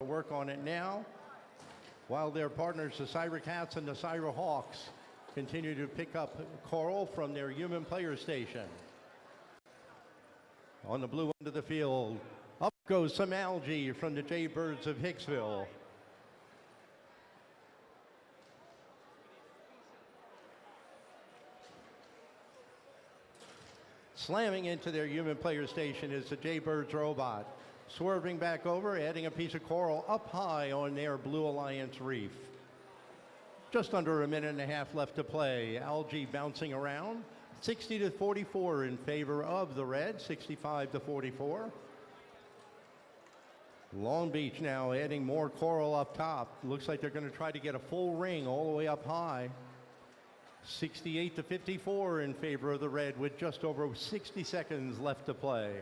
Work on it now, while their partners, the Cyber Cats and the Cyber Hawks, continue to pick up coral from their human player station. On the blue end of the field, up goes some algae from the Jaybirds of Hicksville. Slamming into their human player station is the Jaybirds robot. Swerving back over, adding a piece of coral up high on their Blue Alliance reef. Just under a minute and a half left to play. Algae bouncing around. 60-44 in favor of the Red, 65-44. Long Beach now adding more coral up top. Looks like they're going to try to get a full ring all the way up high. 68-54 in favor of the Red with just over 60 seconds left to play.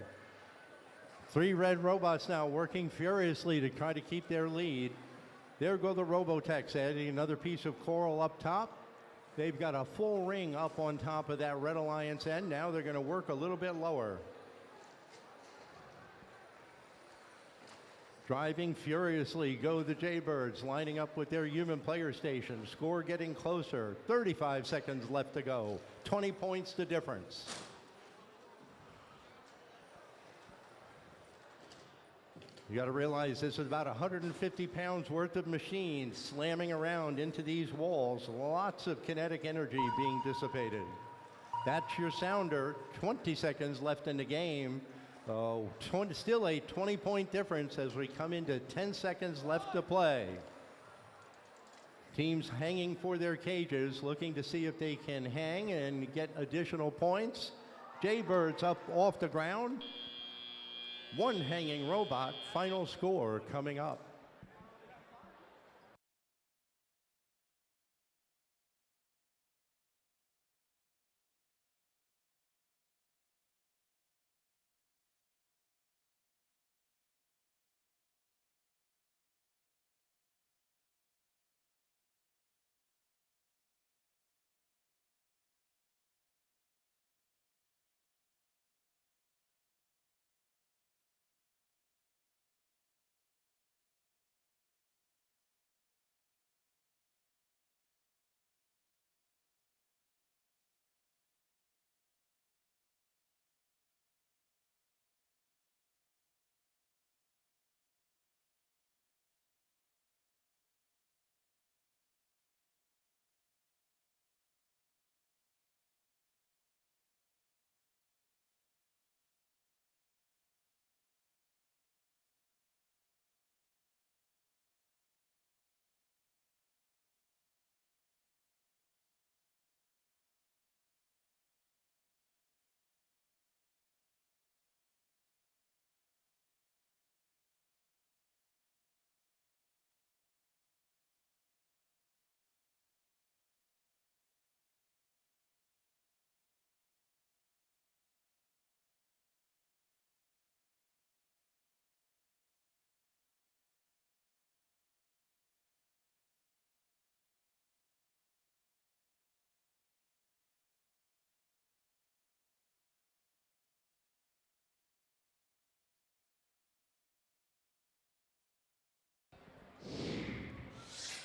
Three Red robots now working furiously to try to keep their lead. There go the Robotics adding another piece of coral up top. They've got a full ring up on top of that Red Alliance end. Now they're going to work a little bit lower. Driving furiously go the Jaybirds, lining up with their human player station. Score getting closer. 35 seconds left to go. 20 points the difference. You got to realize this is about 150 pounds worth of machines slamming around into these walls. Lots of kinetic energy being dissipated. That's your sounder. 20 seconds left in the game. Still a 20-point difference as we come into 10 seconds left to play. Teams hanging for their cages, looking to see if they can hang and get additional points. Jaybirds up off the ground. One hanging robot, final score coming up.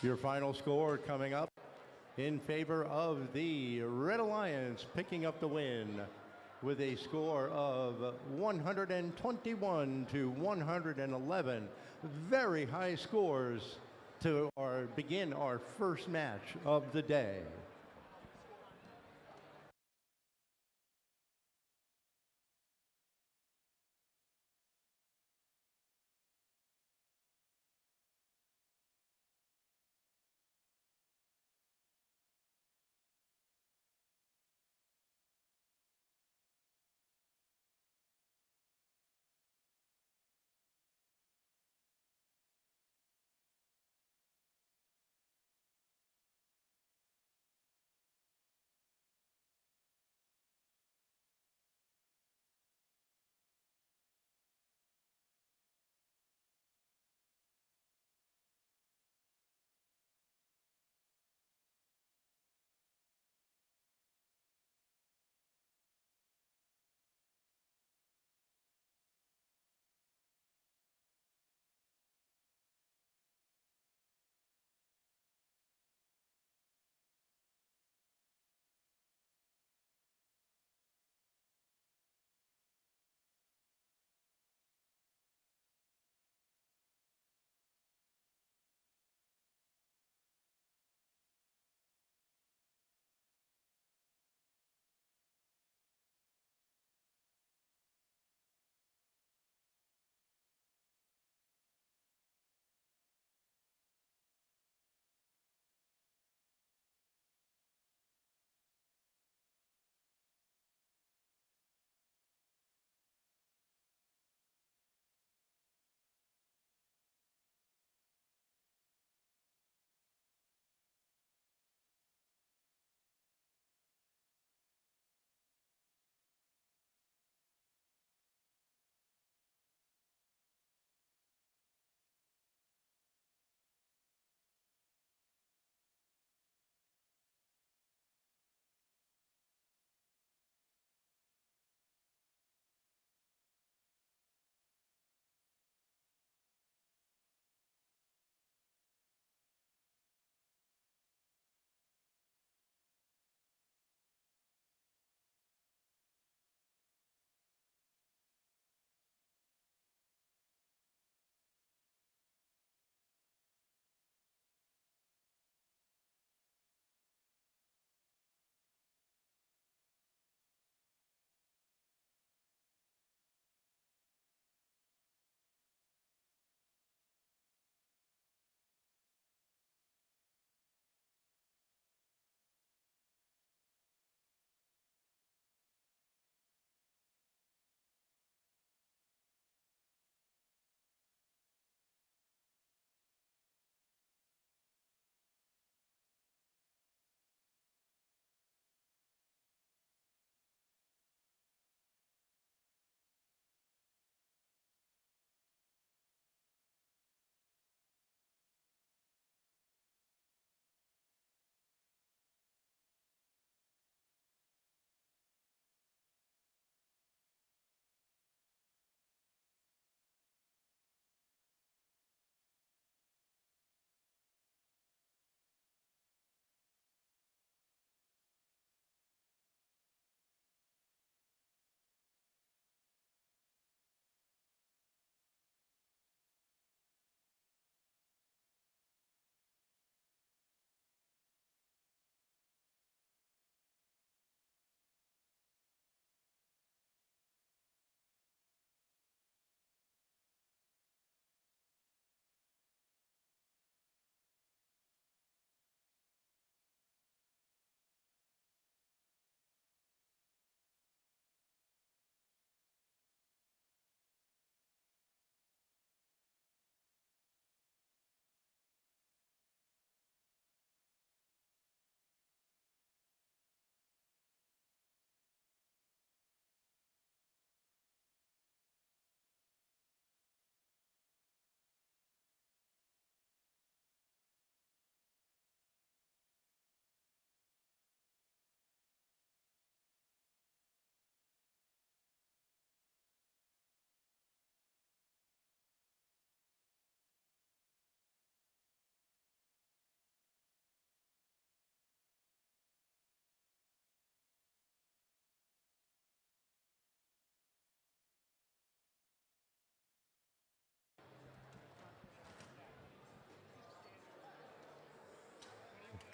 Your final score coming up in favor of the Red Alliance, picking up the win with a score of 121-111. Very high scores to begin our first match of the day.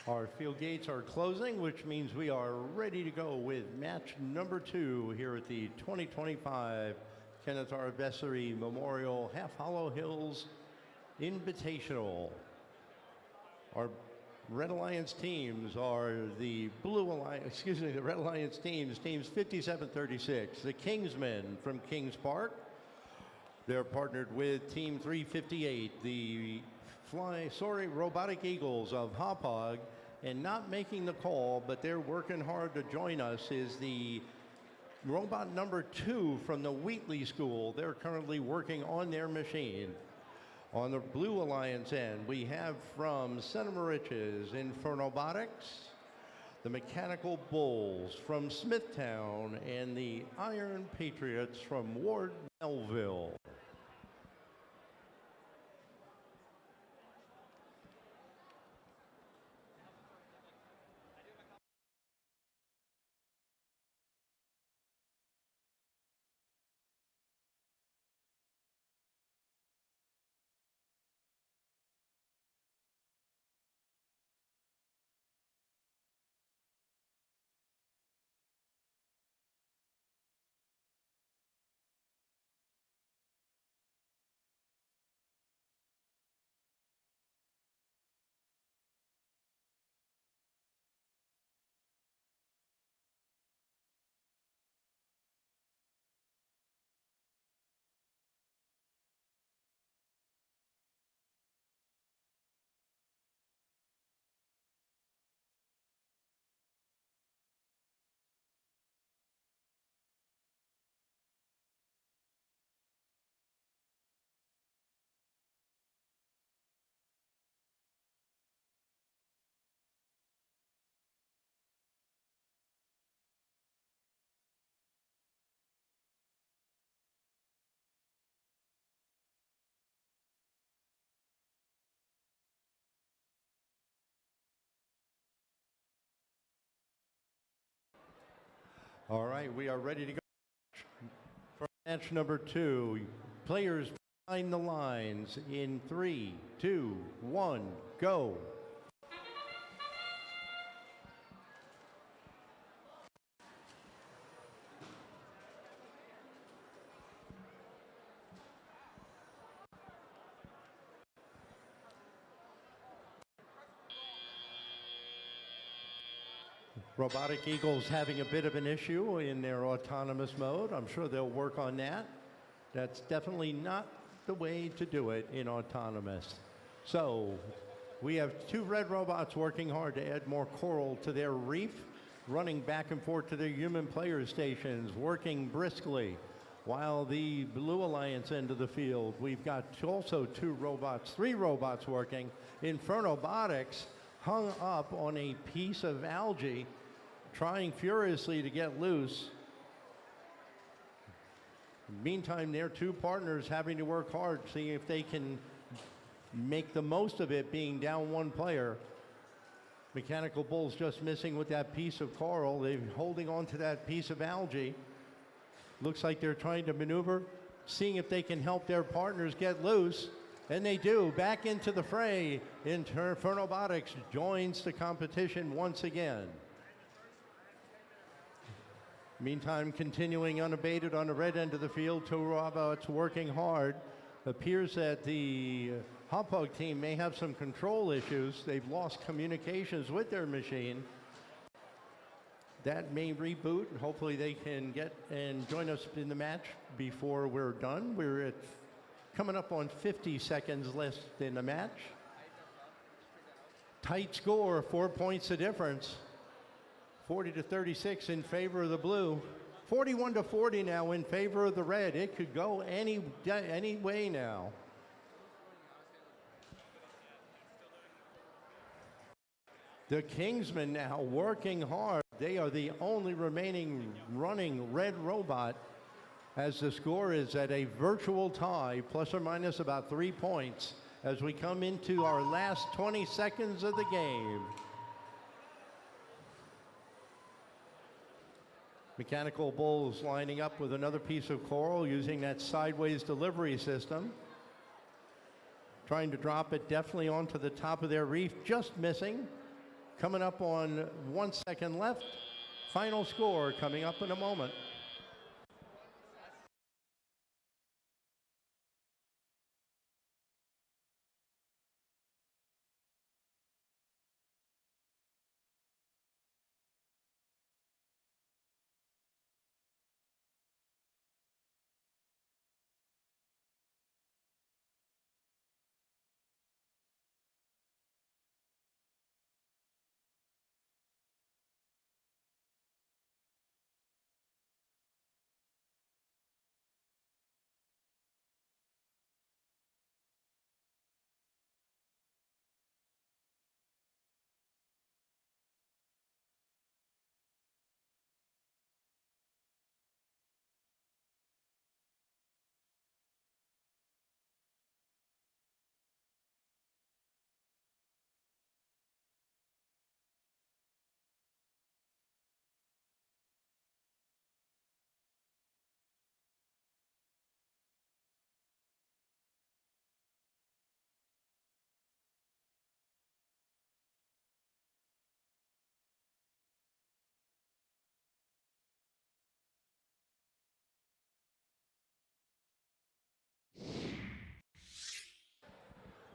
Our field gates are closing, which means we are ready to go with match number 2 here at the 2025 Kenneth Vessey Memorial Half Hollow Hills Invitational. Our Red Alliance teams are the the Red Alliance teams 5736, the Kingsmen from Kings Park. They're partnered with Team 358, the Robotic Eagles of Hauppauge, and not making the call, but they're working hard to join us, is the robot number 2 from the Wheatley School. They're currently working on their machine. On the Blue Alliance end, we have from Center Moriches, Infernobotics, the Mechanical Bulls from Smithtown, and the Iron Patriots from Ward Melville. All right, we are ready to go for match number 2. Players behind the lines in 3, 2, 1, go. Robotic Eagles having a bit of an issue in their autonomous mode. I'm sure they'll work on that. That's definitely not the way to do it in autonomous. So we have 2 red robots working hard to add more coral to their reef, running back and forth to their human player stations, working briskly. While the Blue Alliance end of the field, we've got also 3 robots working. Infernobotics hung up on a piece of algae, trying furiously to get loose. Meantime, their 2 partners having to work hard, seeing if they can make the most of it being down 1 player. Mechanical Bulls just missing with that piece of coral. They're holding on to that piece of algae. Looks like they're trying to maneuver, seeing if they can help their partners get loose. And they do. Back into the fray. Infernobotics joins the competition once again. Meantime, continuing unabated on the red end of the field, 2 robots working hard. Appears that the Hauppauge team may have some control issues. They've lost communications with their machine. That may reboot. Hopefully they can get and join us in the match before we're done. We're coming up on 50 seconds left in the match. Tight score, 4 points the difference. 40-36 in favor of the blue. 41-40 now in favor of the red. It could go any way now. The Kingsmen now working hard. They are the only remaining running red robot, as the score is at a virtual tie, plus or minus about 3 points, as we come into our last 20 seconds of the game. Mechanical Bulls lining up with another piece of coral using that sideways delivery system. Trying to drop it definitely onto the top of their reef, just missing. coming up on 1 second left. Final score coming up in a moment.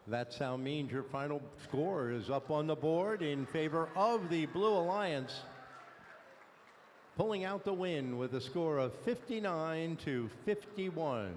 That sound means your final score is up on the board in favor of the Blue Alliance, pulling out the win with a score of 59-51.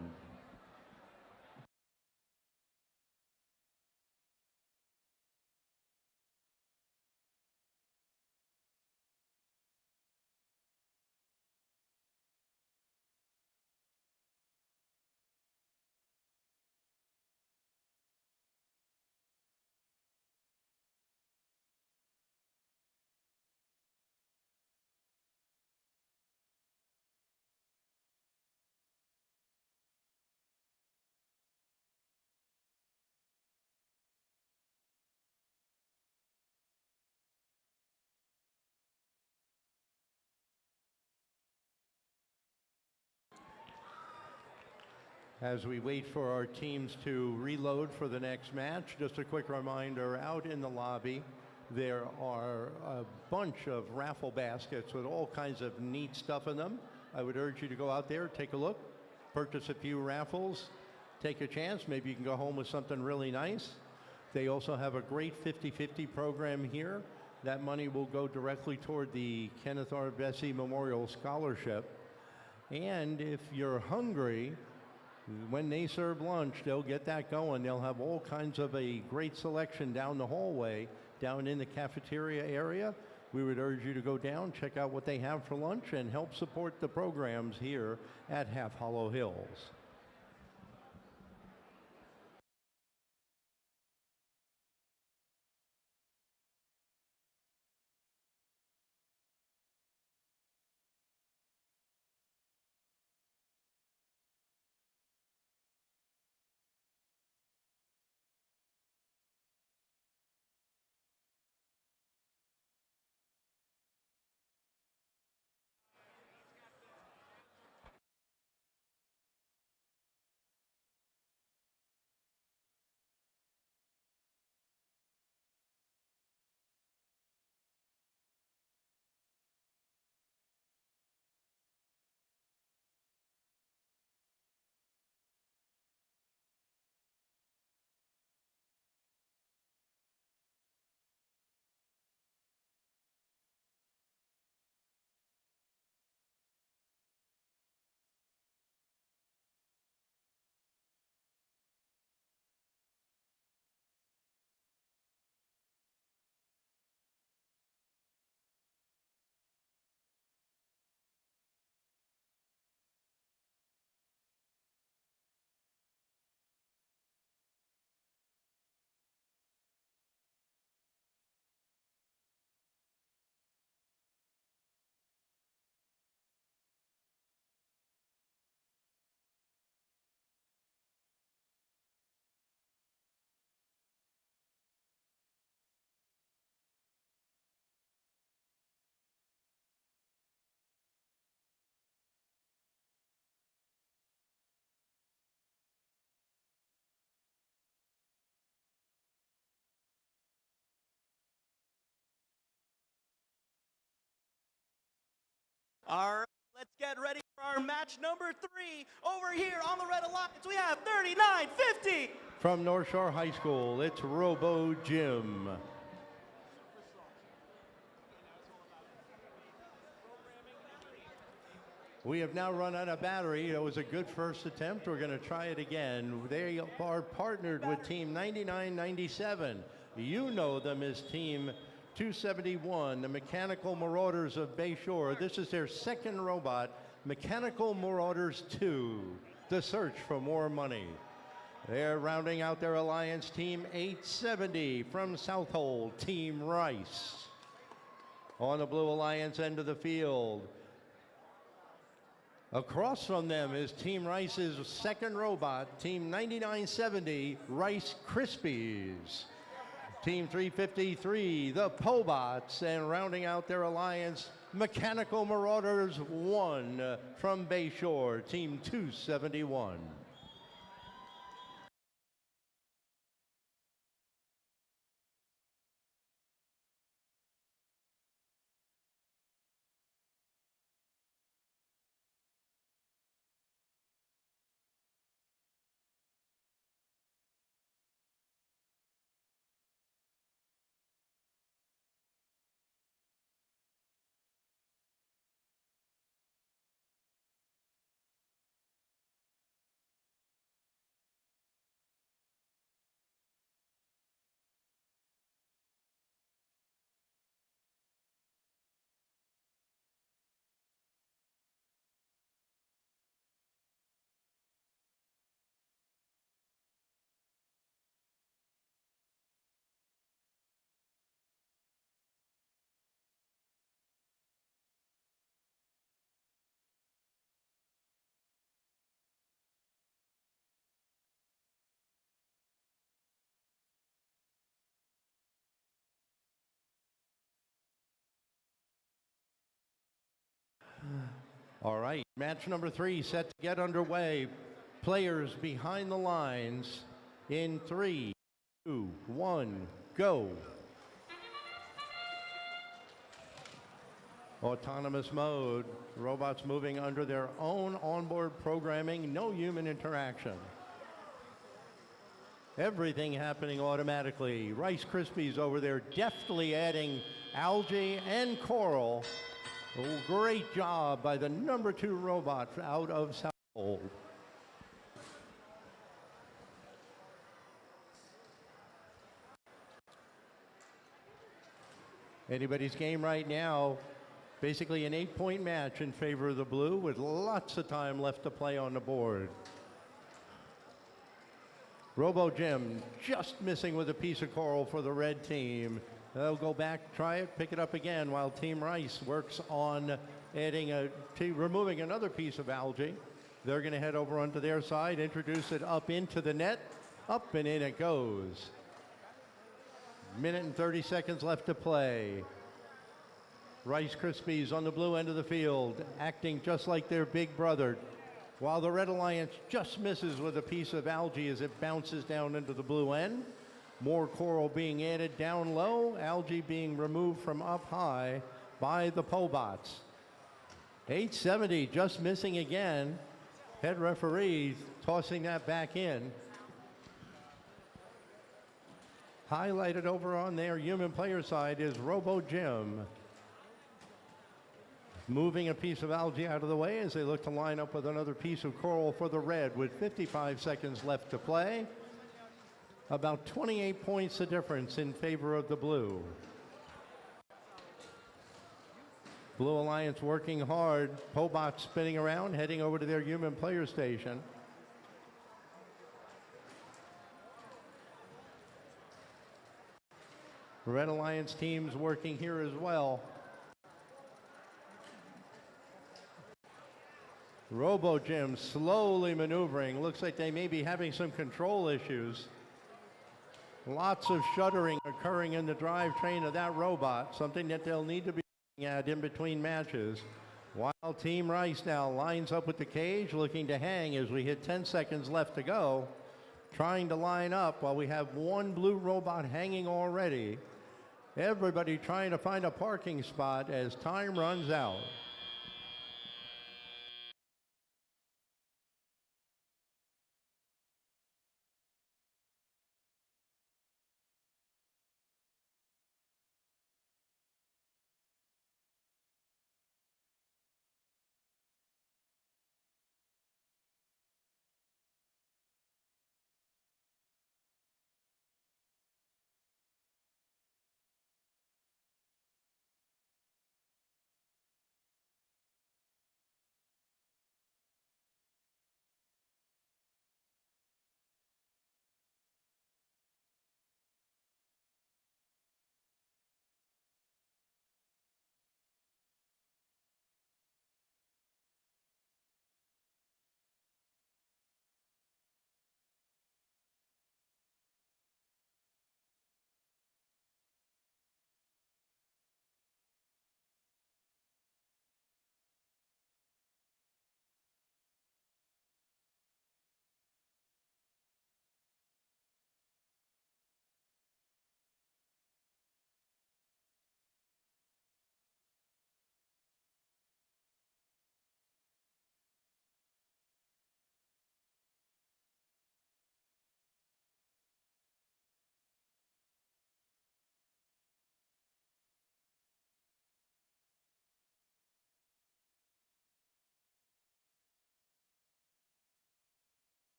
As we wait for our teams to reload for the next match, just a quick reminder, out in the lobby, there are a bunch of raffle baskets with all kinds of neat stuff in them. I would urge you to go out there, take a look, purchase a few raffles, take a chance. Maybe you can go home with something really nice. They also have a great 50-50 program here. That money will go directly toward the Kenneth R. Vessey Memorial Scholarship. And if you're hungry, when they serve lunch, they'll get that going. They'll have all kinds of a great selection down the hallway, down in the cafeteria area. We would urge you to go down, check out what they have for lunch, and help support the programs here at Half Hollow Hills. All right, let's get ready for our match number 3. Over here on the Red Alliance, we have 3950. From North Shore High School, it's Robo Jim. We have now run out of battery. It was a good first attempt. We're going to try it again. They are partnered with Team 9997. You know them as Team 271, the Mechanical Marauders of Bayshore. This is their second robot, Mechanical Marauders 2, the search for more money. They're rounding out their alliance, Team 870 from Southold, Team Rice. On the Blue Alliance end of the field, across from them is Team Rice's second robot, Team 9970, Rice Krispies. Team 353, the Pobots, and rounding out their alliance, Mechanical Marauders 1 from Bayshore, Team 271. All right, match number 3 set to get underway. Players behind the lines in 3, 2, 1, go. Autonomous mode, robots moving under their own onboard programming, no human interaction. Everything happening automatically. Rice Krispies over there deftly adding algae and coral. Oh, great job by the number 2 robot out of Southold. Anybody's game right now. Basically an 8-point match in favor of the blue with lots of time left to play on the board. Robo Jim just missing with a piece of coral for the red team. They'll go back, try it, pick it up again while Team Rice works on removing another piece of algae. They're going to head over onto their side, introduce it up into the net, up and in it goes. Minute and 30 seconds left to play. Rice Krispies on the blue end of the field, acting just like their big brother, while the Red Alliance just misses with a piece of algae as it bounces down into the blue end. More coral being added down low, algae being removed from up high by the Pobots. 870 just missing again. Head referee tossing that back in. Highlighted over on their human player side is Robo Jim. Moving a piece of algae out of the way as they look to line up with another piece of coral for the red with 55 seconds left to play. About 28 points of difference in favor of the blue. Blue Alliance working hard. Pobot spinning around, heading over to their human player station. Red Alliance teams working here as well. Robo Jim slowly maneuvering. Looks like they may be having some control issues. Lots of shuddering occurring in the drivetrain of that robot, something that they'll need to be looking at in between matches. While Team Rice now lines up with the cage, looking to hang as we hit 10 seconds left to go. Trying to line up while we have one blue robot hanging already. Everybody trying to find a parking spot as time runs out.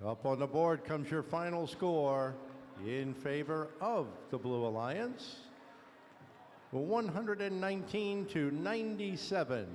Up on the board comes your final score in favor of the Blue Alliance, 119 to 97.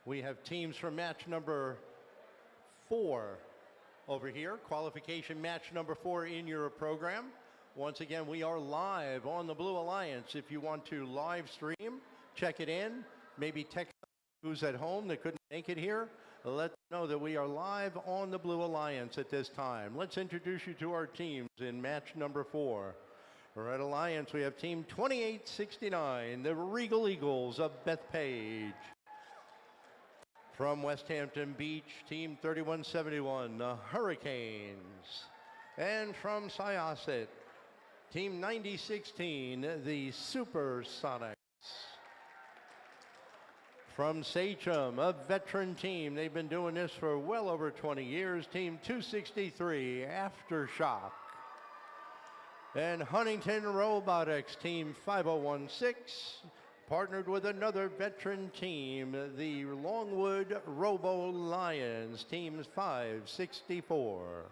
We have teams from match number 4 over here, qualification match number 4 in your program. Once again, we are live on the Blue Alliance. If you want to live stream, check it in, maybe text who's at home that couldn't make it here. Let them know that we are live on the Blue Alliance at this time. Let's introduce you to our teams in match number 4. Red Alliance, we have team 2869, the Regal Eagles of Bethpage. From West Hampton Beach, team 3171, the Hurricanes. And from Syosset, team 9016, the Supersonics. From Sachem, a veteran team, they've been doing this for well over 20 years, team 263, Aftershock. And Huntington Robotics, team 5016, partnered with another veteran team, the Longwood Robo Lions, team 564.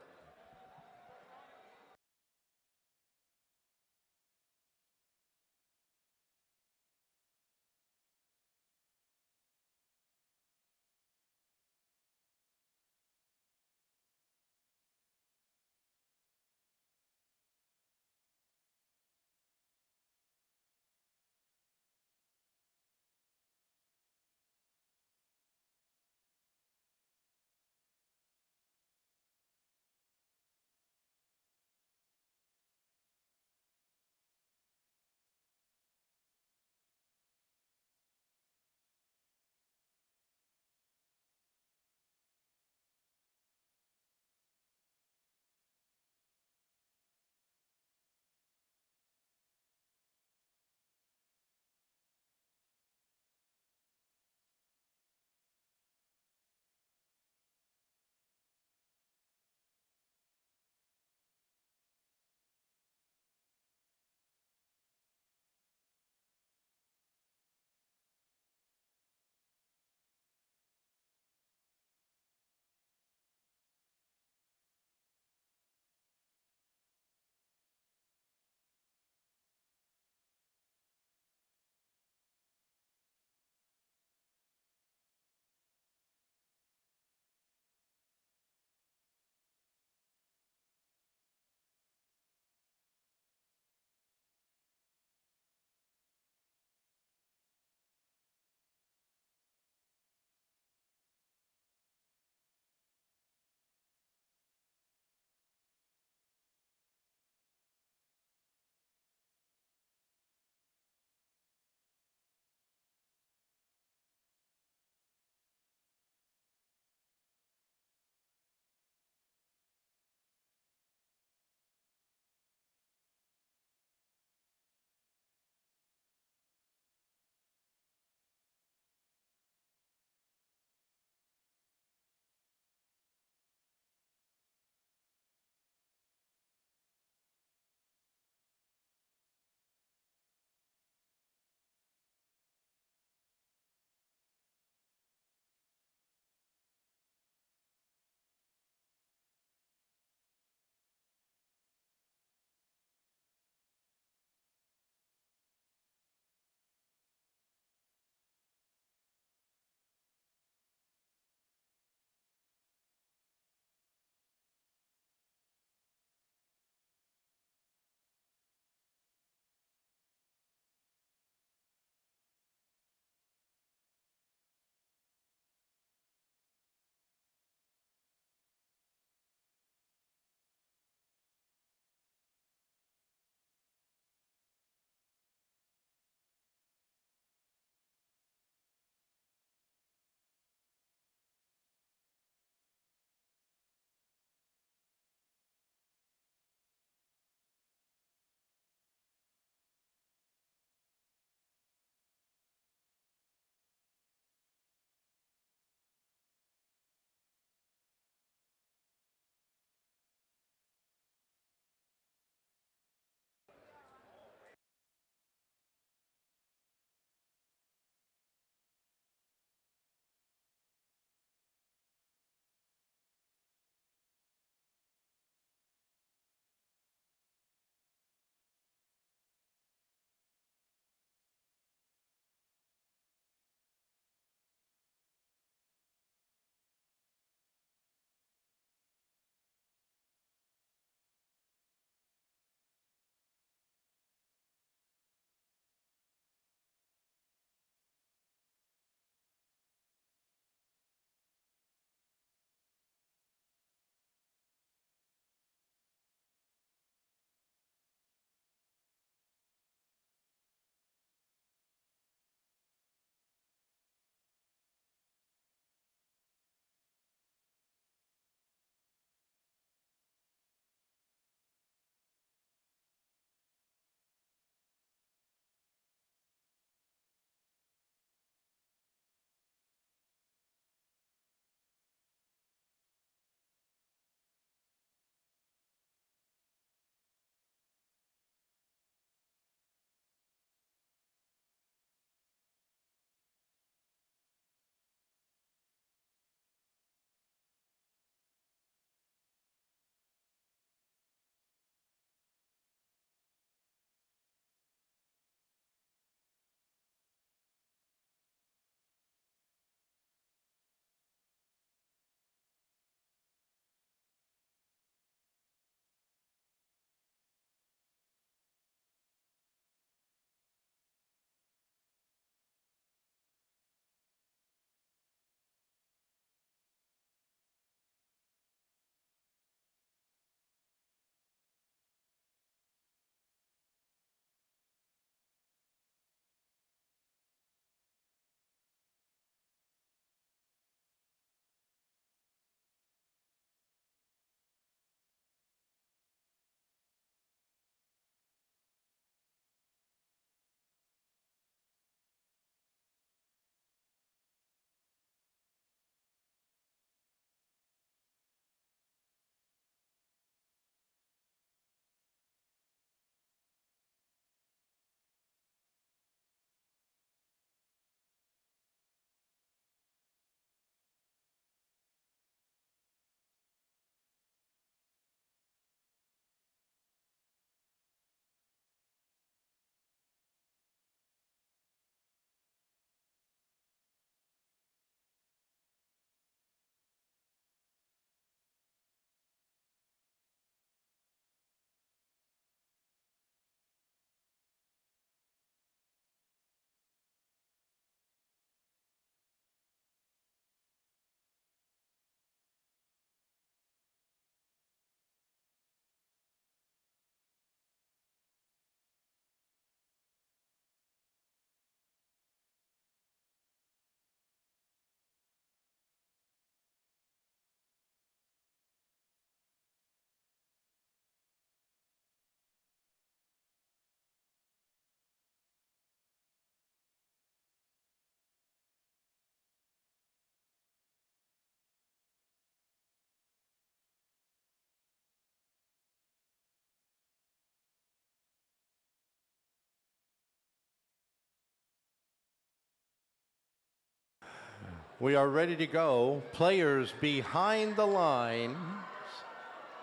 We are ready to go. Players behind the line.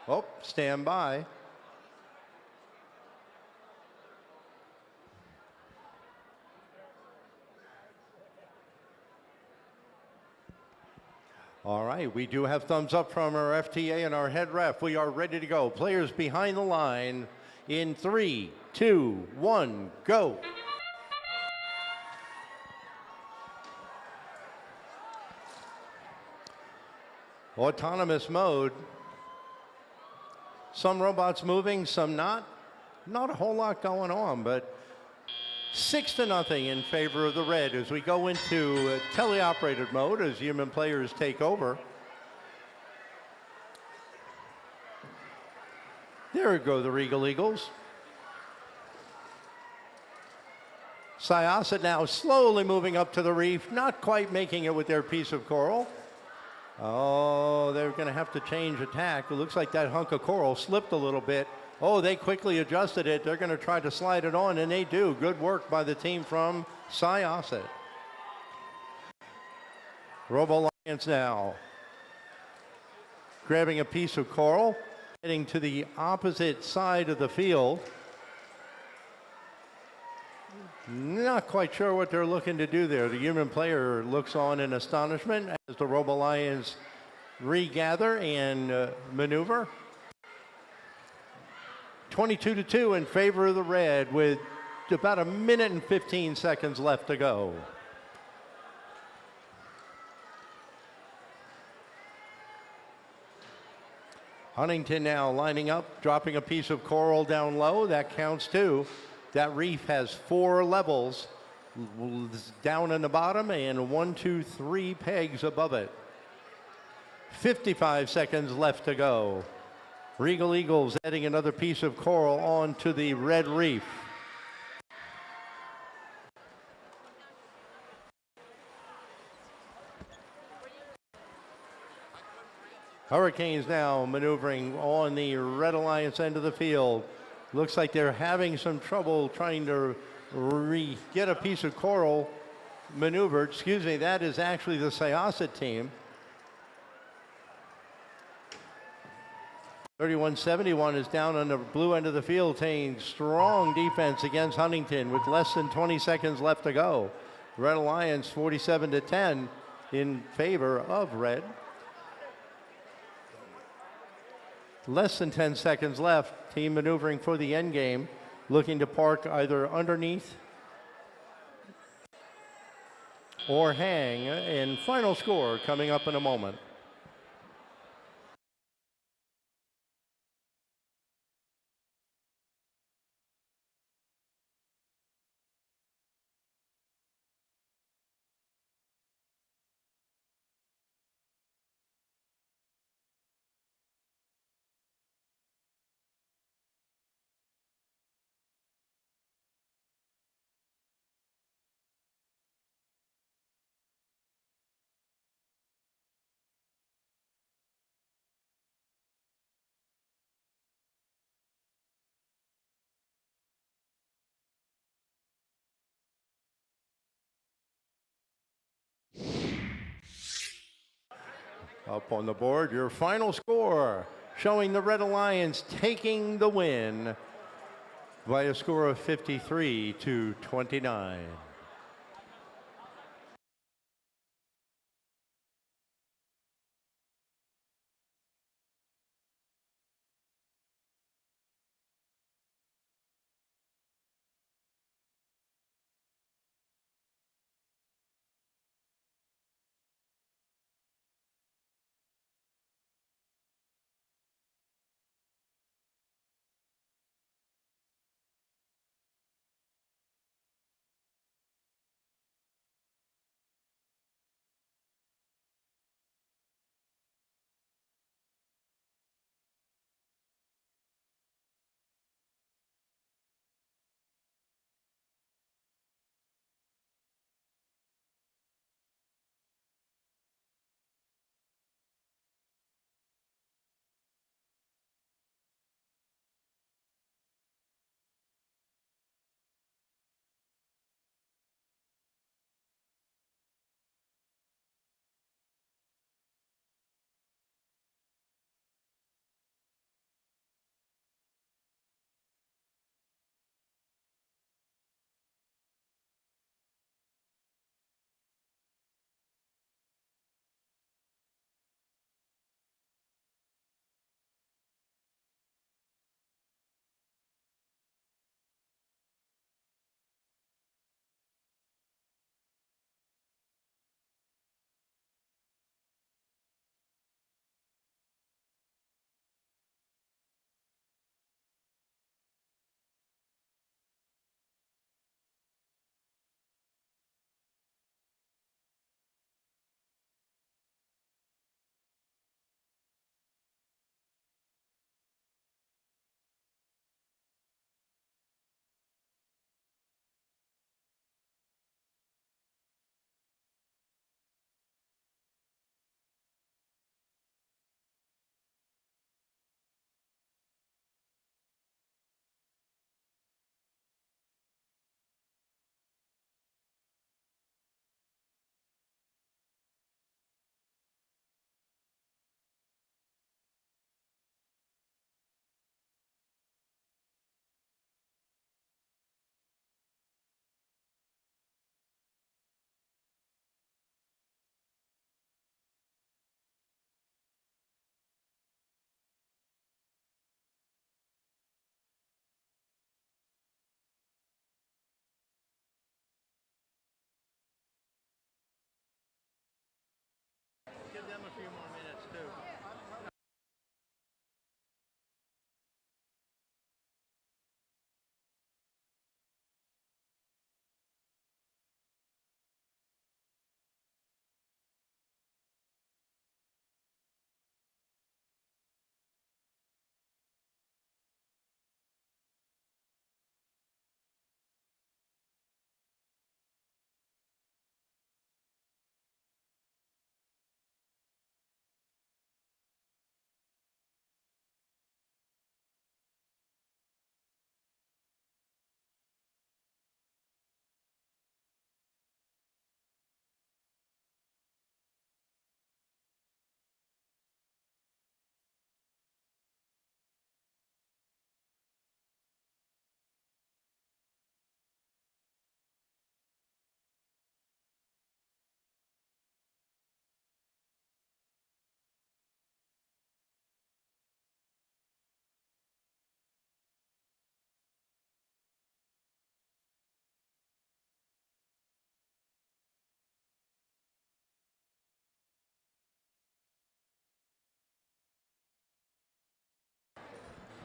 Oh, stand by. All right, we do have thumbs up from our FTA and our head ref. We are ready to go. Players behind the line in 3, 2, 1, go. Autonomous mode. Some robots moving, some not. Not a whole lot going on, but 6-0 in favor of the red as we go into teleoperated mode as human players take over. There go the Regal Eagles. Syosset now slowly moving up to the reef, not quite making it with their piece of coral. Oh, they're going to have to change attack. It looks like that hunk of coral slipped a little bit. Oh, they quickly adjusted it. They're going to try to slide it on, and they do. Good work by the team from Syosset. Robo Lions now grabbing a piece of coral, heading to the opposite side of the field. Not quite sure what they're looking to do there. The human player looks on in astonishment as the Robo Lions regather and maneuver. 22-2 in favor of the red with about 1 minute and 15 seconds left to go. Huntington now lining up, dropping a piece of coral down low. That counts too. That reef has 4 levels down in the bottom and 1, 2, 3 pegs above it. 55 seconds left to go. Regal Eagles adding another piece of coral onto the red reef. Hurricanes now maneuvering on the Red Alliance end of the field. Looks like they're having some trouble trying to get a piece of coral maneuvered. Excuse me, that is actually the Syosset team. 31-71 is down on the blue end of the field, taking strong defense against Huntington with less than 20 seconds left to go. Red Alliance 47-10 in favor of red. Less than 10 seconds left. Team maneuvering for the end game, looking to park either underneath or hang. And final score coming up in a moment. Up on the board, your final score showing the Red Alliance taking the win by a score of 53-29.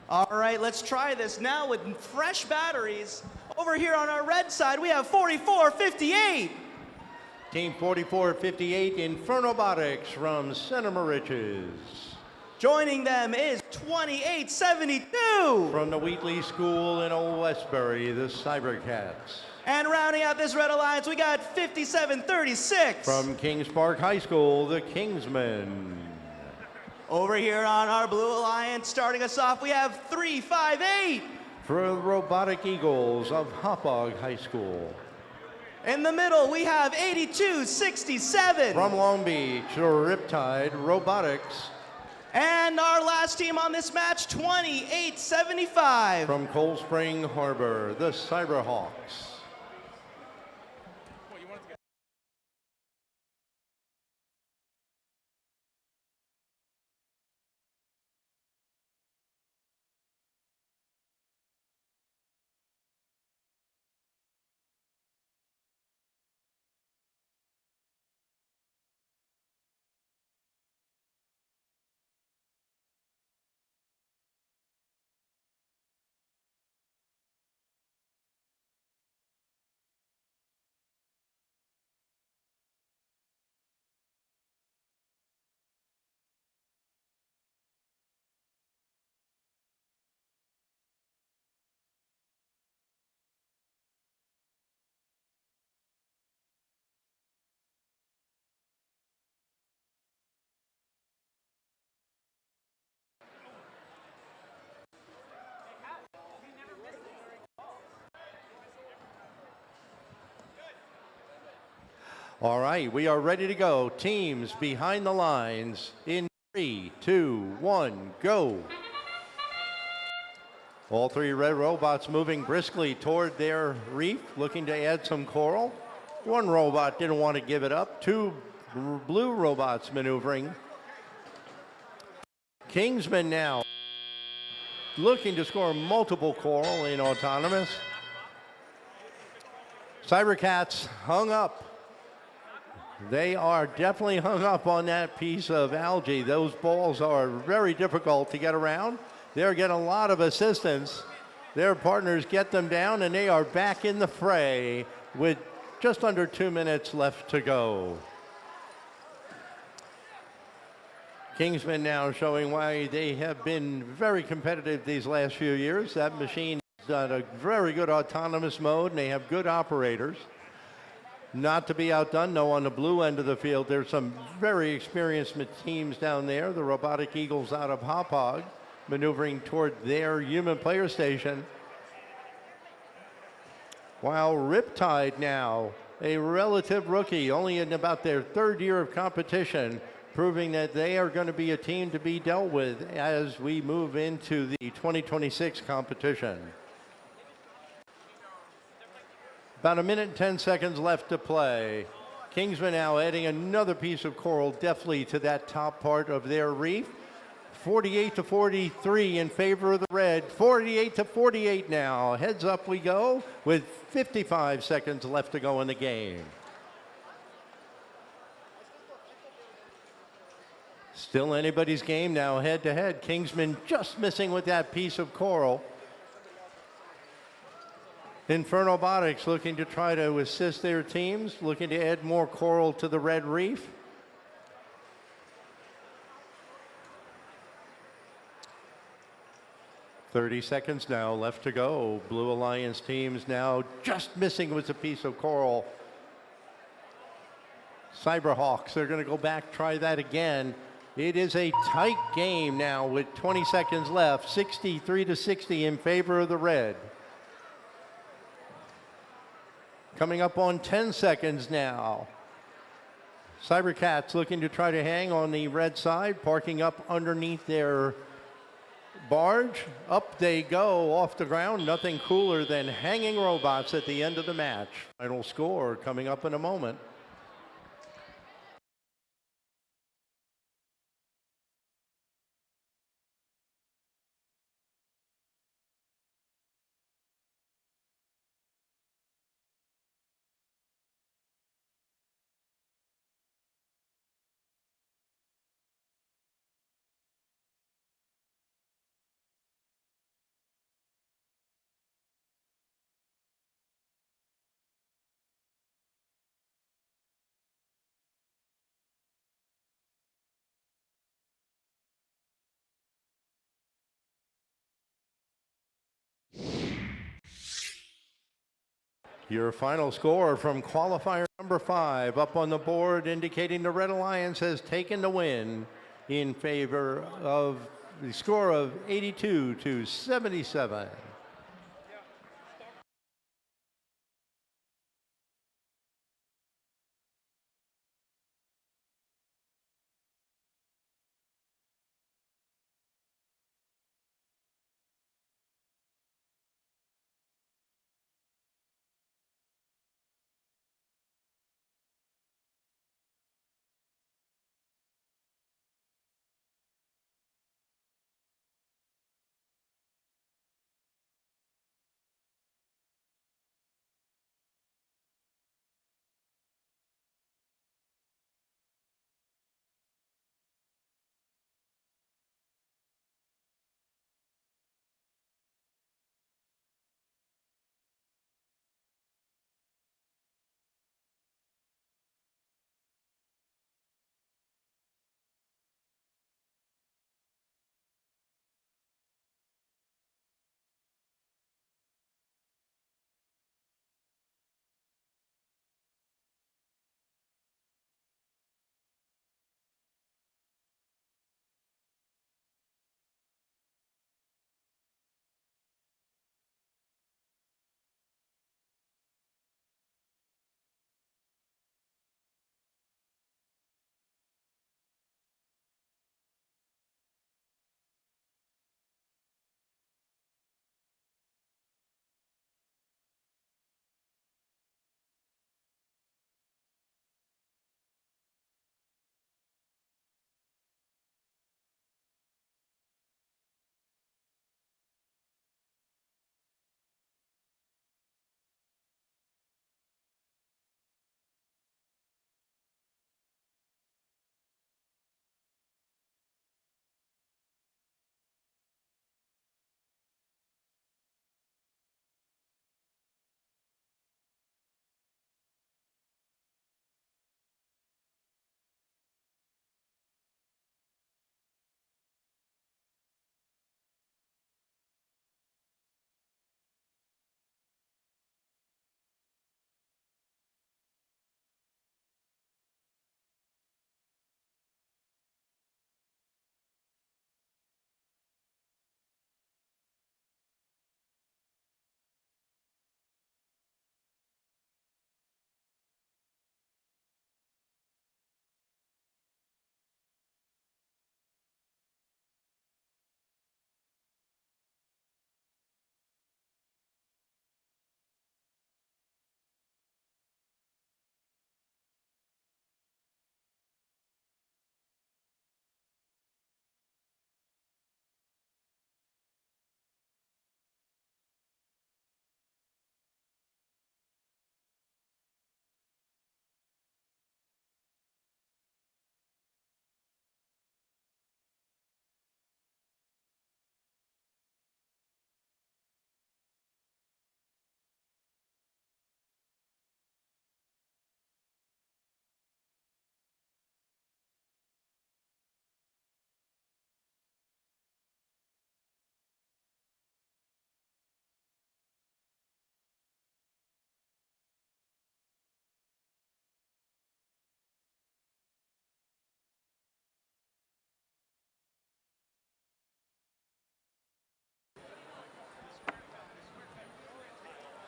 All right, let's try this now with fresh batteries. Over here on our red side, we have 4458. Team 4458, Infernobotics from Cinema Riches. Joining them is 2872. From the Wheatley School in Old Westbury, the Cybercats. And rounding out this red alliance, we got 5736. From Kings Park High School, the Kingsmen. Over here on our blue alliance, starting us off, we have 358. For the Robotic Eagles of Hauppauge High School. In the middle, we have 8267. From Long Beach, the Riptide Robotics. And our last team on this match, 2875. From Cold Spring Harbor, the Cyberhawks. All right, we are ready to go. Teams behind the lines in 3, 2, 1, go. All three red robots moving briskly toward their reef, looking to add some coral. One robot didn't want to give it up. Two blue robots maneuvering. Kingsmen now looking to score multiple coral in autonomous. Cybercats hung up. They are definitely hung up on that piece of algae. Those balls are very difficult to get around. They're getting a lot of assistance. Their partners get them down, and they are back in the fray with just under 2 minutes left to go. Kingsmen now showing why they have been very competitive these last few years. That machine has got a very good autonomous mode, and they have good operators. Not to be outdone, though, on the blue end of the field, there's some very experienced teams down there. The Robotic Eagles out of Hauppauge, maneuvering toward their human player station. While Riptide now, a relative rookie, only in about their third year of competition, proving that they are going to be a team to be dealt with as we move into the 2026 competition. About 1 minute and 10 seconds left to play. Kingsmen now adding another piece of coral deftly to that top part of their reef. 48-43 in favor of the red. 48-48 now. Heads up we go with 55 seconds left to go in the game. Still anybody's game now, head to head. Kingsmen just missing with that piece of coral. Infernobotics looking to try to assist their teams, looking to add more coral to the red reef. "30 seconds now left to go. Blue Alliance teams now just missing with a piece of coral. Cyberhawks, they're going to go back, try that again. It is a tight game now with 20 seconds left, 63-60 in favor of the red. Coming up on 10 seconds now. Cybercats looking to try to hang on the red side, parking up underneath their barge. Up they go off the ground. Nothing cooler than hanging robots at the end of the match. Final score coming up in a moment. Your final score from qualifier number 5 up on the board indicating the Red Alliance has taken the win in favor of the score of 82 to 77.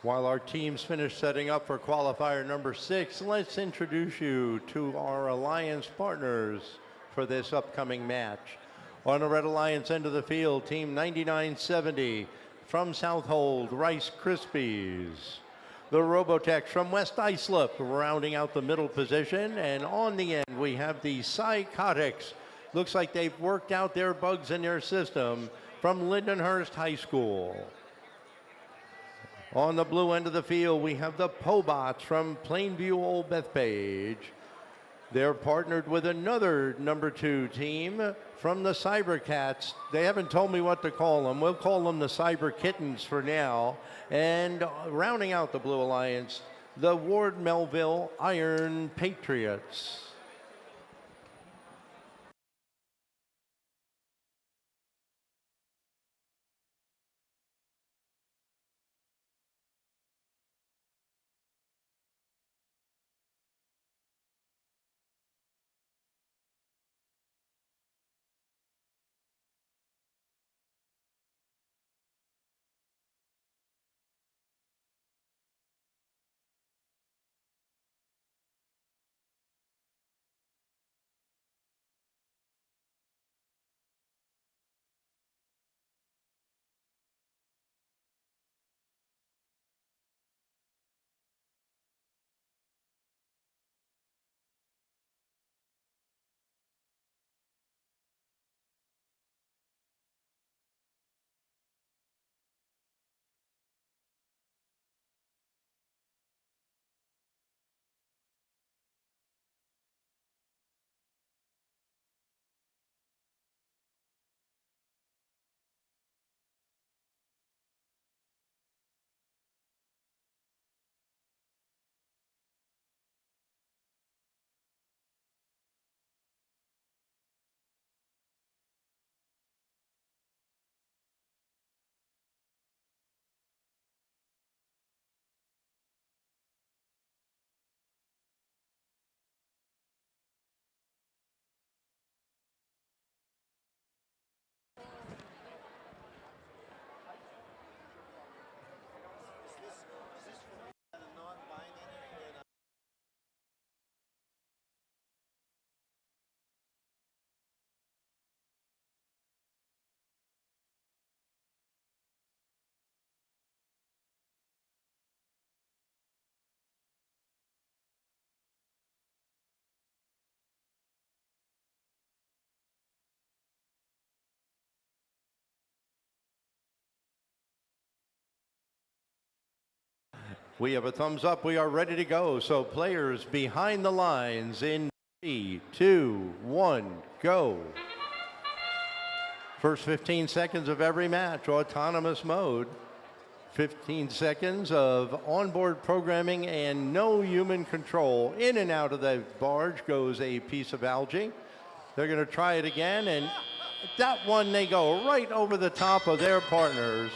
While our teams finish setting up for qualifier number 6, let's introduce you to our Alliance partners for this upcoming match. On the Red Alliance end of the field, Team 9970 from Southold, Rice Krispies. The Robotex from West Islip rounding out the middle position. And on the end, we have the Psychotics. Looks like they've worked out their bugs in their system from Lindenhurst High School. On the blue end of the field, we have the Pobots from Plainview Old Bethpage. They're partnered with another number 2 team from the Cybercats. They haven't told me what to call them. We'll call them the Cyber Kittens for now. And rounding out the Blue Alliance, the Ward Melville Iron Patriots. We have a thumbs up. We are ready to go. So players behind the lines in 3, 2, 1, go. First 15 seconds of every match, autonomous mode. 15 seconds of onboard programming and no human control. In and out of the barge goes a piece of algae. They're going to try it again, and that one they go right over the top of their partners.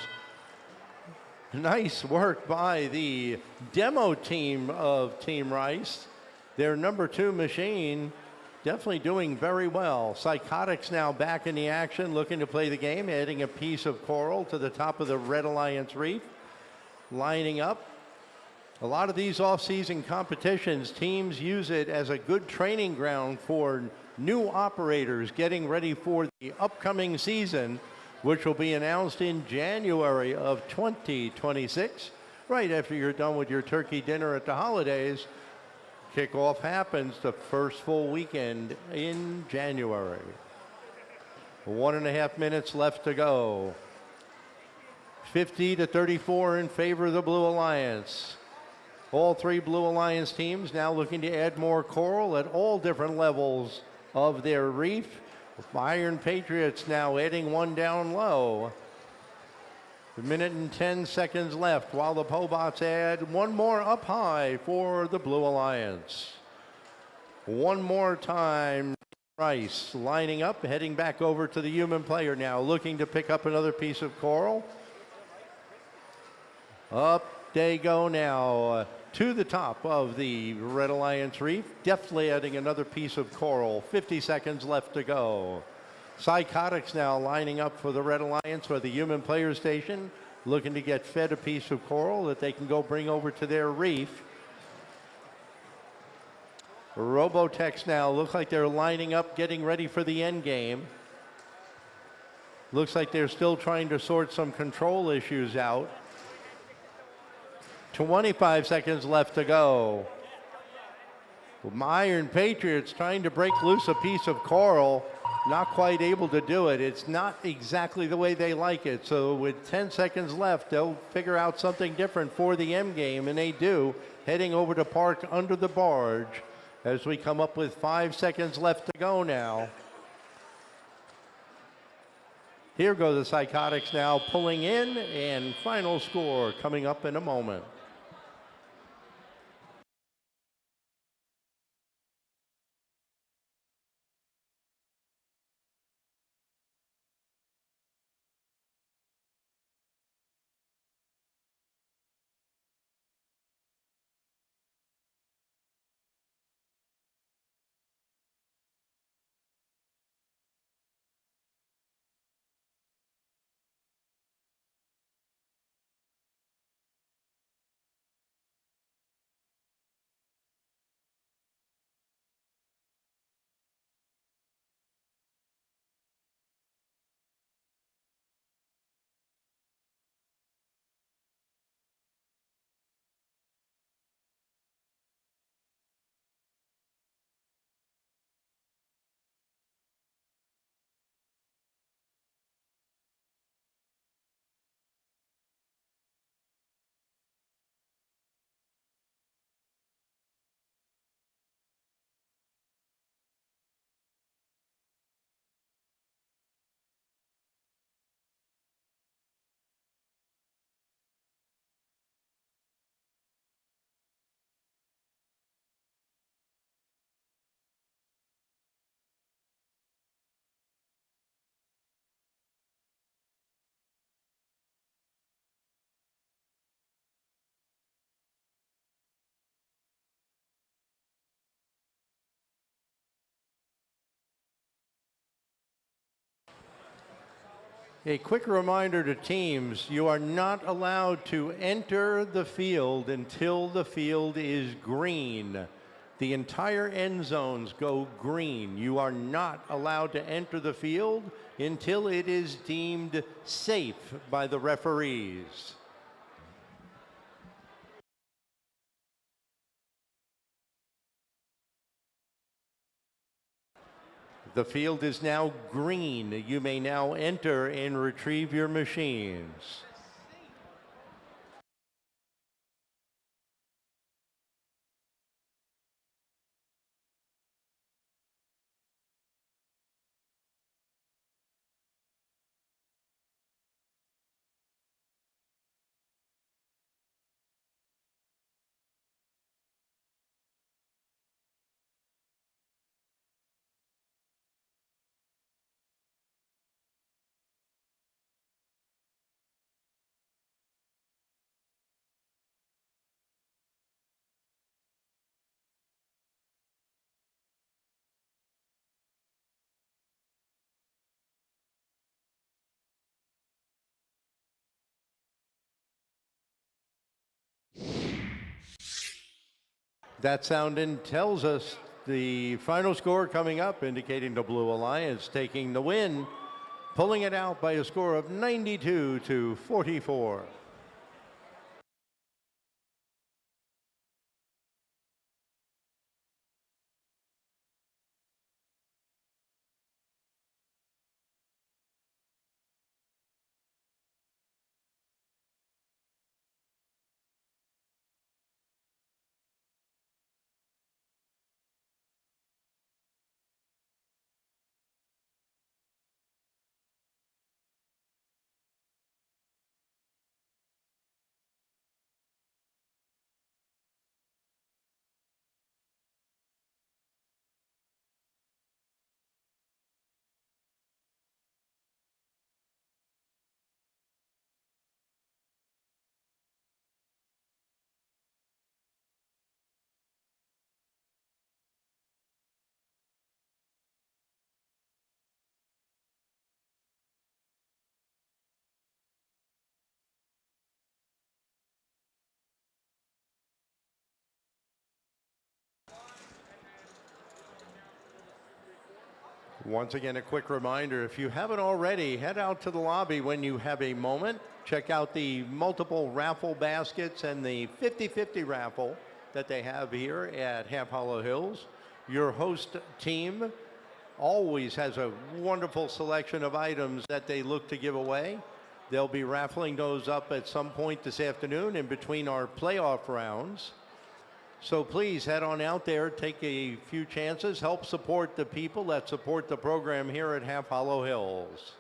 Nice work by the demo team of Team Rice. Their number 2 machine definitely doing very well. Psychotics now back in the action, looking to play the game, adding a piece of coral to the top of the Red Alliance Reef. Lining up. A lot of these off-season competitions, teams use it as a good training ground for new operators getting ready for the upcoming season, which will be announced in January of 2026, right after you're done with your turkey dinner at the holidays. Kickoff happens the first full weekend in January. 1.5 minutes left to go. 50-34 in favor of the Blue Alliance. All 3 Blue Alliance teams now looking to add more coral at all different levels of their reef. Iron Patriots now adding one down low. A minute and 10 seconds left while the Pobots add one more up high for the Blue Alliance. One more time. Rice lining up, heading back over to the human player now, looking to pick up another piece of coral. Up they go now to the top of the Red Alliance Reef, deftly adding another piece of coral. 50 seconds left to go. Psychotics now lining up for the Red Alliance or the human player station, looking to get fed a piece of coral that they can go bring over to their reef. Robotics now look like they're lining up, getting ready for the end game. Looks like they're still trying to sort some control issues out. 25 seconds left to go. Iron Patriots trying to break loose a piece of coral, not quite able to do it. It's not exactly the way they like it. So with 10 seconds left, they'll figure out something different for the end game, and they do, heading over to park under the barge as we come up with 5 seconds left to go now. Here go the Psychotics now pulling in, and final score coming up in a moment. A quick reminder to teams, you are not allowed to enter the field until the field is green. The entire end zones go green. You are not allowed to enter the field until it is deemed safe by the referees. The field is now green. You may now enter and retrieve your machines. That sound in tells us the final score coming up, indicating the Blue Alliance taking the win, pulling it out by a score of 92 to 44. Once again, a quick reminder, if you haven't already, head out to the lobby when you have a moment. Check out the multiple raffle baskets and the 50-50 raffle that they have here at Half Hollow Hills. Your host team always has a wonderful selection of items that they look to give away. They'll be raffling those up at some point this afternoon in between our playoff rounds. So please head on out there, take a few chances, help support the people that support the program here at Half Hollow Hills.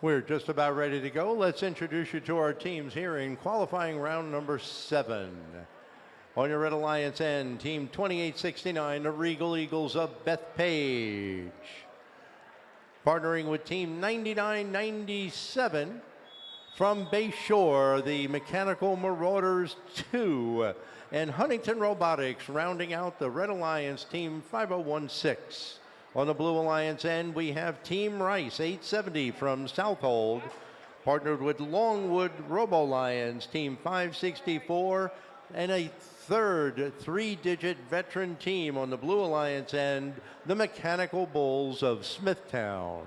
We're just about ready to go. Let's introduce you to our teams here in qualifying round number 7. On your Red Alliance end, Team 2869, the Regal Eagles of Bethpage. Partnering with Team 9997 from Bayshore, the Mechanical Marauders 2. And Huntington Robotics rounding out the Red Alliance Team 5016. On the Blue Alliance end, we have Team Rice 870 from Southold, partnered with Longwood Robo Lions, Team 564, and a third 3-digit veteran team on the Blue Alliance end, the Mechanical Bulls of Smithtown.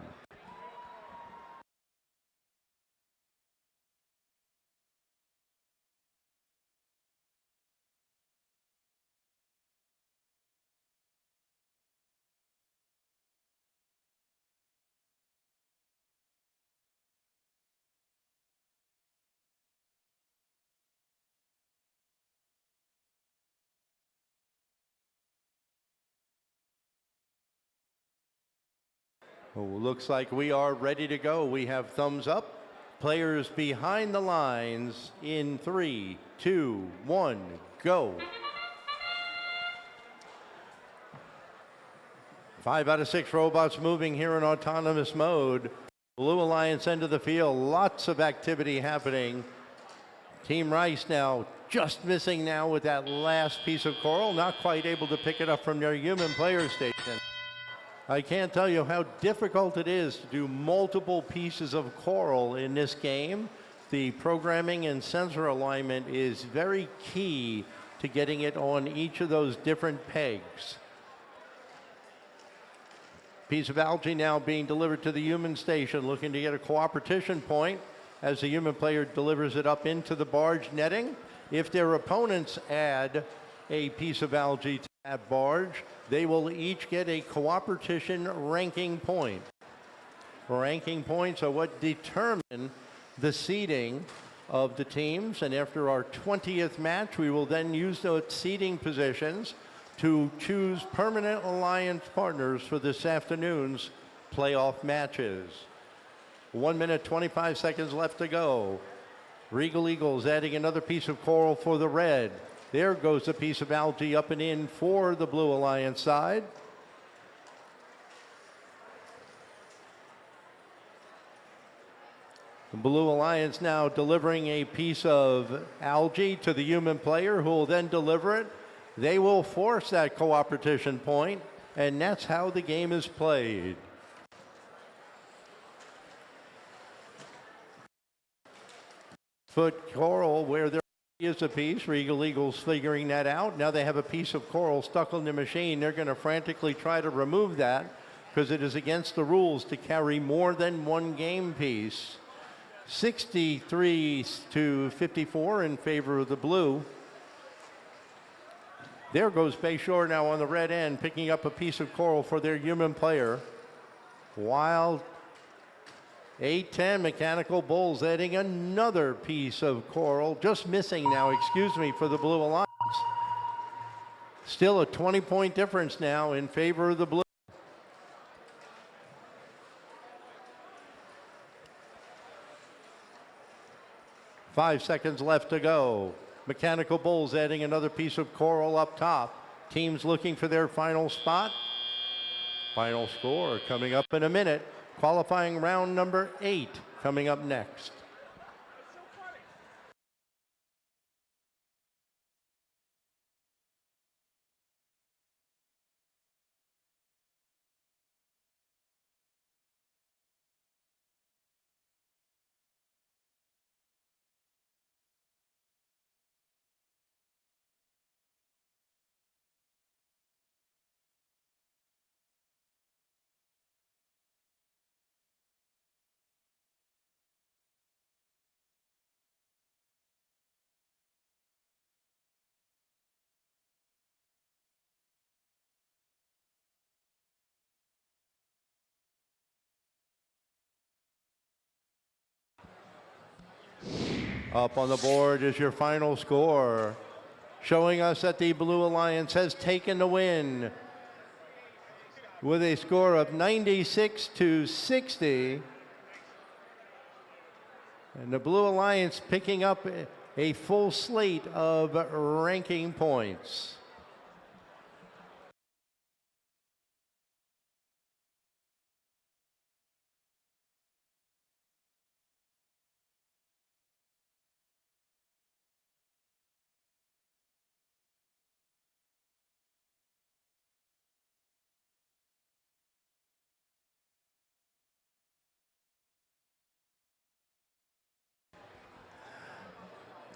Oh, looks like we are ready to go. We have thumbs up. Players behind the lines in 3, 2, 1, go. 5 out of 6 robots moving here in autonomous mode. Blue Alliance end of the field, lots of activity happening. Team Rice now just missing now with that last piece of coral, not quite able to pick it up from their human player station. I can't tell you how difficult it is to do multiple pieces of coral in this game. The programming and sensor alignment is very key to getting it on each of those different pegs. Piece of algae now being delivered to the human station, looking to get a cooperation point as the human player delivers it up into the barge netting. If their opponents add a piece of algae to that barge, they will each get a cooperation ranking point. Ranking points are what determine the seeding of the teams, and after our 20th match, we will then use those seeding positions to choose permanent alliance partners for this afternoon's playoff matches. 1 minute, 25 seconds left to go. Regal Eagles adding another piece of coral for the red. There goes a piece of algae up and in for the Blue Alliance side. The Blue Alliance now delivering a piece of algae to the human player who will then deliver it. They will force that cooperation point, and that's how the game is played. Foot coral where there is a piece. Regal Eagles figuring that out. Now they have a piece of coral stuck on the machine. They're going to frantically try to remove that because it is against the rules to carry more than one game piece. 63 to 54 in favor of the blue. There goes Bayshore now on the red end, picking up a piece of coral for their human player. Wild 8-10 Mechanical Bulls adding another piece of coral, just missing now, excuse me, for the Blue Alliance. Still a 20-point difference now in favor of the blue. Five seconds left to go. Mechanical Bulls adding another piece of coral up top. Teams looking for their final spot. Final score coming up in a minute. Qualifying round number 8 coming up next. Up on the board is your final score, showing us that the Blue Alliance has taken the win with a score of 96 to 60. And the Blue Alliance picking up a full slate of ranking points.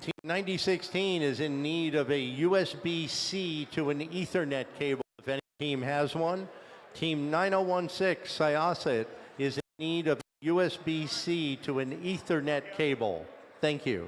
Team 9016 is in need of a USB-C to an Ethernet cable, if any team has one. Team 9016, Syosset, is in need of USB-C to an Ethernet cable. Thank you.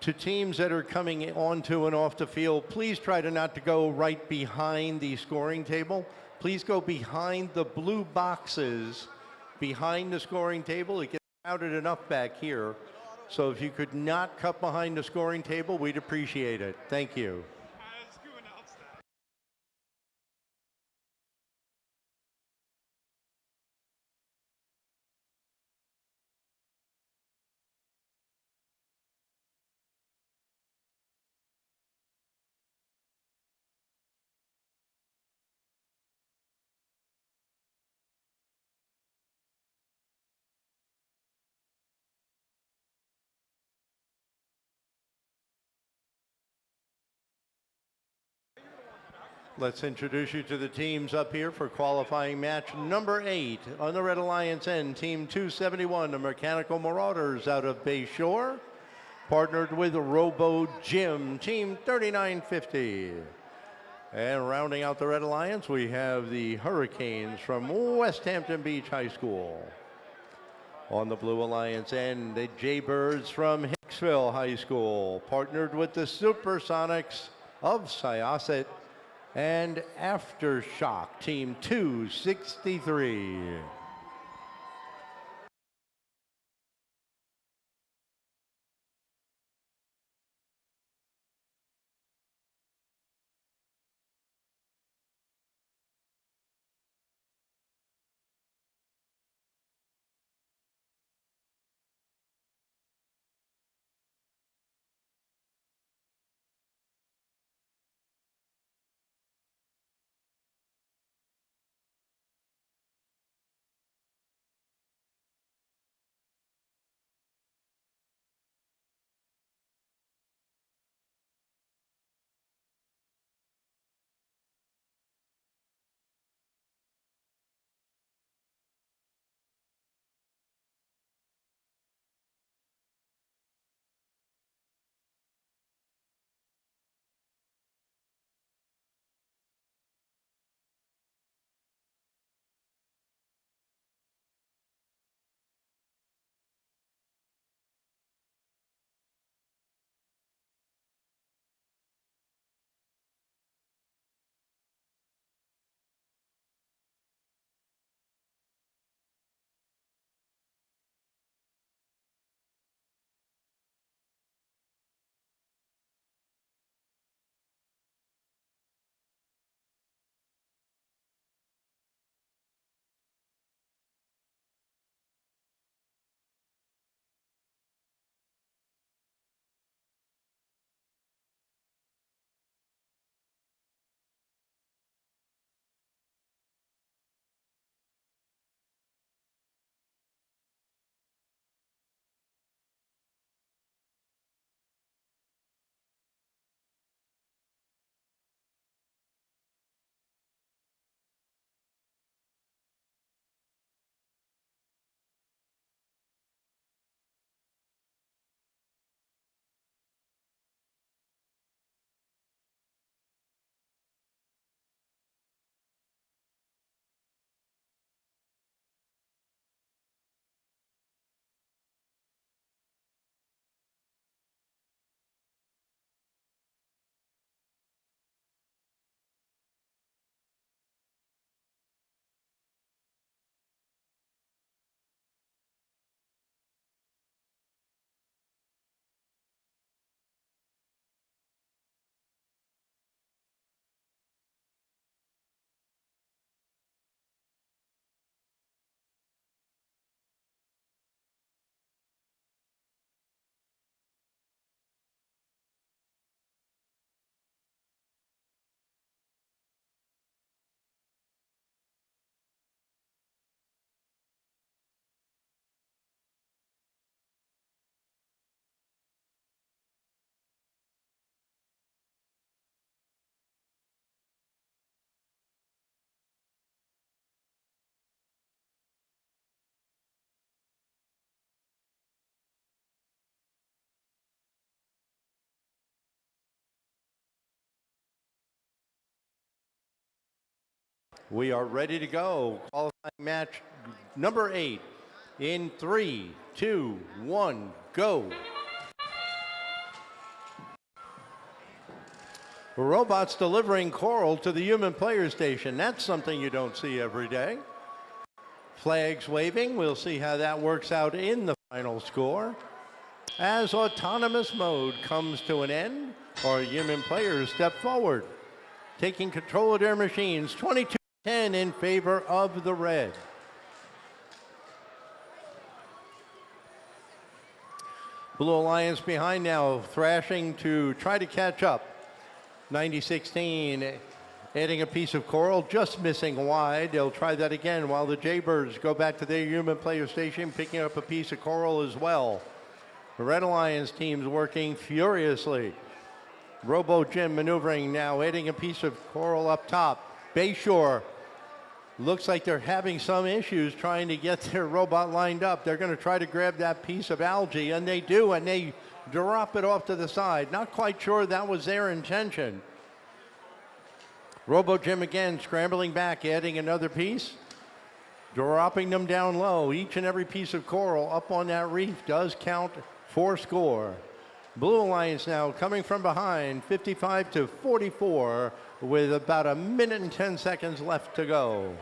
To teams that are coming onto and off the field, please try to not to go right behind the scoring table. Please go behind the blue boxes behind the scoring table. It gets crowded enough back here. So if you could not cut behind the scoring table, we'd appreciate it. Thank you. Let's introduce you to the teams up here for qualifying match number 8. On the Red Alliance end, Team 271, the Mechanical Marauders out of Bay Shore, partnered with Robo Gym, Team 3950. And rounding out the Red Alliance, we have the Hurricanes from West Hampton Beach High School. On the Blue Alliance end, the Jaybirds from Hicksville High School, partnered with the Supersonics of Syosset and Aftershock, Team 263. We are ready to go. Qualifying match number 8 in 3, 2, 1, go. Robots delivering coral to the human player station. That's something you don't see every day. Flags waving. We'll see how that works out in the final score. As autonomous mode comes to an end, our human players step forward, taking control of their machines, 22-10 in favor of the red. Blue Alliance behind now, thrashing to try to catch up. 90-16, adding a piece of coral, just missing wide. They'll try that again while the Jaybirds go back to their human player station, picking up a piece of coral as well. The Red Alliance team's working furiously. Robo Jim maneuvering now, adding a piece of coral up top. Bayshore looks like they're having some issues trying to get their robot lined up. They're going to try to grab that piece of algae, and they do, and they drop it off to the side. Not quite sure that was their intention. Robo Jim again scrambling back, adding another piece, dropping them down low. Each and every piece of coral up on that reef does count for score. Blue Alliance now coming from behind, 55-44, with about 1 minute and 10 seconds left to go.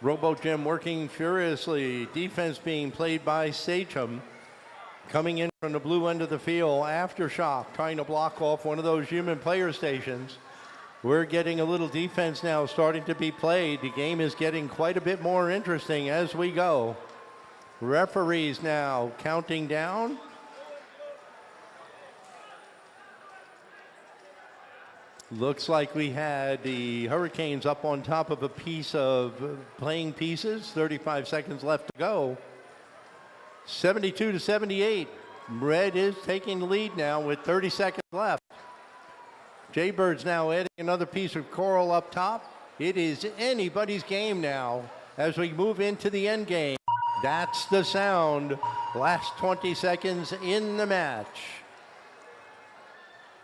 Robo Jim working furiously. Defense being played by Sachem. Coming in from the blue end of the field, Aftershock trying to block off one of those human player stations. We're getting a little defense now starting to be played. The game is getting quite a bit more interesting as we go. Referees now counting down. Looks like we had the Hurricanes up on top of a piece of playing pieces. 35 seconds left to go. 72-78. Red is taking the lead now with 30 seconds left. Jaybirds now adding another piece of coral up top. It is anybody's game now as we move into the end game. That's the sound. Last 20 seconds in the match.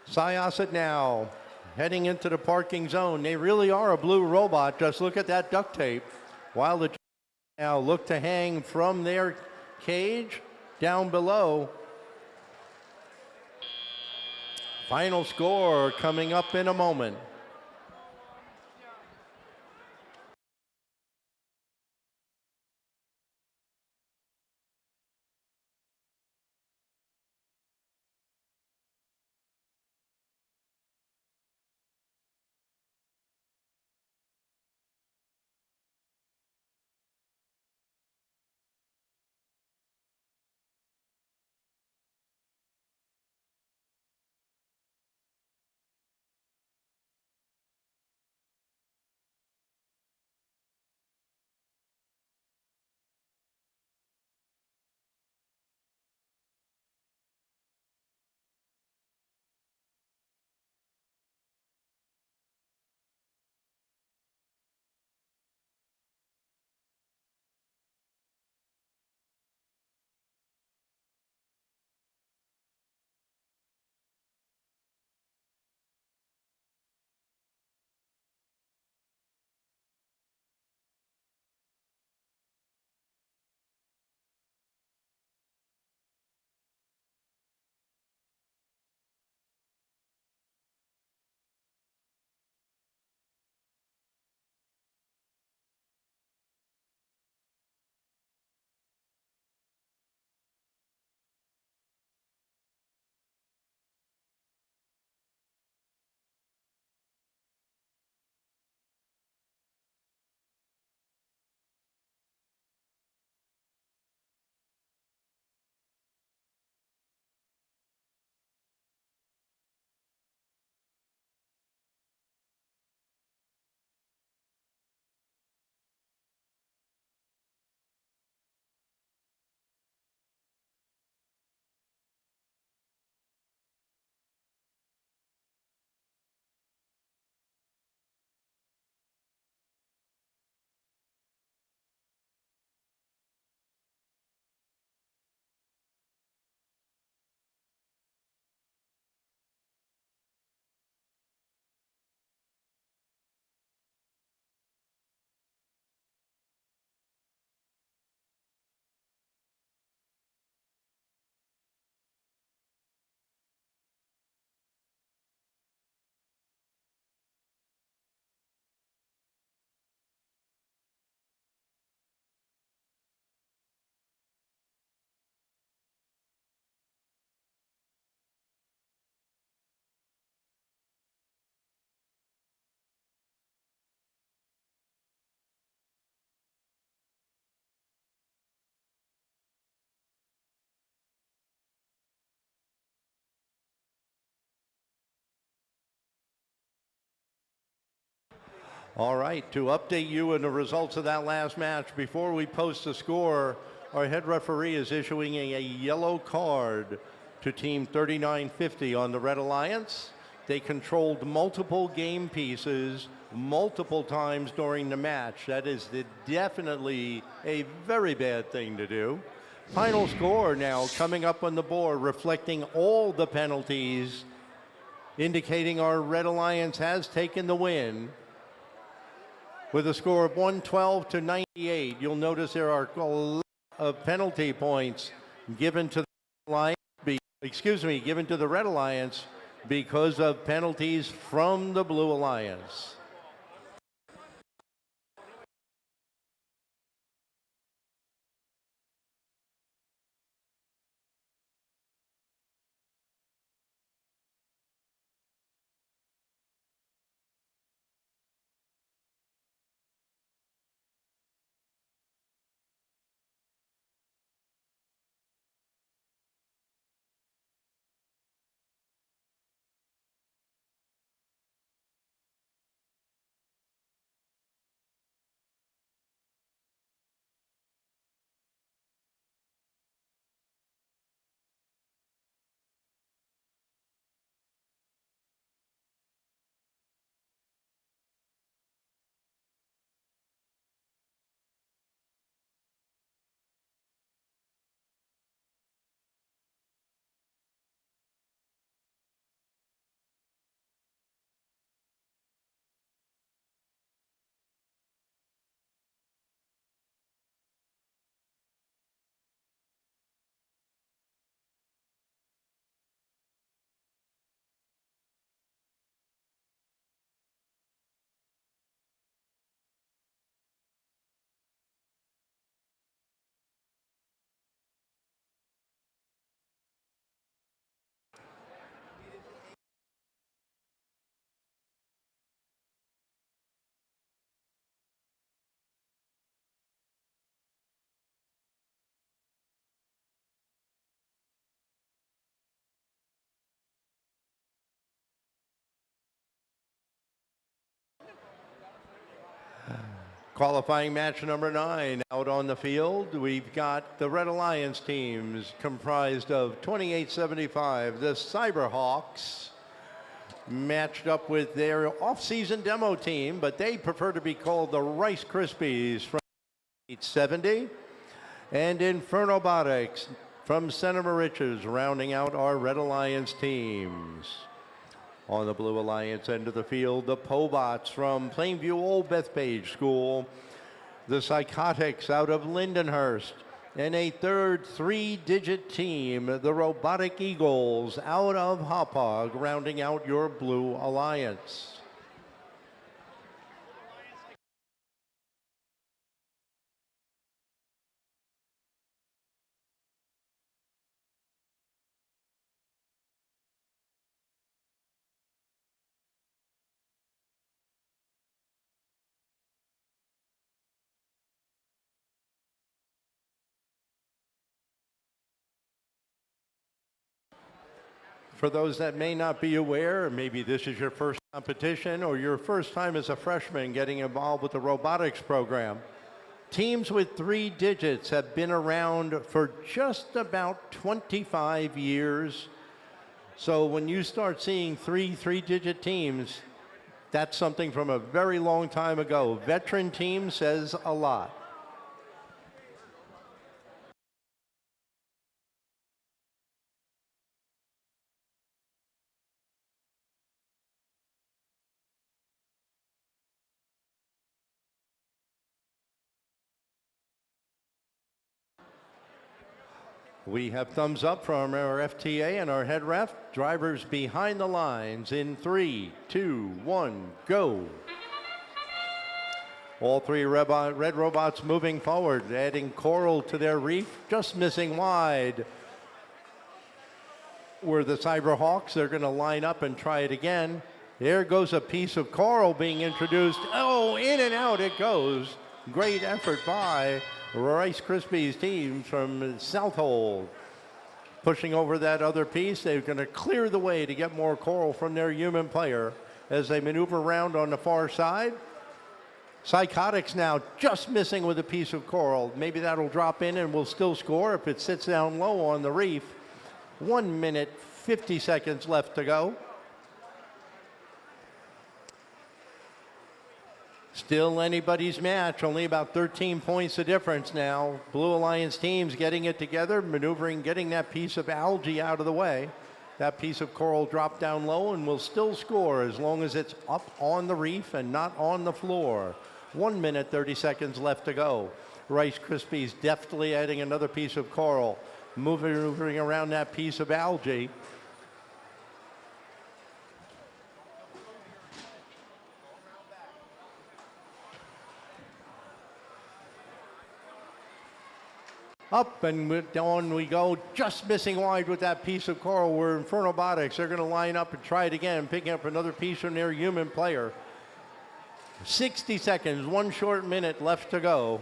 Syosset now heading into the parking zone. They really are a blue robot. Just look at that duct tape. While the now look to hang from their cage down below. Final score coming up in a moment. All right, to update you on the results of that last match, before we post the score, our head referee is issuing a yellow card to Team 3950 on the Red Alliance. They controlled multiple game pieces multiple times during the match. That is definitely a very bad thing to do. Final score now coming up on the board, reflecting all the penalties, indicating our Red Alliance has taken the win with a score of 112 to 98. You'll notice there are a lot of penalty points given to the Alliance, given to the Red Alliance because of penalties from the Blue Alliance. Qualifying match number 9 out on the field. We've got the Red Alliance teams comprised of 2875, the Cyberhawks, matched up with their off-season demo team, but they prefer to be called the Rice Krispies from 870, and Infernobotics from Center Moriches, rounding out our Red Alliance teams. On the Blue Alliance end of the field, the Pobots from Plainview Old Bethpage School, the Psychotics out of Lindenhurst, and a third 3-digit team, the Robotic Eagles out of Hauppauge, rounding out your Blue Alliance. For those that may not be aware, maybe this is your first competition or your first time as a freshman getting involved with the robotics program, teams with 3 digits have been around for just about 25 years. So when you start seeing 3-digit teams, that's something from a very long time ago. Veteran team says a lot. We have thumbs up from our FTA and our head ref. Drivers behind the lines in 3, 2, 1, go. All 3 red robots moving forward, adding coral to their reef, just missing wide. Were the Cyberhawks, they're going to line up and try it again. There goes a piece of coral being introduced. Oh, in and out it goes. Great effort by Rice Krispies team from Southold. Pushing over that other piece, they're going to clear the way to get more coral from their human player as they maneuver around on the far side. Psychotics now just missing with a piece of coral. Maybe that'll drop in and we'll still score if it sits down low on the reef. 1 minute, 50 seconds left to go. Still anybody's match, only about 13 points of difference now. Blue Alliance teams getting it together, maneuvering, getting that piece of algae out of the way. That piece of coral dropped down low and will still score as long as it's up on the reef and not on the floor. 1 minute, 30 seconds left to go. Rice Krispies deftly adding another piece of coral, moving around that piece of algae. Up and down we go, just missing wide with that piece of coral. We're Inferno Robotics. They're going to line up and try it again, picking up another piece from their human player. 60 seconds, 1 short minute left to go.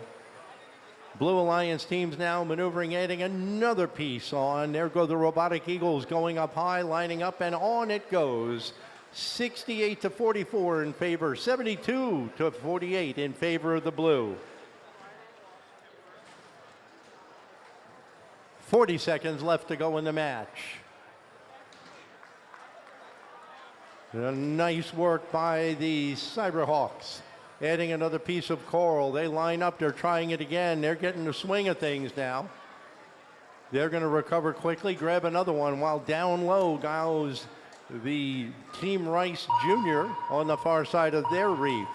Blue Alliance teams now maneuvering, adding another piece on. There go the Robotic Eagles going up high, lining up, and on it goes. 68 to 44 in favor, 72 to 48 in favor of the blue. 40 seconds left to go in the match. Nice work by the Cyberhawks. Adding another piece of coral. They line up, they're trying it again. They're getting the swing of things now. They're going to recover quickly, grab another one, while down low goes the Team Rice Jr. on the far side of their reef.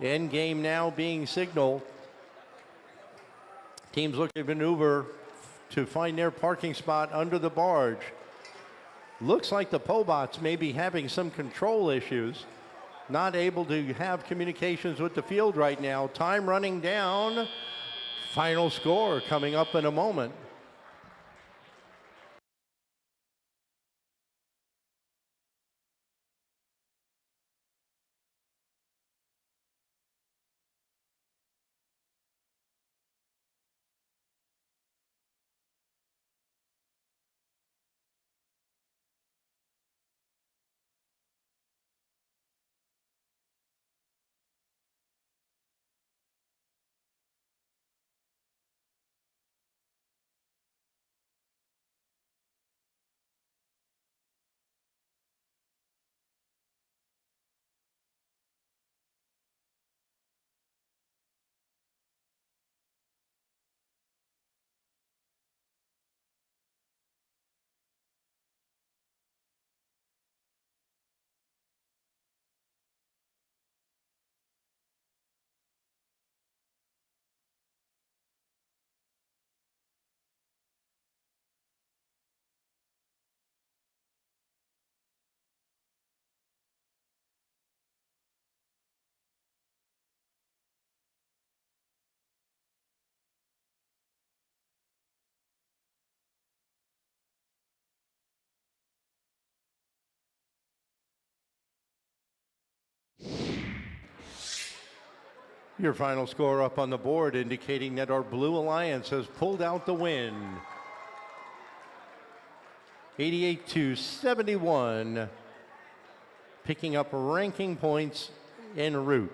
End game now being signaled. Teams looking to maneuver to find their parking spot under the barge. Looks like the Pobots may be having some control issues. Not able to have communications with the field right now. Time running down. Final score coming up in a moment. Your final score up on the board indicating that our Blue Alliance has pulled out the win. 88 to 71, picking up ranking points en route.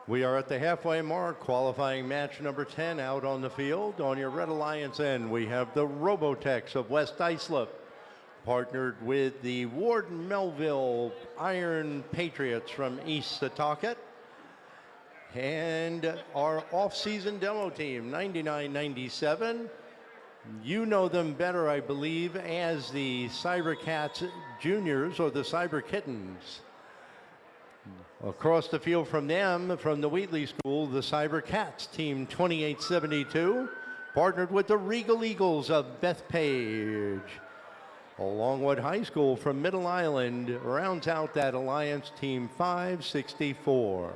We are at the halfway mark, qualifying match number 10 out on the field. On your Red Alliance end, we have the Robotics of West Islip, partnered with the Ward Melville Iron Patriots from East Setauket, and our off-season demo team, 9997. You know them better, I believe, as the Cyber Cats Juniors or the Cyber Kittens. Across the field from them, from the Wheatley School, the Cyber Cats, team 2872, partnered with the Regal Eagles of Bethpage. Longwood High School from Middle Island rounds out that alliance, team 564.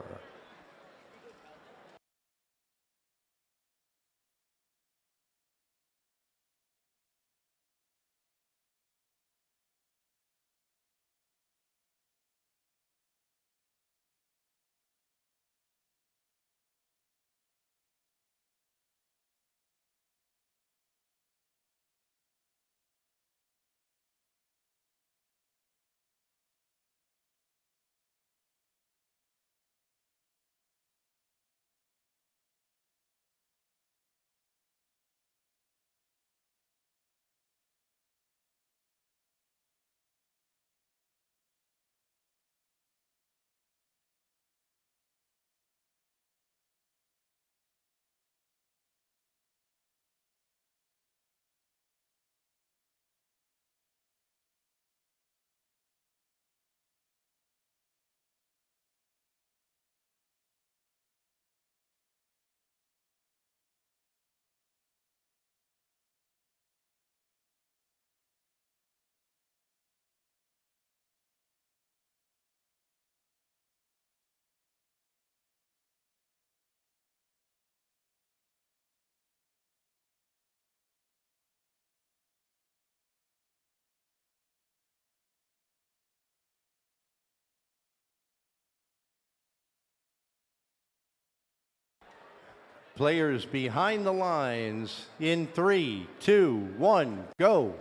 Players behind the lines in 3, 2, 1, go.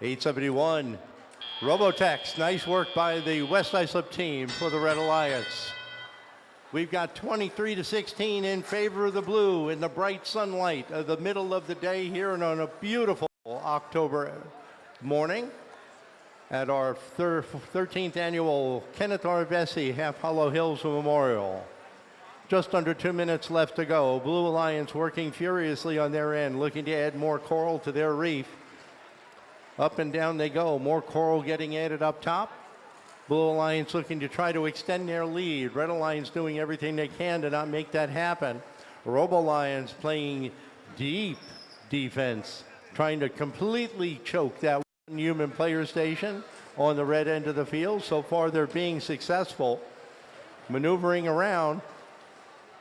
.871. Robotex, nice work by the West Islip team for the Red Alliance. We've got 23-16 in favor of the blue in the bright sunlight of the middle of the day here and on a beautiful October morning at our 13th annual Kenneth R. Vessey Half Hollow Hills Memorial. Just under 2 minutes left to go. Blue Alliance working furiously on their end, looking to add more coral to their reef. Up and down they go. More coral getting added up top. Blue Alliance looking to try to extend their lead. Red Alliance doing everything they can to not make that happen. Robo Alliance playing deep defense, trying to completely choke that one human player station on the red end of the field. So far they're being successful, maneuvering around,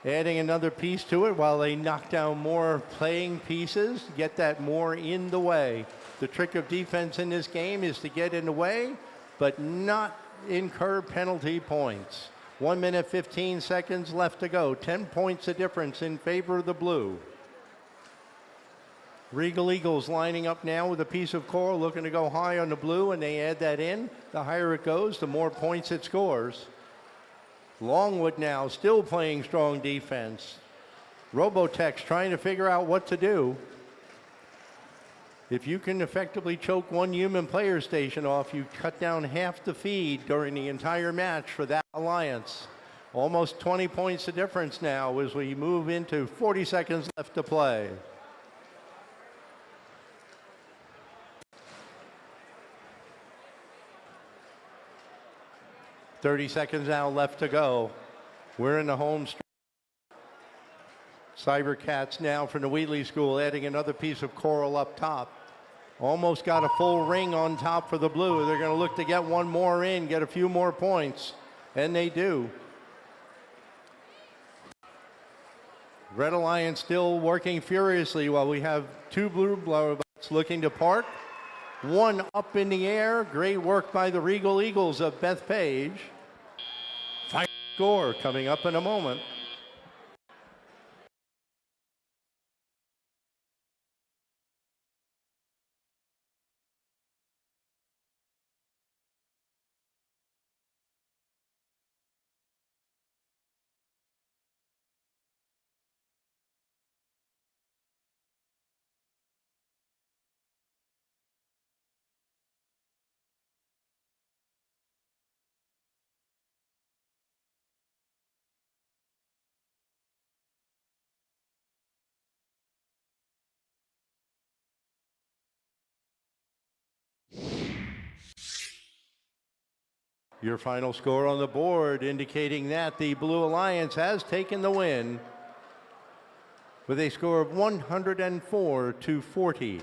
adding another piece to it while they knock down more playing pieces, get that more in the way. The trick of defense in this game is to get in the way, but not incur penalty points. 1 minute, 15 seconds left to go. 10 points of difference in favor of the blue. Regal Eagles lining up now with a piece of coral, looking to go high on the blue, and they add that in. The higher it goes, the more points it scores. Longwood now still playing strong defense. Robotex trying to figure out what to do. If you can effectively choke one human player station off, you cut down half the feed during the entire match for that alliance. Almost 20 points of difference now as we move into 40 seconds left to play. .30 seconds now left to go. We're in the home stretch. Cyber Cats now from the Wheatley School adding another piece of coral up top. Almost got a full ring on top for the blue. They're going to look to get one more in, get a few more points, and they do. Red Alliance still working furiously while we have two blue blowouts looking to park. One up in the air. Great work by the Regal Eagles of Bethpage. Final score coming up in a moment. Your final score on the board indicating that the Blue Alliance has taken the win with a score of 104 to 40.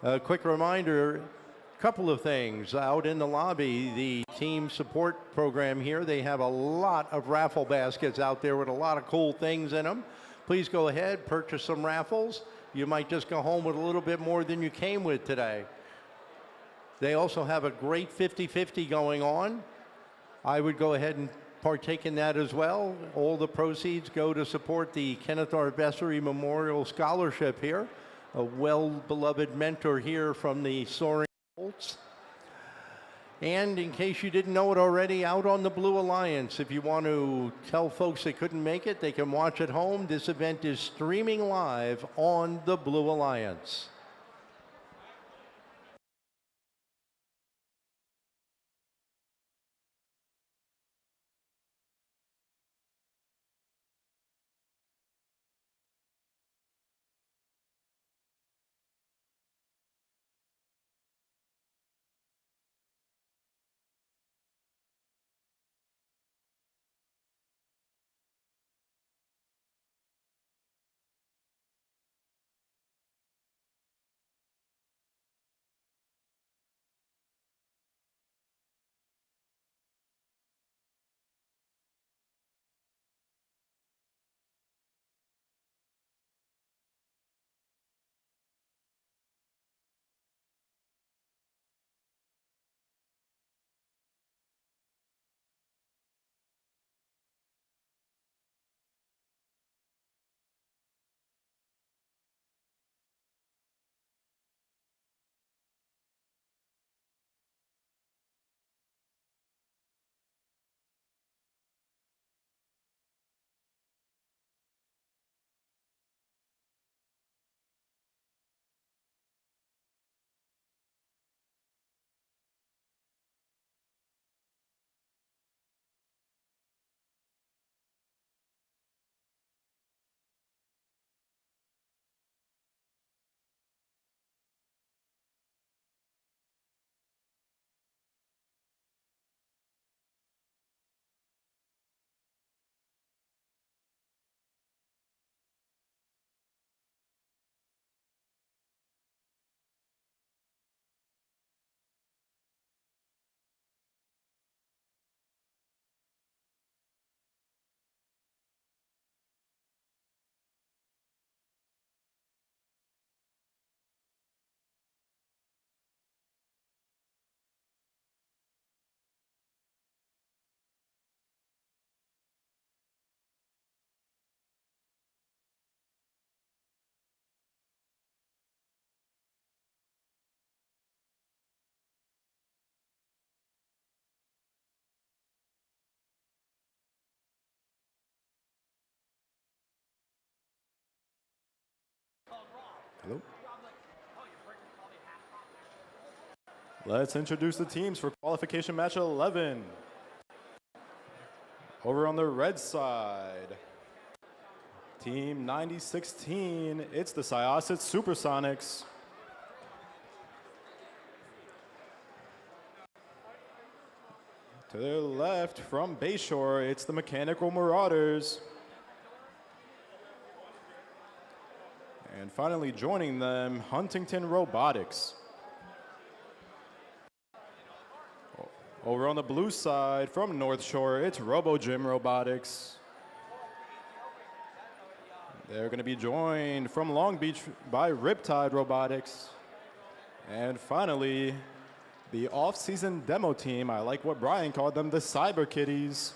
A quick reminder, couple of things out in the lobby, the team support program here, they have a lot of raffle baskets out there with a lot of cool things in them. Please go ahead, purchase some raffles. You might just go home with a little bit more than you came with today. They also have a great 50-50 going on. I would go ahead and partake in that as well. All the proceeds go to support the Kenneth Vessey Memorial Scholarship here, a well-beloved mentor here from the Soaring Colts. And in case you didn't know it already, out on the Blue Alliance, if you want to tell folks they couldn't make it, they can watch at home. This event is streaming live on the Blue Alliance. Hello. Let's introduce the teams for qualification match 11. Over on the red side, team 9016, it's the Syosset Supersonics. To their left from Bayshore, it's the Mechanical Marauders. And finally joining them, Huntington Robotics. Over on the blue side from North Shore, it's RoboGym Robotics. They're going to be joined from Long Beach by Riptide Robotics. And finally, the off-season demo team, I like what Brian called them, the Cyber Kitties.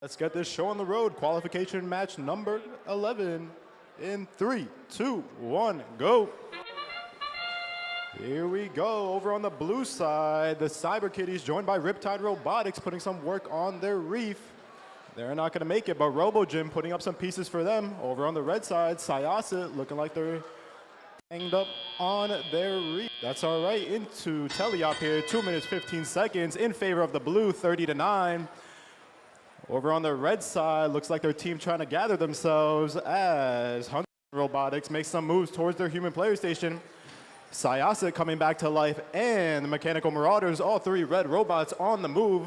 Let's get this show on the road. Qualification match number 11 in 3, 2, 1, go. Here we go. Over on the blue side, the Cyber Kitties joined by Riptide Robotics putting some work on their reef. They're not going to make it, but RoboGym putting up some pieces for them. Over on the red side, Syosset looking like they're hanged up on their reef. That's all right. Into Teleop here, 2 minutes, 15 seconds in favor of the blue, 30-9. Over on the red side, looks like their team trying to gather themselves as Hunter Robotics makes some moves towards their human player station. Syosset coming back to life, and the Mechanical Marauders, all three red robots on the move.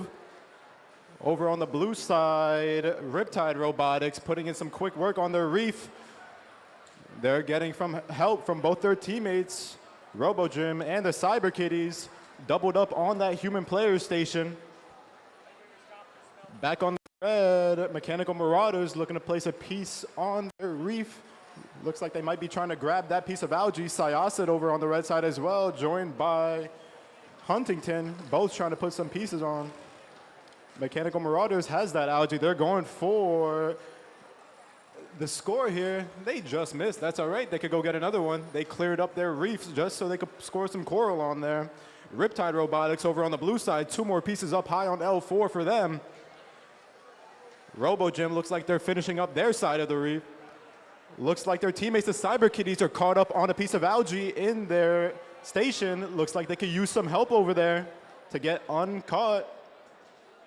Over on the blue side, Riptide Robotics putting in some quick work on their reef. They're getting help from both their teammates, RoboGym and the Cyber Kitties, doubled up on that human player station. Back on the red, Mechanical Marauders looking to place a piece on their reef. Looks like they might be trying to grab that piece of algae. Syosset over on the red side as well, joined by Huntington, both trying to put some pieces on. Mechanical Marauders has that algae. They're going for the score here. They just missed. That's all right. They could go get another one. They cleared up their reefs just so they could score some coral on there. Riptide Robotics over on the blue side, 2 more pieces up high on L4 for them. RoboGym looks like they're finishing up their side of the reef. Looks like their teammates, the Cyber Kitties, are caught up on a piece of algae in their station. Looks like they could use some help over there to get uncaught.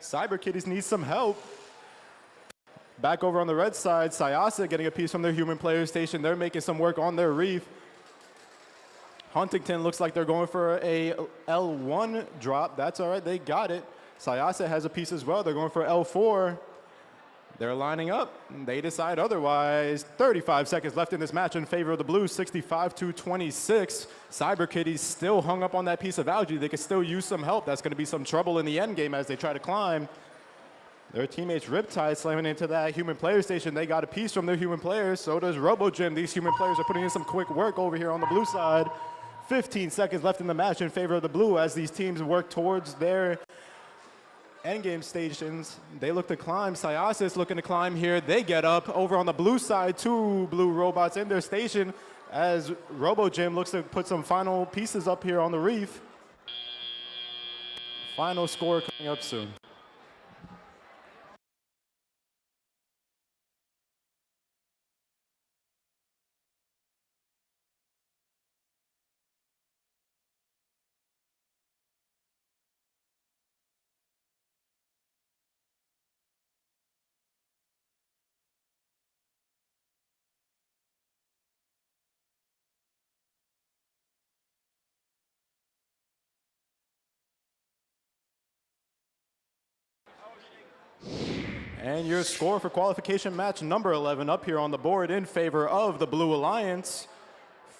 Cyber Kitties need some help. Back over on the red side, Syosset getting a piece from their human player station. They're making some work on their reef. Huntington looks like they're going for a L1 drop. That's all right, they got it. Syosset has a piece as well. They're going for L4. They're lining up. They decide otherwise. 35 seconds left in this match in favor of the Blues, 65-26. Cyber Kitties still hung up on that piece of algae. They could still use some help. That's going to be some trouble in the end game as they try to climb. Their teammates Riptide slamming into that human player station. They got a piece from their human players. So does RoboGym. These human players are putting in some quick work over here on the blue side. 15 seconds left in the match in favor of the blue as these teams work towards their endgame stations. They look to climb. Syosset's looking to climb here. They get up. Over on the blue side, 2 blue robots in their station as RoboGym looks to put some final pieces up here on the reef. Final score coming up soon. And your score for qualification match number 11 up here on the board in favor of the Blue Alliance.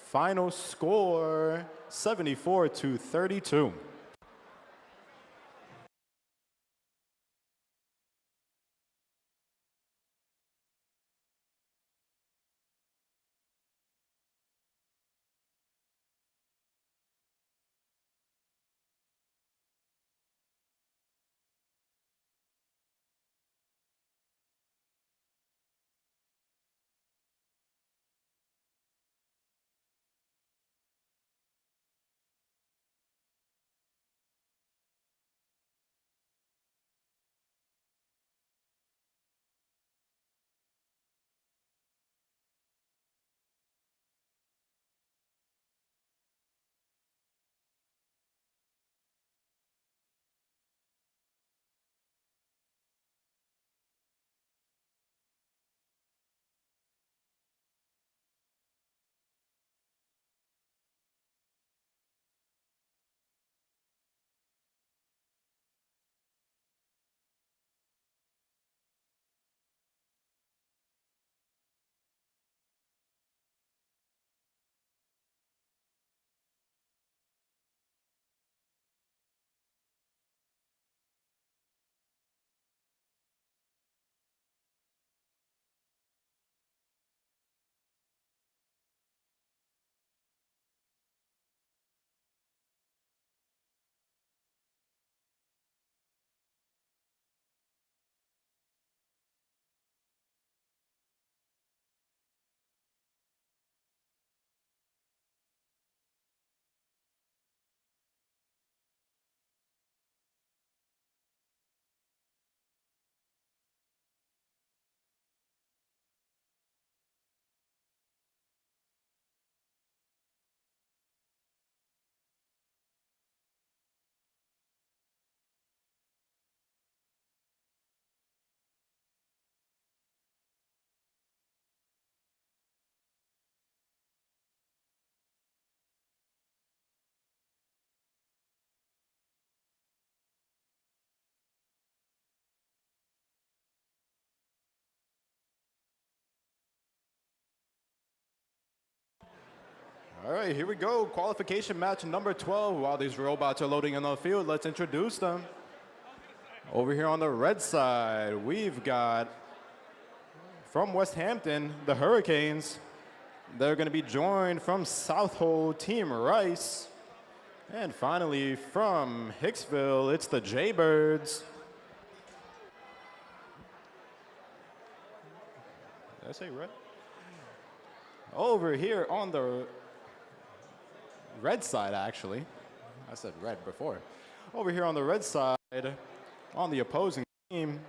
Final score, 74-32. right, here we go. Qualification match number 12. While these robots are loading in the field, let's introduce them. Over here on the red side, we've got from West Hampton, the Hurricanes. They're going to be joined from Southold, Team Rice. And finally, from Hicksville, it's the Jaybirds. Did I say red? Over here on the red side, actually. I said red before. Over here on the red side, on the opposing team,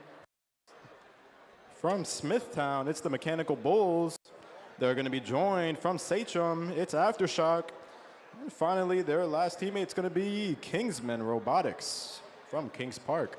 from Smithtown, it's the Mechanical Bulls. They're going to be joined from Sachem. It's Aftershock. And finally, their last teammate's going to be Kingsman Robotics from Kings Park.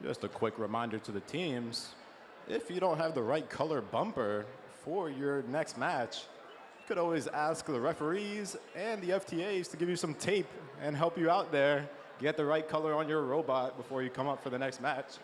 Just a quick reminder to the teams, if you don't have the right color bumper for your next match, you could always ask the referees and the FTAs to give you some tape and help you out there get the right color on your robot before you come up for the next match.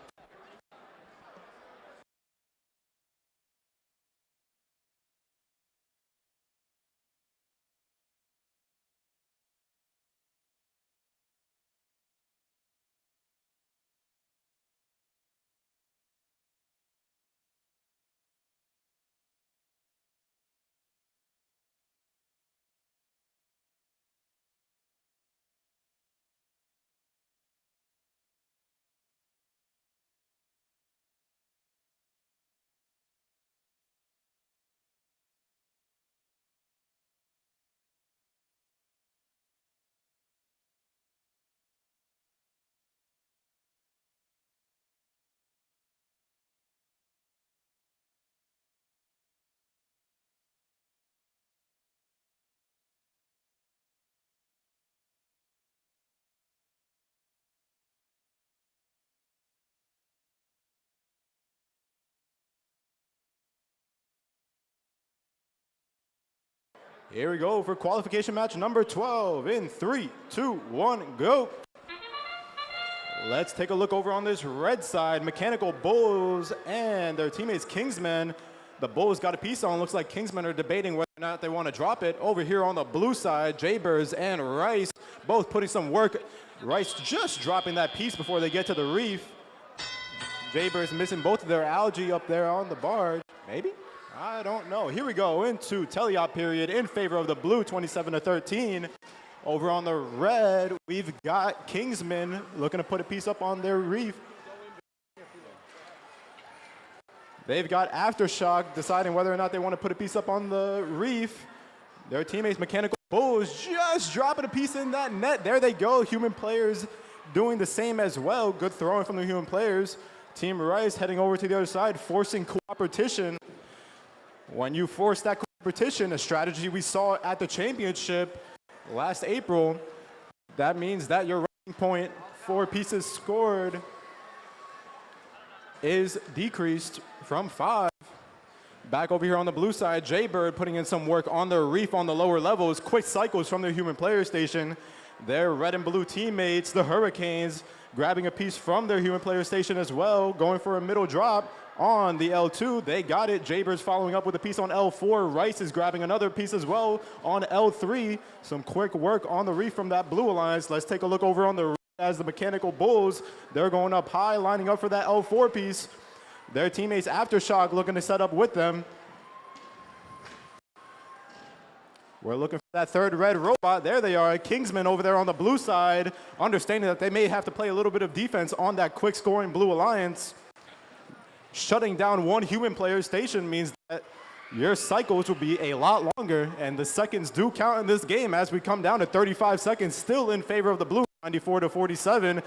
Here we go for qualification match number 12 in 3, 2, 1, go. Let's take a look over on this red side. Mechanical Bulls and their teammates Kingsmen. The Bulls got a piece on. Looks like Kingsmen are debating whether or not they want to drop it. Over here on the blue side, Jaybirds and Rice both putting some work. Rice just dropping that piece before they get to the reef. Jaybirds missing both of their algae up there on the barge. Maybe? I don't know. Here we go into teleop period in favor of the blue, 27-13. Over on the red, we've got Kingsmen looking to put a piece up on their reef. They've got Aftershock deciding whether or not they want to put a piece up on the reef. Their teammates, Mechanical Bulls, just dropping a piece in that net. There they go. Human players doing the same as well. Good throwing from the human players. Team Rice heading over to the other side, forcing cooperation. When you force that competition, a strategy we saw at the championship last April, that means that your ranking point for pieces scored is decreased from 5. Back over here on the blue side, Jaybird putting in some work on their reef on the lower levels. Quick cycles from their human player station. Their red and blue teammates, the Hurricanes, grabbing a piece from their human player station as well, going for a middle drop on the L2. They got it. Jaybirds following up with a piece on L4. Rice is grabbing another piece as well on L3. Some quick work on the reef from that Blue Alliance. Let's take a look over on the right as the Mechanical Bulls. They're going up high, lining up for that L4 piece. Their teammates Aftershock looking to set up with them. We're looking for that third red robot. There they are. Kingsman over there on the blue side, understanding that they may have to play a little bit of defense on that quick scoring Blue Alliance. Shutting down one human player station means that your cycles will be a lot longer, and the seconds do count in this game as we come down to 35 seconds, still in favor of the blue, 94-47.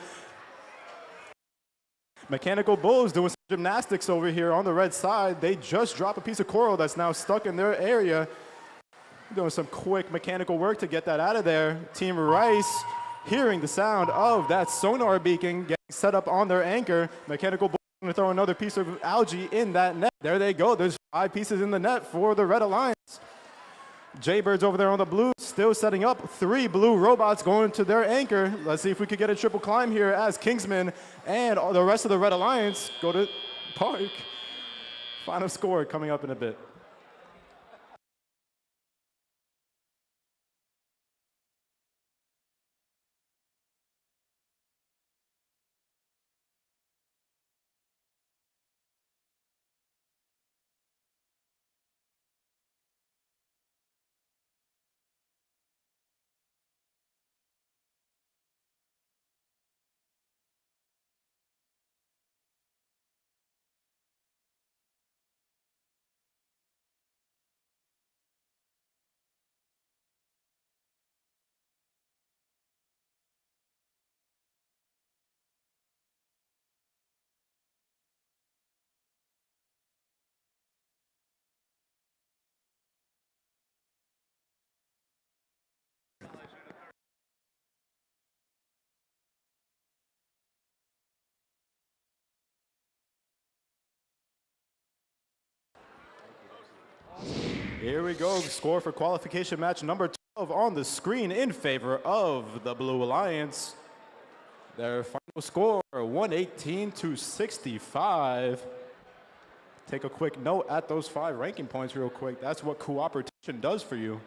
Mechanical Bulls doing some gymnastics over here on the red side. They just dropped a piece of coral that's now stuck in their area. Doing some quick mechanical work to get that out of there. Team Rice hearing the sound of that sonar beacon getting set up on their anchor. Mechanical Bulls going to throw another piece of algae in that net. There they go. There's 5 pieces in the net for the Red Alliance. Jaybirds over there on the blue, still setting up 3 blue robots going to their anchor. Let's see if we could get a triple climb here as Kingsman and the rest of the Red Alliance go to park. Final score coming up in a bit. Here we go. Score for qualification match number 12 on the screen in favor of the Blue Alliance. Their final score, 118-65. Take a quick note at those 5 ranking points real quick. That's what cooperation does for you.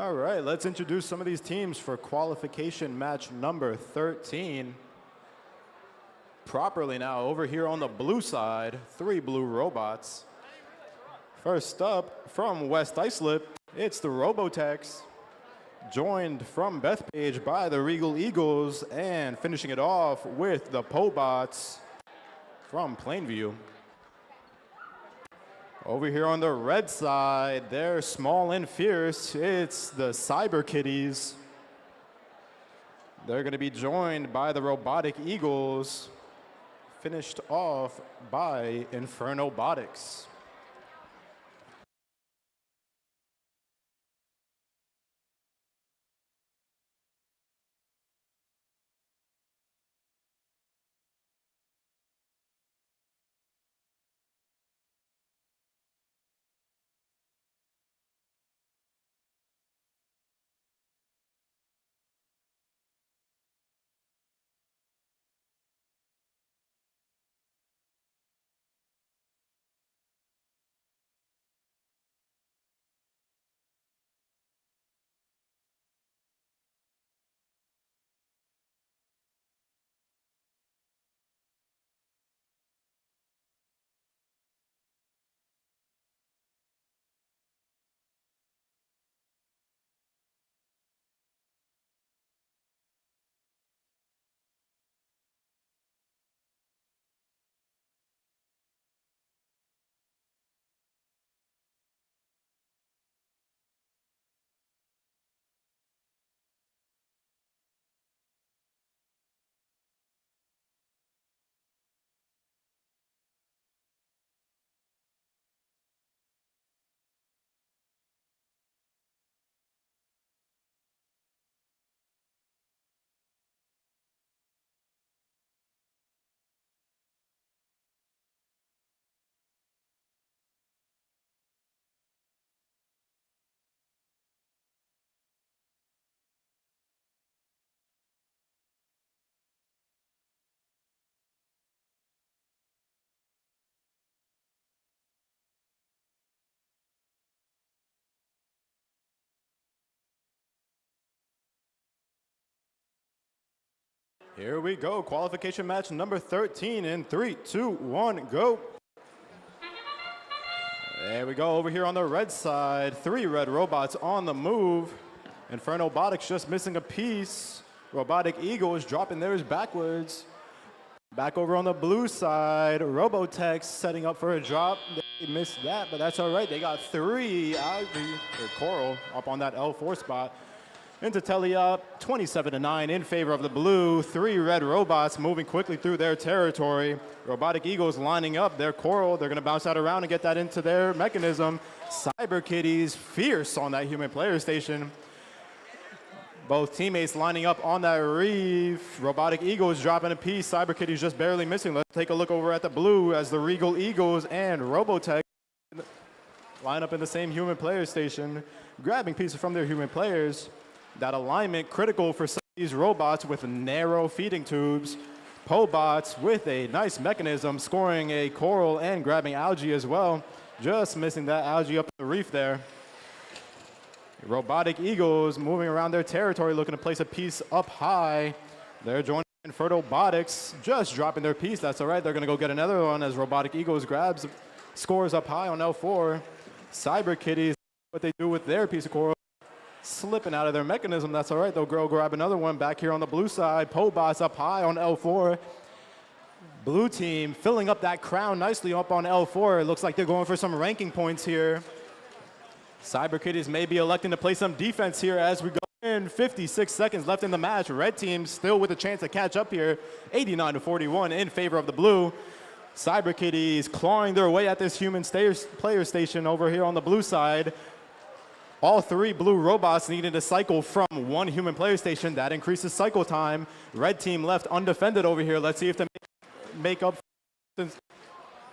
All right, let's introduce some of these teams for qualification match number 13. Properly now, over here on the blue side, 3 blue robots. First up, from West Islip, it's the Robotics, joined from Bethpage by the Regal Eagles, and finishing it off with the Pobots from Plainview. Over here on the red side, they're small and fierce. It's the Cyber Kitties. They're going to be joined by the Robotic Eagles, finished off by Infernobotics. Here we go, qualification match number 13 in 3, 2, 1, go. There we go, over here on the red side, 3 red robots on the move. Infernobotics just missing a piece. Robotic Eagles dropping theirs backwards. Back over on the blue side, Robotex setting up for a drop. They missed that, but that's all right. They got 3 Coral up on that L4 spot. Into Telly up, 27-9 in favor of the blue. 3 red robots moving quickly through their territory. Robotic Eagles lining up their Coral. They're going to bounce that around and get that into their mechanism. Cyber Kitties fierce on that human player station. Both teammates lining up on that reef. Robotic Eagles dropping a piece. Cyber Kitties just barely missing. Let's take a look over at the blue as the Regal Eagles and Robotech line up in the same human player station, grabbing pieces from their human players. That alignment critical for some of these robots with narrow feeding tubes. Pobots with a nice mechanism, scoring a Coral and grabbing algae as well. Just missing that algae up the reef there. Robotic Eagles moving around their territory, looking to place a piece up high. They're joining Infernobotics, just dropping their piece. That's all right. They're going to go get another one as Robotic Eagles grabs, scores up high on L4. Cyber Kitties, what they do with their piece of Coral, slipping out of their mechanism. That's all right. They'll go grab another one back here on the blue side. Pobots up high on L4. Blue team filling up that crown nicely up on L4. It looks like they're going for some ranking points here. Cyber Kitties may be electing to play some defense here as we go in. 56 seconds left in the match. Red team still with a chance to catch up here. 89-41 in favor of the blue. Cyber Kitties clawing their way at this human player station over here on the blue side. All 3 blue robots needed to cycle from 1 human player station. That increases cycle time. Red team left undefended over here. Let's see if they make up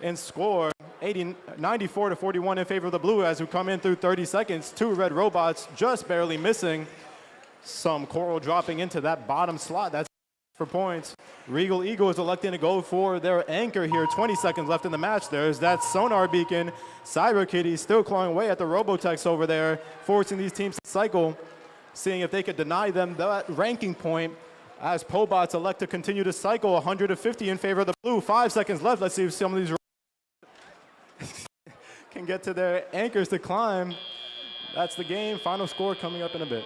and score. 94-41 in favor of the blue as we come in through 30 seconds. 2 red robots just barely missing. Some Coral dropping into that bottom slot. That's for points. Regal Eagle is electing to go for their anchor here. 20 seconds left in the match. There's that sonar beacon. Cyber Kitty still clawing away at the Robotex over there, forcing these teams to cycle, seeing if they could deny them that ranking point as Pobots elect to continue to cycle. 150 in favor of the blue. 5 seconds left. Let's see if some of these can get to their anchors to climb. That's the game. Final score coming up in a bit.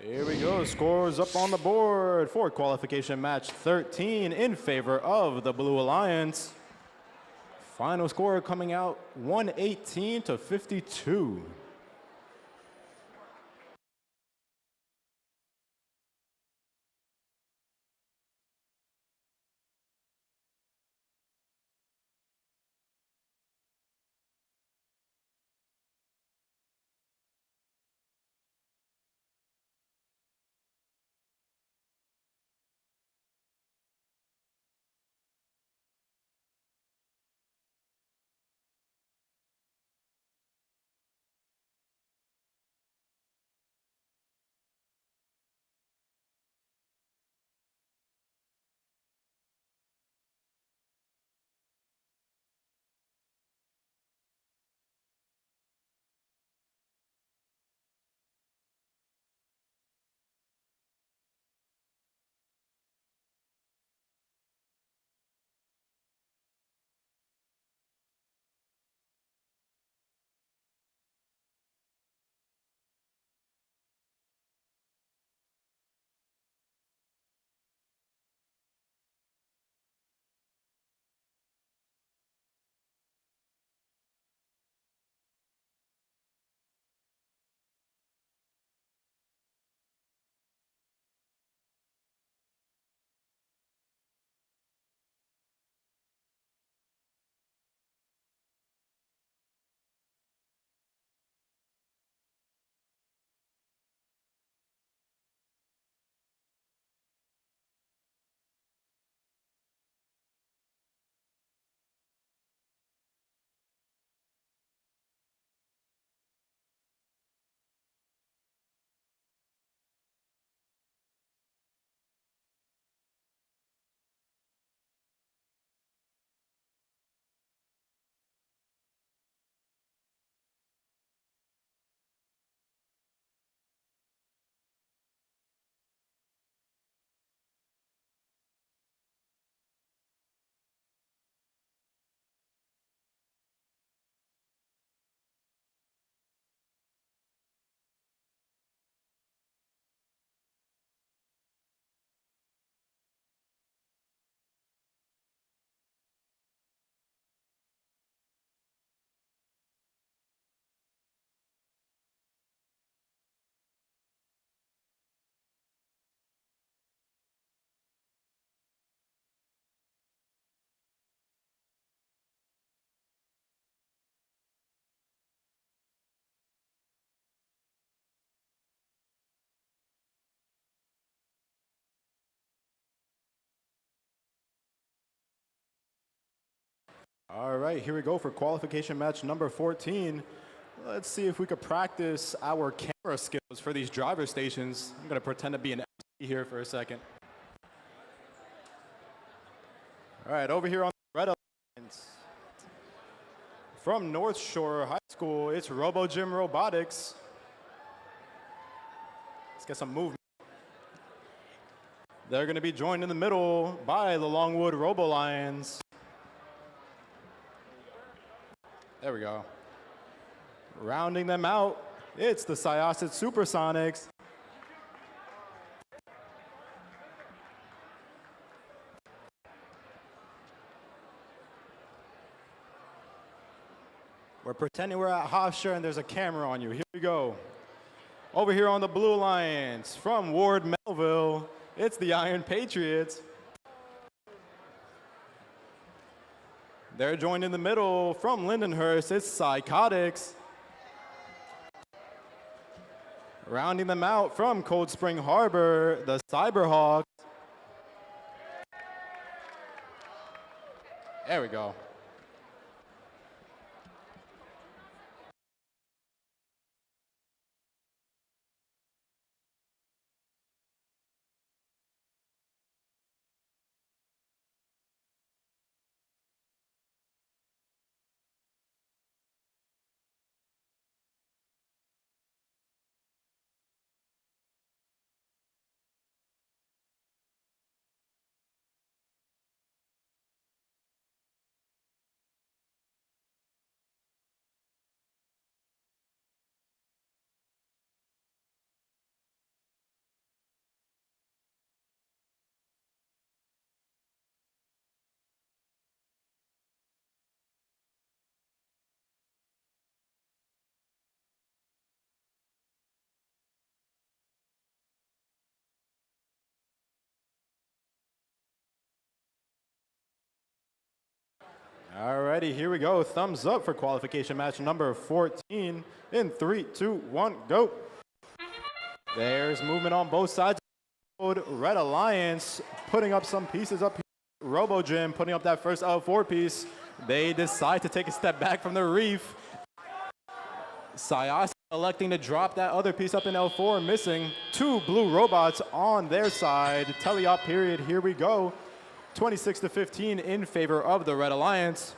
Here we go. Scores up on the board for qualification match 13 in favor of the Blue Alliance. Final score coming out 118 to 52. All right, here we go for qualification match number 14. Let's see if we could practice our camera skills for these driver stations. I'm going to pretend to be an MC here for a second. All right, over here on the red Alliance. From North Shore High School, it's Robo Gym Robotics. Let's get some movement. They're going to be joined in the middle by the Longwood Robo Lions. There we go. Rounding them out, it's the Syosset Supersonics. We're pretending we're at Hofstra and there's a camera on you. Here we go. Over here on the Blue Alliance, from Ward Melville, it's the Iron Patriots. They're joined in the middle from Lindenhurst, it's Psychotics. Rounding them out from Cold Spring Harbor, the Cyberhawks. There we go. Alrighty, here we go. Thumbs up for qualification match number 14. In 3, 2, 1, go. There's movement on both sides. Red Alliance putting up some pieces up here. Robo Gym putting up that first L4 piece. They decide to take a step back from the reef. Sayas electing to drop that other piece up in L4, missing. 2 blue robots on their side. Teleop period, here we go. 26-15 in favor of the Red Alliance.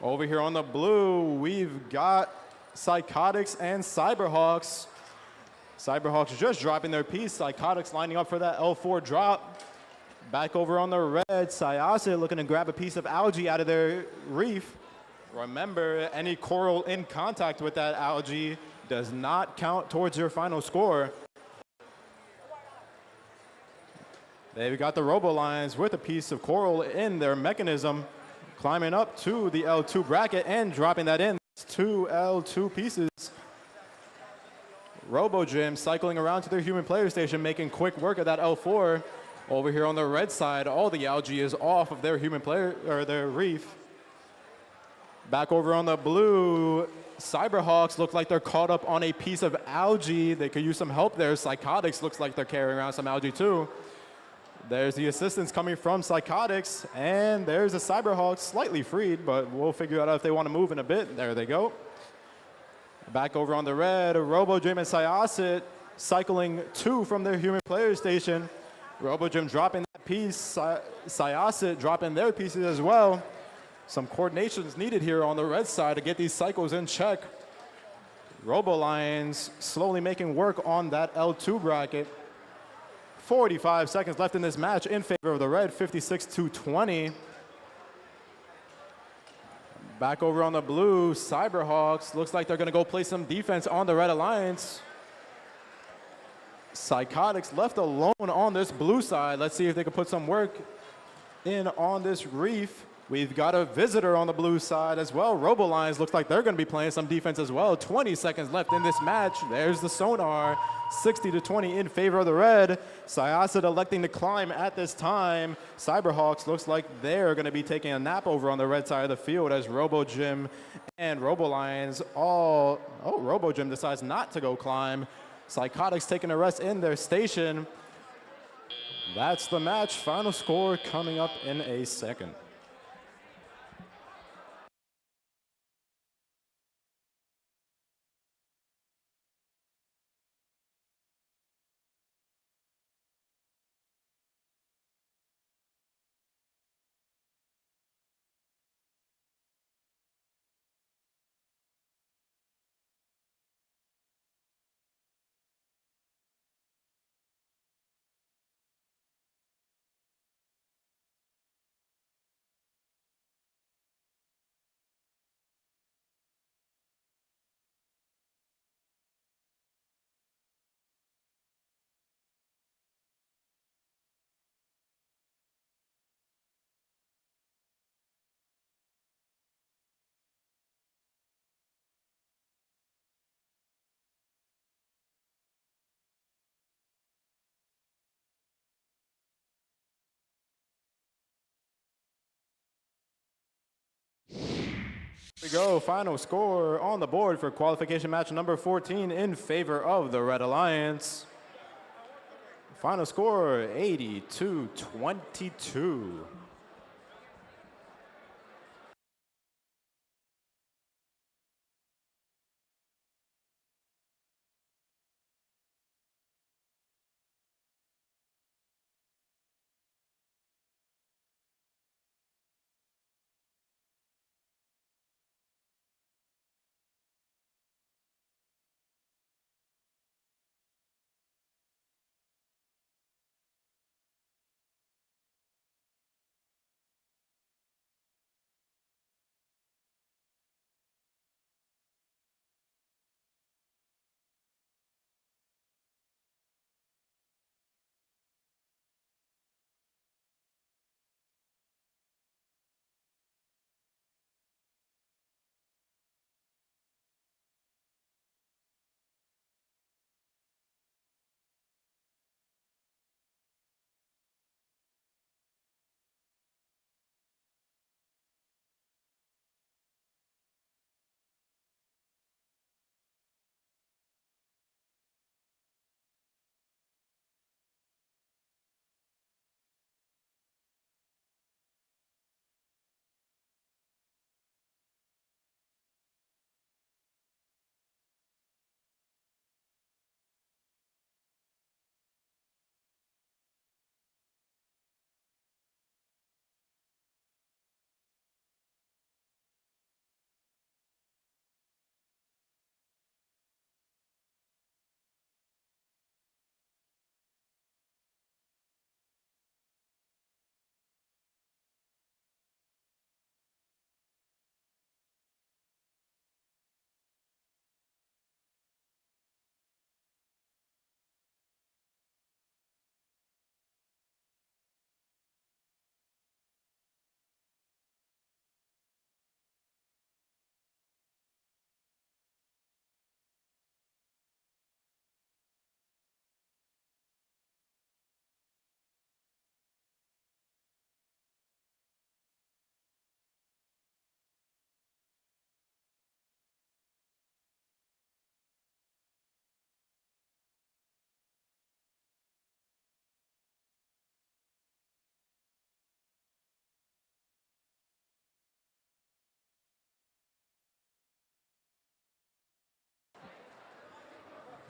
Over here on the blue, we've got Psychotics and Cyberhawks. Cyberhawks just dropping their piece. Psychotics lining up for that L4 drop. Back over on the red, Sayase looking to grab a piece of algae out of their reef. Remember, any coral in contact with that algae does not count towards your final score. They've got the Robo Lions with a piece of coral in their mechanism, climbing up to the L2 bracket and dropping that in. 2 L2 pieces. Robo Gym cycling around to their human player station, making quick work of that L4. Over here on the red side, all the algae is off of their human player, or their reef. Back over on the blue, Cyberhawks look like they're caught up on a piece of algae. They could use some help there. Psychotics looks like they're carrying around some algae too. There's the assistance coming from Psychotics, and there's the Cyberhawks slightly freed, but we'll figure out if they want to move in a bit. There they go. Back over on the red, RoboGym and Syasit cycling 2 from their human player station. RoboGym dropping that piece, Syasit dropping their pieces as well. Some coordination is needed here on the red side to get these cycles in check. Robo Lions slowly making work on that L2 bracket. 45 seconds left in this match in favor of the red, 56-20. Back over on the blue, Cyberhawks. Looks like they're going to go play some defense on the Red Alliance. Psychotics left alone on this blue side. Let's see if they can put some work in on this reef. We've got a visitor on the blue side as well. Robo Lions looks like they're going to be playing some defense as well. 20 seconds left in this match. There's the sonar. 60-20 in favor of the red. Syacid electing to climb at this time. Cyberhawks looks like they're going to be taking a nap over on the red side of the field as Robo Gym and Robo Lions all... Oh, Robo Gym decides not to go climb. Psychotics taking a rest in their station. That's the match. Final score coming up in a second. Here we go, final score on the board for qualification match number 14 in favor of the Red Alliance. Final score, 80-22.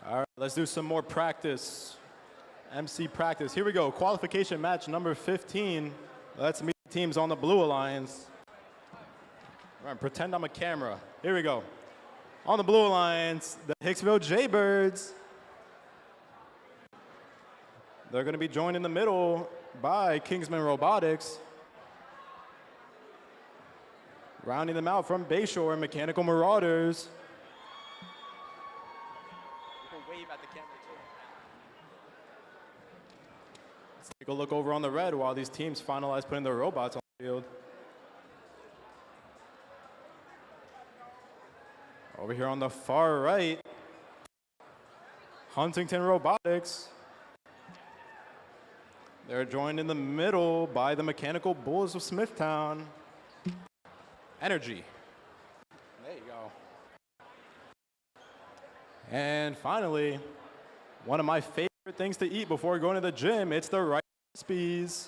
All right, let's do some more practice. MC practice. Here we go. Qualification match number 15. Let's meet the teams on the Blue Alliance. All right, pretend I'm a camera. Here we go. On the Blue Alliance, the Hicksville Jaybirds. They're going to be joined in the middle by Kingsman Robotics. Rounding them out from Bayshore, Mechanical Marauders. Wave at the camera too. Let's take a look over on the red while these teams finalize putting their robots on the field. Over here on the far right, Huntington Robotics. They're joined in the middle by the Mechanical Bulls of Smithtown. Energy. There you go. And finally, one of my favorite things to eat before going to the gym, it's the Rice Krispies.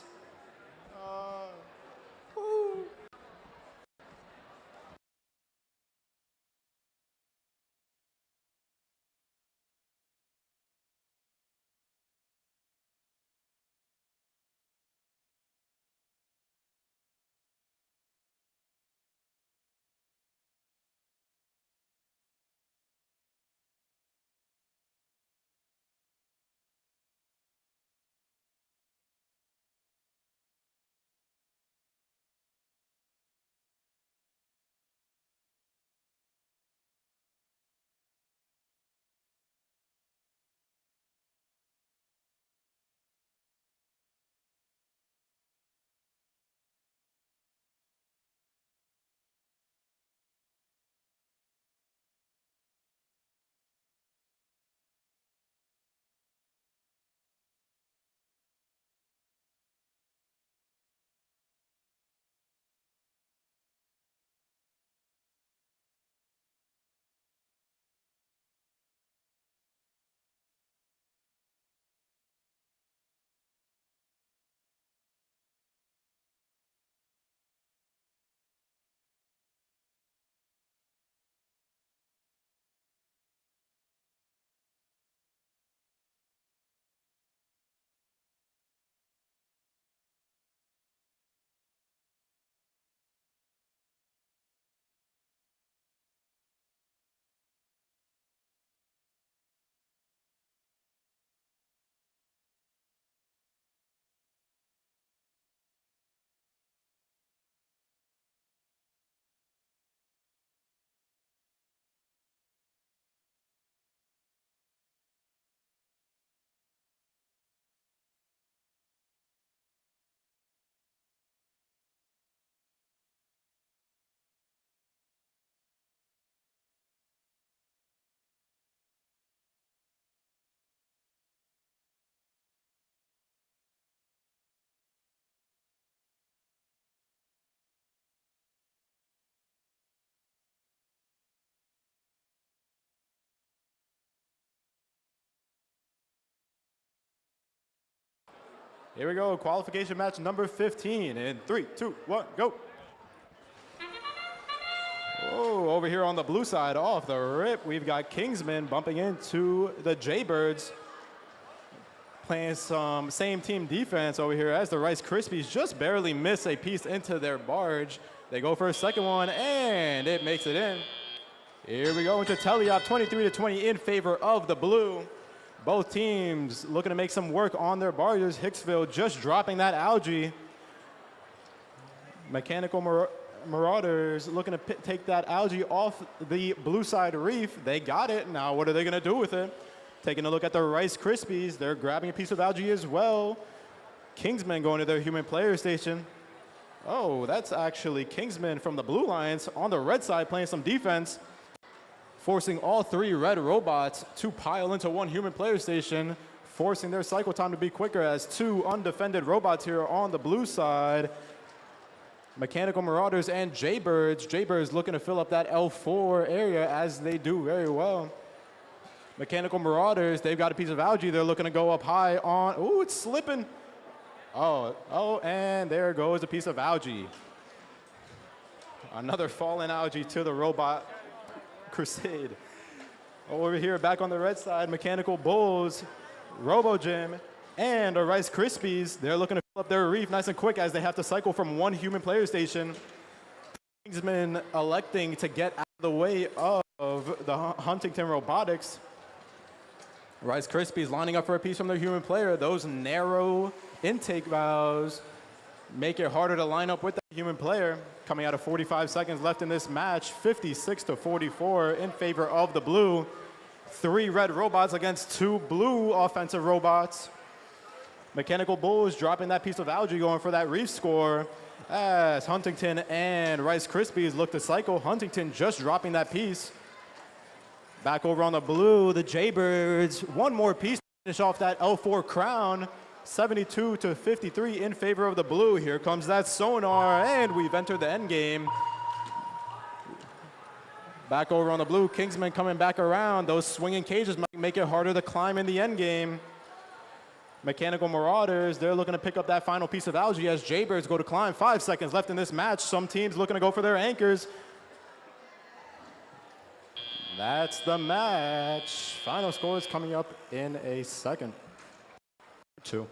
Here we go, qualification match number 15 in 3, 2, 1, go. Oh, over here on the blue side, off the rip, we've got Kingsman bumping into the Jaybirds. Playing some same team defense over here as the Rice Krispies just barely miss a piece into their barge. They go for a second one, and it makes it in. Here we go into teleop, 23-20 in favor of the blue. Both teams looking to make some work on their barges. Hicksville just dropping that algae. Mechanical Marauders looking to take that algae off the blue side reef. They got it. Now what are they going to do with it? Taking a look at the Rice Krispies. They're grabbing a piece of algae as well. Kingsmen going to their human player station. Oh, that's actually Kingsmen from the Blue Lions on the red side playing some defense, forcing all 3 red robots to pile into one human player station, forcing their cycle time to be quicker as 2 undefended robots here on the blue side. Mechanical Marauders and Jaybirds. Jaybirds looking to fill up that L4 area as they do very well. Mechanical Marauders, they've got a piece of algae. They're looking to go up high on, ooh, it's slipping. Oh, and there goes a piece of algae. Another fallen algae to the robot crusade. Over here, back on the red side, Mechanical Bulls, Robo Gym, and the Rice Krispies. They're looking to fill up their reef nice and quick as they have to cycle from one human player station. Kingsman electing to get out of the way of the Huntington Robotics. Rice Krispies lining up for a piece from their human player. Those narrow intake valves make it harder to line up with that human player. Coming out of 45 seconds left in this match, 56-44 in favor of the blue. 3 red robots against 2 blue offensive robots. Mechanical Bulls dropping that piece of algae, going for that reef score as Huntington and Rice Krispies look to cycle. Huntington just dropping that piece. Back over on the blue, the Jaybirds, one more piece to finish off that L4 crown. 72-53 in favor of the blue. Here comes that sonar, and we've entered the end game. Back over on the blue, Kingsman coming back around. Those swinging cages might make it harder to climb in the end game. Mechanical Marauders, they're looking to pick up that final piece of algae as Jaybirds go to climb. 5 seconds left in this match. Some teams looking to go for their anchors. That's the match. Final score is coming up in a second. 2.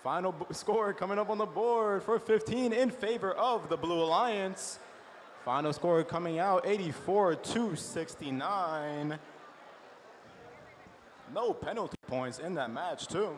Final score coming up on the board for 15 in favor of the Blue Alliance. Final score coming out 84-69. No penalty points in that match, too.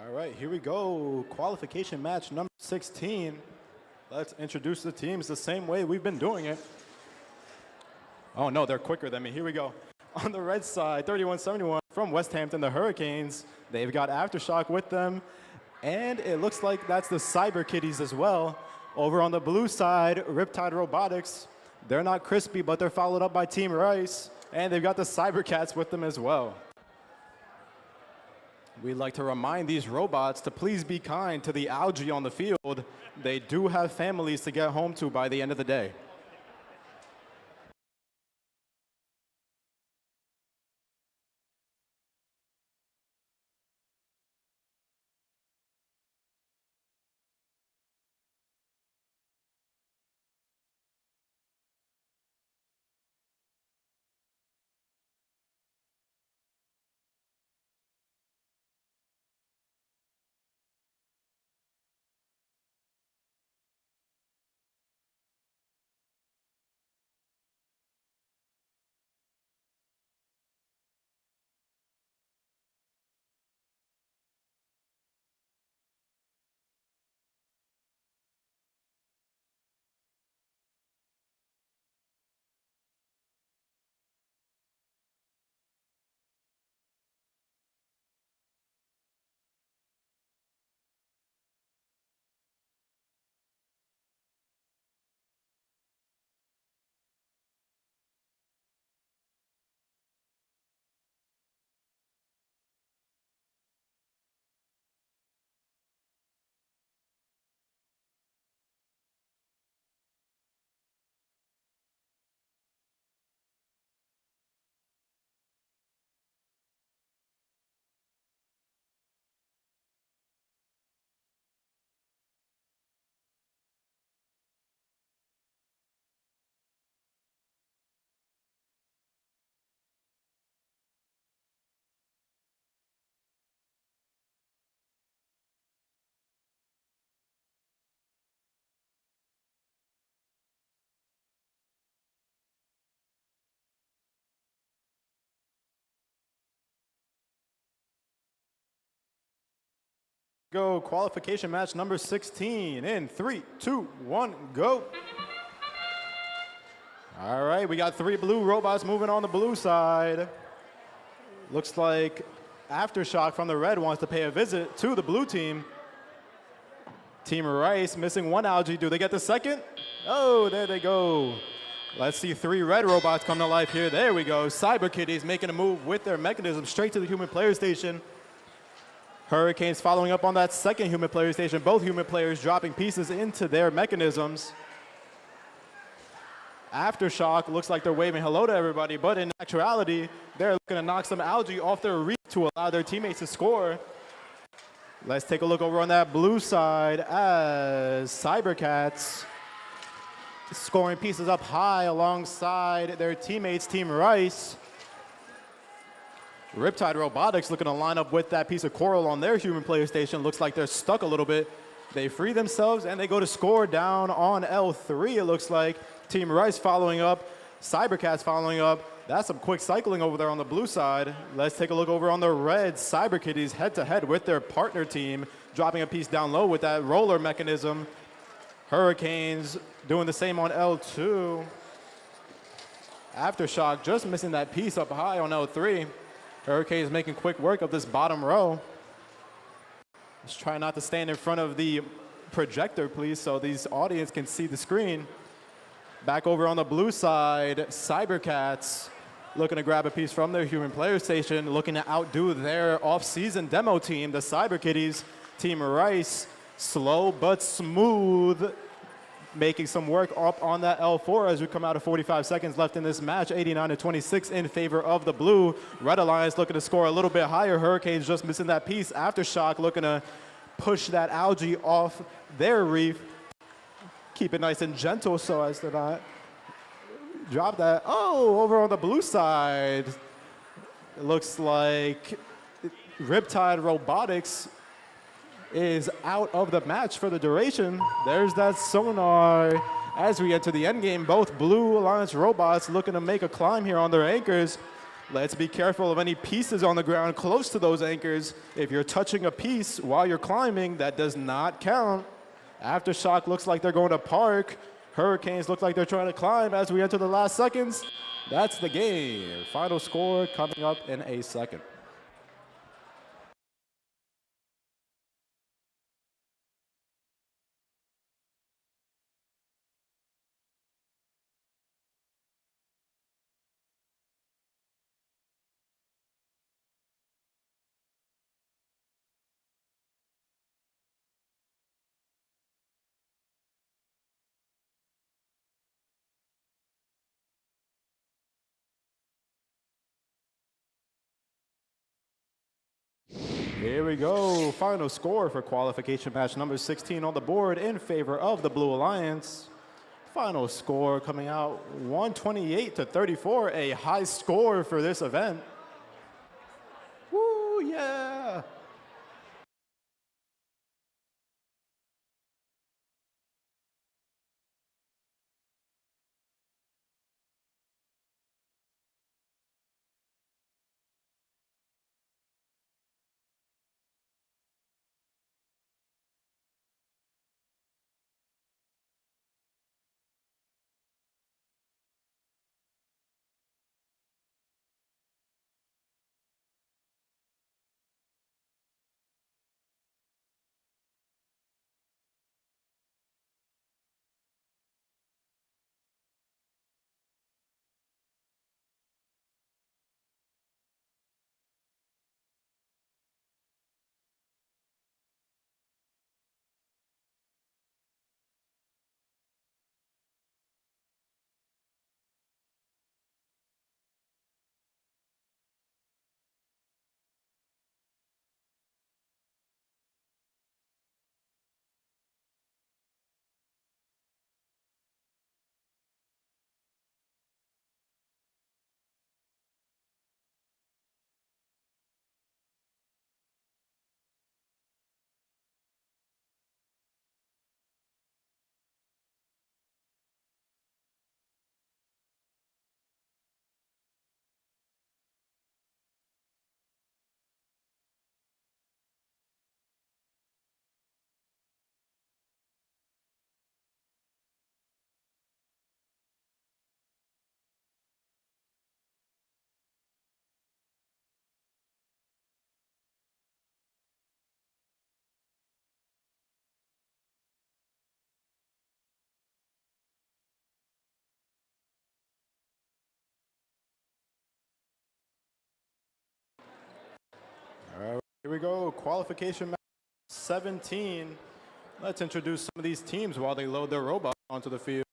All right, here we go. Qualification match number 16. Let's introduce the teams the same way we've been doing it. Oh no, they're quicker than me. Here we go. On the red side, 3171 from West Hampton, the Hurricanes. They've got Aftershock with them. And it looks like that's the Cyber Kitties as well. Over on the blue side, Riptide Robotics. They're not crispy, but they're followed up by Team Rice. And they've got the Cyber Cats with them as well. We'd like to remind these robots to please be kind to the algae on the field. They do have families to get home to by the end of the day. Go qualification match number 16 in 3, 2, 1, go. All right, we got 3 blue robots moving on the blue side. Looks like Aftershock from the red wants to pay a visit to the blue team. Team Rice missing 1 algae. Do they get the second? Oh, there they go. Let's see 3 red robots come to life here. There we go. Cyber Kitties making a move with their mechanism straight to the human player station. Hurricanes following up on that second human player station. Both human players dropping pieces into their mechanisms. Aftershock looks like they're waving hello to everybody, but in actuality, they're looking to knock some algae off their reef to allow their teammates to score. Let's take a look over on that blue side as Cybercats scoring pieces up high alongside their teammates, Team Rice. Riptide Robotics looking to line up with that piece of coral on their human player station. Looks like they're stuck a little bit. They free themselves and they go to score down on L3, it looks like. Team Rice following up, Cybercats following up. That's some quick cycling over there on the blue side. Let's take a look over on the red. Cyberkitties head-to-head with their partner team, dropping a piece down low with that roller mechanism. Hurricanes doing the same on L2. Aftershock just missing that piece up high on L3. Hurricanes making quick work of this bottom row. Just try not to stand in front of the projector, please, so these audience can see the screen. Back over on the blue side, Cybercats looking to grab a piece from their human player station, looking to outdo their off-season demo team, the Cyberkitties. Team Rice, slow but smooth, making some work up on that L4 as we come out of 45 seconds left in this match. 89-26 in favor of the blue. Red Alliance looking to score a little bit higher. Hurricanes just missing that piece. Aftershock looking to push that algae off their reef. Keep it nice and gentle so as to not drop that. Oh, over on the blue side, it looks like Riptide Robotics is out of the match for the duration. There's that sonar as we enter the end game. Both Blue Alliance robots looking to make a climb here on their anchors. Let's be careful of any pieces on the ground close to those anchors. If you're touching a piece while you're climbing, that does not count. Aftershock looks like they're going to park. Hurricanes look like they're trying to climb as we enter the last seconds. That's the game. Final score coming up in a second. Here we go. Final score for qualification match number 16 on the board in favor of the Blue Alliance. Final score coming out 128-34, a high score for this event. Woo, yeah. we go, qualification match 17. Let's introduce some of these teams while they load their robots onto the field.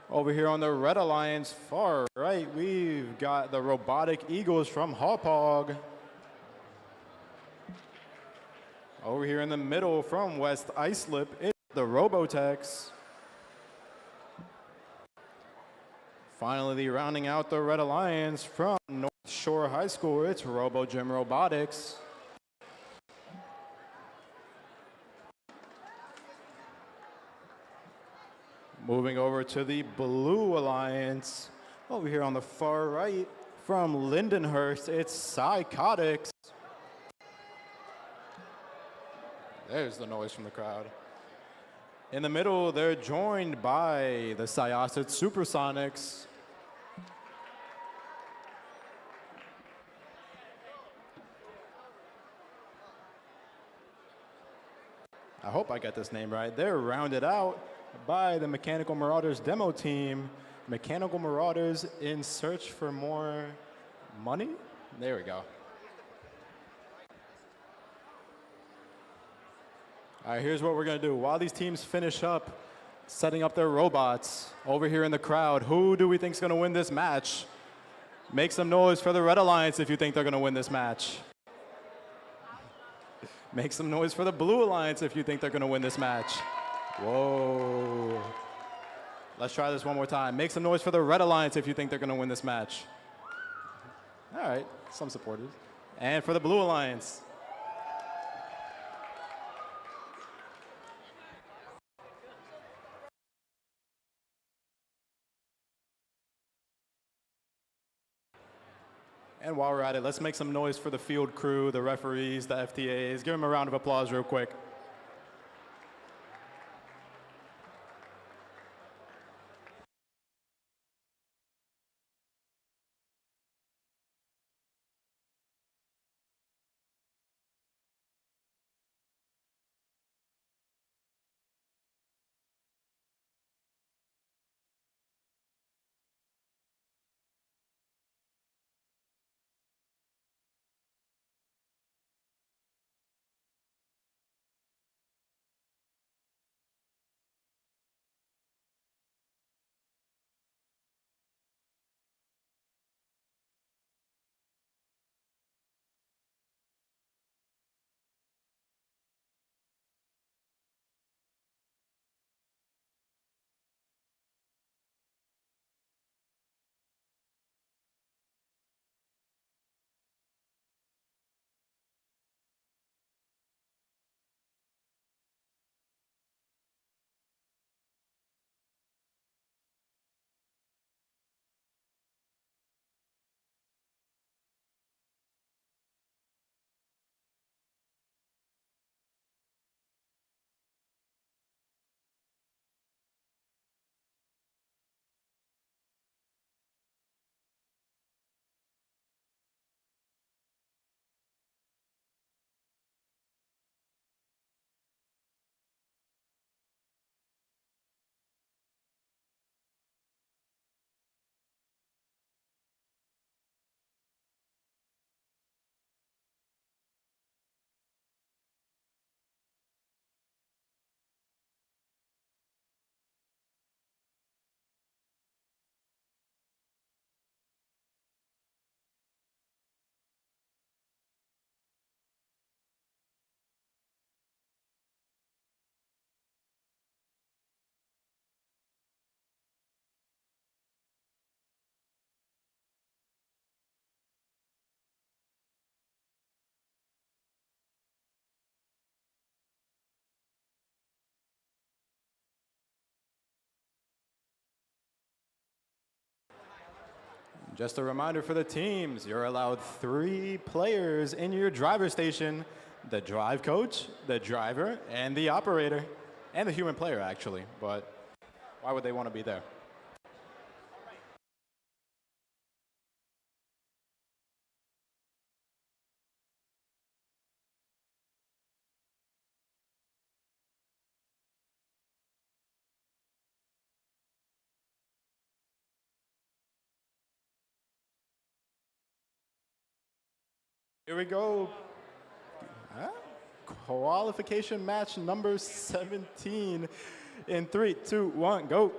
Over here on the Red Alliance, far right, we've got the Robotic Eagles from Hauppauge. Over here in the middle from West Islip, it's the Robotex. Finally, rounding out the Red Alliance from North Shore High School, it's Robo Gym Robotics. Moving over to the Blue Alliance, over here on the far right from Lindenhurst, it's Psychotics. There's the noise from the crowd. In the middle, they're joined by the Syosset Supersonics. I hope I got this name right. They're rounded out by the Mechanical Marauders demo team. Mechanical Marauders in search for more money? There we go. All right, here's what we're going to do. While these teams finish up setting up their robots over here in the crowd, who do we think is going to win this match? Make some noise for the Red Alliance if you think they're going to win this match. Make some noise for the Blue Alliance if you think they're going to win this match. Whoa. Let's try this one more time. Make some noise for the Red Alliance if you think they're going to win this match. All right, some supporters. And for the Blue Alliance. And while we're at it, let's make some noise for the field crew, the referees, the FTAs. Give them a round of applause real quick. Just a reminder for the teams, you're allowed 3 players in your driver station: the drive coach, the driver, and the operator, and the human player actually, but why would they want to be there? Here we go. Huh? Qualification match number 17 in 3, 2, 1, go.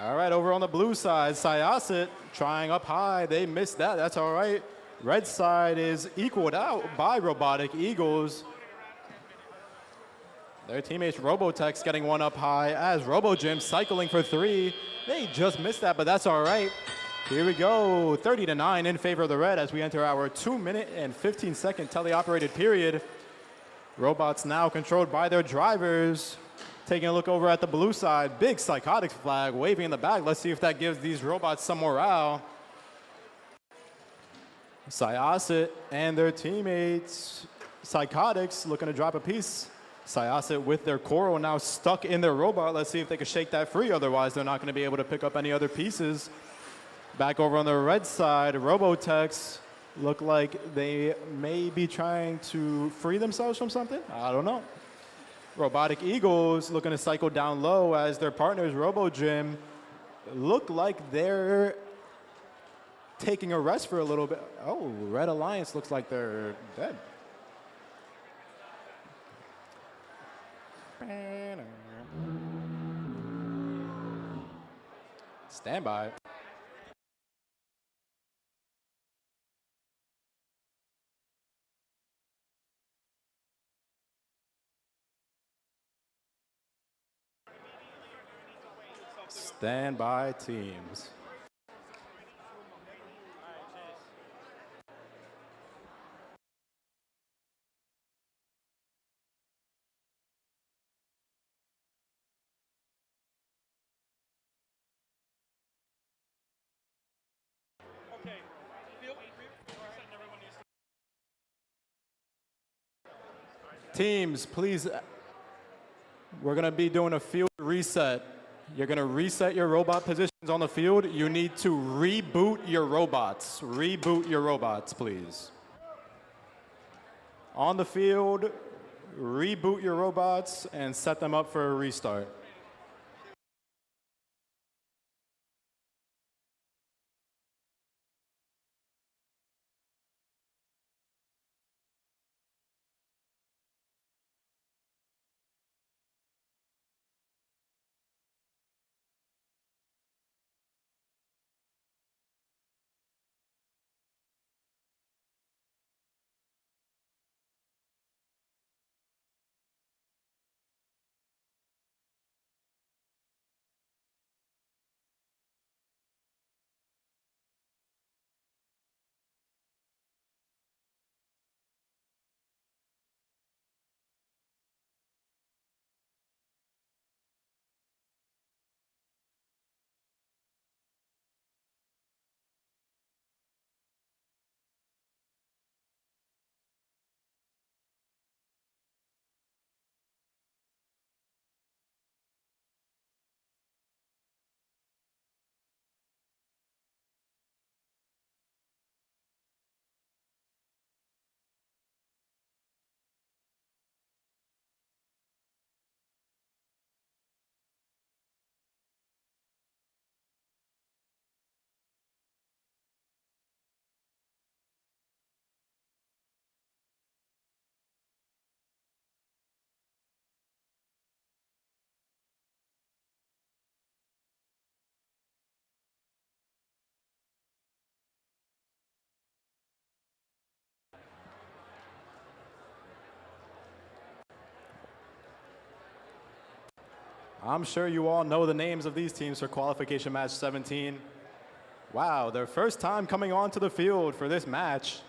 All right, over on the blue side, Syosset trying up high. They missed that. That's all right. Red side is equaled out by Robotic Eagles. Their teammates Robotex getting one up high as RoboGym cycling for 3. They just missed that, but that's all right. Here we go, 30-9 in favor of the red as we enter our 2-minute and 15-second teleoperated period. Robots now controlled by their drivers. Taking a look over at the blue side, big Psychotics flag waving in the back. Let's see if that gives these robots some morale. Syosset and their teammates, Psychotics, looking to drop a piece. Syosset with their coral now stuck in their robot. Let's see if they can shake that free. Otherwise, they're not going to be able to pick up any other pieces. Back over on the red side, Robotex look like they may be trying to free themselves from something. I don't know. Robotic Eagles looking to cycle down low as their partners, RoboGym, look like they're taking a rest for a little bit. Oh, Red Alliance looks like they're dead. Stand by. Stand by teams. Teams, please, we're going to be doing a field reset. You're going to reset your robot positions on the field. You need to reboot your robots. Reboot your robots, please. On the field, reboot your robots and set them up for a restart. I'm sure you all know the names of these teams for qualification match 17. Wow, their first time coming onto the field for this match.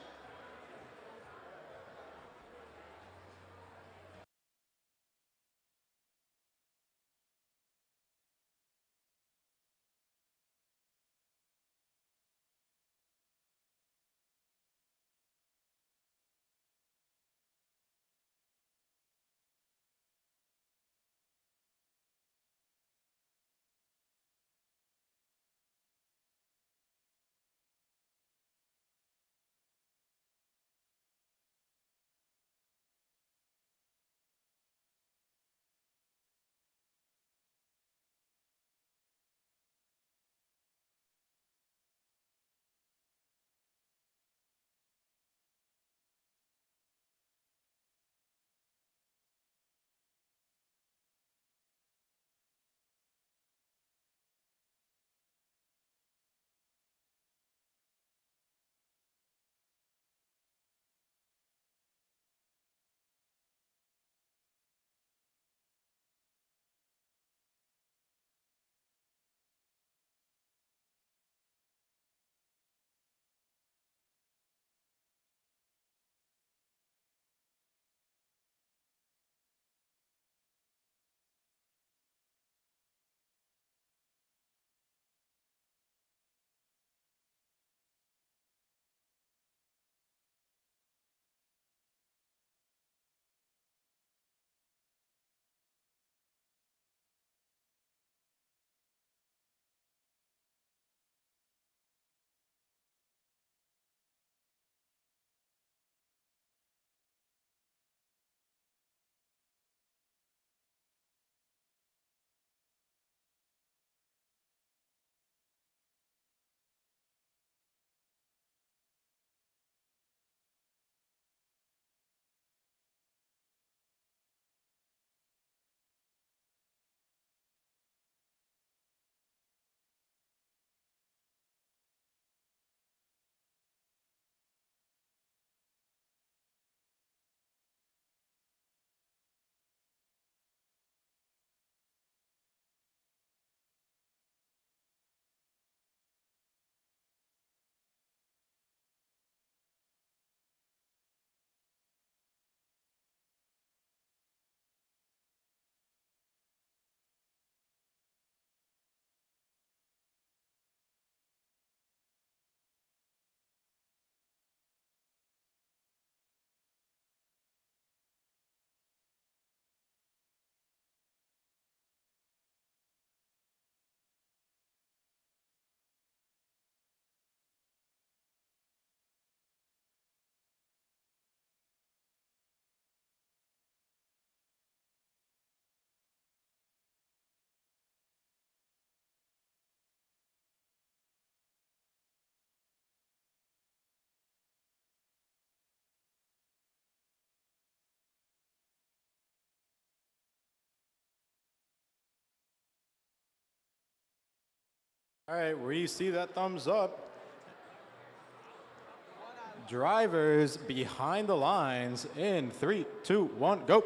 All right, we see that thumbs up. Drivers behind the lines in 3, 2, 1, go.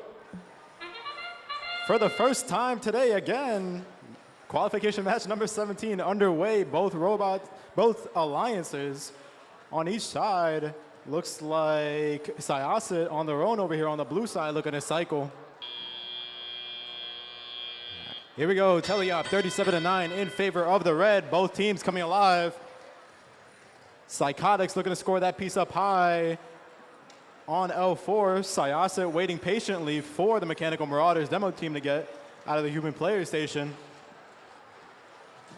For the first time today, again, qualification match number 17 underway. Both alliances on each side. Looks like Syosset on their own over here on the blue side looking to cycle. Here we go, Teleop 37-9 in favor of the red. Both teams coming alive. Psychotics looking to score that piece up high on L4. Syosset waiting patiently for the Mechanical Marauders demo team to get out of the human player station.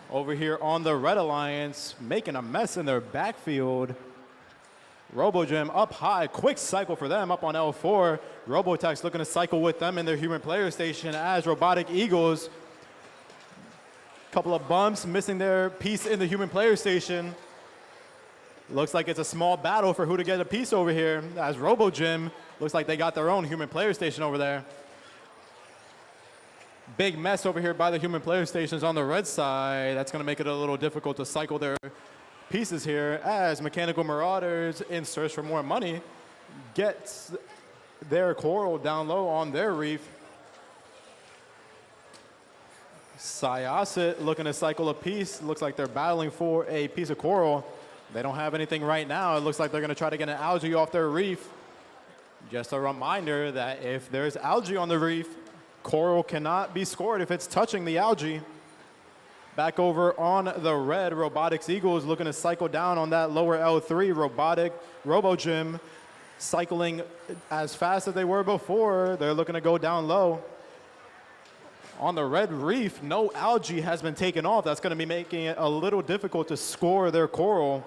Over here on the Red Alliance, making a mess in their backfield. RoboGym up high, quick cycle for them up on L4. Robotech's looking to cycle with them in their human player station as Robotic Eagles. Couple of bumps, missing their piece in the human player station. Looks like it's a small battle for who to get a piece over here as RoboGym looks like they got their own human player station over there. Big mess over here by the human player stations on the red side. That's going to make it a little difficult to cycle their pieces here as Mechanical Marauders, in search for more money, gets their coral down low on their reef. Syosset looking to cycle a piece. Looks like they're battling for a piece of coral. They don't have anything right now. It looks like they're going to try to get an algae off their reef. Just a reminder that if there's algae on the reef, coral cannot be scored if it's touching the algae. Back over on the red, Robotics Eagles looking to cycle down on that lower L3. RoboGym cycling as fast as they were before. They're looking to go down low. On the red reef, no algae has been taken off. That's going to be making it a little difficult to score their coral.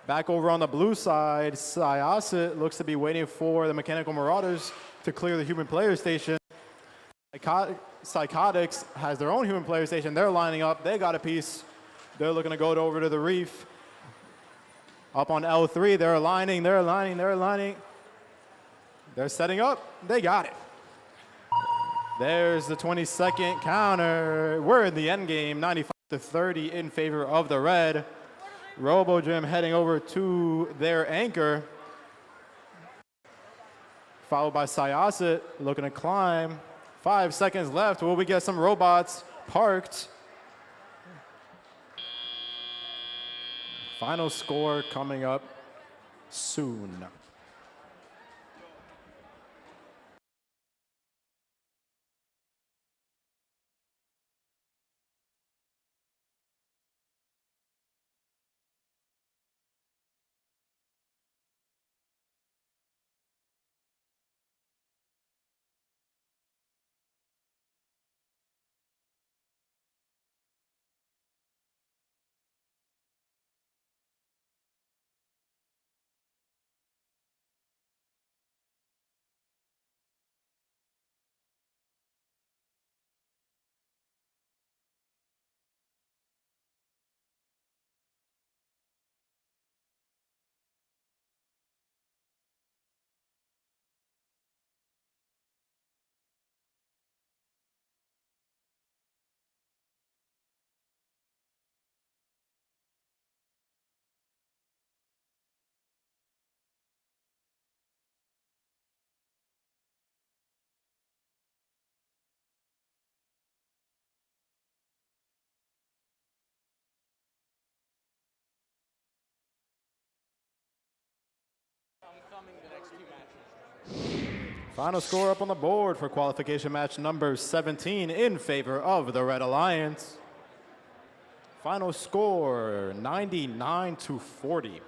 Back over on the blue side, Syosset looks to be waiting for the Mechanical Marauders to clear the human player station. Psychotics has their own human player station. They're lining up. They got a piece. They're looking to go over to the reef. Up on L3, they're aligning. They're setting up. They got it. There's the 20-second counter. We're in the end game, 95-30 in favor of the red. RoboGym heading over to their anchor. Followed by Syosset looking to climb. 5 seconds left. Will we get some robots parked? Final score coming up soon. Final score up on the board for qualification match number 17 in favor of the Red Alliance. Final score 99-40.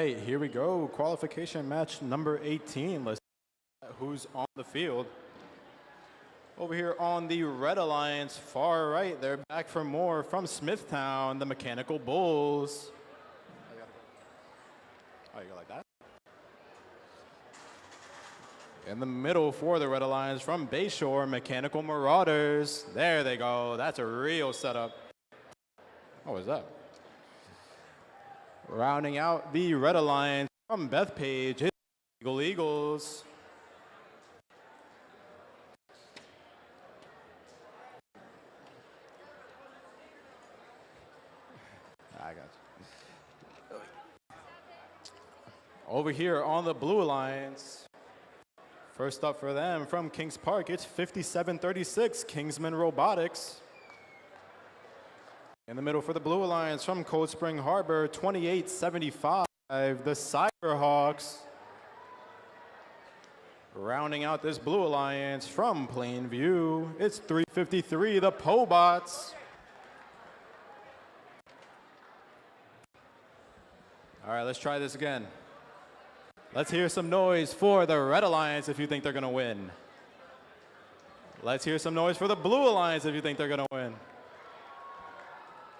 right, here we go. Qualification match number 18. Let's see who's on the field. Over here on the Red Alliance, far right, they're back for more from Smithtown, the Mechanical Bulls. Oh, you go like that? In the middle for the Red Alliance from Bayshore, Mechanical Marauders. There they go. That's a real setup. What was that? Rounding out the Red Alliance from Bethpage, it's Eagles. I got you. Over here on the Blue Alliance, first up for them from Kings Park, it's 5736, Kingsman Robotics. In the middle for the Blue Alliance from Cold Spring Harbor, 2875, the Cyberhawks. Rounding out this Blue Alliance from Plainview, it's 353, the Pobots. All right, let's try this again. Let's hear some noise for the Red Alliance if you think they're gonna win. Let's hear some noise for the Blue Alliance if you think they're gonna win.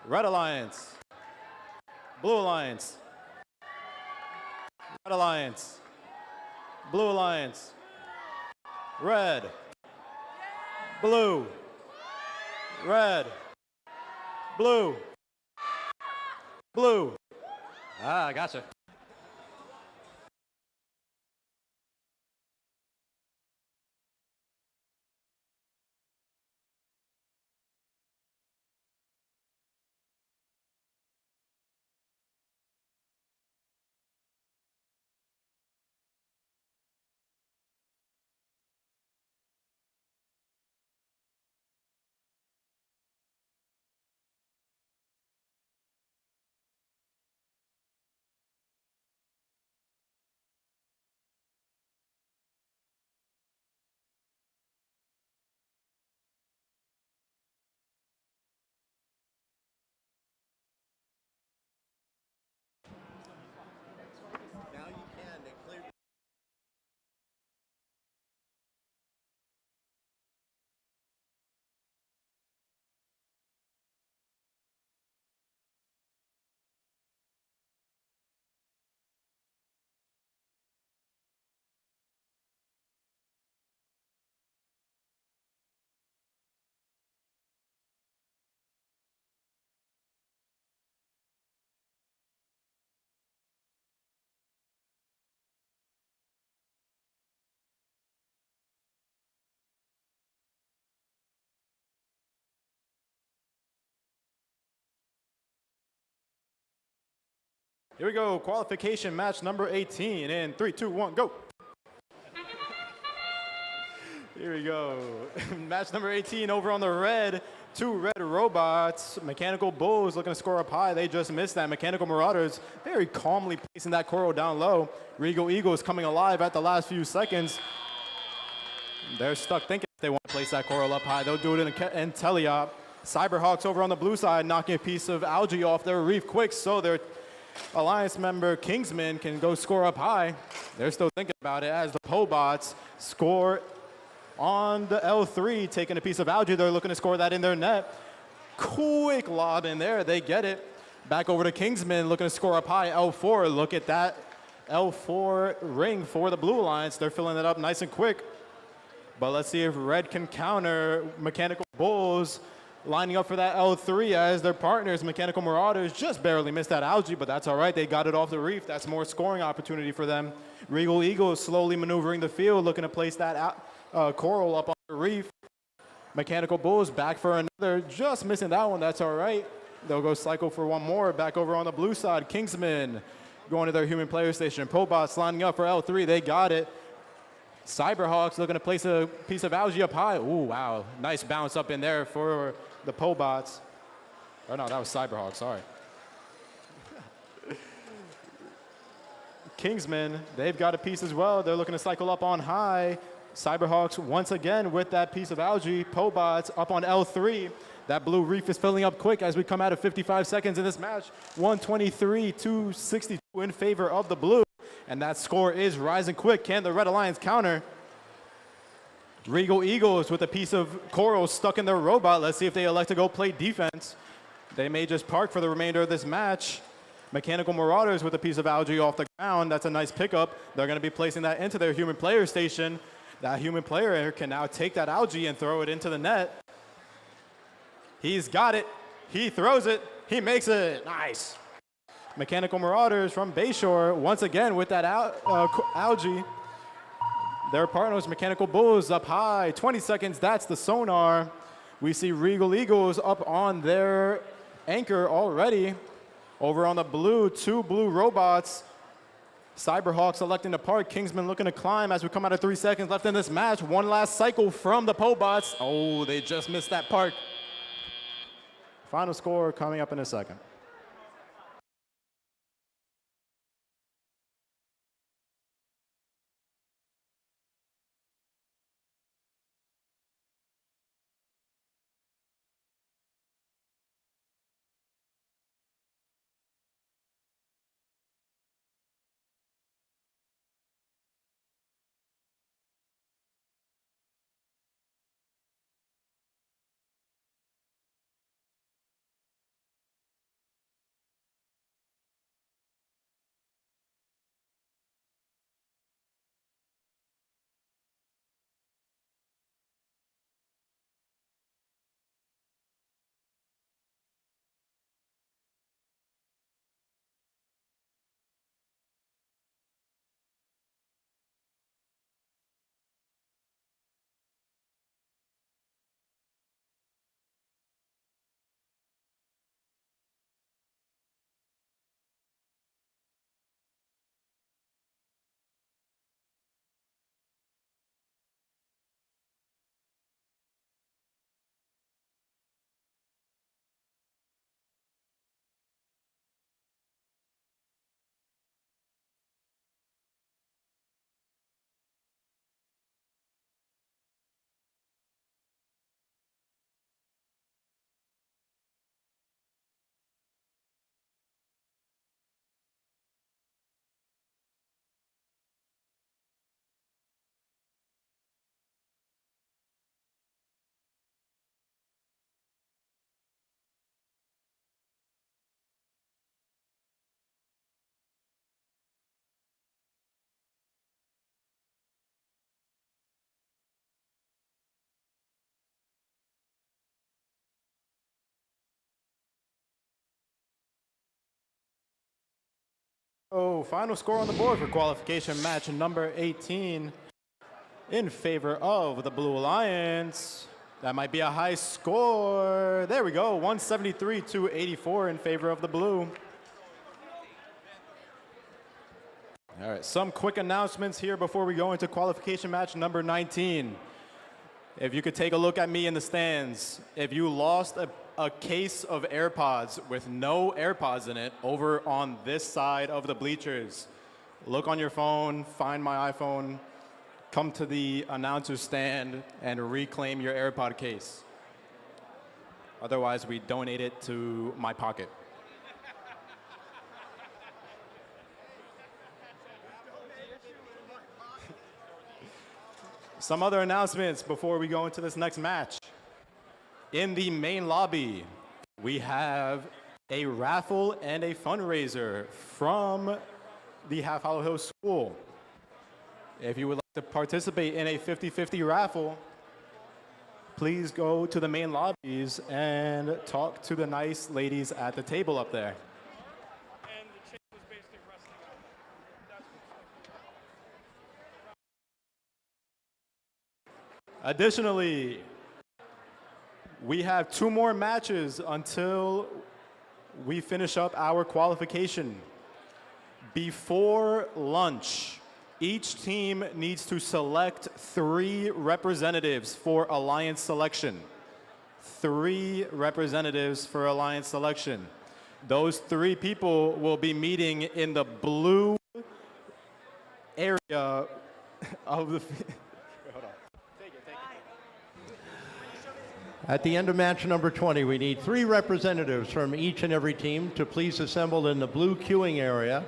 Red Alliance, Blue Alliance, Red Alliance, Blue Alliance, Red, Blue, Red, Blue, Blue. Ah, gotcha. Here we go, qualification match number 18 in 3, 2, 1, go. Here we go. Match number 18 over on the red. Two red robots. Mechanical Bulls looking to score up high. They just missed that. Mechanical Marauders very calmly placing that coral down low. Regal Eagles coming alive at the last few seconds. They're stuck thinking if they want to place that coral up high. They'll do it in teleop. Cyberhawks over on the blue side knocking a piece of algae off their reef quick so their Alliance member Kingsman can go score up high. They're still thinking about it as the Pobots score on the L3, taking a piece of algae. They're looking to score that in their net. Quick lob in there. They get it. Back over to Kingsman, looking to score up high. L4, look at that L4 ring for the Blue Alliance. They're filling it up nice and quick. But let's see if Red can counter. Mechanical Bulls lining up for that L3 as their partners, Mechanical Marauders, just barely missed that algae, but that's all right. They got it off the reef. That's more scoring opportunity for them. Regal Eagles slowly maneuvering the field, looking to place that coral up on the reef. Mechanical Bulls back for another, just missing that one. That's all right. They'll go cycle for one more. Back over on the blue side, Kingsman going to their human player station. Pobots lining up for L3. They got it. Cyberhawks looking to place a piece of algae up high. Ooh, wow. Nice bounce up in there for the Pobots. Oh, no, that was Cyberhawks. Sorry. Kingsmen, they've got a piece as well. They're looking to cycle up on high. Cyberhawks once again with that piece of algae. Pobots up on L3. That blue reef is filling up quick as we come out of 55 seconds in this match. 123-260. in favor of the blue. And that score is rising quick. Can the Red Alliance counter? Regal Eagles with a piece of coral stuck in their robot. Let's see if they elect to go play defense. They may just park for the remainder of this match. Mechanical Marauders with a piece of algae off the ground. That's a nice pickup. They're going to be placing that into their human player station. That human player can now take that algae and throw it into the net. He's got it. He throws it. He makes it. Nice. Mechanical Marauders from Bayshore once again with that algae. Their partners, Mechanical Bulls, up high. 20 seconds. That's the sonar. We see Regal Eagles up on their anchor already. Over on the blue, 2 blue robots. Cyberhawks electing to park. Kingsman looking to climb as we come out of 3 seconds left in this match. One last cycle from the Pobots. Oh, they just missed that park. Final score coming up in a second. Oh, final score on the board for qualification match number 18 in favor of the Blue Alliance. That might be a high score. There we go, 173-84 in favor of the blue. All right, some quick announcements here before we go into qualification match number 19. If you could take a look at me in the stands, if you lost a case of AirPods with no AirPods in it over on this side of the bleachers, look on your phone, find my iPhone, come to the announcer stand and reclaim your AirPod case. Otherwise, we donate it to my pocket. Some other announcements before we go into this next match. In the main lobby, we have a raffle and a fundraiser from the Half Hollow Hill School. If you would like to participate in a 50-50 raffle, please go to the main lobbies and talk to the nice ladies at the table up there. Additionally, we have 2 more matches until we finish up our qualification. Before lunch, each team needs to select 3 representatives for Alliance selection. 3 representatives for Alliance selection. Those 3 people will be meeting in the blue area of the... At the end of match number 20, we need 3 representatives from each and every team to please assemble in the blue queuing area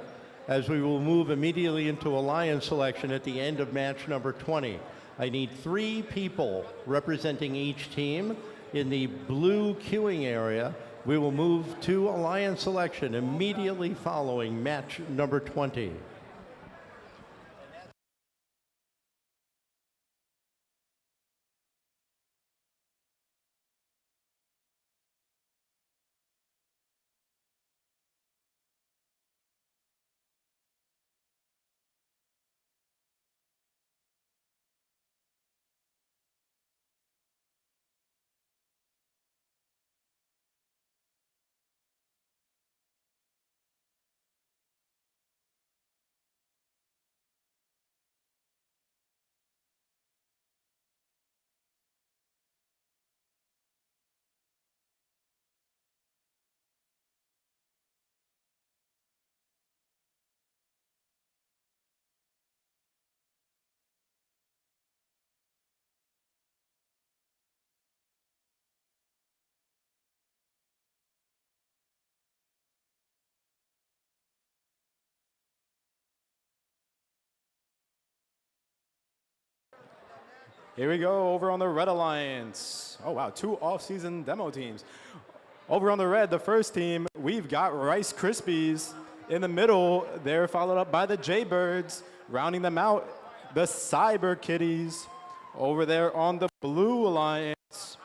as we will move immediately into alliance selection at the end of match number 20. I need 3 people representing each team. In the blue queuing area, we will move to alliance selection immediately following match number 20. Here we go, over on the Red Alliance. Oh wow, 2 off-season demo teams. Over on the red, the first team, we've got Rice Krispies. In the middle, they're followed up by the Jaybirds. Rounding them out, the Cyber Kitties. Over there on the Blue Alliance,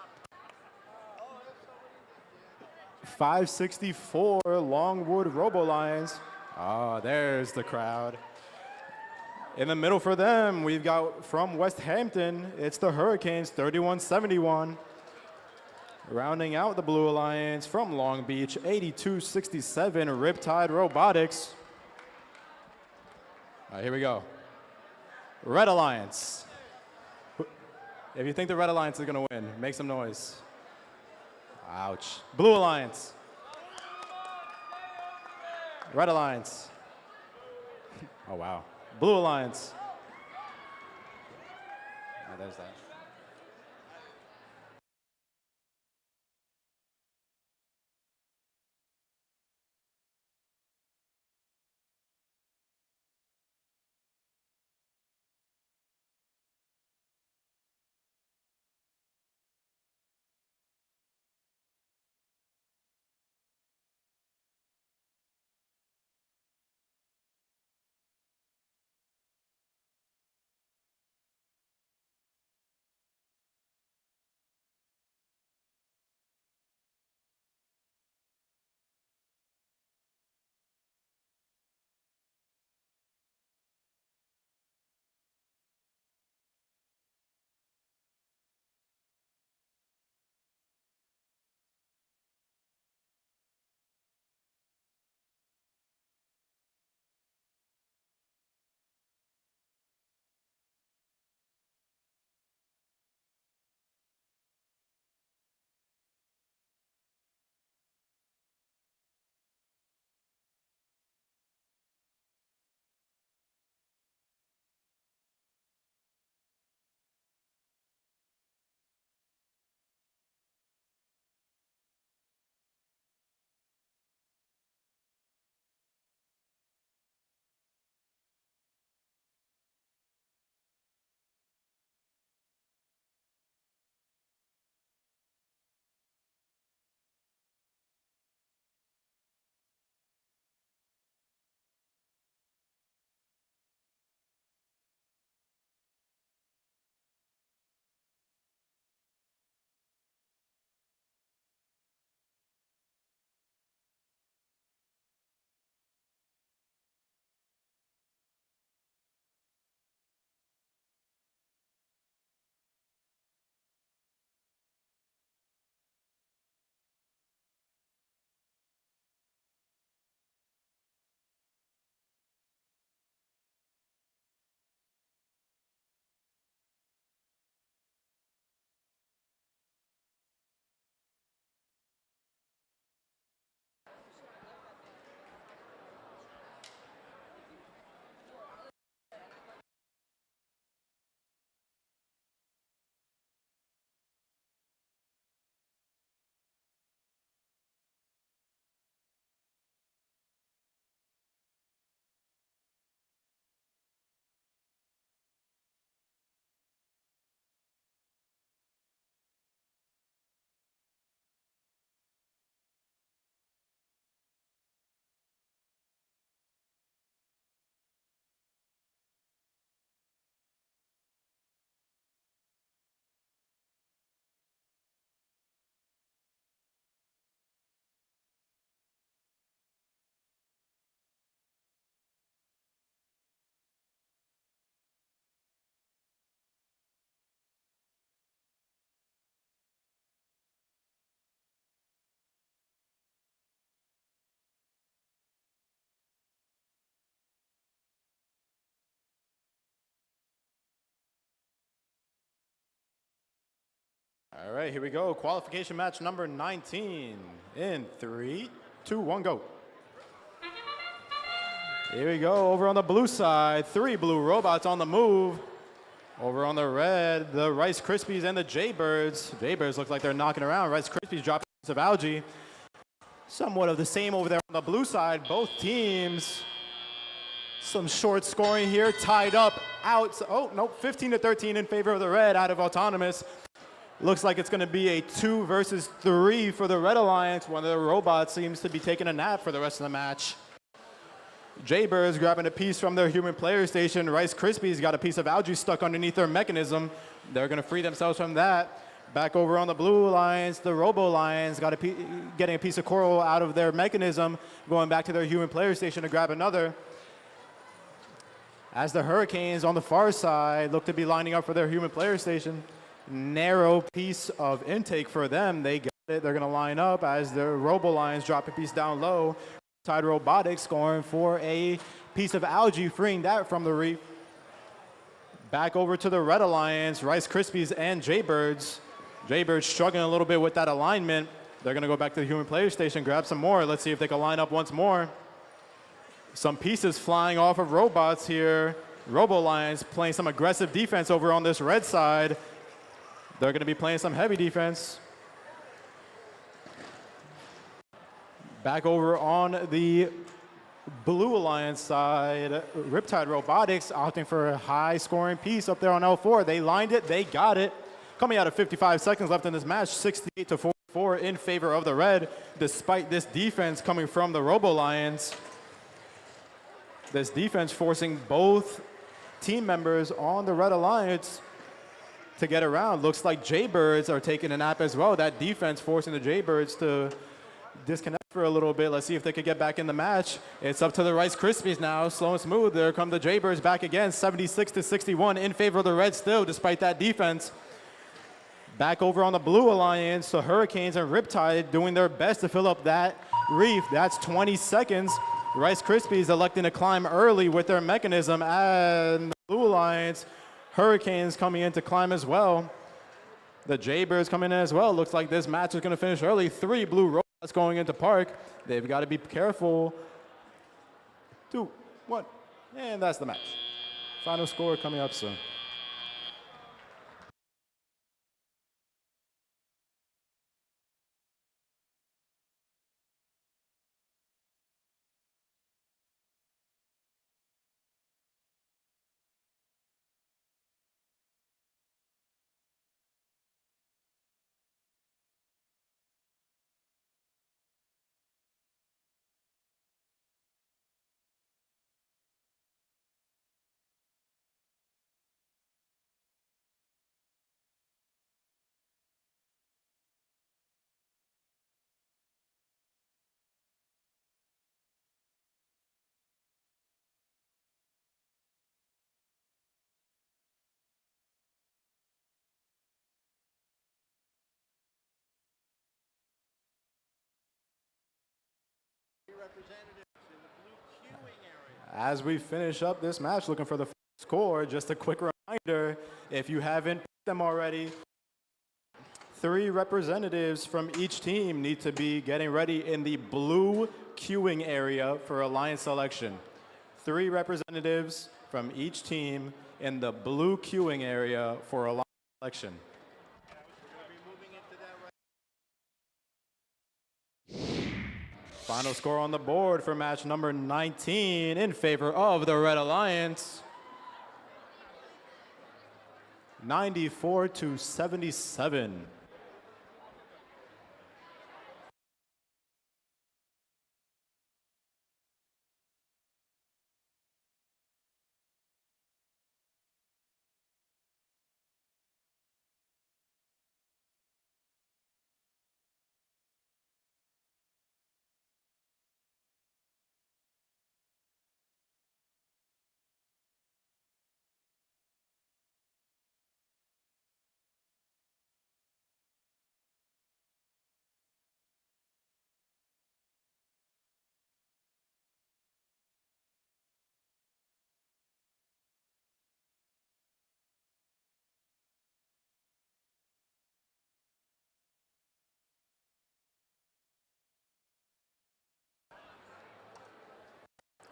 564 Longwood Robo Lions. Ah, there's the crowd. In the middle for them, we've got from West Hampton, it's the Hurricanes, 3171. Rounding out the Blue Alliance from Long Beach, 8267 Riptide Robotics. All right, here we go. Red Alliance. If you think the Red Alliance is gonna win, make some noise. Ouch. Blue Alliance. Red Alliance. Oh, wow. Blue Alliance. Oh, there's that. All right, here we go. Qualification match number 19 in 3, 2, 1, go. Here we go. Over on the blue side, 3 blue robots on the move. Over on the red, the Rice Krispies and the Jaybirds. Jaybirds look like they're knocking around. Rice Krispies dropping a piece of algae. Somewhat of the same over there on the blue side. Both teams, some short scoring here, tied up out. Oh, no, 15-13 in favor of the red out of Autonomous. Looks like it's going to be a 2 versus 3 for the Red Alliance. One of the robots seems to be taking a nap for the rest of the match. Jaybirds grabbing a piece from their human player station. Rice Krispies got a piece of algae stuck underneath their mechanism. They're going to free themselves from that. Back over on the blue Alliance, the Robo Alliance getting a piece of coral out of their mechanism, going back to their human player station to grab another. As the Hurricanes on the far side look to be lining up for their human player station. Narrow piece of intake for them. They get it. They're going to line up as the Robo Alliance drop a piece down low. Tide Robotics going for a piece of algae, freeing that from the reef. Back over to the Red Alliance, Rice Krispies and Jaybirds. Jaybirds struggling a little bit with that alignment. They're going to go back to the human player station, grab some more. Let's see if they can line up once more. Some pieces flying off of robots here. Robo Alliance playing some aggressive defense over on this red side. They're going to be playing some heavy defense. Back over on the Blue Alliance side, Riptide Robotics opting for a high-scoring piece up there on L4. They lined it. They got it. Coming out of 55 seconds left in this match, 68-44 in favor of the red, despite this defense coming from the Robo Alliance. This defense forcing both team members on the Red Alliance to get around. Looks like Jaybirds are taking a nap as well. That defense forcing the Jaybirds to disconnect for a little bit. Let's see if they could get back in the match. It's up to the Rice Krispies now. Slow and smooth. There come the Jaybirds back again. 76-61 in favor of the red still, despite that defense. Back over on the Blue Alliance, the Hurricanes and Riptide doing their best to fill up that reef. That's 20 seconds. Rice Krispies electing to climb early with their mechanism, and the Blue Alliance, Hurricanes coming in to climb as well. The Jaybirds coming in as well. Looks like this match is going to finish early. 3 blue robots going into park. They've got to be careful. 2, 1, and that's the match. Final score coming up soon. As we finish up this match, looking for the score, just a quick reminder, if you haven't picked them already, 3 representatives from each team need to be getting ready in the blue queuing area for Alliance selection. 3 representatives from each team in the blue queuing area for Alliance selection. Final score on the board for match number 19 in favor of the Red Alliance. 94-77.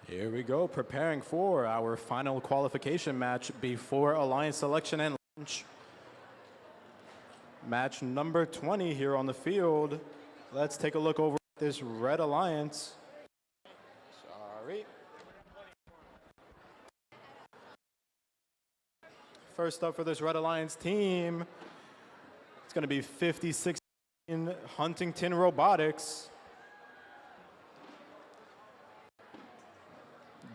Here we go, preparing for our final qualification match before Alliance selection and launch. Match number 20 here on the field. Let's take a look over at this Red Alliance. Sorry. First up for this Red Alliance team, it's going to be 56 Huntington Robotics.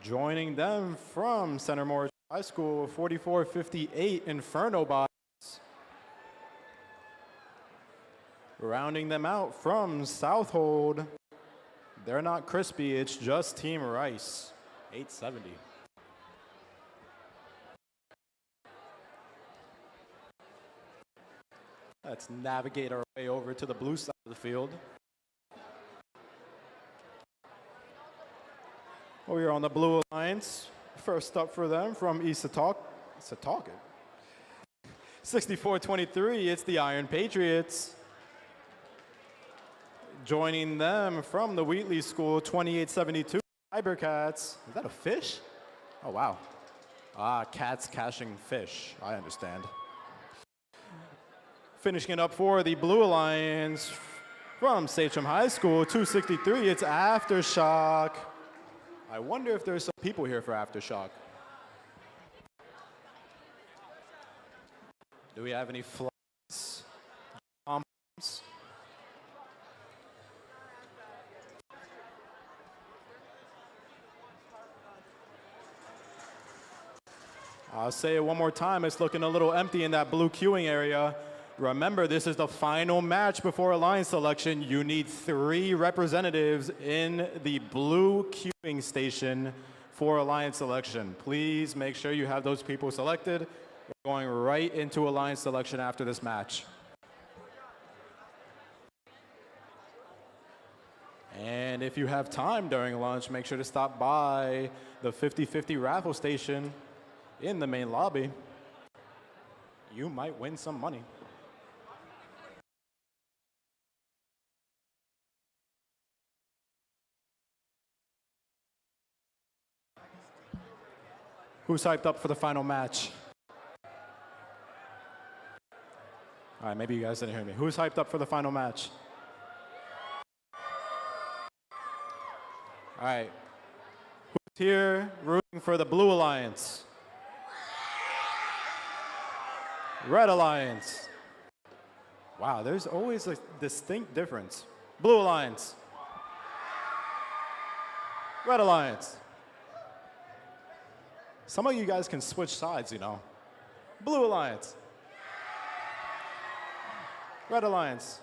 Joining them from Center Morris High School, 4458 Inferno Bots. Rounding them out from Southold, they're not crispy, it's just Team Rice, 870. Let's navigate our way over to the blue side of the field. We are on the Blue Alliance. First up for them from East Setauket. 6423, it's the Iron Patriots. Joining them from the Wheatley School, 2872, Cybercats. Is that a fish? Oh, wow. Ah, cats caching fish. I understand. Finishing it up for the Blue Alliance from Sachem High School, 263, it's Aftershock. I wonder if there's some people here for Aftershock. Do we have any flights? I'll say it one more time, it's looking a little empty in that blue queuing area. Remember, this is the final match before Alliance selection. You need 3 representatives in the blue queuing station for Alliance selection. Please make sure you have those people selected. We're going right into Alliance selection after this match. And if you have time during lunch, make sure to stop by the 50/50 raffle station in the main lobby. You might win some money. Who's hyped up for the final match? All right, maybe you guys didn't hear me. Who's hyped up for the final match? All right. Who's here rooting for the Blue Alliance? Red Alliance. Wow, there's always a distinct difference. Blue Alliance. Red Alliance. Some of you guys can switch sides, you know. Blue Alliance. Red Alliance.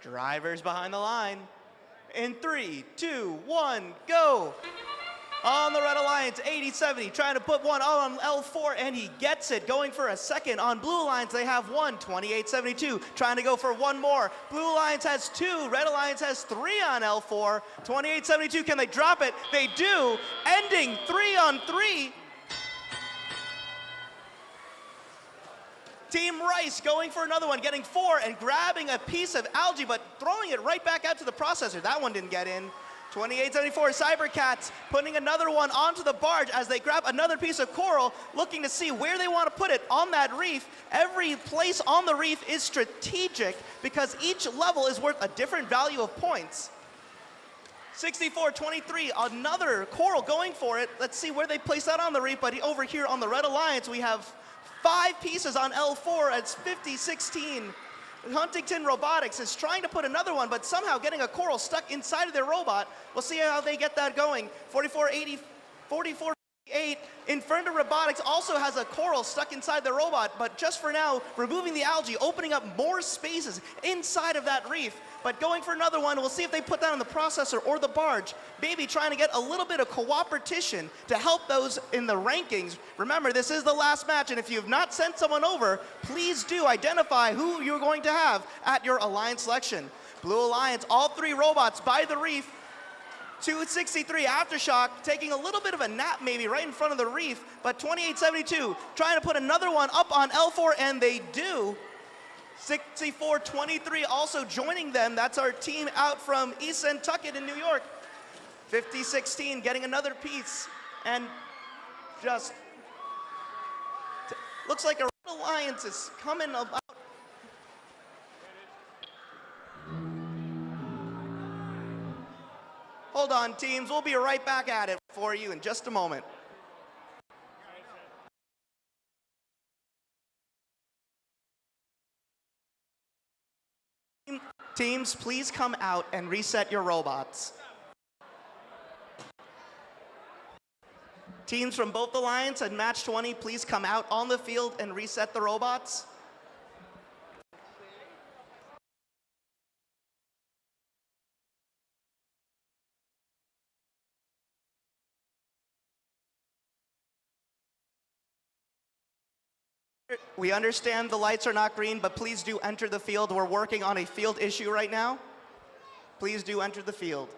Drivers behind the line. In 3, 2, 1, go. On the Red Alliance, 80-70, trying to put one on L4, and he gets it. Going for a second. On Blue Alliance, they have one, 28-72, trying to go for one more. Blue Alliance has two, Red Alliance has three on L4. 28-72, can they drop it? They do, ending 3-on-3. Team Rice going for another one, getting four and grabbing a piece of algae, but throwing it right back out to the processor. That one didn't get in. 28-74, Cybercats putting another one onto the barge as they grab another piece of coral, looking to see where they want to put it on that reef. Every place on the reef is strategic because each level is worth a different value of points. 64-23, another coral going for it. Let's see where they place that on the reef, but over here on the Red Alliance, we have 5 pieces on L4. It's 50-16. Huntington Robotics is trying to put another one, but somehow getting a coral stuck inside of their robot. We'll see how they get that going. 44-80, 44-8. Inferno Robotics also has a coral stuck inside their robot, but just for now, removing the algae, opening up more spaces inside of that reef. But going for another one, we'll see if they put that on the processor or the barge. Maybe trying to get a little bit of cooperation to help those in the rankings. Remember, this is the last match, and if you have not sent someone over, please do identify who you're going to have at your Alliance selection. Blue Alliance, all 3 robots by the reef. 263 Aftershock taking a little bit of a nap maybe right in front of the reef, but 28-72 trying to put another one up on L4, and they do. 64-23 also joining them. That's our team out from East Nantucket in New York. 50-16 getting another piece, and just looks like a Red Alliance is coming about. Hold on, teams. We'll be right back at it for you in just a moment. Teams, please come out and reset your robots. Teams from both Alliance and Match 20, please come out on the field and reset the robots. We understand the lights are not green, but please do enter the field. We're working on a field issue right now. Please do enter the field.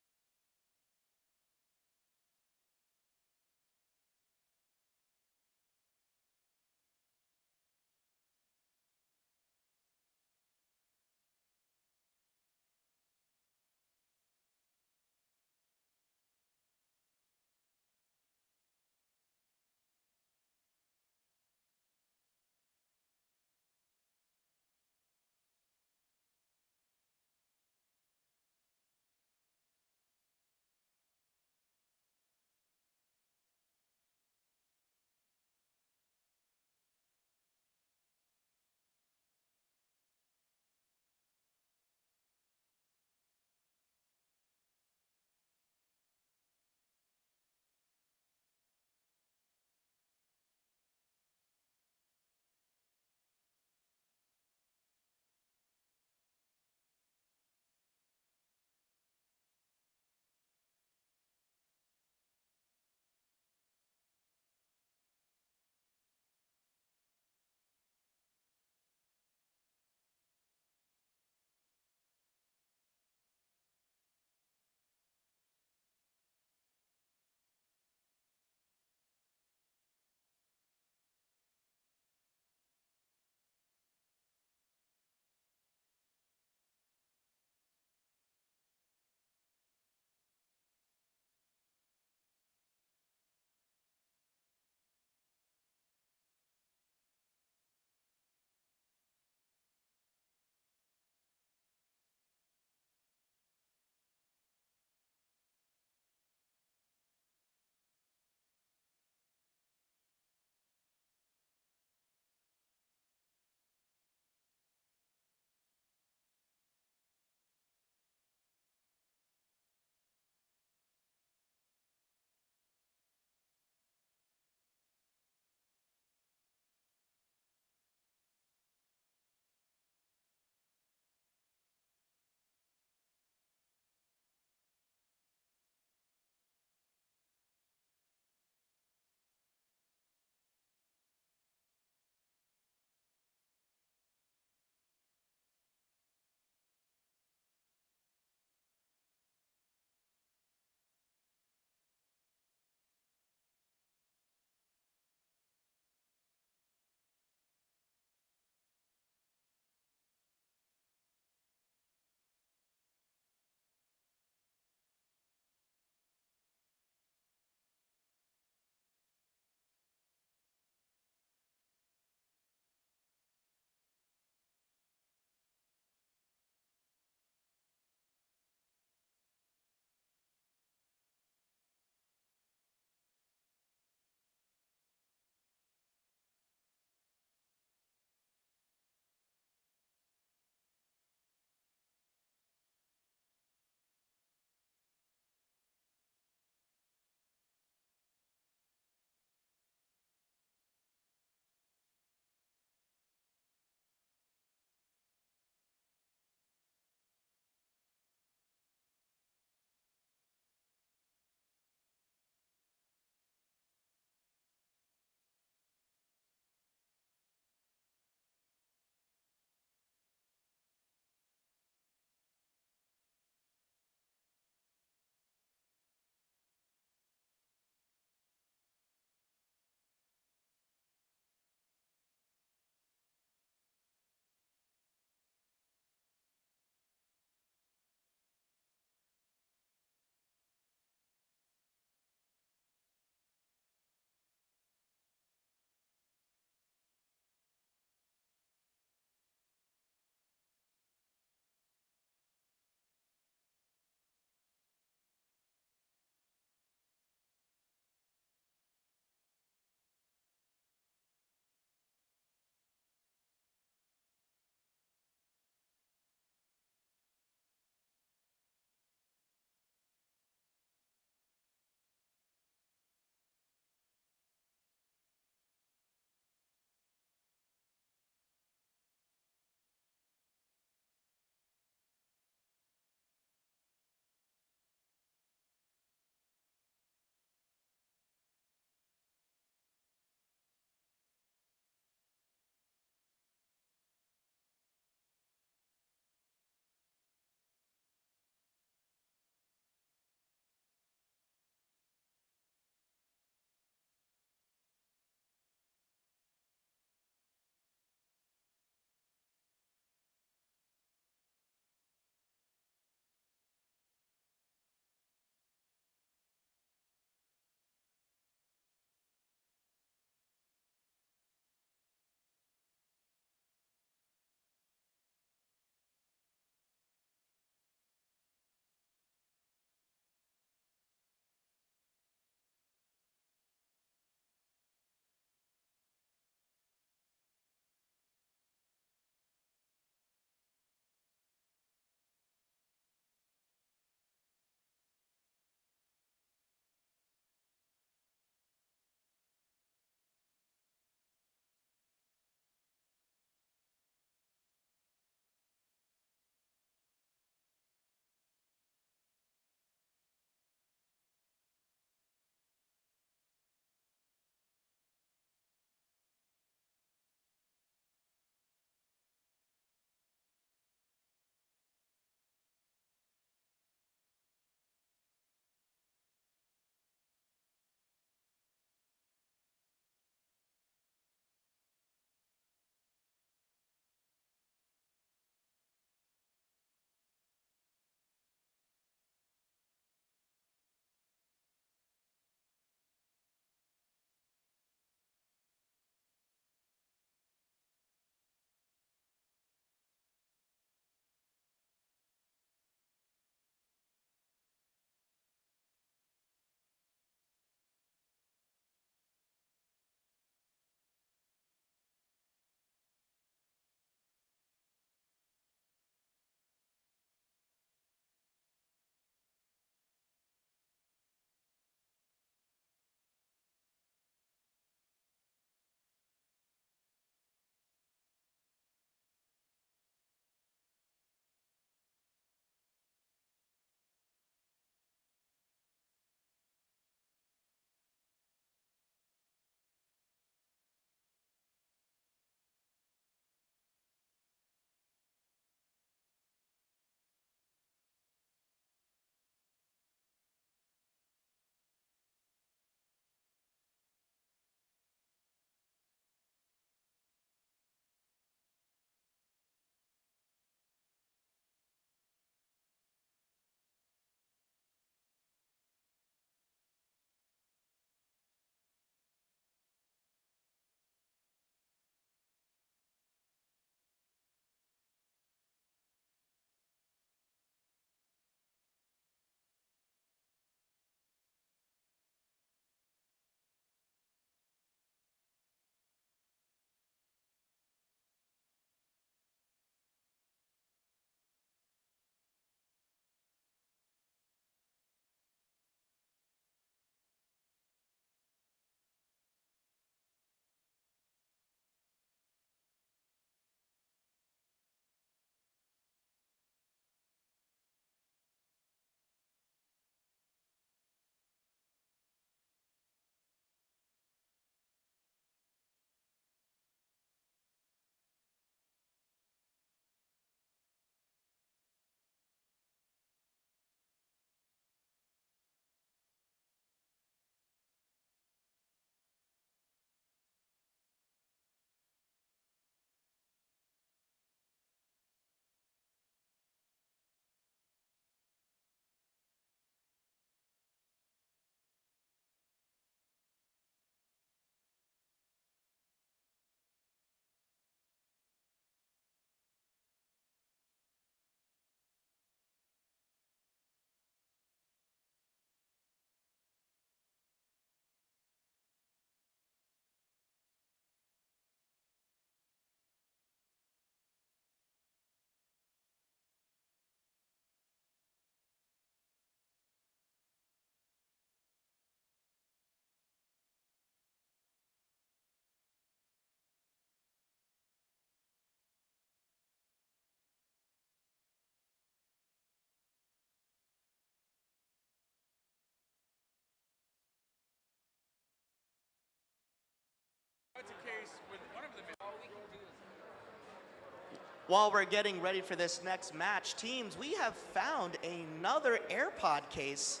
While we're getting ready for this next match, teams, we have found another AirPod case.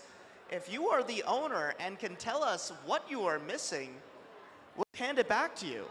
If you are the owner and can tell us what you are missing, we'll hand it back to you.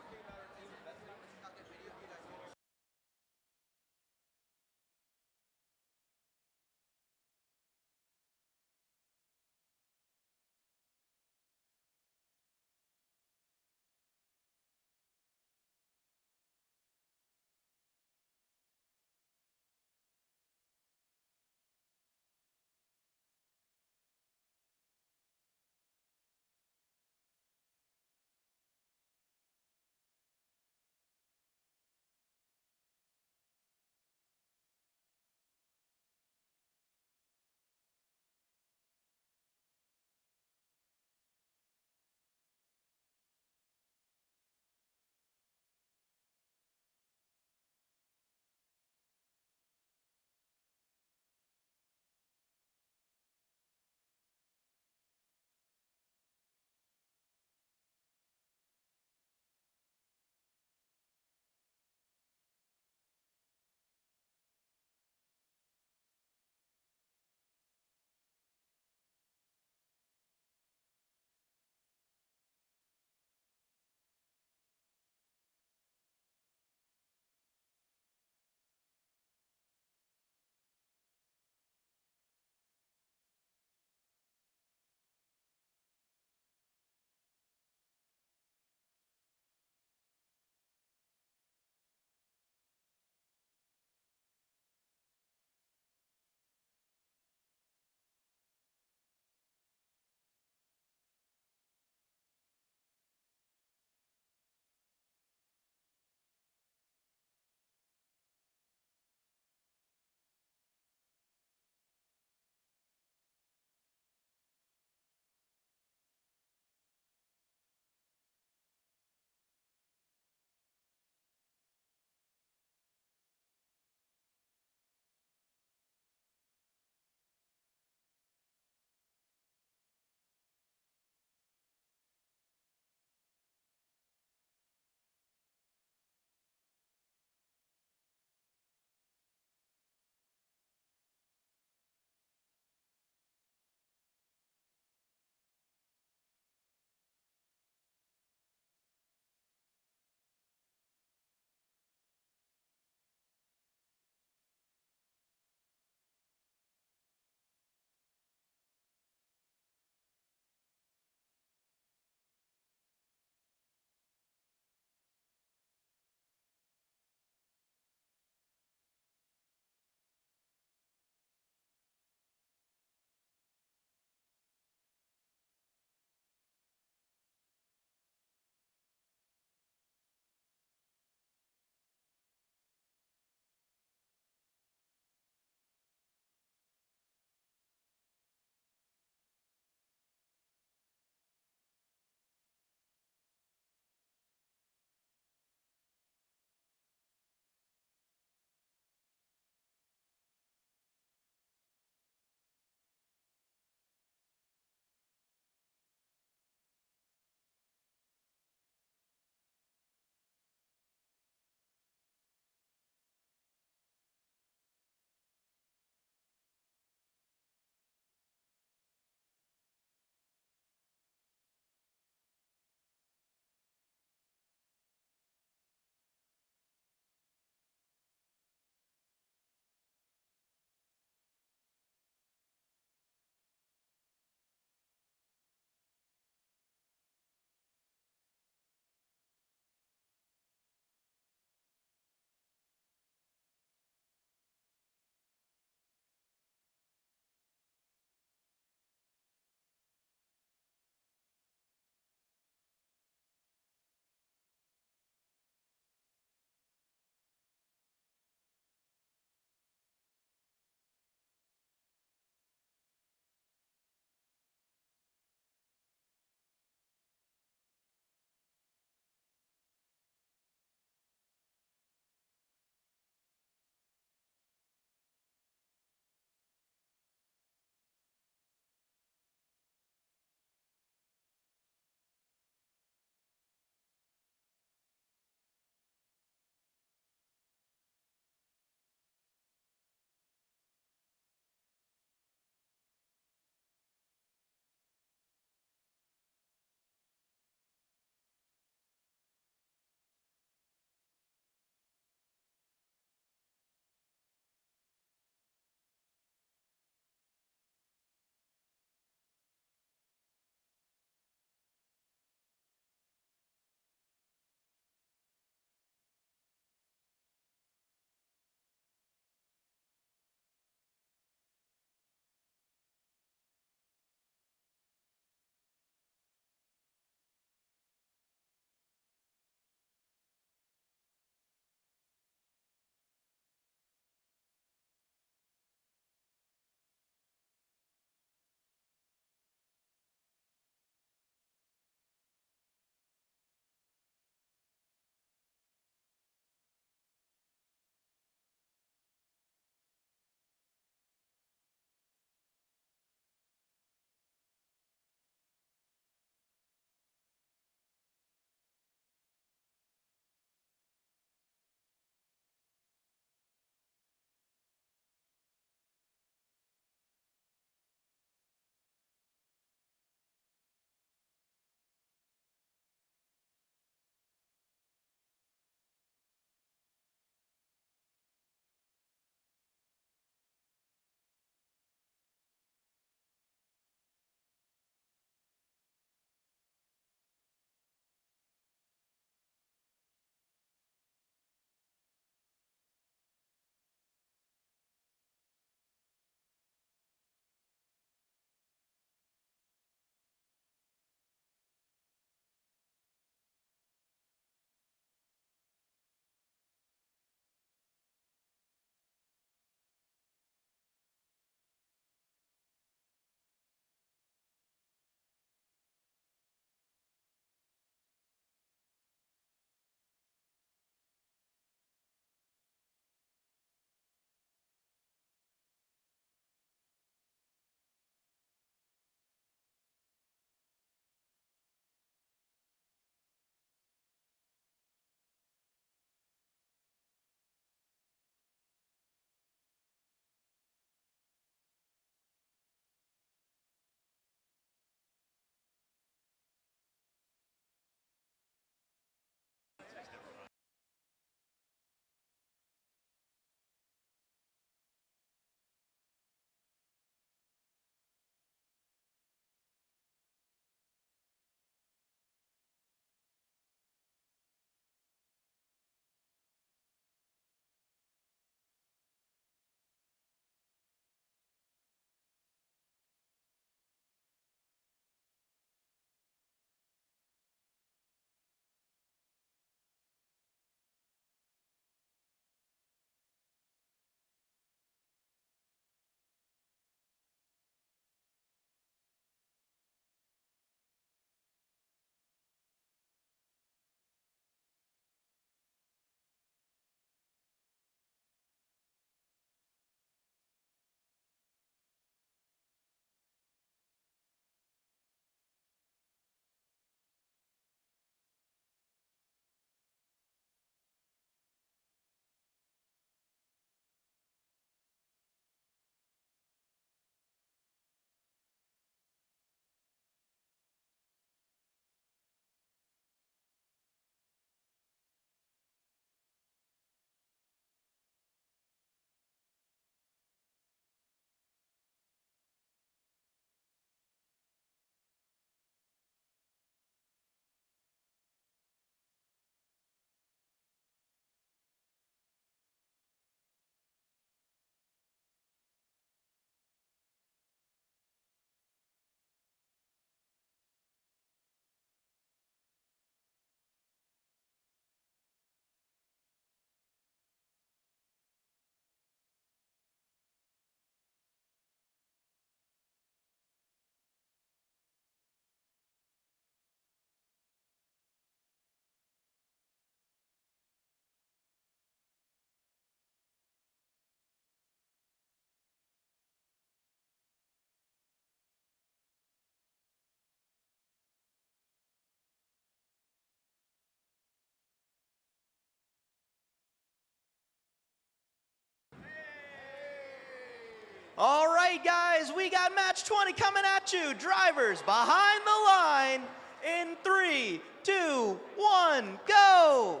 guys, we got match 20 coming at you. Drivers behind the line in 3, 2, 1, go.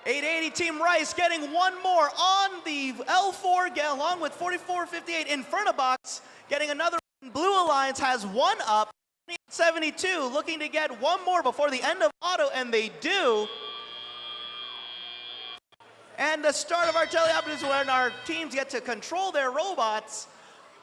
880 Team Rice getting one more on the L4, along with 4458 Inferno Box, getting another one. Blue Alliance has one up. 72 looking to get one more before the end of auto, and they do. And the start of our teleop is when our teams get to control their robots.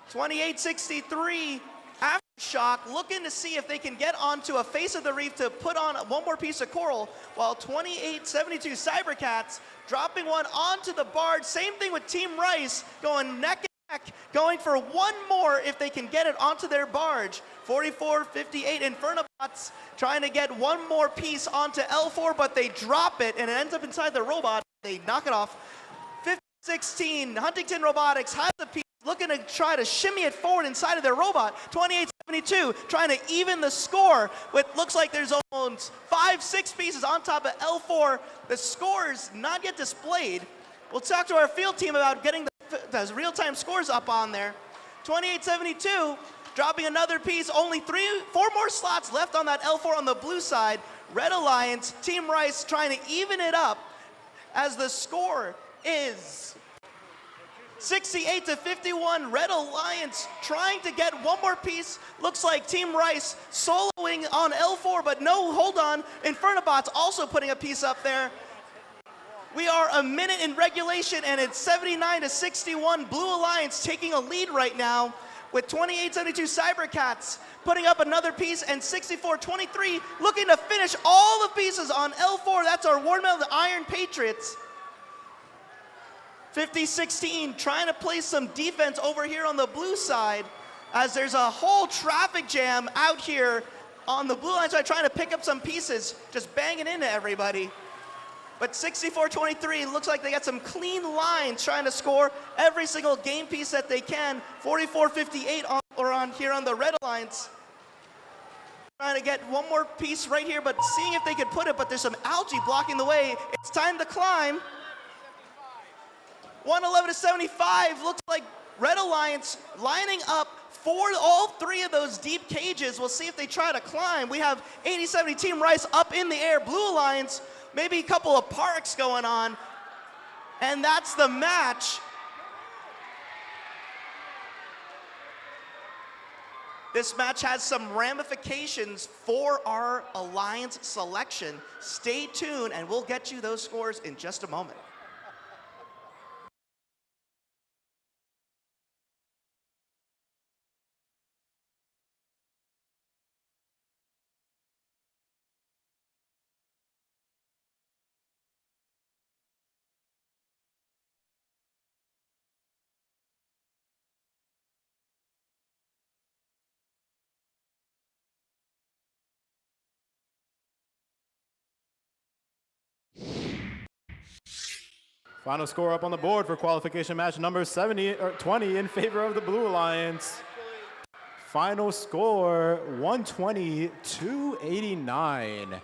2863 Aftershock looking to see if they can get onto a face of the reef to put on one more piece of coral, while 2872 Cybercats dropping one onto the barge. Same thing with Team Rice, going neck and neck, going for one more if they can get it onto their barge. 4458 Inferno Bots trying to get one more piece onto L4, but they drop it and it ends up inside the robot. They knock it off. 1516 Huntington Robotics has the piece, looking to try to shimmy it forward inside of their robot. 2872 trying to even the score with, looks like there's almost 5-6 pieces on top of L4. The score's not yet displayed. We'll talk to our field team about getting the real-time scores up on there. 2872 dropping another piece, only 4 more slots left on that L4 on the blue side. Red Alliance, Team Rice trying to even it up as the score is 68-51. Red Alliance trying to get one more piece. Looks like Team Rice soloing on L4, but no, hold on. Inferno Bots also putting a piece up there. We are a minute in regulation and it's 79-61. Blue Alliance taking a lead right now, with 2872 Cybercats putting up another piece, and 6423 looking to finish all the pieces on L4. That's our War Medal, the Iron Patriots. 5016 trying to play some defense over here on the blue side, as there's a whole traffic jam out here on the blue line side, trying to pick up some pieces, just banging into everybody. But 6423 looks like they got some clean lines, trying to score every single game piece that they can. 4458 on here on the Red Alliance, trying to get one more piece right here, but seeing if they could put it, but there's some algae blocking the way. It's time to climb. 111-75 looks like Red Alliance lining up for all 3 of those deep cages. We'll see if they try to climb. We have 8070 Team Rice up in the air. Blue Alliance, maybe a couple of parks going on, and that's the match. This match has some ramifications for our Alliance selection. Stay tuned and we'll get you those scores in just a moment. Final score up on the board for qualification match number 20 in favor of the Blue Alliance. Final score 120-289.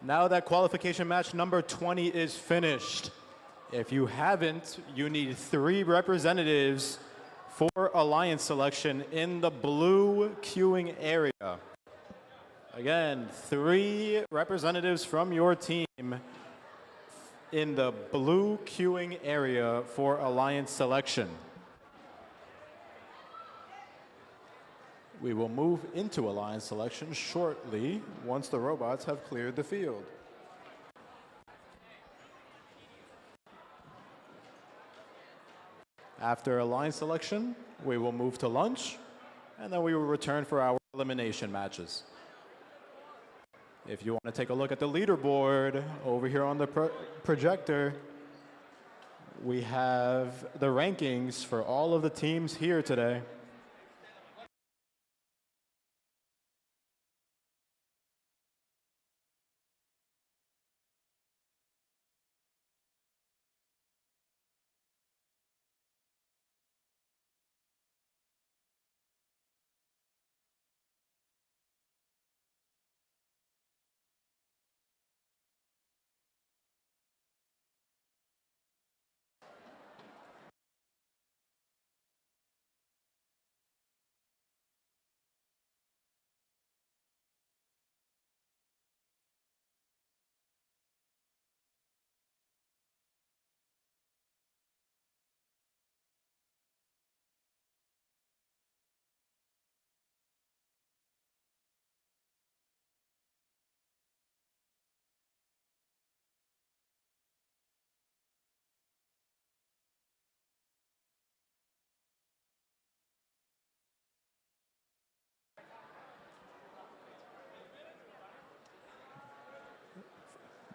Now that qualification match number 20 is finished, if you haven't, you need 3 representatives for Alliance selection in the blue queuing area. Again, 3 representatives from your team in the blue queuing area for Alliance selection. We will move into Alliance selection shortly once the robots have cleared the field. After Alliance selection, we will move to lunch, and then we will return for our elimination matches. If you want to take a look at the leaderboard over here on the projector, we have the rankings for all of the teams here today.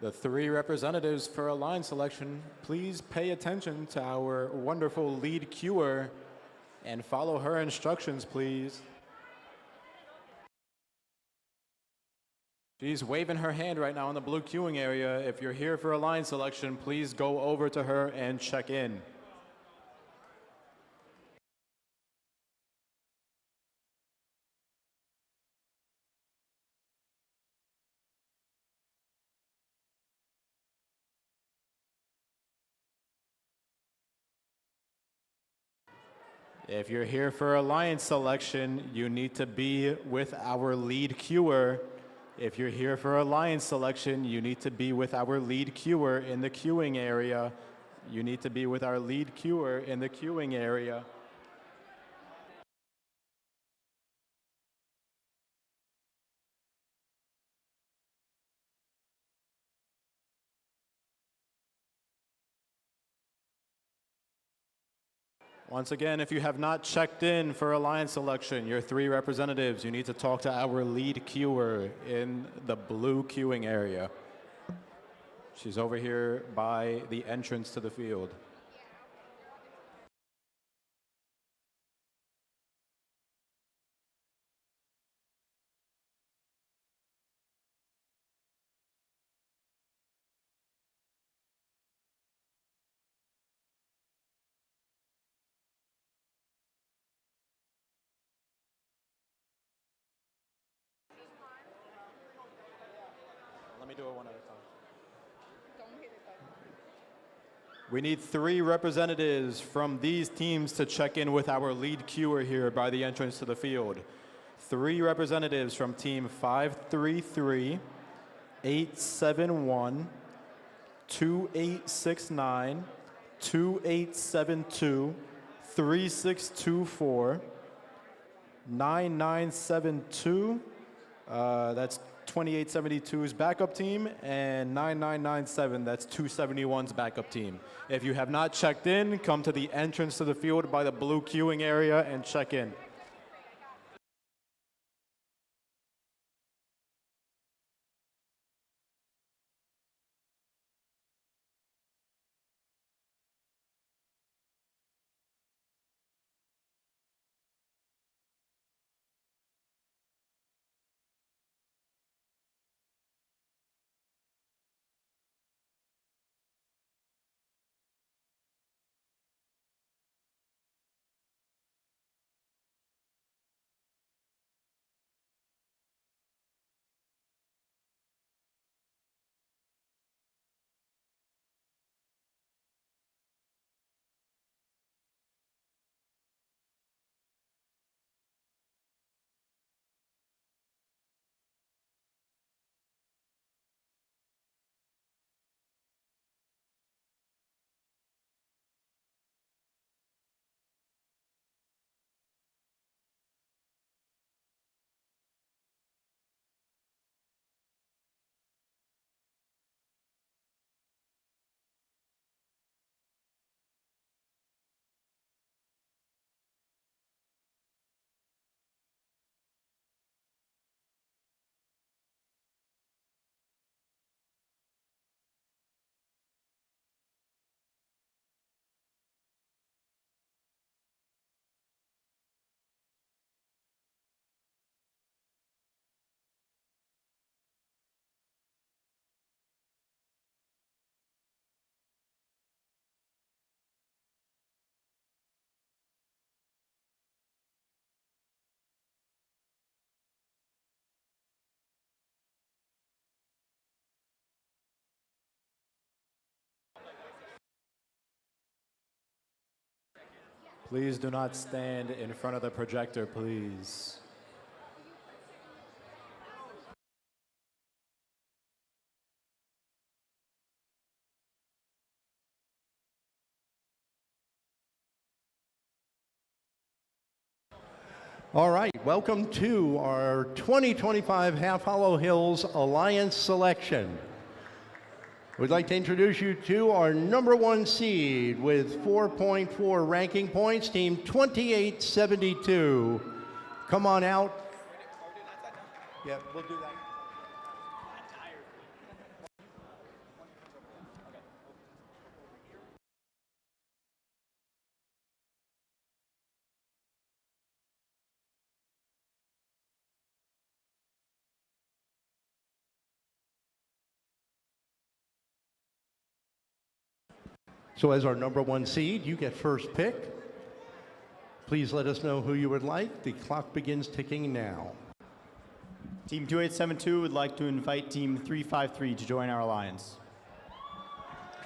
The three representatives for a line selection, please pay attention to our wonderful lead queuer and follow her instructions, please. She's waving her hand right now in the blue queuing area. If you're here for a line selection, please go over to her and check in. If you're here for alliance selection, you need to be with our lead queuer. If you're here for alliance selection, you need to be with our lead queuer in the queuing area. You need to be with our lead queuer in the queuing area. Once again, if you have not checked in for alliance selection, your three representatives, you need to talk to our lead queuer in the blue queuing area. She's over here by the entrance to the field. Let me do it one at a time. We need three representatives from these teams to check in with our lead queuer here by the entrance to the field. Three representatives from team 533, 871, 2869, 2872, 3624, 9972, that's 2872's backup team, and 9997, that's 271's backup team. If you have not checked in, come to the entrance to the field by the blue queuing area and check in. Please do not stand in front of the projector, please. All right, welcome to our 2025 Half Hollow Hills Alliance selection. We'd like to introduce you to our number one seed with 4.4 ranking points, team 2872. Come on out. Yeah, we'll do that. So as our number 1 seed, you get first pick. Please let us know who you would like. The clock begins ticking now. Team 2872 would like to invite Team 353 to join our alliance.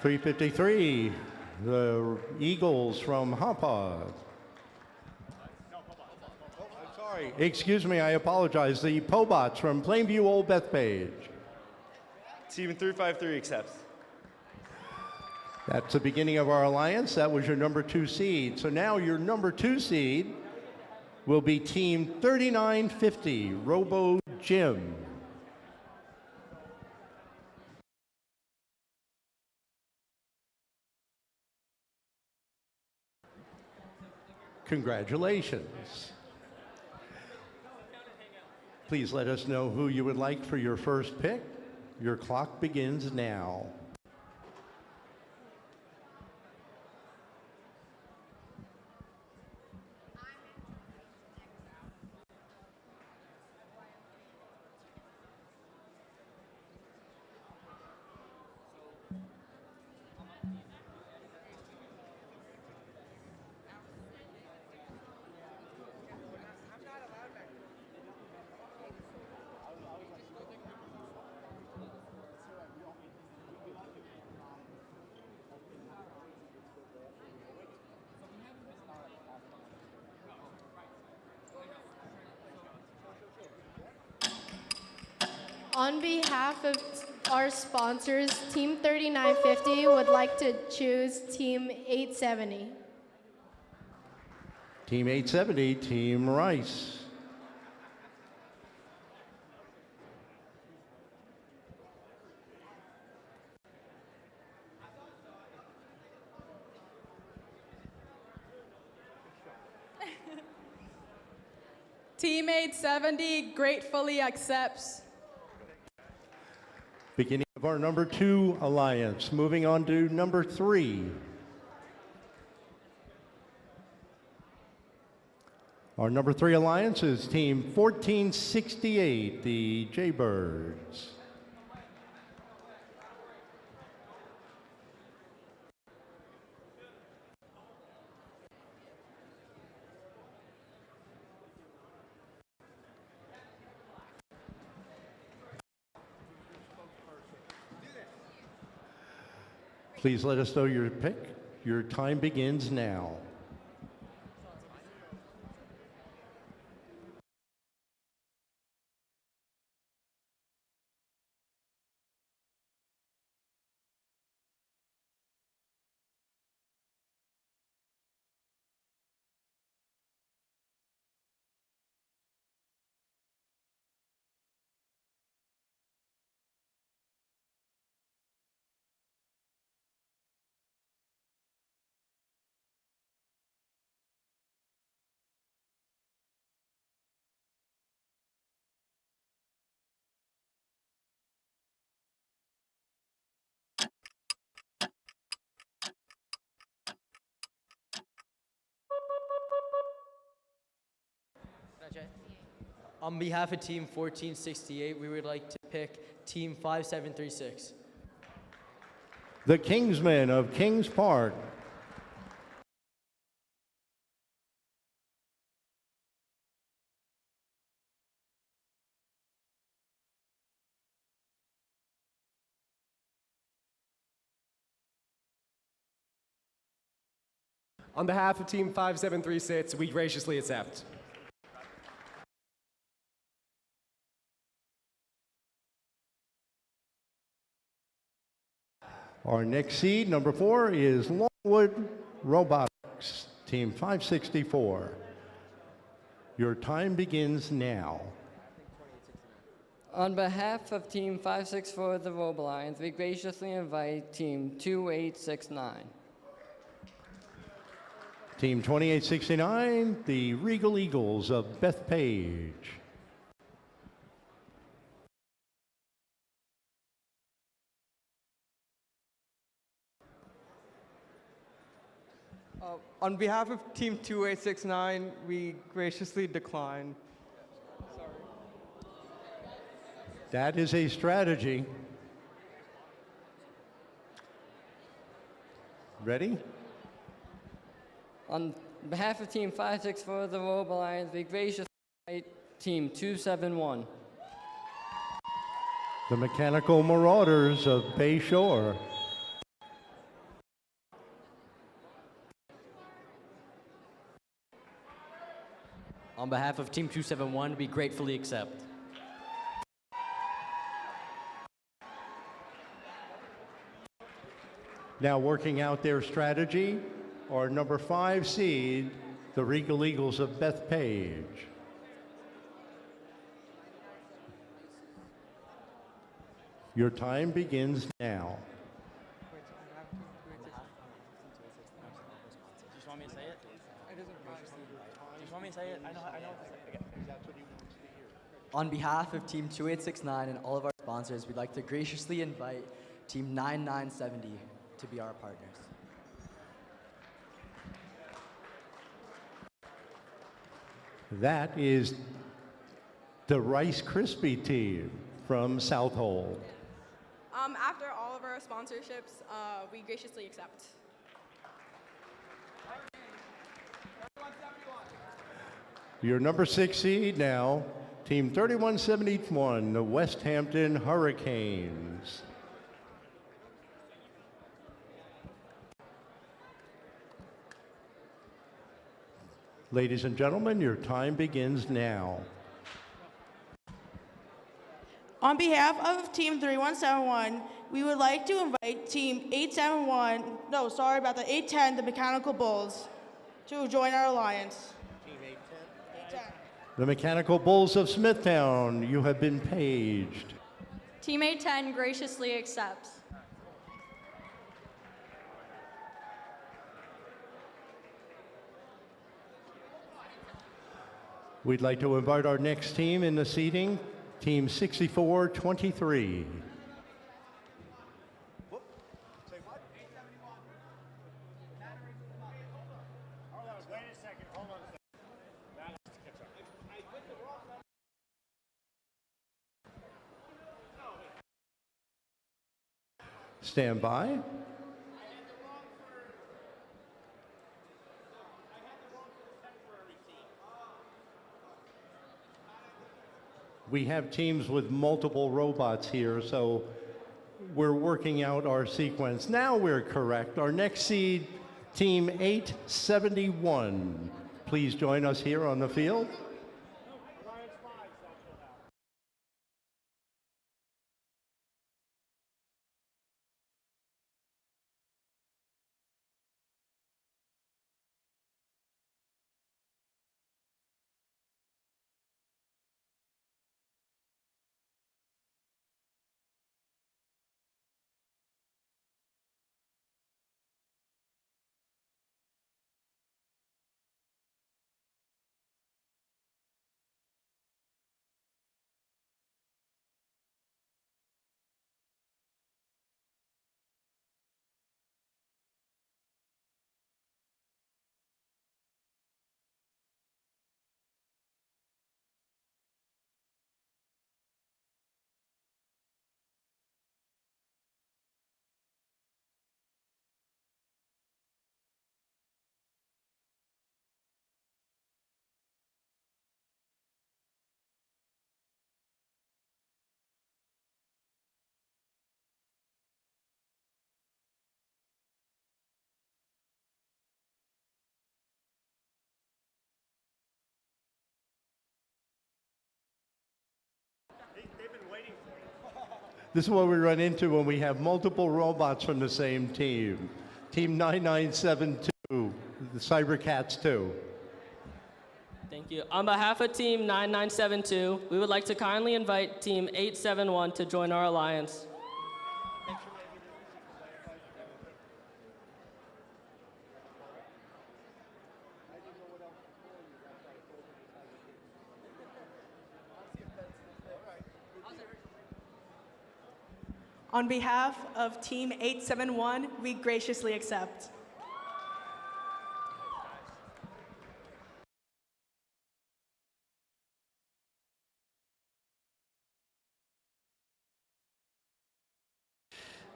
353, the Eagles from Hoppa. Sorry, excuse me, I apologize. The Pobots from Plainview Old Bethpage. Team 353 accepts. That's the beginning of our alliance. That was your number 2 seed. So now your number 2 seed will be Team 3950, Robo Jim. Congratulations. Please let us know who you would like for your first pick. Your clock begins now. On behalf of our sponsors, Team 3950 would like to choose Team 870. Team 870, Team Rice. Team 870 gratefully accepts. Beginning of our number 2 alliance. Moving on to number 3. Our number 3 alliance is Team 1468, the Jaybirds. Please let us know your pick. Your time begins now. On behalf of Team 1468, we would like to pick Team 5736. The Kingsmen of Kings Park. On behalf of Team 5736, we graciously accept. Our next seed, number 4, is Longwood Robotics, Team 564. Your time begins now. On behalf of Team 564 the Robo Lions, we graciously invite Team 2869. Team 2869, the Regal Eagles of Bethpage. On behalf of Team 2869, we graciously decline. That is a strategy. Ready? On behalf of Team 564 the Robe Alliance, we graciously invite Team 271. The Mechanical Marauders of Bay Shore. On behalf of Team 271, we gratefully accept. Now working out their strategy are number 5 seed, the Regal Eagles of Bethpage. Your time begins now. Just want me to say it? Just want me to say it? I know. On behalf of Team 2869 and all of our sponsors, we'd like to graciously invite Team 9970 to be our partners. That is the Rice Krispie team from South Hole. After all of our sponsorships, we graciously accept. Your number 6 seed now, Team 3171, the West Hampton Hurricanes. Ladies and gentlemen, your time begins now. On behalf of Team 3171, we would like to invite Team 810, the Mechanical Bulls, to join our alliance. Team 810? The Mechanical Bulls of Smithtown, you have been paged. Team 810 graciously accepts. We'd like to invite our next team in the seating, Team 6423. Stand by. We have teams with multiple robots here, so we're working out our sequence. Now we're correct. Our next seed, Team 871. Please join us here on the field. This is what we run into when we have multiple robots from the same team. Team 9972, the Cybercats 2. Thank you. On behalf of Team 9972, we would like to kindly invite Team 871 to join our alliance. On behalf of Team 871, we graciously accept.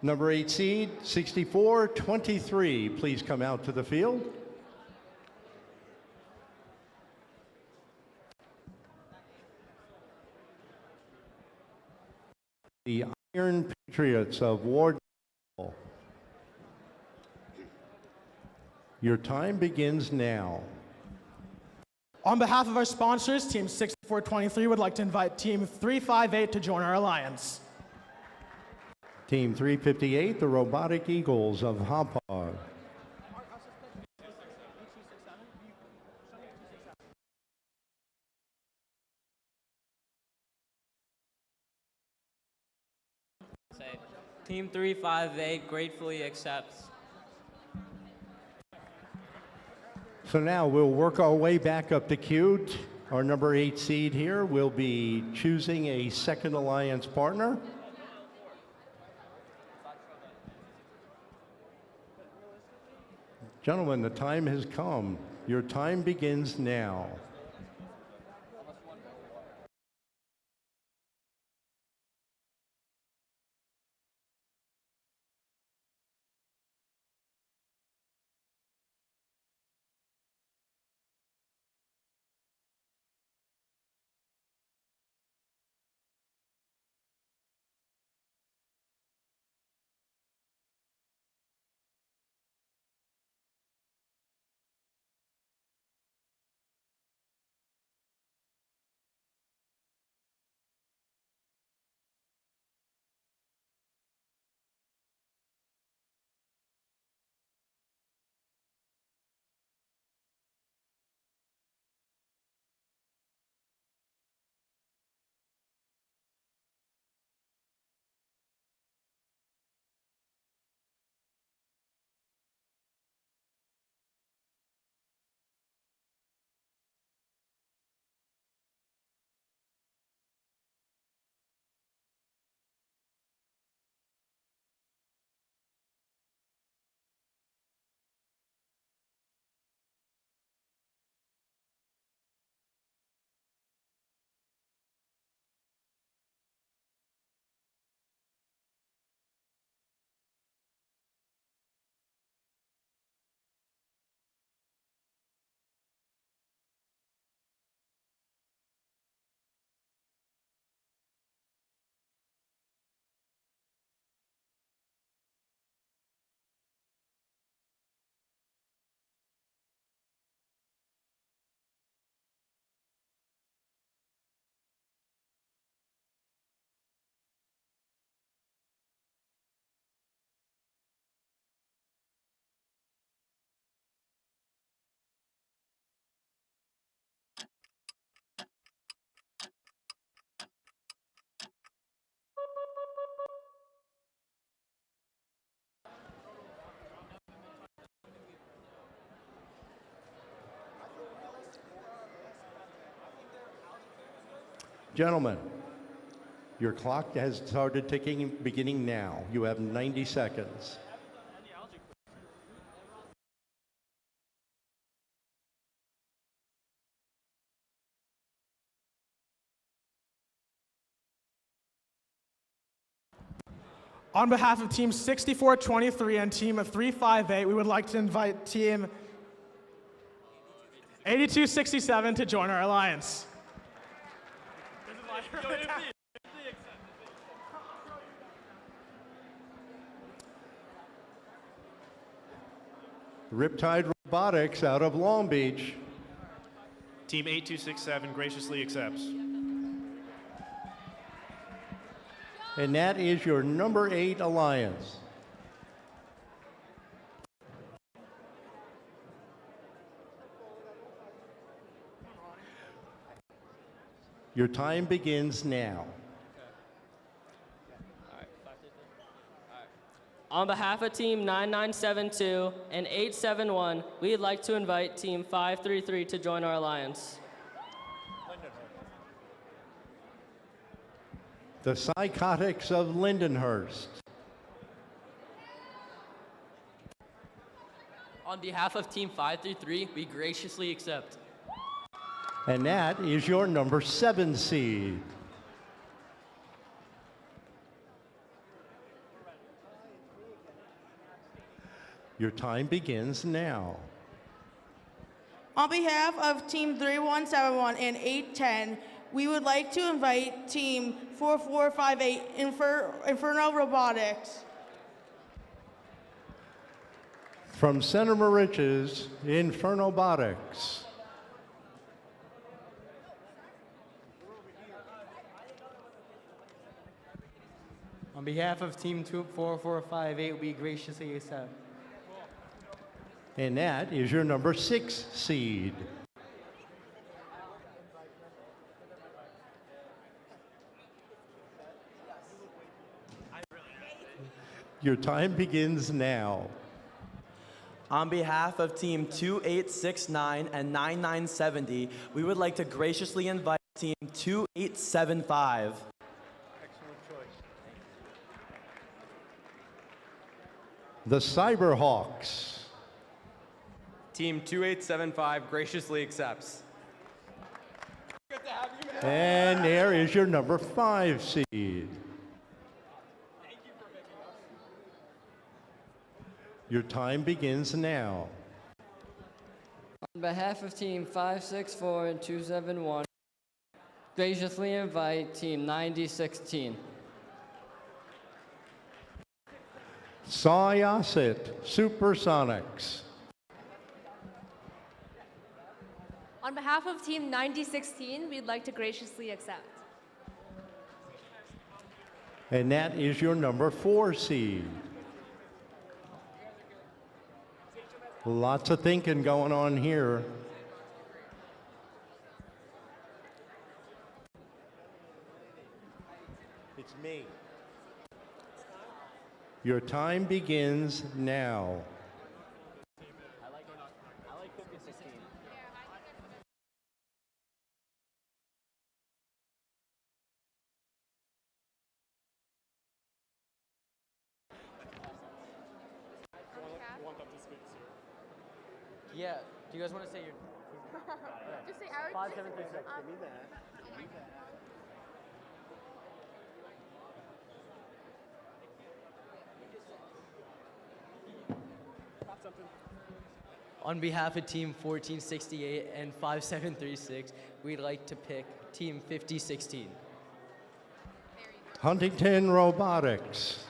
Number 8 seed, 6423, please come out to the field. The Iron Patriots of Ward. Your time begins now. On behalf of our sponsors, Team 6423 would like to invite Team 358 to join our alliance. Team 358, the Robotic Eagles of Hauppauge. Team 358 gratefully accepts. So now we'll work our way back up the queue. Our number 8 seed here will be choosing a second alliance partner. Gentlemen, the time has come. Your time begins now. Gentlemen, your clock has started ticking beginning now. You have 90 seconds. On behalf of Team 6423 and Team 358, we would like to invite Team 8267 to join our alliance. Riptide Robotics out of Long Beach. Team 8267 graciously accepts. And that is your number 8 alliance. Your time begins now. On behalf of Team 9972 and 871, we'd like to invite Team 533 to join our alliance. The Psychotics of Lindenhurst. On behalf of Team 533, we graciously accept. And that is your number 7 seed. Your time begins now. On behalf of Team 3171 and 810, we would like to invite Team 4458 Inferno Robotics. From Center Moriches, Infernobotics. On behalf of Team 4458, we graciously accept. And that is your number 6 seed. Your time begins now. On behalf of Team 2869 and 9970, we would like to graciously invite Team 2875. The Cyberhawks. Team 2875 graciously accepts. And there is your number 5 seed. Your time begins now. On behalf of Team 564 and 271, graciously invite Team 9016. Syosset Supersonics. On behalf of Team 9016, we'd like to graciously accept. And that is your number 4 seed. Lots of thinking going on here. It's me. Your time begins now. Yeah. Do you guys want to say your? Just say our 5736. Give me that. On behalf of Team 1468 and 5736, we'd like to pick Team 5016. Huntington Robotics.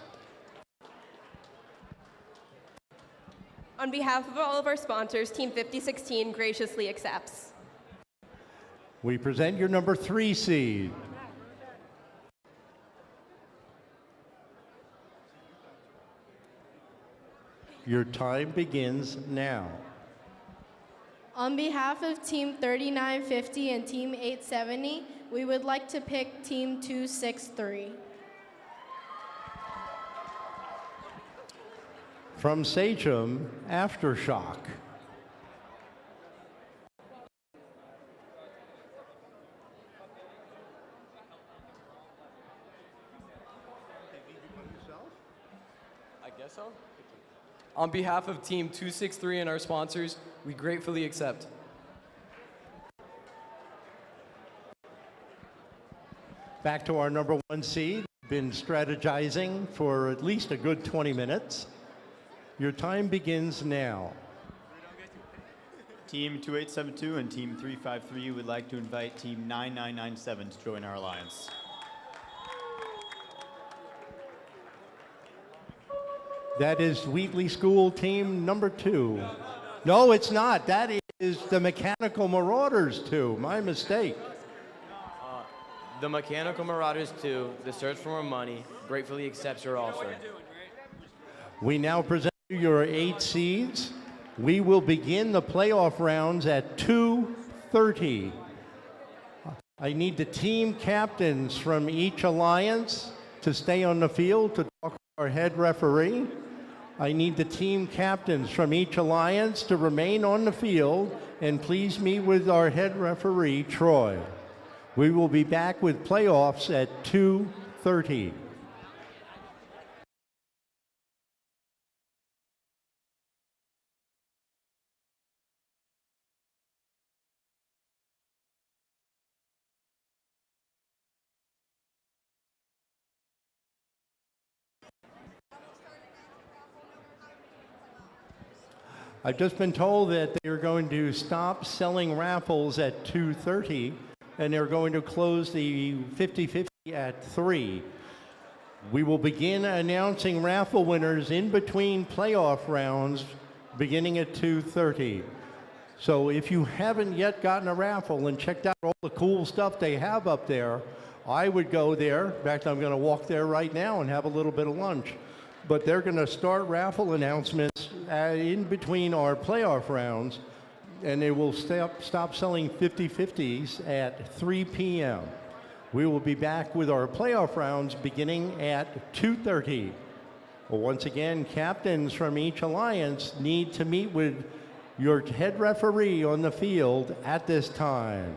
On behalf of all of our sponsors, Team 5016 graciously accepts. We present your number 3 seed. Your time begins now. On behalf of Team 3950 and Team 870, we would like to pick Team 263. From Sachem, Aftershock. I guess so. On behalf of Team 263 and our sponsors, we gratefully accept. Back to our number 1 seed. Been strategizing for at least a good 20 minutes. Your time begins now. Team 2872 and Team 353 would like to invite Team 9997 to join our alliance. That is Wheatley School team number 2. No, it's not. That is the Mechanical Marauders 2. My mistake. The Mechanical Marauders 2, the Search for More Money, gratefully accepts your offer. We now present you your 8 seeds. We will begin the playoff rounds at 2:30. I need the team captains from each alliance to stay on the field to talk to our head referee. I need the team captains from each alliance to remain on the field and please meet with our head referee, Troy. We will be back with playoffs at 2:30. I've just been told that they are going to stop selling raffles at 2:30, and they're going to close the 50-50 at 3. We will begin announcing raffle winners in between playoff rounds beginning at 2:30. So if you haven't yet gotten a raffle and checked out all the cool stuff they have up there, I would go there. In fact, I'm going to walk there right now and have a little bit of lunch. But they're going to start raffle announcements in between our playoff rounds, and they will stop selling 50-50s at 3 p.m. We will be back with our playoff rounds beginning at 2:30. Well, once again, captains from each alliance need to meet with your head referee on the field at this time.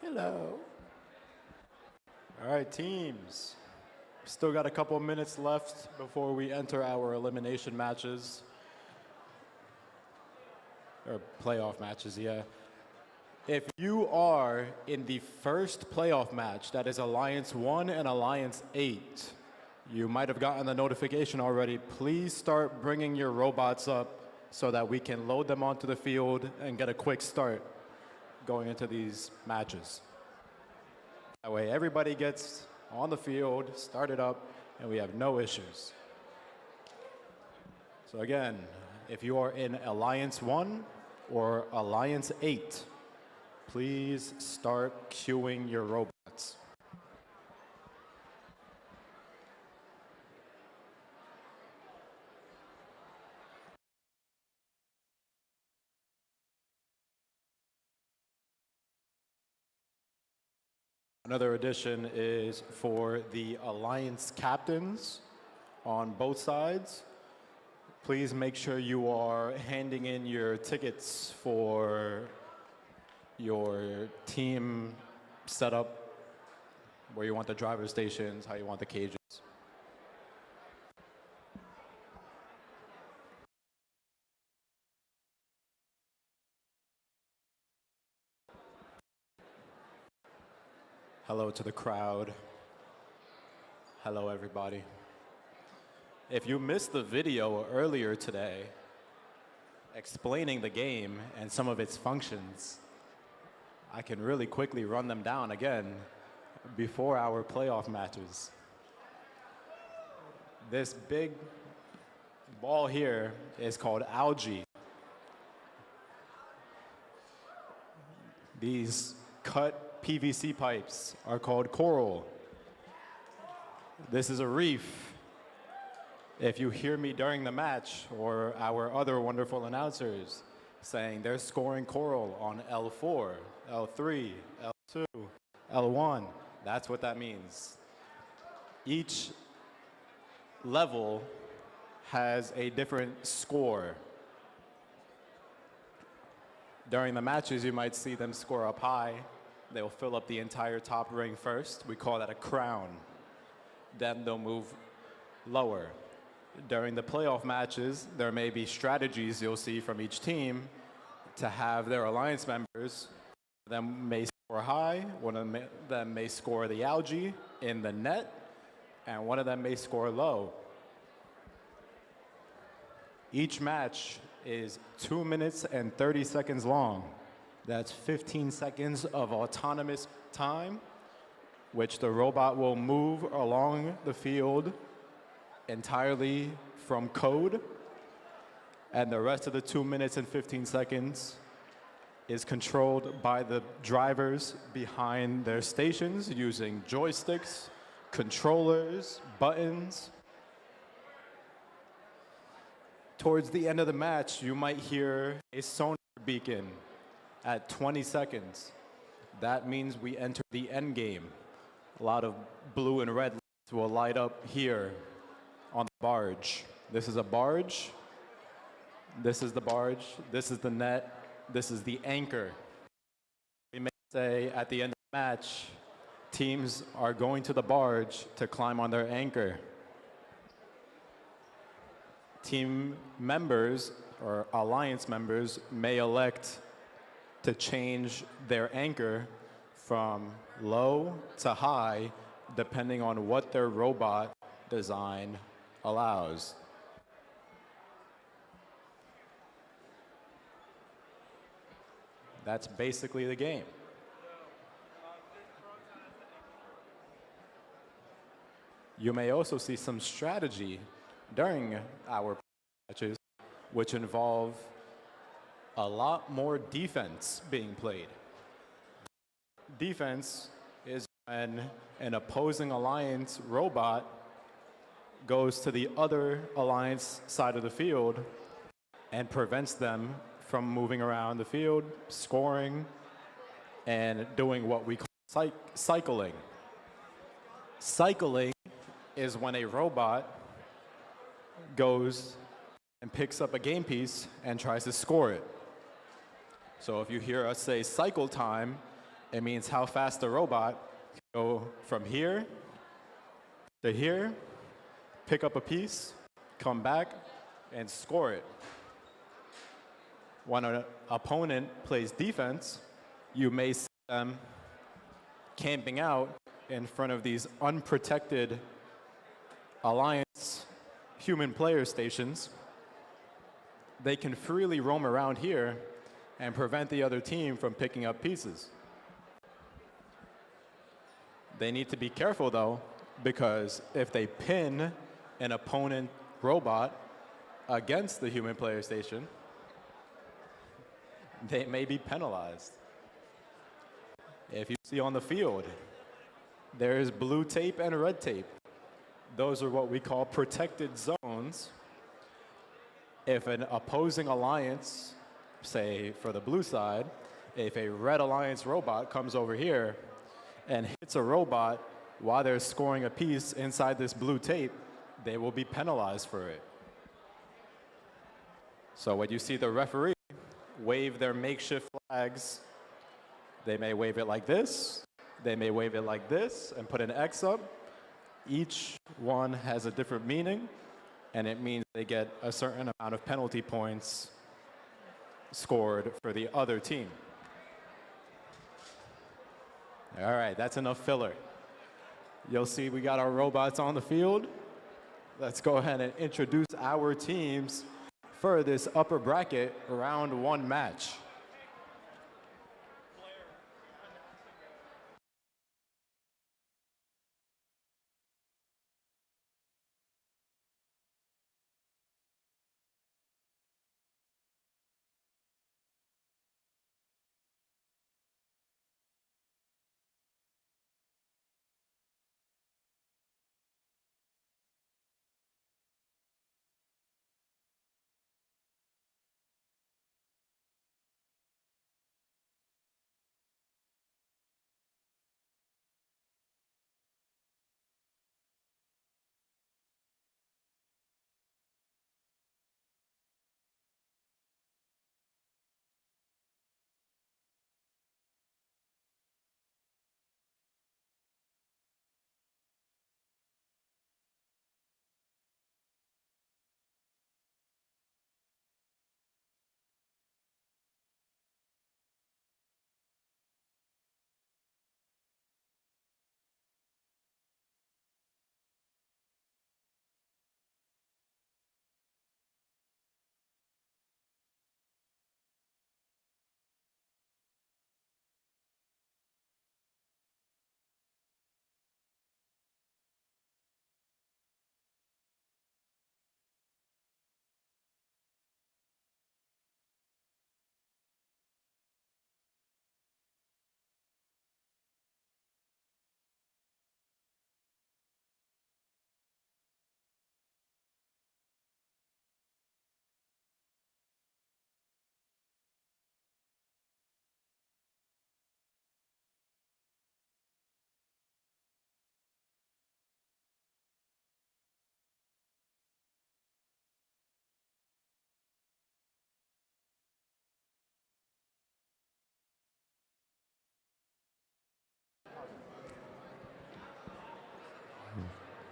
Hello. All right, teams. Still got a couple of minutes left before we enter our elimination matches. Or playoff matches, yeah. If you are in the first playoff match, that is Alliance 1 and Alliance 8, you might have gotten the notification already. Please start bringing your robots up so that we can load them onto the field and get a quick start going into these matches. That way everybody gets on the field, started up, and we have no issues. So again, if you are in Alliance 1 or Alliance 8, please start queuing your robots. Another addition is for the Alliance captains on both sides. Please make sure you are handing in your tickets for your team setup, where you want the driver stations, how you want the cages. Hello to the crowd. Hello, everybody. If you missed the video earlier today explaining the game and some of its functions, I can really quickly run them down again before our playoff matches. This big ball here is called algae. These cut PVC pipes are called coral. This is a reef. If you hear me during the match or our other wonderful announcers saying they're scoring coral on L4, L3, L2, L1, that's what that means. Each level has a different score. During the matches, you might see them score up high. They'll fill up the entire top ring first. We call that a crown. Then they'll move lower. During the playoff matches, there may be strategies you'll see from each team to have their alliance members. One of them may score high, one of them may score the algae in the net, and one of them may score low. Each match is 2 minutes and 30 seconds long. That's 15 seconds of autonomous time, which the robot will move along the field entirely from code. And the rest of the 2 minutes and 15 seconds is controlled by the drivers behind their stations using joysticks, controllers, buttons. Towards the end of the match, you might hear a sonar beacon at 20 seconds. That means we enter the end game. A lot of blue and red lights will light up here on the barge. This is a barge. This is the barge. This is the net. This is the anchor. We may say at the end of the match, teams are going to the barge to climb on their anchor. Team members or alliance members may elect to change their anchor from low to high, depending on what their robot design allows. That's basically the game. You may also see some strategy during our matches, which involve a lot more defense being played. Defense is when an opposing alliance robot goes to the other alliance side of the field and prevents them from moving around the field, scoring, and doing what we call cycling. Cycling is when a robot goes and picks up a game piece and tries to score it. So if you hear us say cycle time, It means how fast the robot can go from here to here, pick up a piece, come back, and score it. When an opponent plays defense, you may see them camping out in front of these unprotected Alliance human player stations. They can freely roam around here and prevent the other team from picking up pieces. They need to be careful though, because if they pin an opponent robot against the human player station, they may be penalized. If you see on the field, there's blue tape and red tape. Those are what we call protected zones. If an opposing alliance, say for the blue side, if a red alliance robot comes over here and hits a robot while they're scoring a piece inside this blue tape, they will be penalized for it. So when you see the referee wave their makeshift flags, they may wave it like this, they may wave it like this and put an X up. Each one has a different meaning, and it means they get a certain amount of penalty points scored for the other team. All right, that's enough filler. You'll see we got our robots on the field. Let's go ahead and introduce our teams for this upper bracket round 1 match.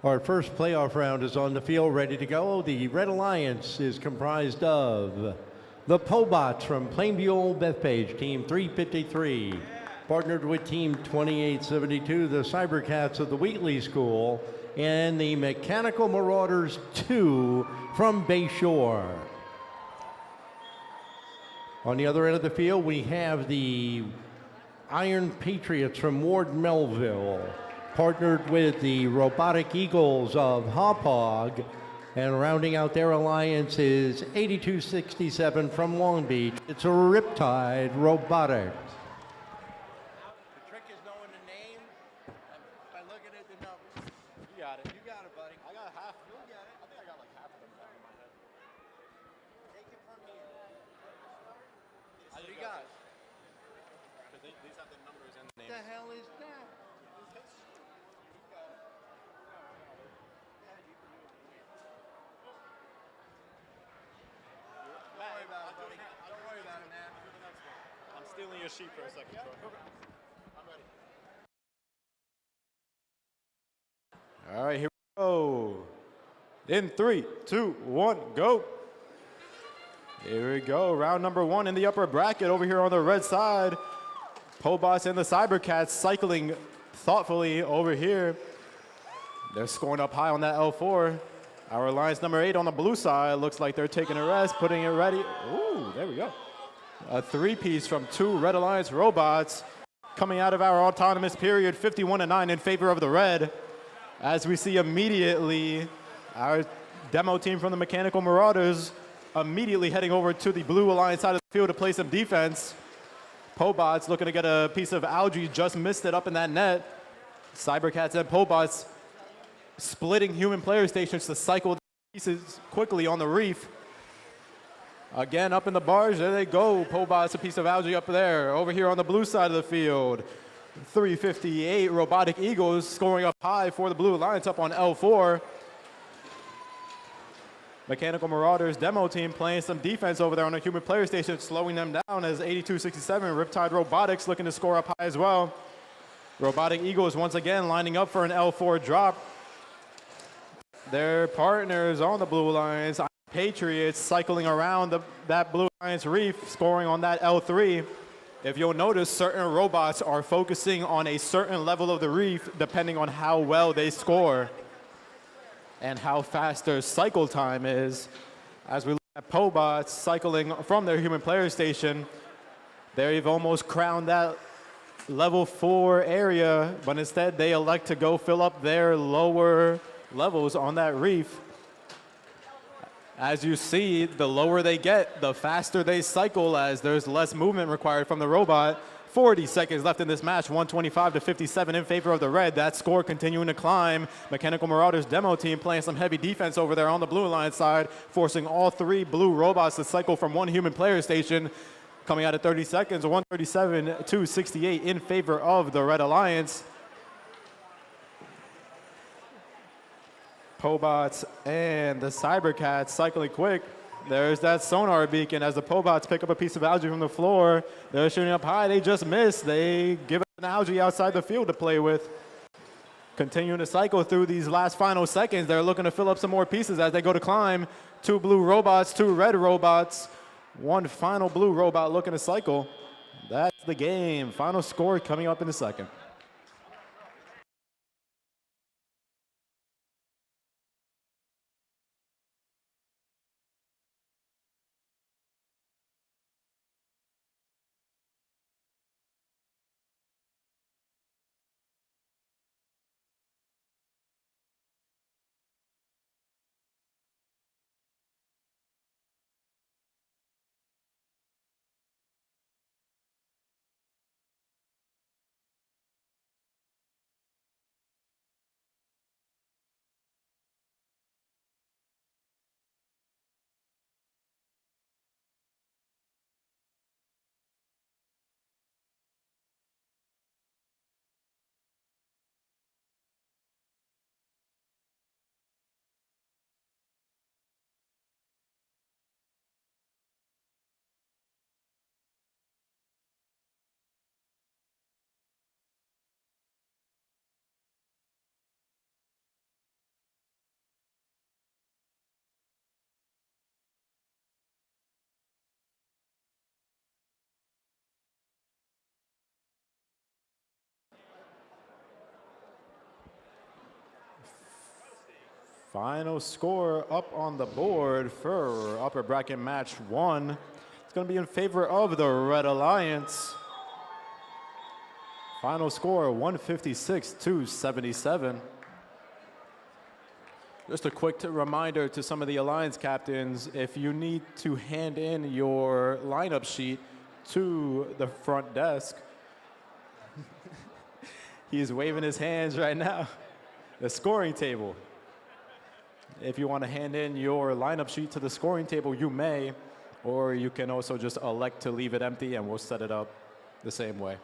Our first playoff round is on the field, ready to go. The Red Alliance is comprised of the Pobots from Plainview Old Bethpage, Team 353, partnered with Team 2872, the Cybercats of the Wheatley School, and the Mechanical Marauders 2 from Bayshore. On the other end of the field, we have the Iron Patriots from Ward Melville, partnered with the Robotic Eagles of Hauppauge, and rounding out their alliance is 8267 from Long Beach. It's a Riptide Robotics. The trick is knowing the name by looking at the numbers. You got it. You got it, buddy. I got half. You'll get it. I think I got like half of them down in my head. Take it from here. What do you got? Because these have the numbers and the names. What the hell is that? Don't worry about it, man. I'm stealing your sheet for a second, Troy. All right, here we go. In 3, 2, 1, go. Here we go. Round number 1 in the upper bracket over here on the red side. Pobots and the Cybercats cycling thoughtfully over here. They're scoring up high on that L4. Our Alliance number 8 on the blue side looks like they're taking a rest, putting it ready. Ooh, there we go. A 3-piece from 2 Red Alliance robots coming out of our autonomous period, 51-9 in favor of the red. As we see immediately our demo team from the Mechanical Marauders immediately heading over to the blue Alliance side of the field to play some defense. Pobots looking to get a piece of algae, just missed it up in that net. Cybercats and Pobots splitting human player stations to cycle the pieces quickly on the reef. Again, up in the barge, there they go. Pobots, a piece of algae up there. Over here on the blue side of the field, 358 Robotic Eagles scoring up high for the Blue Alliance up on L4. Mechanical Marauders demo team playing some defense over there on the human player station, slowing them down as 8267. Riptide Robotics looking to score up high as well. Robotic Eagles once again lining up for an L4 drop. Their partners on the Blue Alliance, Patriots, cycling around that Blue Alliance reef, scoring on that L3. If you'll notice, certain robots are focusing on a certain level of the reef depending on how well they score and how fast their cycle time is. As we look at Pobots cycling from their human player station, they've almost crowned that level 4 area, but instead they elect to go fill up their lower levels on that reef. As you see, the lower they get, the faster they cycle as there's less movement required from the robot. 40 seconds left in this match, 125-57 in favor of the red. That score continuing to climb. Mechanical Marauders demo team playing some heavy defense over there on the Blue Alliance side, forcing all 3 blue robots to cycle from 1 human player station. Coming out at 30 seconds, 137-68 in favor of the Red Alliance. Pobots and the Cybercats cycling quick. There's that sonar beacon as the Pobots pick up a piece of algae from the floor. They're shooting up high. They just missed. They give it an algae outside the field to play with. Continuing to cycle through these last final seconds. They're looking to fill up some more pieces as they go to climb. 2 blue robots, 2 red robots. 1 final blue robot looking to cycle. That's the game. Final score coming up in a second. Final score up on the board for upper bracket match 1. It's going to be in favor of the Red Alliance. Final score 156-77. Just a quick reminder to some of the Alliance captains, if you need to hand in your lineup sheet to the front desk. He's waving his hands right now. The scoring table. If you want to hand in your lineup sheet to the scoring table, you may, or you can also just elect to leave it empty and we'll set it up the same way.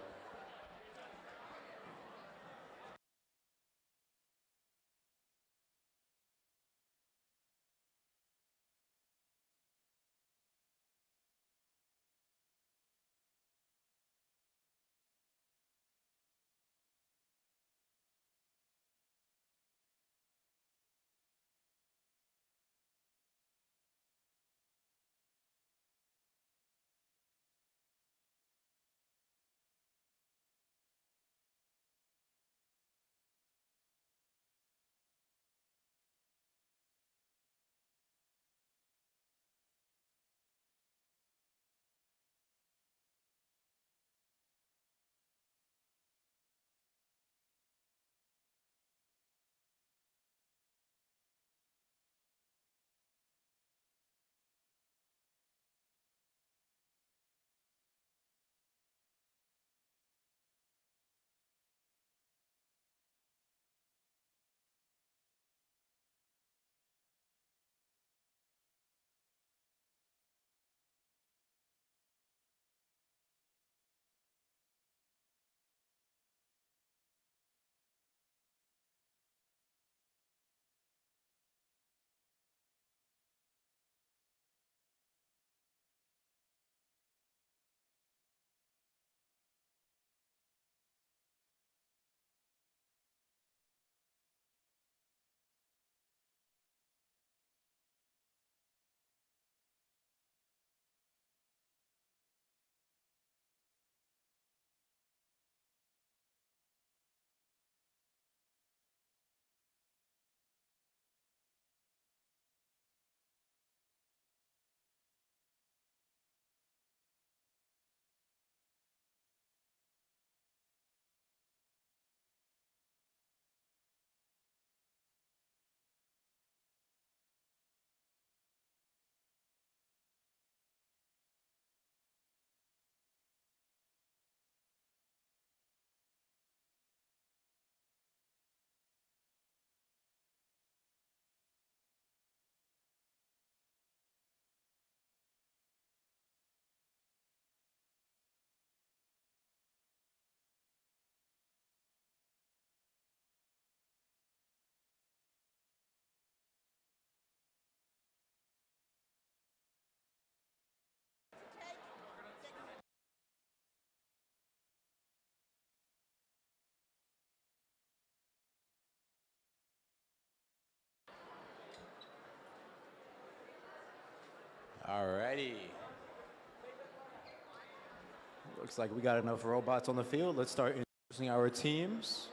Looks like we got enough robots on the field. Let's start introducing our teams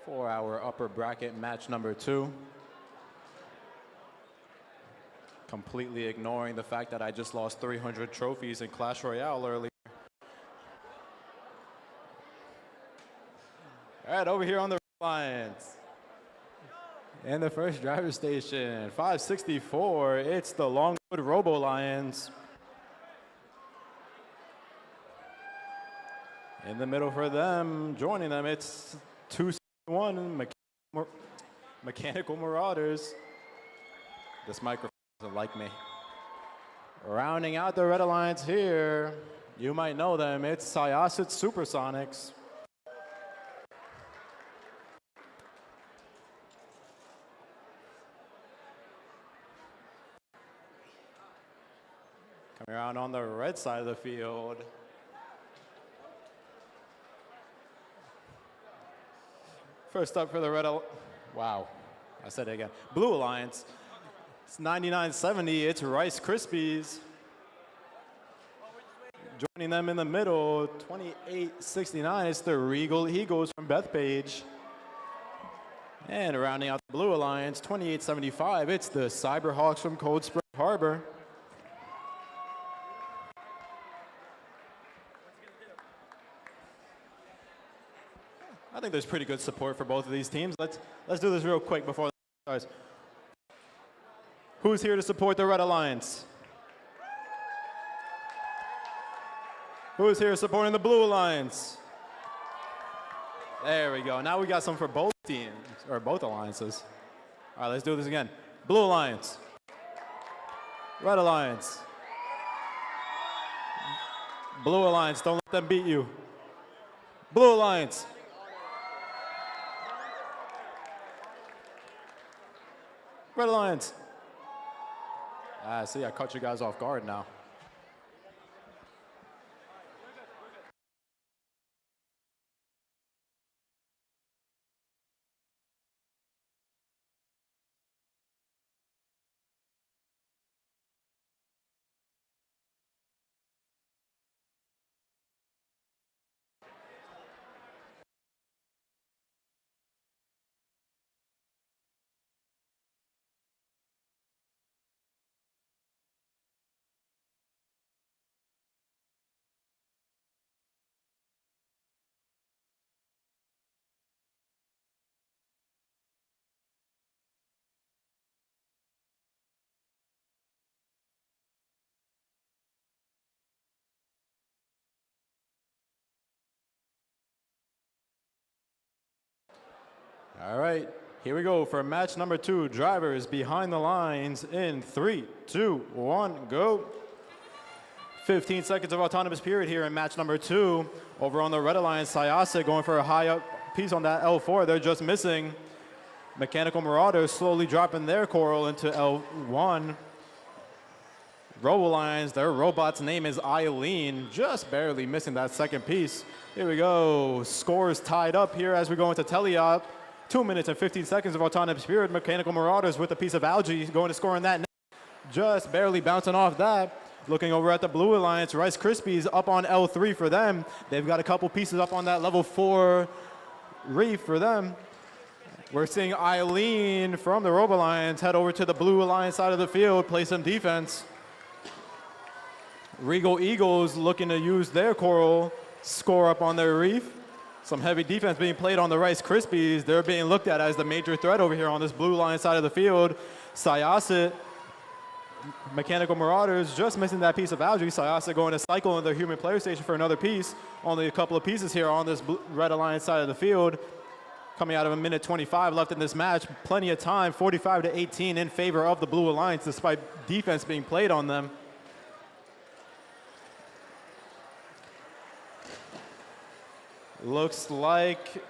for our upper bracket match number 2. Completely ignoring the fact that I just lost 300 trophies in Clash Royale earlier. All right, over here on the lines. In the first driver station, 564, it's the Longwood Robo Lions. In the middle for them, joining them, it's 261 Mechanical Marauders. This microphone doesn't like me. Rounding out the Red Alliance here, you might know them, it's Syosset Supersonics. Coming around on the red side of the field. First up for the wow, I said it again. Blue Alliance, it's 9970, it's Rice Krispies. Joining them in the middle, 2869, it's the Regal Eagles from Bethpage. And rounding out the Blue Alliance, 2875, it's the Cyberhawks from Cold Spring Harbor. I think there's pretty good support for both of these teams. Let's do this real quick before the starts. Who's here to support the Red Alliance? Who's here supporting the Blue Alliance? There we go. Now we got some for both teams, or both alliances. All right, let's do this again. Blue Alliance. Red Alliance. Blue Alliance, don't let them beat you. Blue Alliance. Red Alliance. See, I caught you guys off guard now. All right, here we go for match number 2. Drivers behind the lines in 3, 2, 1, go. 15 seconds of autonomous period here in match number 2. Over on the Red Alliance, Syosset going for a high up piece on that L4. They're just missing. Mechanical Marauders slowly dropping their coral into L1. Robo Lions, their robot's name is Eileen, just barely missing that second piece. Here we go. Scores tied up here as we go into teleop. 2 minutes and 15 seconds of autonomous period. Mechanical Marauders with a piece of algae going to score on that. Just barely bouncing off that. Looking over at the Blue Alliance, Rice Krispies up on L3 for them. They've got a couple pieces up on that level 4 reef for them. We're seeing Eileen from the Robo Alliance head over to the Blue Alliance side of the field, play some defense. Regal Eagles looking to use their coral, score up on their reef. Some heavy defense being played on the Rice Krispies. They're being looked at as the major threat over here on this Blue Line side of the field. Syosset, Mechanical Marauders just missing that piece of algae. Syosset going to cycle in their human player station for another piece. Only a couple of pieces here on this Red Alliance side of the field. Coming out of a minute 25 left in this match. Plenty of time, 45-18 in favor of the Blue Alliance despite defense being played on them. Looks like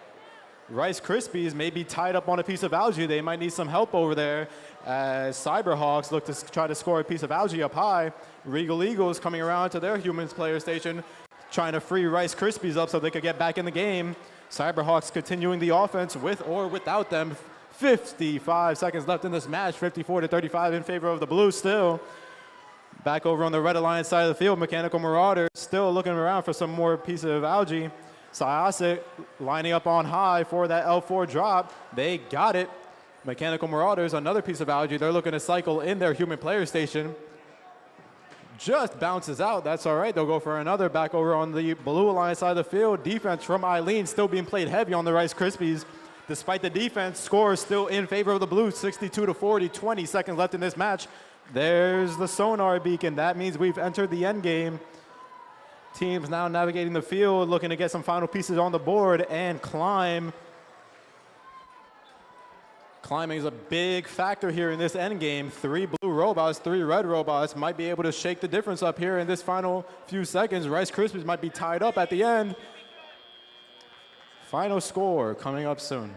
Rice Krispies may be tied up on a piece of algae. They might need some help over there as Cyberhawks look to try to score a piece of algae up high. Regal Eagles coming around to their humans player station, trying to free Rice Krispies up so they could get back in the game. Cyberhawks continuing the offense with or without them. 55 seconds left in this match, 54-35 in favor of the Blues still. Back over on the Red Alliance side of the field, Mechanical Marauders still looking around for some more piece of algae. Syosset lining up on high for that L4 drop. They got it. Mechanical Marauders, another piece of algae. They're looking to cycle in their human player station. Just bounces out. That's all right. They'll go for another back over on the Blue Alliance side of the field. Defense from Eileen still being played heavy on the Rice Krispies. Despite the defense, score is still in favor of the Blues, 62-40, 20 seconds left in this match. There's the sonar beacon. That means we've entered the end game. Teams now navigating the field, looking to get some final pieces on the board and climb. Climbing is a big factor here in this end game. 3 blue robots, 3 red robots might be able to shake the difference up here in this final few seconds. Rice Krispies might be tied up at the end. Final score coming up soon.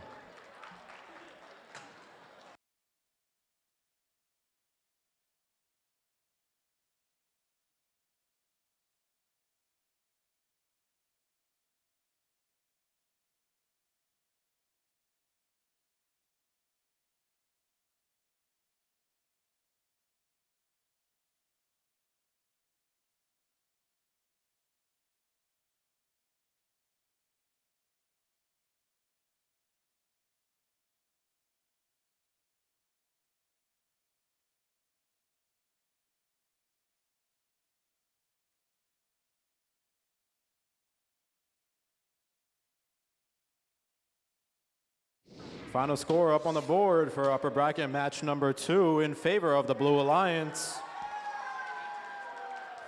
Final score up on the board for upper bracket match number 2 in favor of the Blue Alliance.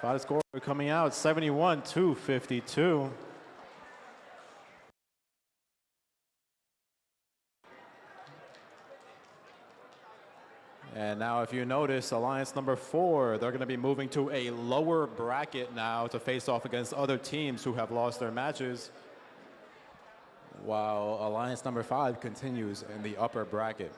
Final score coming out 71-52. And now if you notice, Alliance number 4, they're going to be moving to a lower bracket now to face off against other teams who have lost their matches, while Alliance number 5 continues in the upper bracket.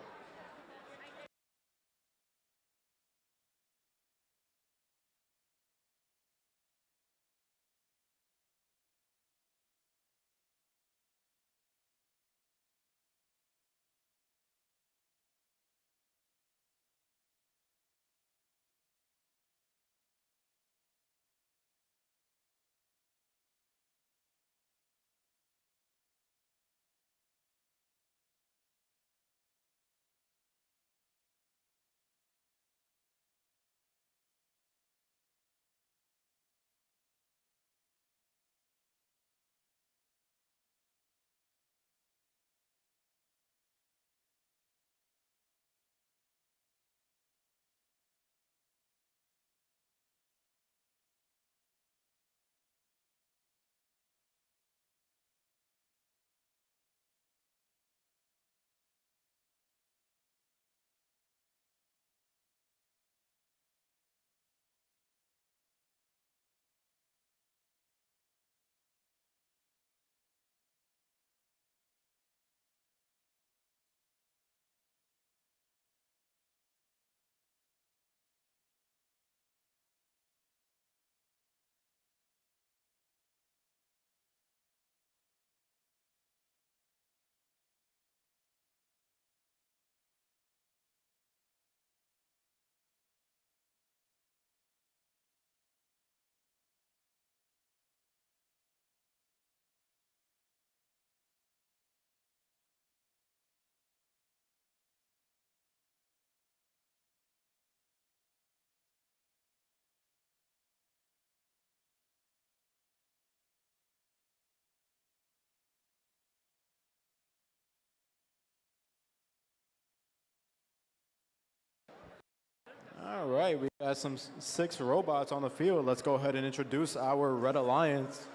All right, we got some 6 robots on the field. Let's go ahead and introduce our Red Alliance.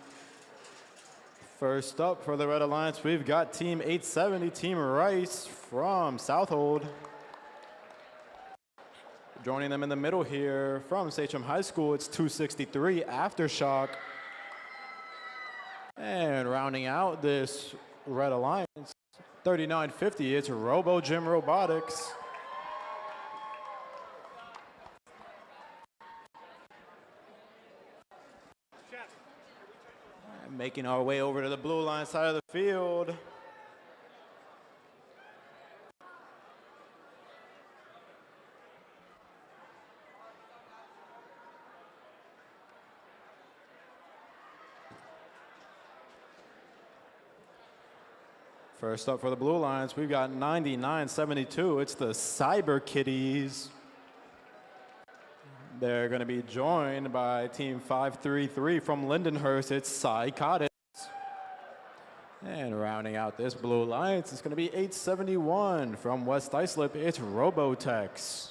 First up for the Red Alliance, we've got Team 870, Team Rice from Southold. Joining them in the middle here from Sachem High School, it's 263 Aftershock. And rounding out this Red Alliance, 3950, it's Robo Gym Robotics. Making our way over to the Blue Line side of the field. First up for the Blue Lions, we've got 99-72. It's the Cyber Kitties. They're going to be joined by Team 533 from Lindenhurst. It's Psychotics. And rounding out this Blue Lions, it's going to be 871 from West Islip. It's Robotex.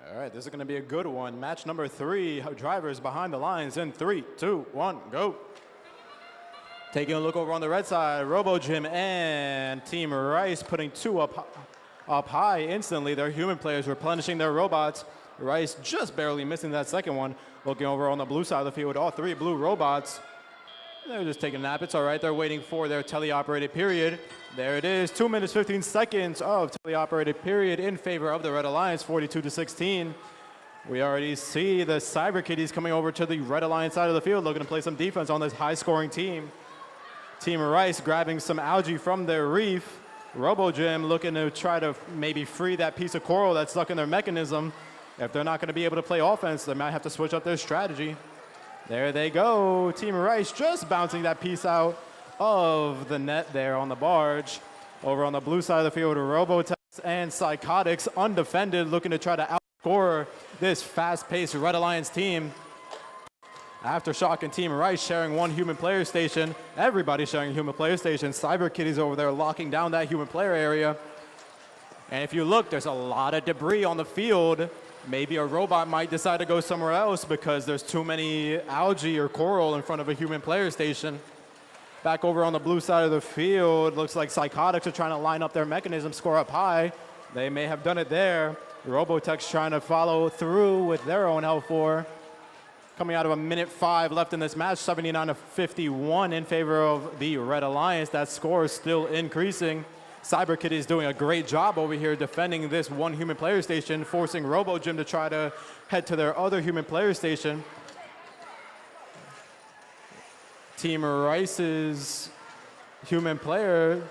All right, this is going to be a good one. Match number 3, drivers behind the lines in 3, 2, 1, go. Taking a look over on the red side, Robo Jim and Team Rice putting 2 up high instantly. Their human players replenishing their robots. Rice just barely missing that second one. Looking over on the blue side of the field, all 3 blue robots. They're just taking a nap. It's all right. They're waiting for their teleoperated period. There it is. 2 minutes, 15 seconds of teleoperated period in favor of the Red Alliance, 42-16. We already see the Cyber Kitties coming over to the Red Alliance side of the field, looking to play some defense on this high-scoring team. Team Rice grabbing some algae from their reef. Robo Jim looking to try to maybe free that piece of coral that's stuck in their mechanism. If they're not going to be able to play offense, they might have to switch up their strategy. There they go. Team Rice just bouncing that piece out of the net there on the barge. Over on the blue side of the field, Robotics and Psychotics undefended, looking to try to outscore this fast-paced Red Alliance team. Aftershock and Team Rice sharing one human player station. Everybody sharing a human player station. Cyber Kitty's over there locking down that human player area. And if you look, there's a lot of debris on the field. Maybe a robot might decide to go somewhere else because there's too many algae or coral in front of a human player station. Back over on the blue side of the field, looks like Psychotics are trying to line up their mechanism, score up high. They may have done it there. Robotech's trying to follow through with their own L4. Coming out of 1:05 left in this match, 79-51 in favor of the Red Alliance. That score is still increasing. Cyber Kitty is doing a great job over here defending this one human player station, forcing Robo Gym to try to head to their other human player station. Team Rice's human player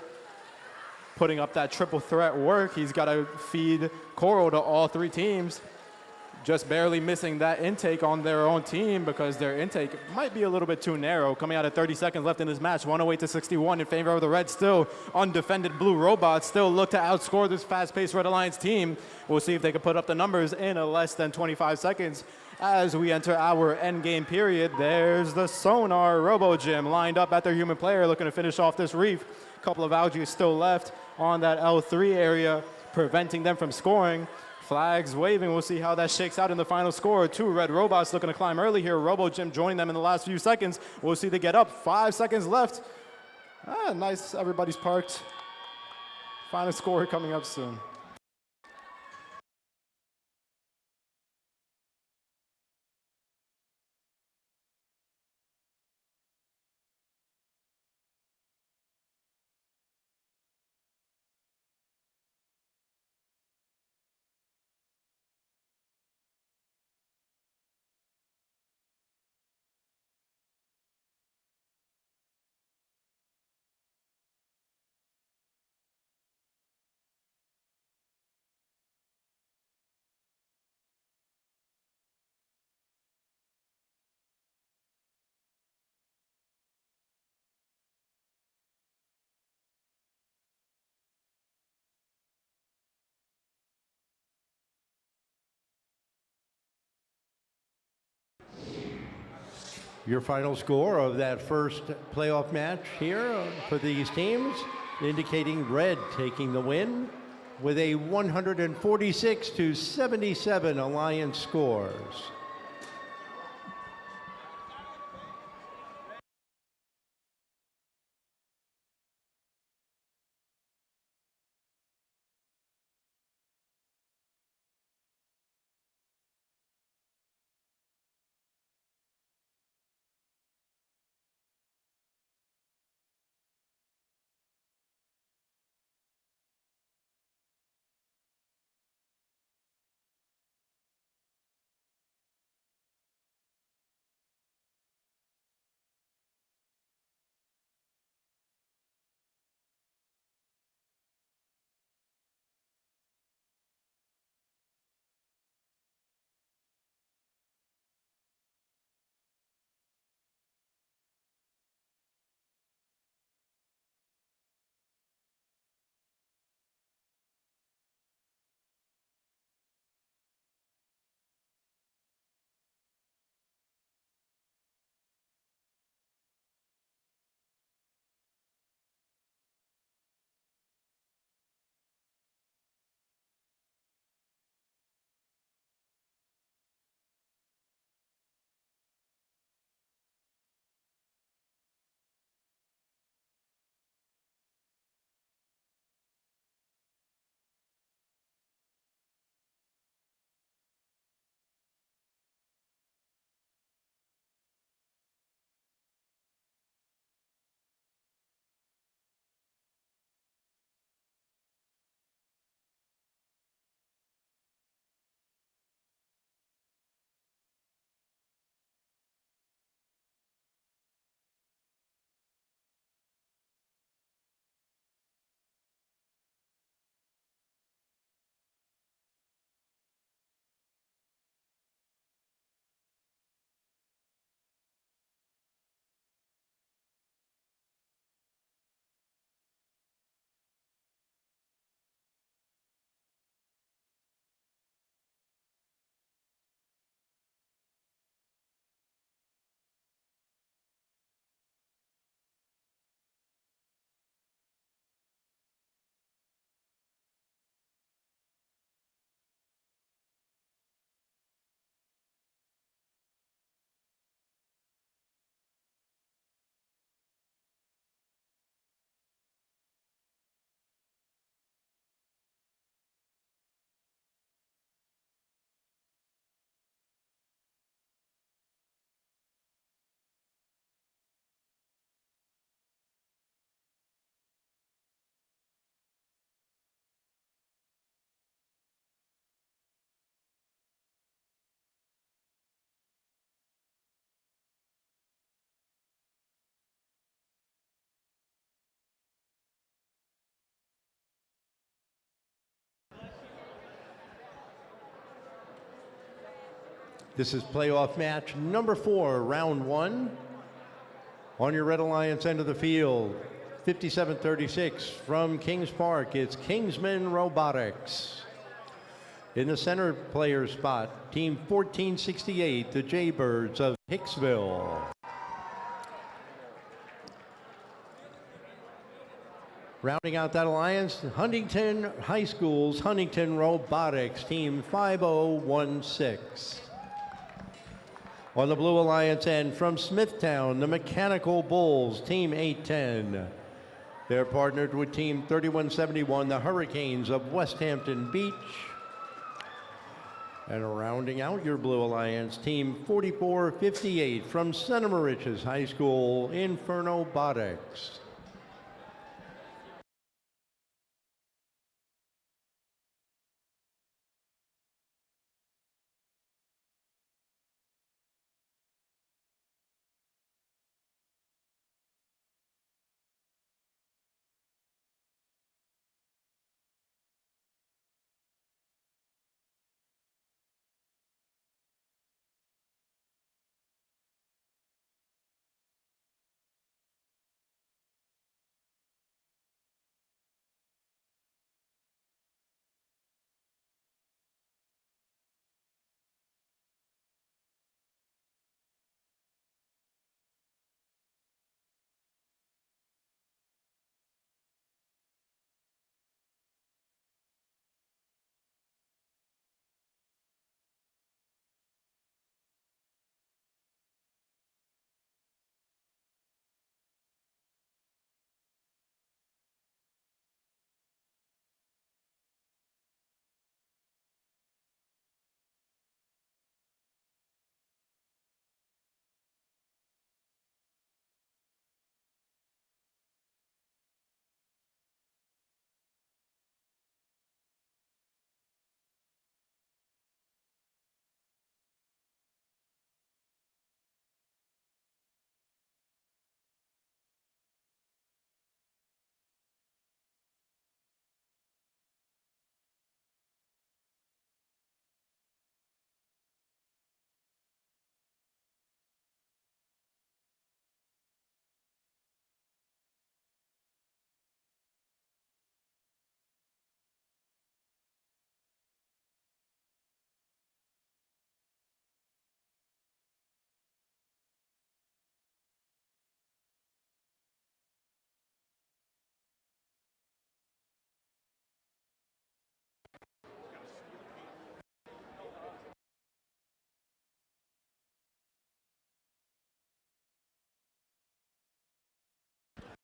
putting up that triple threat work. He's got to feed coral to all three teams. Just barely missing that intake on their own team because their intake might be a little bit too narrow. Coming out at 30 seconds left in this match, 108-61 in favor of the Reds. Still undefended Blue Robots still look to outscore this fast-paced Red Alliance team. We'll see if they can put up the numbers in less than 25 seconds as we enter our endgame period. There's the Sonar Robo Gym lined up at their human player looking to finish off this reef. A couple of algae still left on that L3 area, preventing them from scoring. Flags waving. We'll see how that shakes out in the final score. Two Red Robots looking to climb early here. Robo Gym joining them in the last few seconds. We'll see they get up. 5 seconds left. Nice. Everybody's parked. Final score coming up soon. Your final score of that first playoff match here for these teams, indicating Red taking the win with a 146-77 Alliance scores. This is playoff match number 4, round 1. On your Red Alliance end of the field, 57-36 from Kings Park, it's Kingsman Robotics. In the center player spot, team 1468, the Jaybirds of Hicksville. Rounding out that alliance, Huntington High School's Huntington Robotics, team 5016. On the Blue Alliance end, from Smithtown, the Mechanical Bulls, team 810. They're partnered with team 3171, the Hurricanes of West Hampton Beach. And rounding out your Blue Alliance, team 4458 from Center Moriches High School, Infernobotics.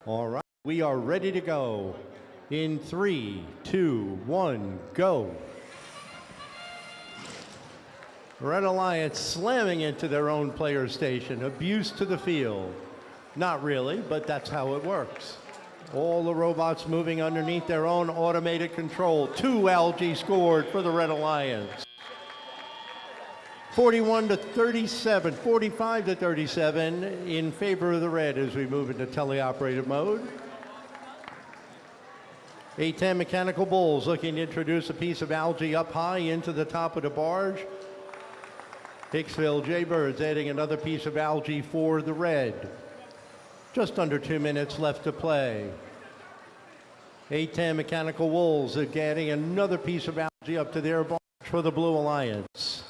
All right, we are ready to go. In 3, 2, 1, go. Red Alliance slamming into their own player station. Abuse to the field. Not really, but that's how it works. All the robots moving underneath their own automated control. 2 algae scored for the Red Alliance. 41-37, 45-37 in favor of the Red as we move into teleoperated mode. 810 Mechanical Bulls looking to introduce a piece of algae up high into the top of the barge. Hicksville Jaybirds adding another piece of algae for the Red. Just under 2 minutes left to play. 810 Mechanical Wolves adding another piece of algae up to their barge for the Blue Alliance.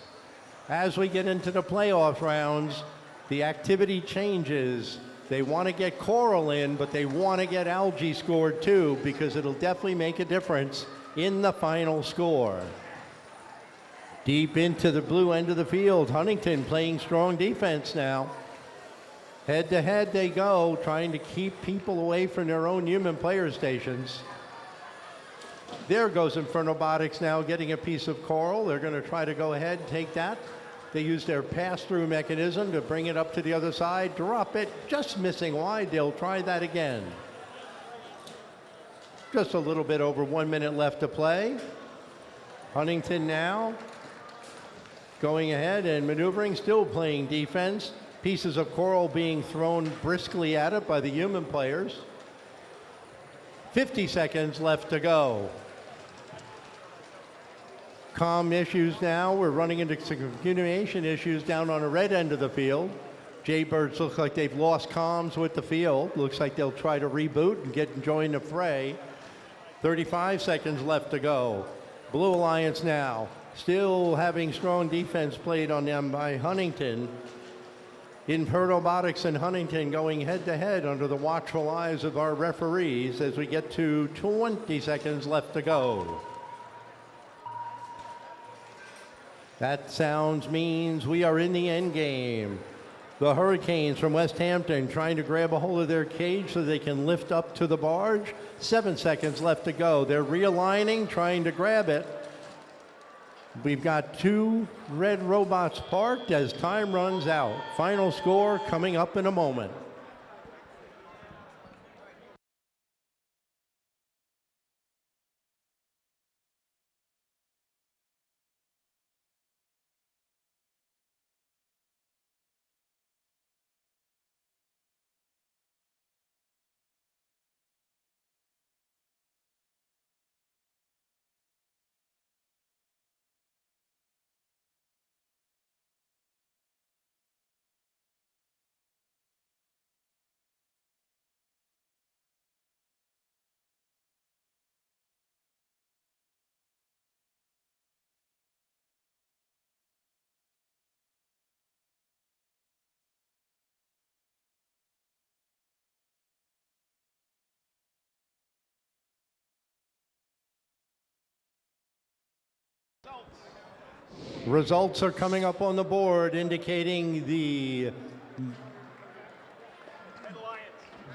As we get into the playoff rounds, the activity changes. They want to get coral in, but they want to get algae scored too, because it'll definitely make a difference in the final score. Deep into the blue end of the field, Huntington playing strong defense now. Head to head they go, trying to keep people away from their own human player stations. There goes Infernobotics now getting a piece of coral. They're going to try to go ahead and take that. They use their pass-through mechanism to bring it up to the other side, drop it, just missing wide. They'll try that again. Just a little bit over 1 minute left to play. Huntington now going ahead and maneuvering, still playing defense. Pieces of coral being thrown briskly at it by the human players. 50 seconds left to go. comm issues now. We're running into some communication issues down on the red end of the field. Jaybirds look like they've lost comms with the field. Looks like they'll try to reboot and join the fray. 35 seconds left to go. Blue Alliance now, still having strong defense played on them by Huntington. Infer Robotics and Huntington going head-to-head under the watchful eyes of our referees as we get to 20 seconds left to go. That sounds means we are in the end game. The Hurricanes from West Hampton trying to grab a hold of their cage so they can lift up to the barge. 7 seconds left to go. They're realigning, trying to grab it. We've got 2 red robots parked as time runs out. Final score coming up in a moment. Results are coming up on the board indicating the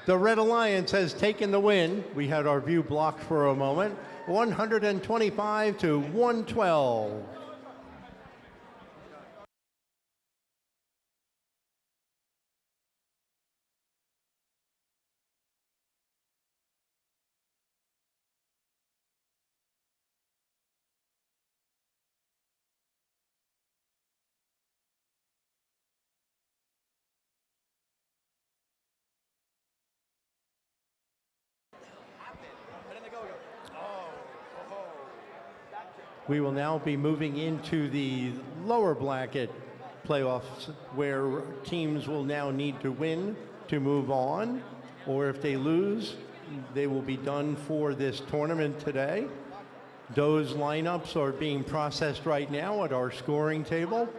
Red Alliance has taken the win. We had our view blocked for a moment. 125 to 112. We will now be moving into the lower bracket playoffs where teams will now need to win to move on, or if they lose, they will be done for this tournament today. Those lineups are being processed right now at our scoring table.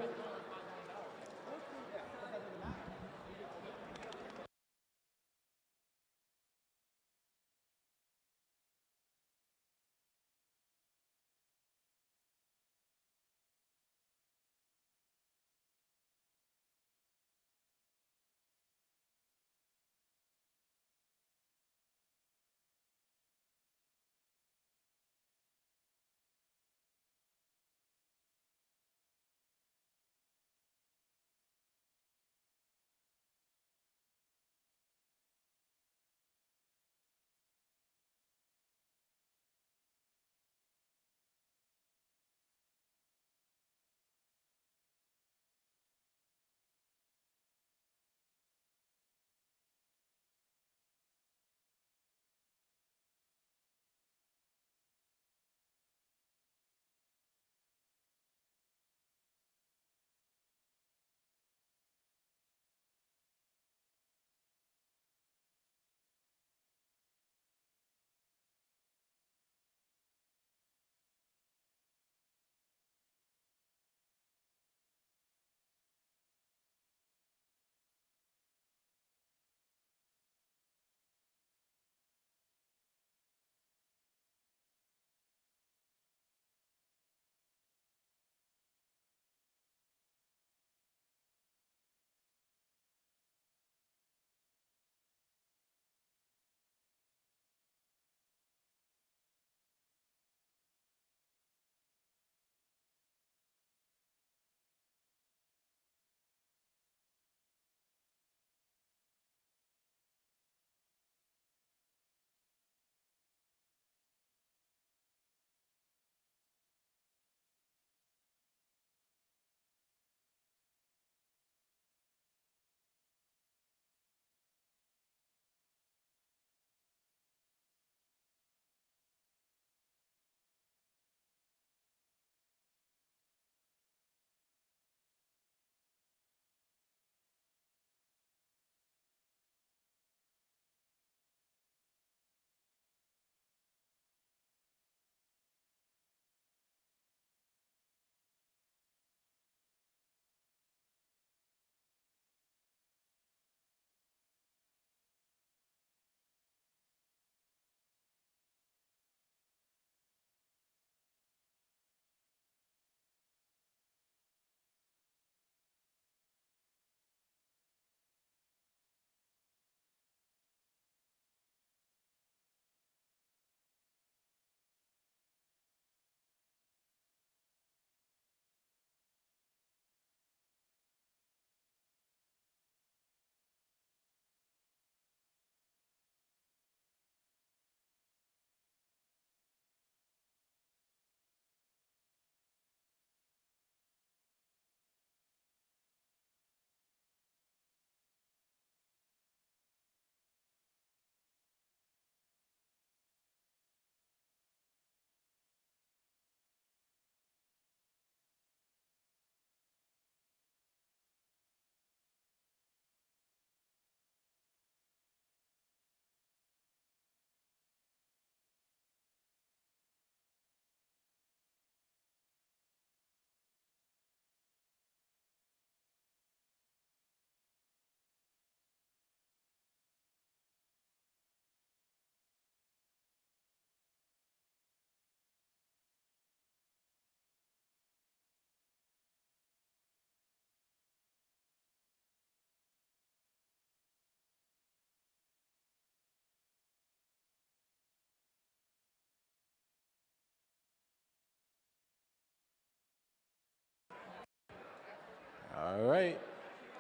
All right.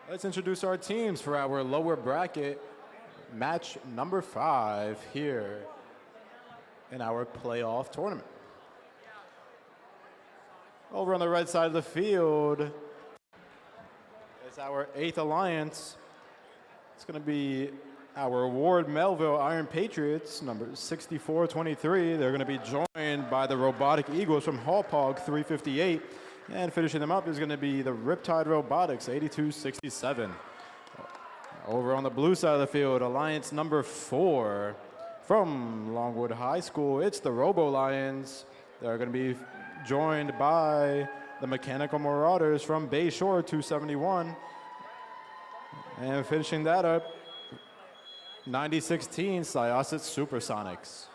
Let's introduce our teams for our lower bracket match number 5 here in our playoff tournament. Over on the red side of the field is our 8th alliance. It's going to be our Ward Melville Iron Patriots, number 6423. They're going to be joined by the Robotic Eagles from Hauppauge, 358. And finishing them up is going to be the Riptide Robotics, 8267. Over on the blue side of the field, alliance number 4 from Longwood High School. It's the Robo Lions. They're going to be joined by the Mechanical Marauders from Bay Shore, 271. And finishing that up, 9016 Syosset Supersonics.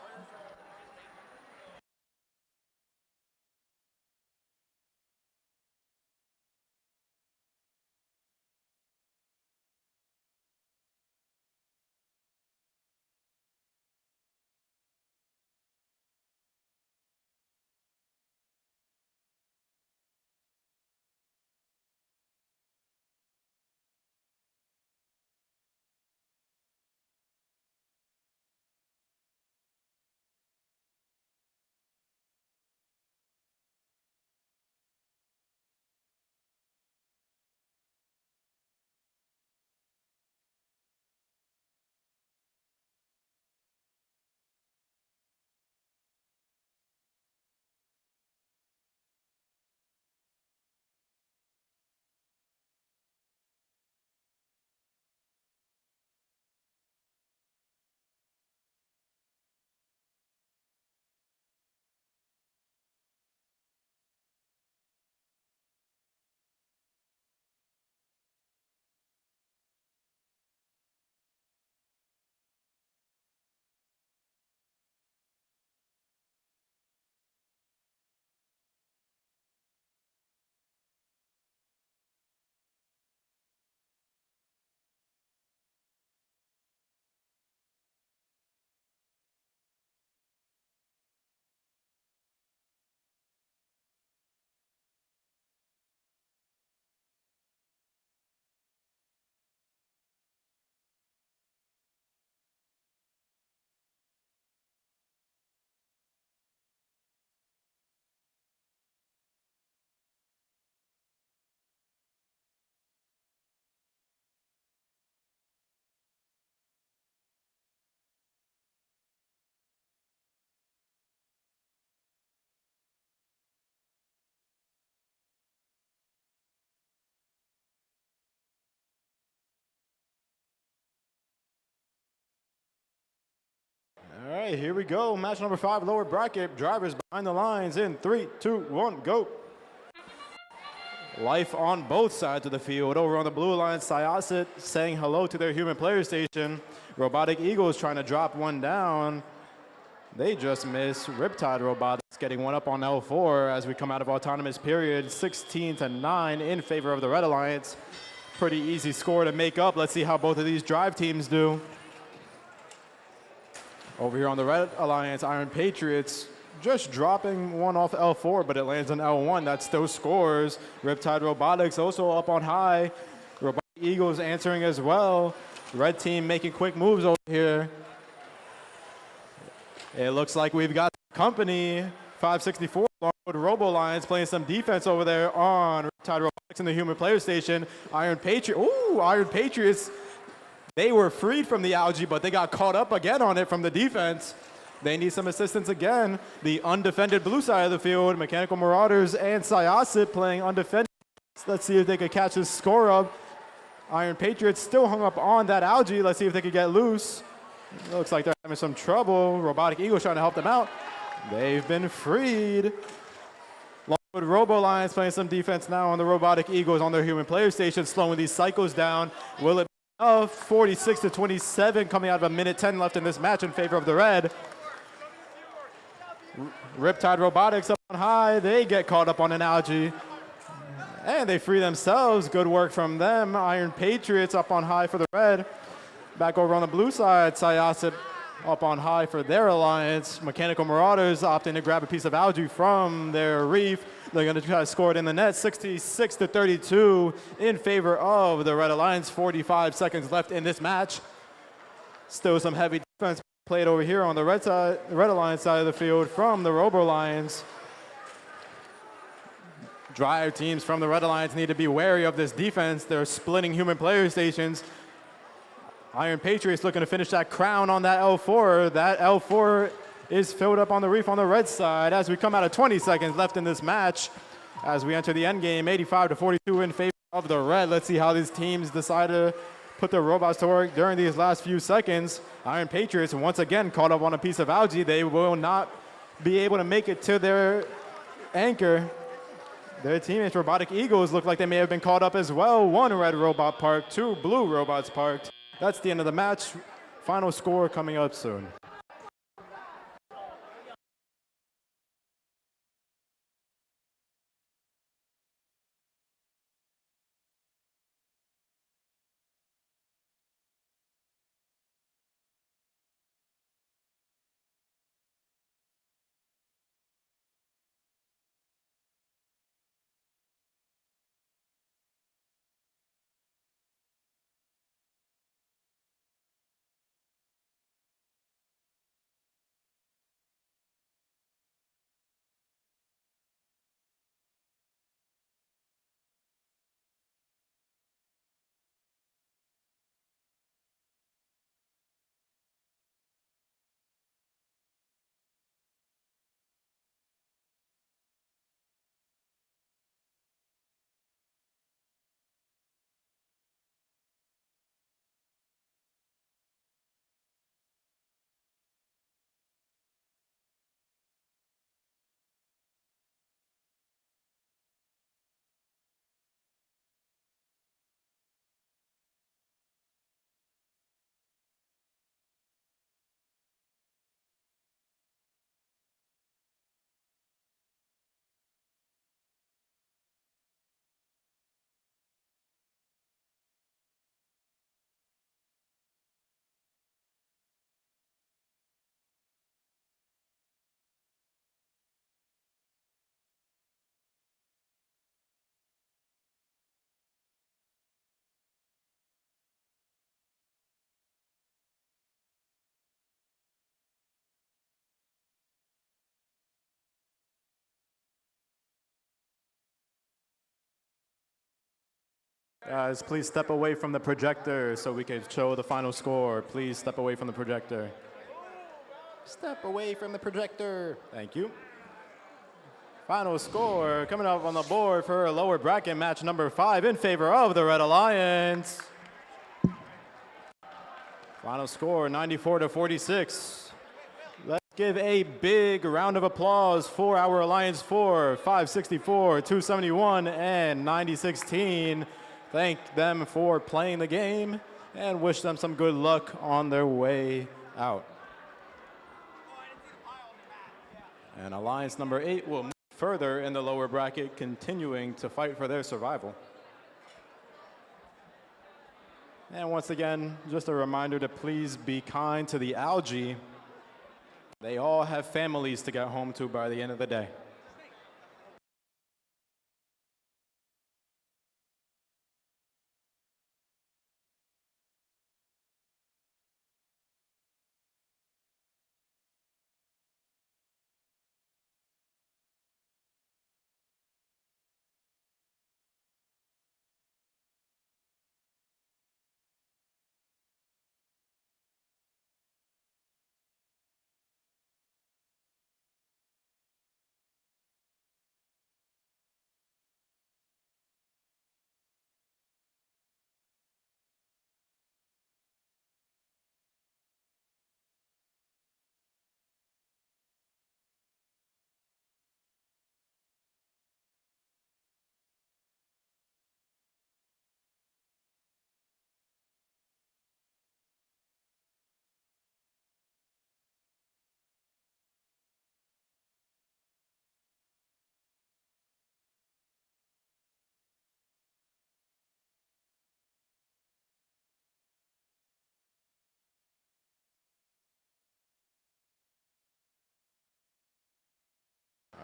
All right, here we go. Match number 5, lower bracket. Drivers behind the lines in 3, 2, 1, go. Life on both sides of the field. Over on the blue line, Syosset saying hello to their human player station. Robotic Eagles trying to drop one down. They just miss. Riptide Robotics getting one up on L4 as we come out of autonomous period. 16-9 in favor of the Red Alliance. Pretty easy score to make up. Let's see how both of these drive teams do. Over here on the Red Alliance, Iron Patriots just dropping one off L4, but it lands on L1. That still scores. Riptide Robotics also up on high. Robotic Eagles answering as well. Red team making quick moves over here. It looks like we've got company. 564 Longwood Robo Lions playing some defense over there on Riptide Robotics in the human player station. Iron Patriots. They were freed from the algae, but they got caught up again on it from the defense. They need some assistance again. The undefended blue side of the field, Mechanical Marauders and Syosset playing undefended. Let's see if they could catch this score up. Iron Patriots still hung up on that algae. Let's see if they could get loose. It looks like they're having some trouble. Robotic Eagles trying to help them out. They've been freed. Longwood Robo Lions playing some defense now on the Robotic Eagles on their human player station, slowing these cycles down. Will it be enough? 46-27 coming out of a minute 10 left in this match in favor of the Red. Riptide Robotics up on high. They get caught up on an algae. And they free themselves. Good work from them. Iron Patriots up on high for the Red. Back over on the blue side, Syosset up on high for their alliance. Mechanical Marauders opting to grab a piece of algae from their reef. They're going to try to score it in the net, 66-32 in favor of the Red Alliance. 45 seconds left in this match. Still some heavy defense played over here on the Red Alliance side of the field from the Robo Lions. Drive teams from the Red Alliance need to be wary of this defense. They're splitting human player stations. Iron Patriots looking to finish that crown on that L4. That L4 is filled up on the reef on the red side as we come out of 20 seconds left in this match. As we enter the end game, 85-42 in favor of the red. Let's see how these teams decide to put their robots to work during these last few seconds. Iron Patriots once again caught up on a piece of algae. They will not be able to make it to their anchor. Their teammates, Robotic Eagles, look like they may have been caught up as well. One red robot parked, two blue robots parked. That's the end of the match. Final score coming up soon. Guys, please step away from the projector so we can show the final score. Please step away from the projector. Step away from the projector. Thank you. Final score coming up on the board for lower bracket match number 5 in favor of the Red Alliance. Final score 94-46. Let's give a big round of applause for our Alliance 4, 564, 271, and 9016. Thank them for playing the game and wish them some good luck on their way out. And Alliance number 8 will move further in the lower bracket, continuing to fight for their survival. And once again, just a reminder to please be kind to the algae. They all have families to get home to by the end of the day.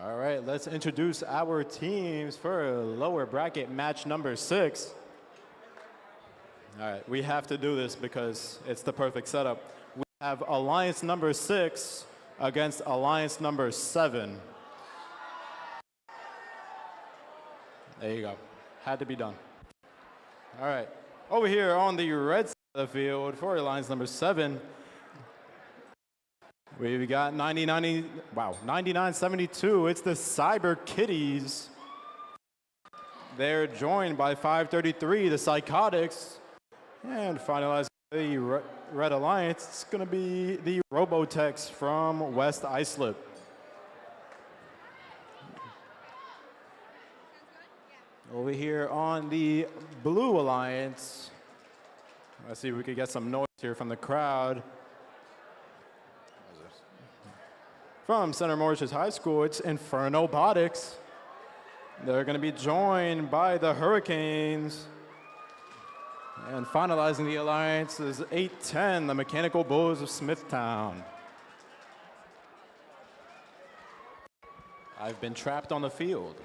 All right, let's introduce our teams for lower bracket match number 6. All right, we have to do this because it's the perfect setup. We have Alliance number 6 against Alliance number 7. There you go. Had to be done. All right, over here on the red side of the field for Alliance number 7, we've got 9972. It's the Cyber Kitties. They're joined by 533, the Psychotics. And finalizing the Red Alliance, it's going to be the Robotics from West Islip. Over here on the Blue Alliance, let's see if we could get some noise here from the crowd. From Center Morris High School, it's Robotics. They're going to be joined by the Hurricanes. And finalizing the alliance is 810, the Mechanical Bulls of Smithtown. I've been trapped on the field.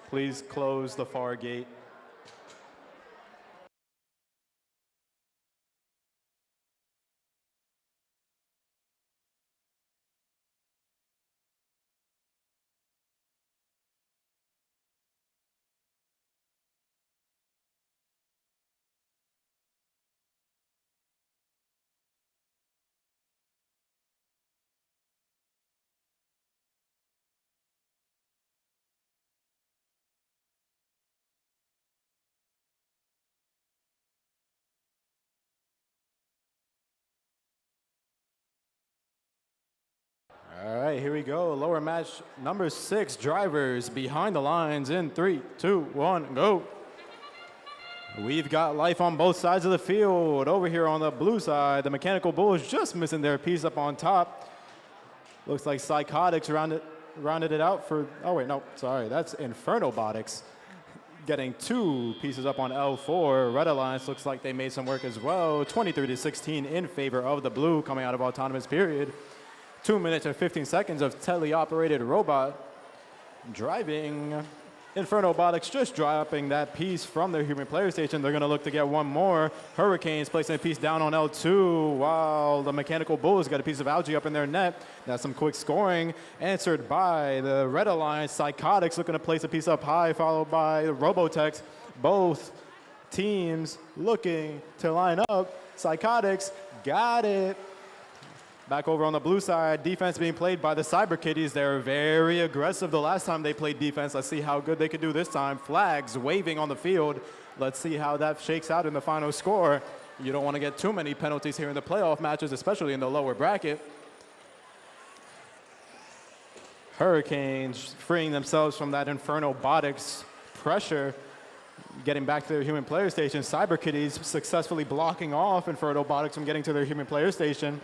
Please close the far gate. All right, here we go. Lower match number 6, drivers behind the lines in 3, 2, 1, go. We've got life on both sides of the field. Over here on the blue side, the Mechanical Bulls just missing their piece up on top. Looks like Psychotics rounded it out for, oh wait, no, sorry, that's Robotics. Getting 2 pieces up on L4. Red Alliance looks like they made some work as well. 23-16 in favor of the blue coming out of autonomous period. 2 minutes and 15 seconds of teleoperated robot driving. Robotics just dropping that piece from their human player station. They're going to look to get one more. Hurricanes placing a piece down on L2 while the Mechanical Bulls got a piece of algae up in their net. That's some quick scoring answered by the Red Alliance. Psychotics looking to place a piece up high, followed by Robotex. Both teams looking to line up. Psychotics got it. Back over on the blue side, defense being played by the Cyber Kitties. They're very aggressive the last time they played defense. Let's see how good they can do this time. Flags waving on the field. Let's see how that shakes out in the final score. You don't want to get too many penalties here in the playoff matches, especially in the lower bracket. Hurricanes freeing themselves from that Robotics pressure, getting back to their human player station. Cyber Kitties successfully blocking off Robotics from getting to their human player station.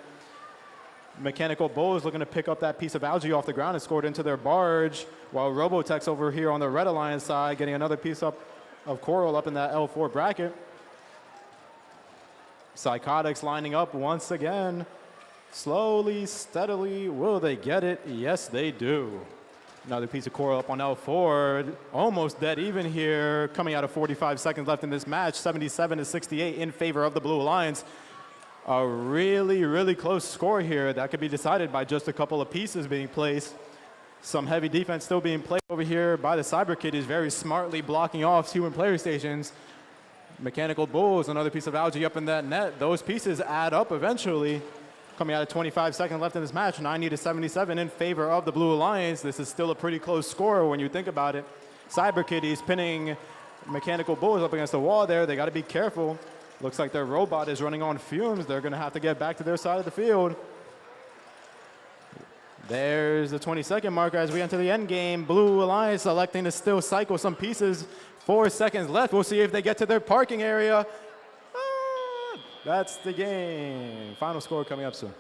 Mechanical Bulls looking to pick up that piece of algae off the ground and score it into their barge, while Robotex over here on the Red Alliance side getting another piece up of coral up in that L4 bracket. Psychotics lining up once again. Slowly, steadily, will they get it? Yes, they do. Another piece of coral up on L4. Almost dead even here, coming out of 45 seconds left in this match. 77-68 in favor of the Blue Alliance. A really, really close score here that could be decided by just a couple of pieces being placed. Some heavy defense still being played over here by the Cyber Kitties, very smartly blocking off human player stations. Mechanical Bulls, another piece of algae up in that net. Those pieces add up eventually. Coming out of 25 seconds left in this match, 90-77 in favor of the Blue Alliance. This is still a pretty close score when you think about it. Cyber Kitties pinning Mechanical Bulls up against the wall there. They got to be careful. Looks like their robot is running on fumes. They're going to have to get back to their side of the field. There's the 20-second marker as we enter the end game. Blue Alliance electing to still cycle some pieces. 4 seconds left. We'll see if they get to their parking area. That's the game. Final score coming up soon.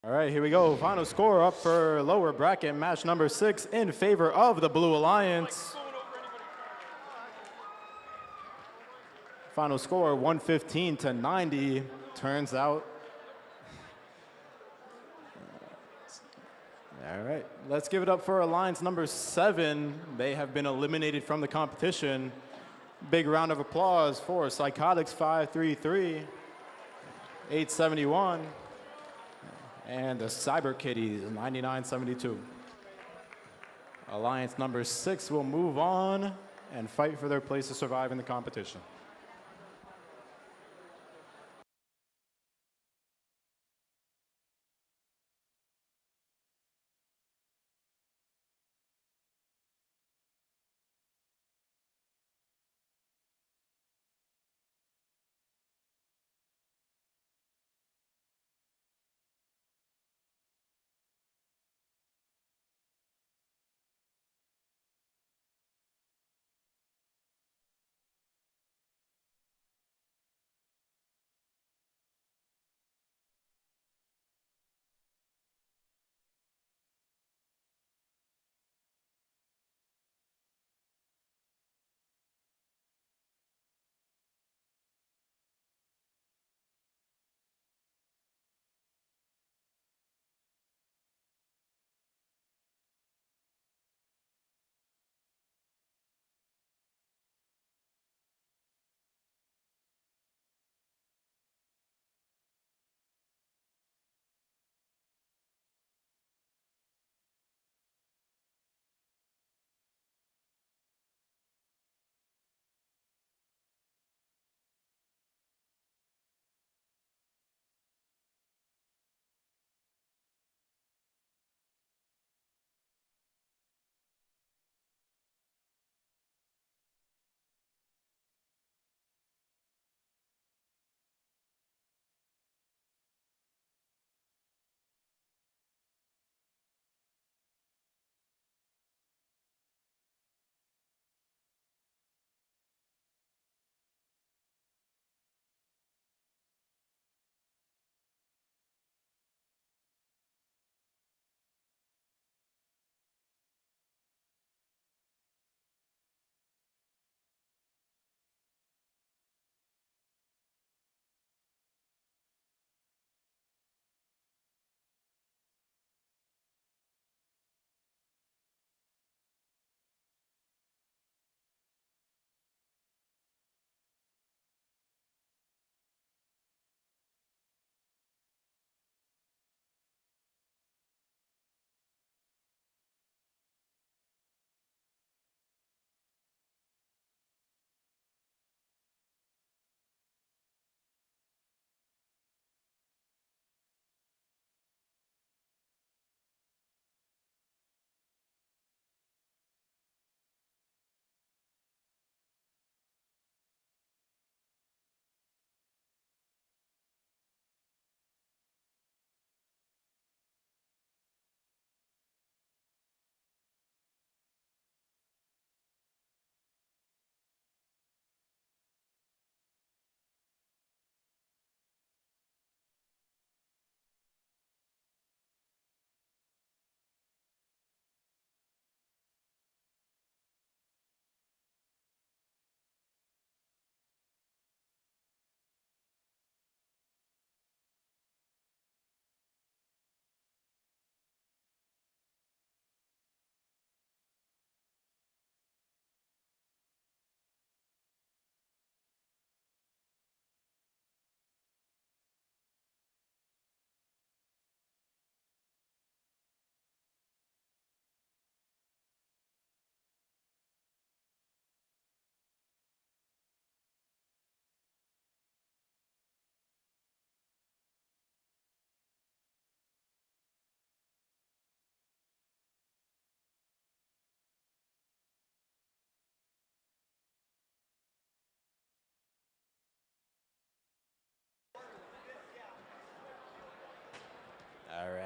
All right, here we go. Final score up for lower bracket match number 6 in favor of the Blue Alliance. Final score 115 to 90. Turns out. All right, let's give it up for Alliance number 7. They have been eliminated from the competition. Big round of applause for Psychotics 533, 871. And the Cyber Kitties, 9972. Alliance number 6 will move on and fight for their place to survive in the competition.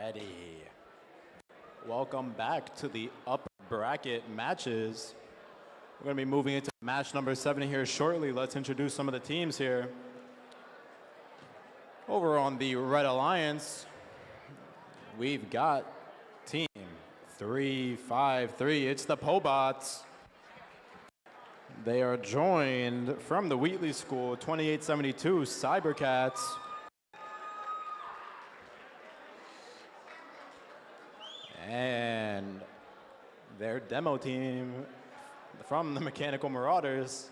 ready. Welcome back to the upper bracket matches. We're going to be moving into match number 7 here shortly. Let's introduce some of the teams here. Over on the Red Alliance, we've got team 353. It's the Pobots. They are joined from the Wheatley School, 2872 Cybercats. And their demo team from the Mechanical Marauders.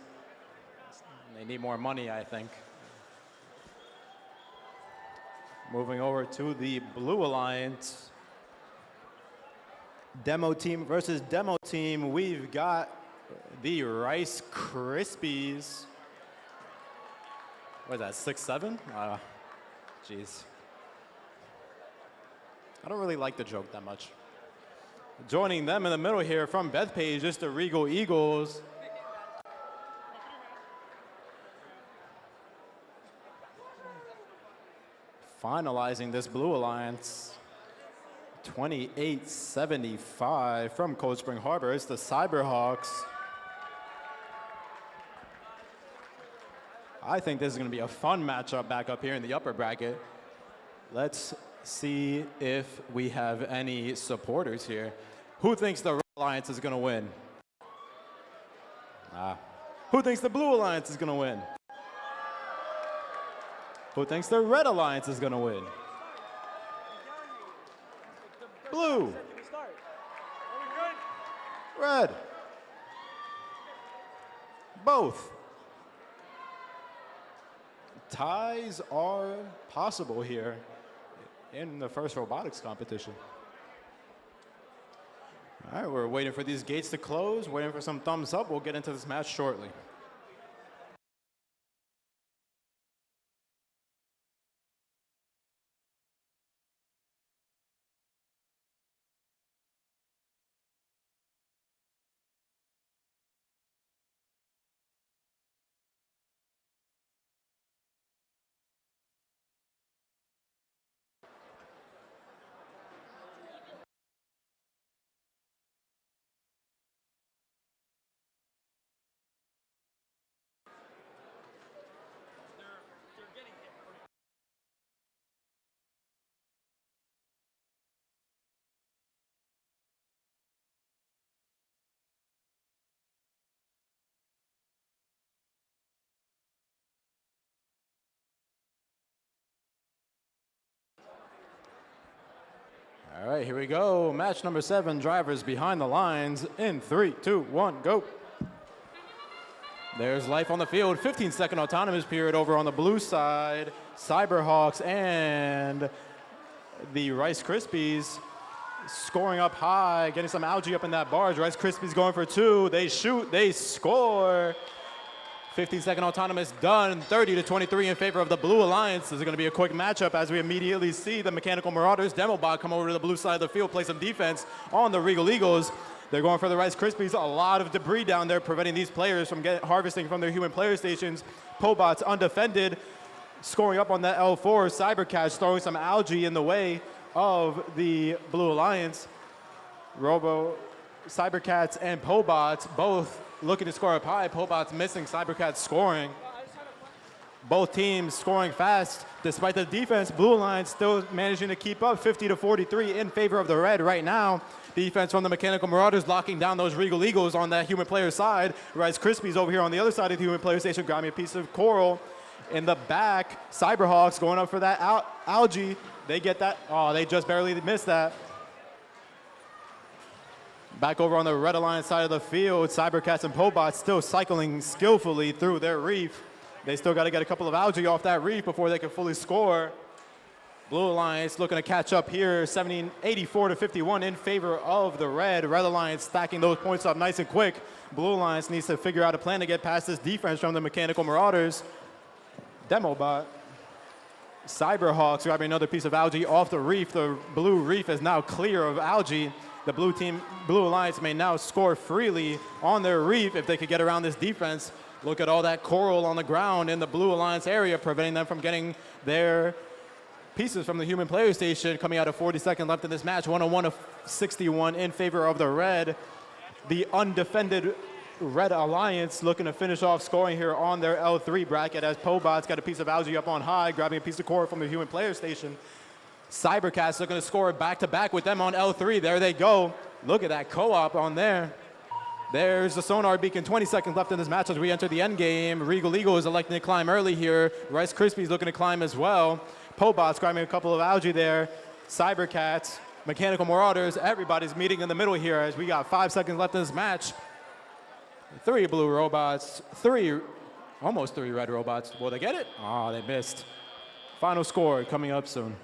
They need more money, I think. Moving over to the Blue Alliance. Demo team versus demo team. We've got the Rice Krispies. What is that, 6'7"? Jeez. I don't really like the joke that much. Joining them in the middle here from Bethpage is the Regal Eagles. Finalizing this Blue Alliance, 2875 from Cold Spring Harbor. It's the Cyberhawks. I think this is going to be a fun matchup back up here in the upper bracket. Let's see if we have any supporters here. Who thinks the Red Alliance is going to win? Who thinks the Blue Alliance is going to win? Who thinks the Red Alliance is going to win? Blue. Red. Both. Ties are possible here in the first robotics competition. All right, we're waiting for these gates to close, waiting for some thumbs up. We'll get into this match shortly. All right, here we go. Match number 7, drivers behind the lines in 3, 2, 1, go. There's life on the field. 15-second autonomous period over on the blue side. Cyberhawks and the Rice Krispies scoring up high, getting some algae up in that barge. Rice Krispies going for 2. They shoot, they score. 15-second autonomous done, 30-23 in favor of the Blue Alliance. This is going to be a quick matchup as we immediately see the Mechanical Marauders demo bot come over to the blue side of the field, play some defense on the Regal Eagles. They're going for the Rice Krispies. A lot of debris down there preventing these players from harvesting from their human player stations. Pobots undefended, scoring up on that L4. Cybercats throwing some algae in the way of the Blue Alliance. Cybercats and Pobots both looking to score up high. Pobots missing, Cybercats scoring. Both teams scoring fast. Despite the defense, Blue Alliance still managing to keep up, 50-43 in favor of the red right now. Defense from the Mechanical Marauders locking down those Regal Eagles on that human player side. Rice Krispies over here on the other side of the human player station, grabbing a piece of coral. In the back, Cyberhawks going up for that algae. They get that. Oh, they just barely missed that. Back over on the Red Alliance side of the field, Cybercats and Pobots still cycling skillfully through their reef. They still got to get a couple of algae off that reef before they can fully score. Blue Alliance looking to catch up here, 84-51 in favor of the red. Red Alliance stacking those points up nice and quick. Blue Alliance needs to figure out a plan to get past this defense from the Mechanical Marauders. Demo bot. Cyberhawks grabbing another piece of algae off the reef. The blue reef is now clear of algae. The Blue Alliance may now score freely on their reef if they could get around this defense. Look at all that coral on the ground in the Blue Alliance area, preventing them from getting their pieces from the human player station coming out of 40 seconds left in this match. 101 of 61 in favor of the red. The undefended Red Alliance looking to finish off scoring here on their L3 bracket as Pobot's got a piece of algae up on high, grabbing a piece of core from the human player station. Cybercats looking to score back-to-back with them on L3. There they go. Look at that co-op on there. There's the sonar beacon. 20 seconds left in this match as we enter the end game. Regal Eagle is electing to climb early here. Rice Krispies looking to climb as well. Pobot's grabbing a couple of algae there. Cybercats, Mechanical Marauders, everybody's meeting in the middle here as we got 5 seconds left in this match. 3 blue robots, almost 3 red robots. Will they get it? Oh, they missed. Final score coming up soon.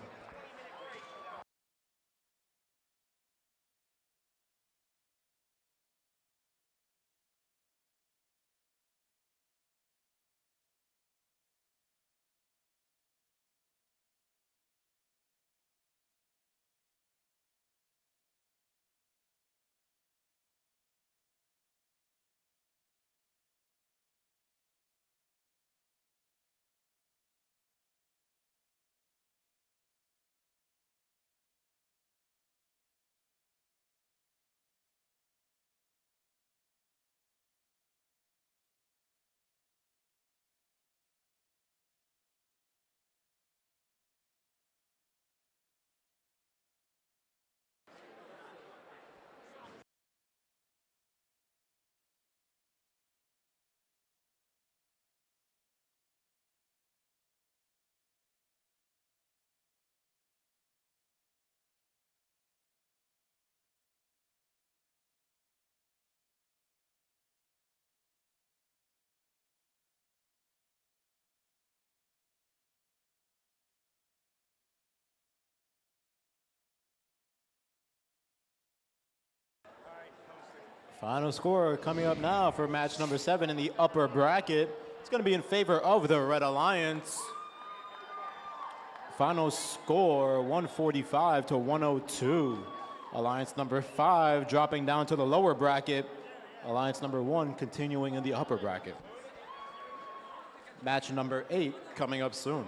Final score coming up now for match number 7 in the upper bracket. It's going to be in favor of the Red Alliance. Final score 145 to 102. Alliance number 5 dropping down to the lower bracket. Alliance number 1 continuing in the upper bracket. Match number 8 coming up soon.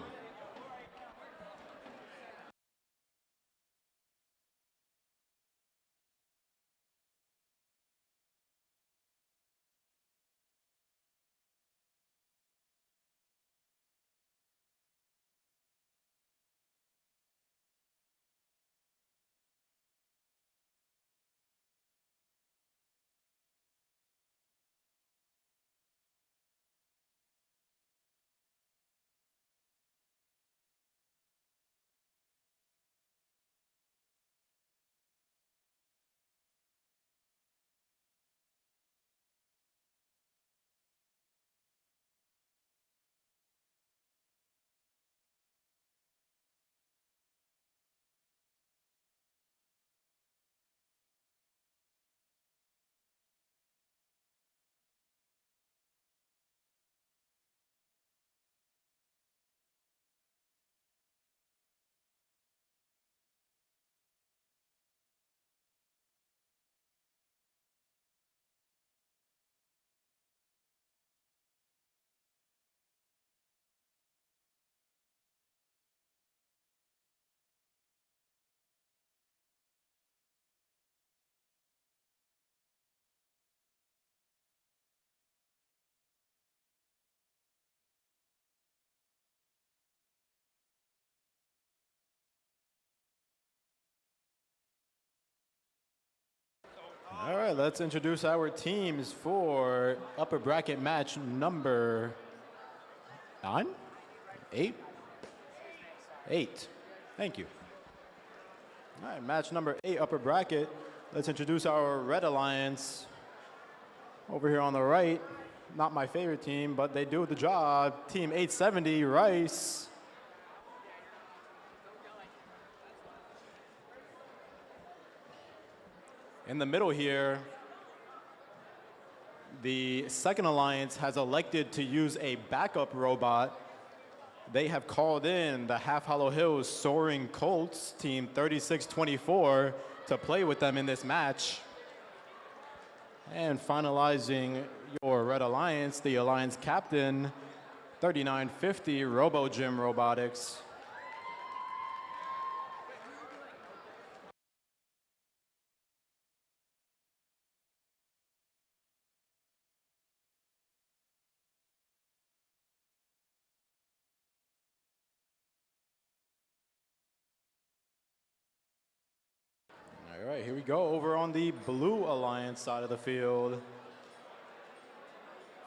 All right, let's introduce our teams for upper bracket match number 9? 8? 8. Thank you. All right, match number 8, upper bracket. Let's introduce our Red Alliance. Over here on the right, not my favorite team, but they do the job. Team 870, Rice. In the middle here, the second alliance has elected to use a backup robot. They have called in the Half Hollow Hills Soaring Colts, team 3624, to play with them in this match. And finalizing your Red Alliance, the Alliance captain, 3950 Robo Gym Robotics. right, here we go over on the Blue Alliance side of the field.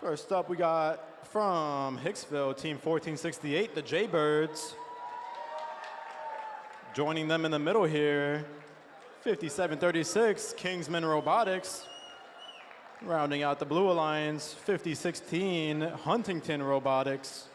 First up, we got from Hicksville, Team 1468, the Jaybirds. Joining them in the middle here, 5736, Kingsman Robotics. Rounding out the Blue Alliance, 5016, Huntington Robotics.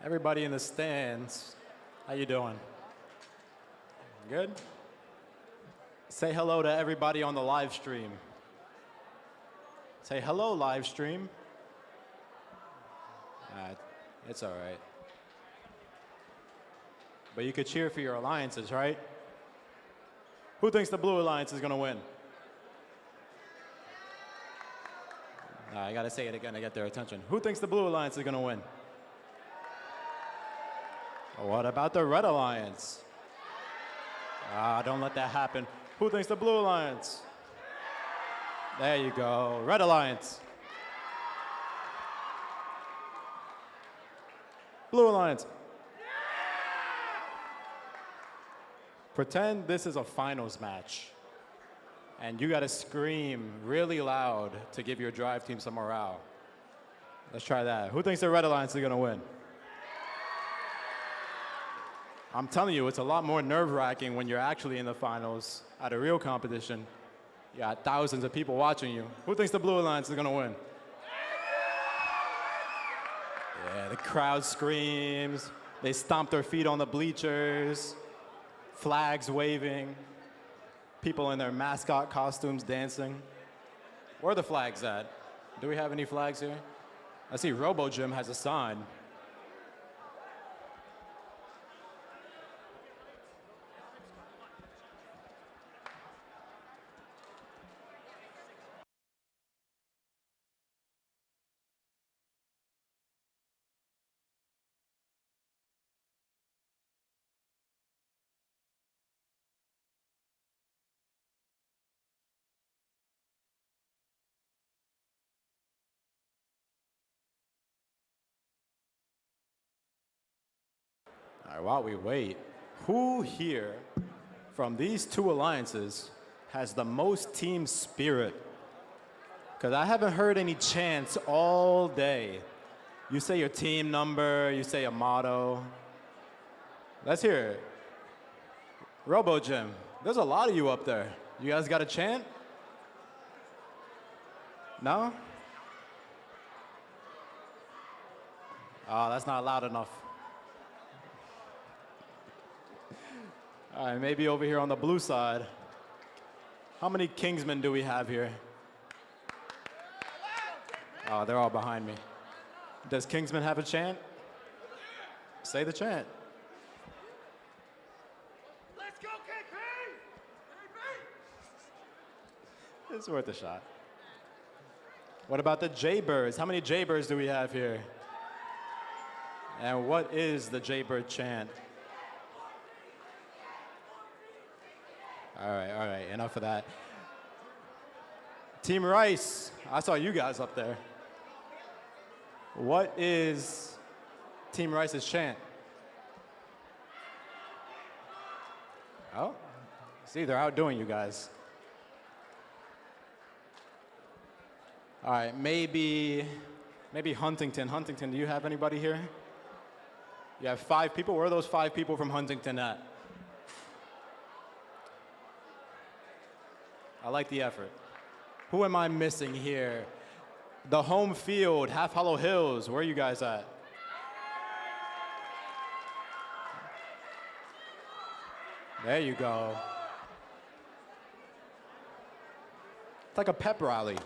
Everybody in the stands, how you doing? Good? Say hello to everybody on the live stream. Say hello, live stream. It's all right. But you could cheer for your alliances, right? Who thinks the Blue Alliance is going to win? I got to say it again to get their attention. Who thinks the Blue Alliance is going to win? What about the Red Alliance? Don't let that happen. Who thinks the Blue Alliance? There you go, Red Alliance. Blue Alliance. Pretend this is a finals match, and you gotta scream really loud to give your drive team some morale. Let's try that. Who thinks the Red Alliance is gonna win? I'm telling you, it's a lot more nerve-wracking when you're actually in the finals at a real competition. You got thousands of people watching you. Who thinks the Blue Alliance is gonna win? Yeah, the crowd screams. They stomp their feet on the bleachers. Flags waving. People in their mascot costumes dancing. Where are the flags at? Do we have any flags here? I see Robo Gym has a sign. All right, while we wait, who here from these two alliances has the most team spirit? Because I haven't heard any chants all day. You say your team number, you say a motto. Let's hear it. Robo Gym, there's a lot of you up there. You guys got a chant? No? Oh, that's not loud enough. All right, maybe over here on the blue side. How many Kingsmen do we have here? Oh, they're all behind me. Does Kingsman have a chant? Say the chant. Let's go, KP! It's worth a shot. What about the Jaybirds? How many Jaybirds do we have here? And what is the Jaybird chant? All right, enough of that. Team Rice, I saw you guys up there. What is Team Rice's chant? Oh, see, they're outdoing you guys. All right, maybe Huntington. Huntington, do you have anybody here? You have 5 people? Where are those 5 people from Huntington at? I like the effort. Who am I missing here? The home field, Half Hollow Hills. Where are you guys at? There you go. It's like a pep rally.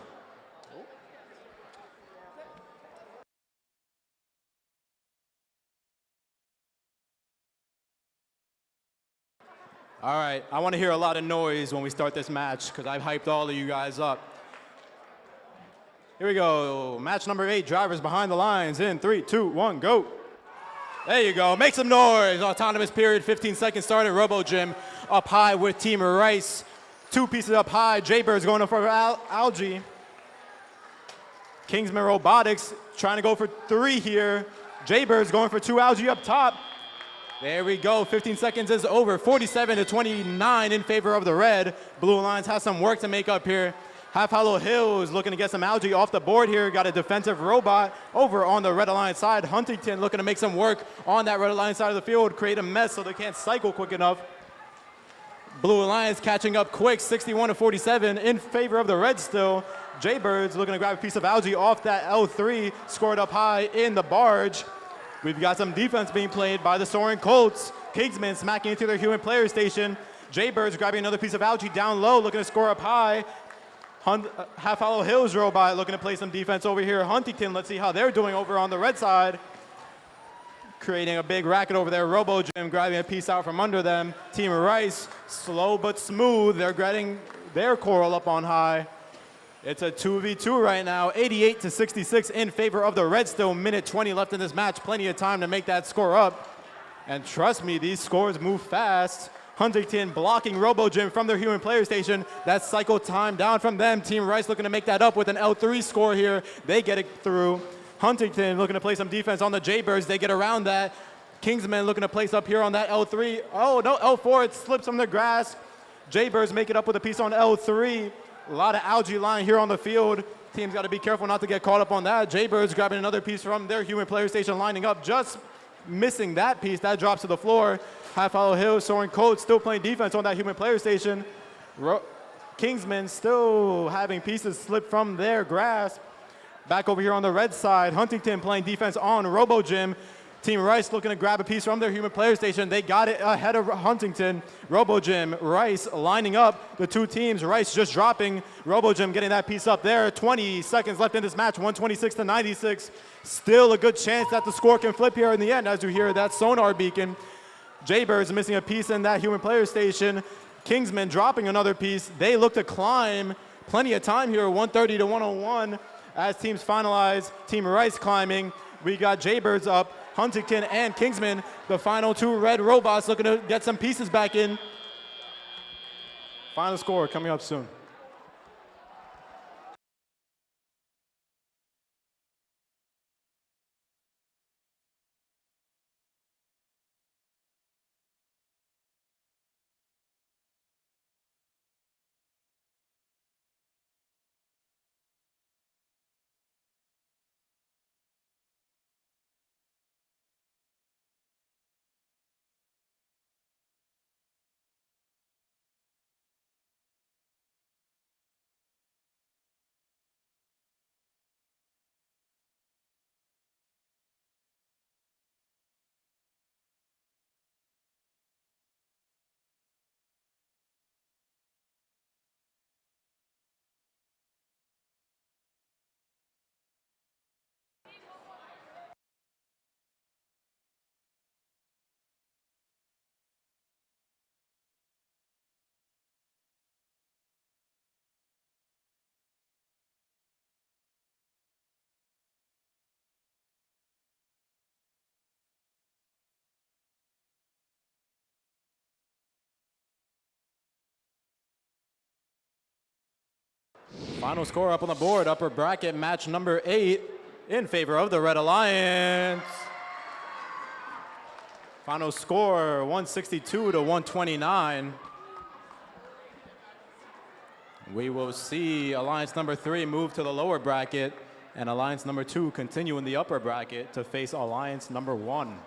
All right, I want to hear a lot of noise when we start this match because I've hyped all of you guys up. Here we go, match number 8, drivers behind the lines in 3, 2, 1, go. There you go, make some noise. Autonomous period, 15 seconds started. Robo Gym up high with Team Rice. 2 pieces up high, Jaybirds going up for Algae. Kingsman Robotics trying to go for 3 here. Jaybirds going for 2 Algae up top. There we go, 15 seconds is over. 47-29 in favor of the red. Blue Alliance has some work to make up here. Half Hollow Hills looking to get some Algae off the board here. Got a defensive robot over on the Red Alliance side. Huntington looking to make some work on that Red Alliance side of the field, create a mess so they can't cycle quick enough. Blue Alliance catching up quick, 61-47 in favor of the red still. Jaybirds looking to grab a piece of Algae off that L3, scored up high in the barge. We've got some defense being played by the Soaring Colts. Kingsman smacking into their human player station. Jaybirds grabbing another piece of Algae down low, looking to score up high. Half Hollow Hills robot looking to play some defense over here. Huntington, let's see how they're doing over on the red side. Creating a big racket over there. Robo Gym grabbing a piece out from under them. Team Rice, slow but smooth. They're getting their coral up on high. It's a 2v2 right now, 88-66 in favor of the red still. Minute 20 left in this match. Plenty of time to make that score up. And trust me, these scores move fast. Huntington blocking RoboGym from their human player station. That cycle time down from them. Team Rice looking to make that up with an L3 score here. They get it through. Huntington looking to play some defense on the Jaybirds. They get around that. Kingsman looking to place up here on that L3. Oh, no, L4, it slips from their grasp. Jaybirds make it up with a piece on L3. A lot of algae line here on the field. Team's got to be careful not to get caught up on that. Jaybirds grabbing another piece from their human player station, lining up, just missing that piece. That drops to the floor. High Follow Hill, Soaring Coach still playing defense on that human player station. Kingsman still having pieces slip from their grasp. Back over here on the red side, Huntington playing defense on RoboGym. Team Rice looking to grab a piece from their human player station. They got it ahead of Huntington. RoboGym, Rice lining up the two teams. Rice just dropping. RoboGym getting that piece up there. 20 seconds left in this match, 126 to 96. Still a good chance that the score can flip here in the end as you hear that sonar beacon. Jaybirds missing a piece in that human player station. Kingsman dropping another piece. They look to climb. Plenty of time here, 130 to 101. As teams finalize, Team Rice climbing. We got Jaybirds up. Huntington and Kingsman, the final two red robots, looking to get some pieces back in. Final score coming up soon. Final score up on the board, upper bracket match number 8 in favor of the Red Alliance. Final score 162 to 129. We will see Alliance number 3 move to the lower bracket and Alliance number 2 continue in the upper bracket to face Alliance number 1.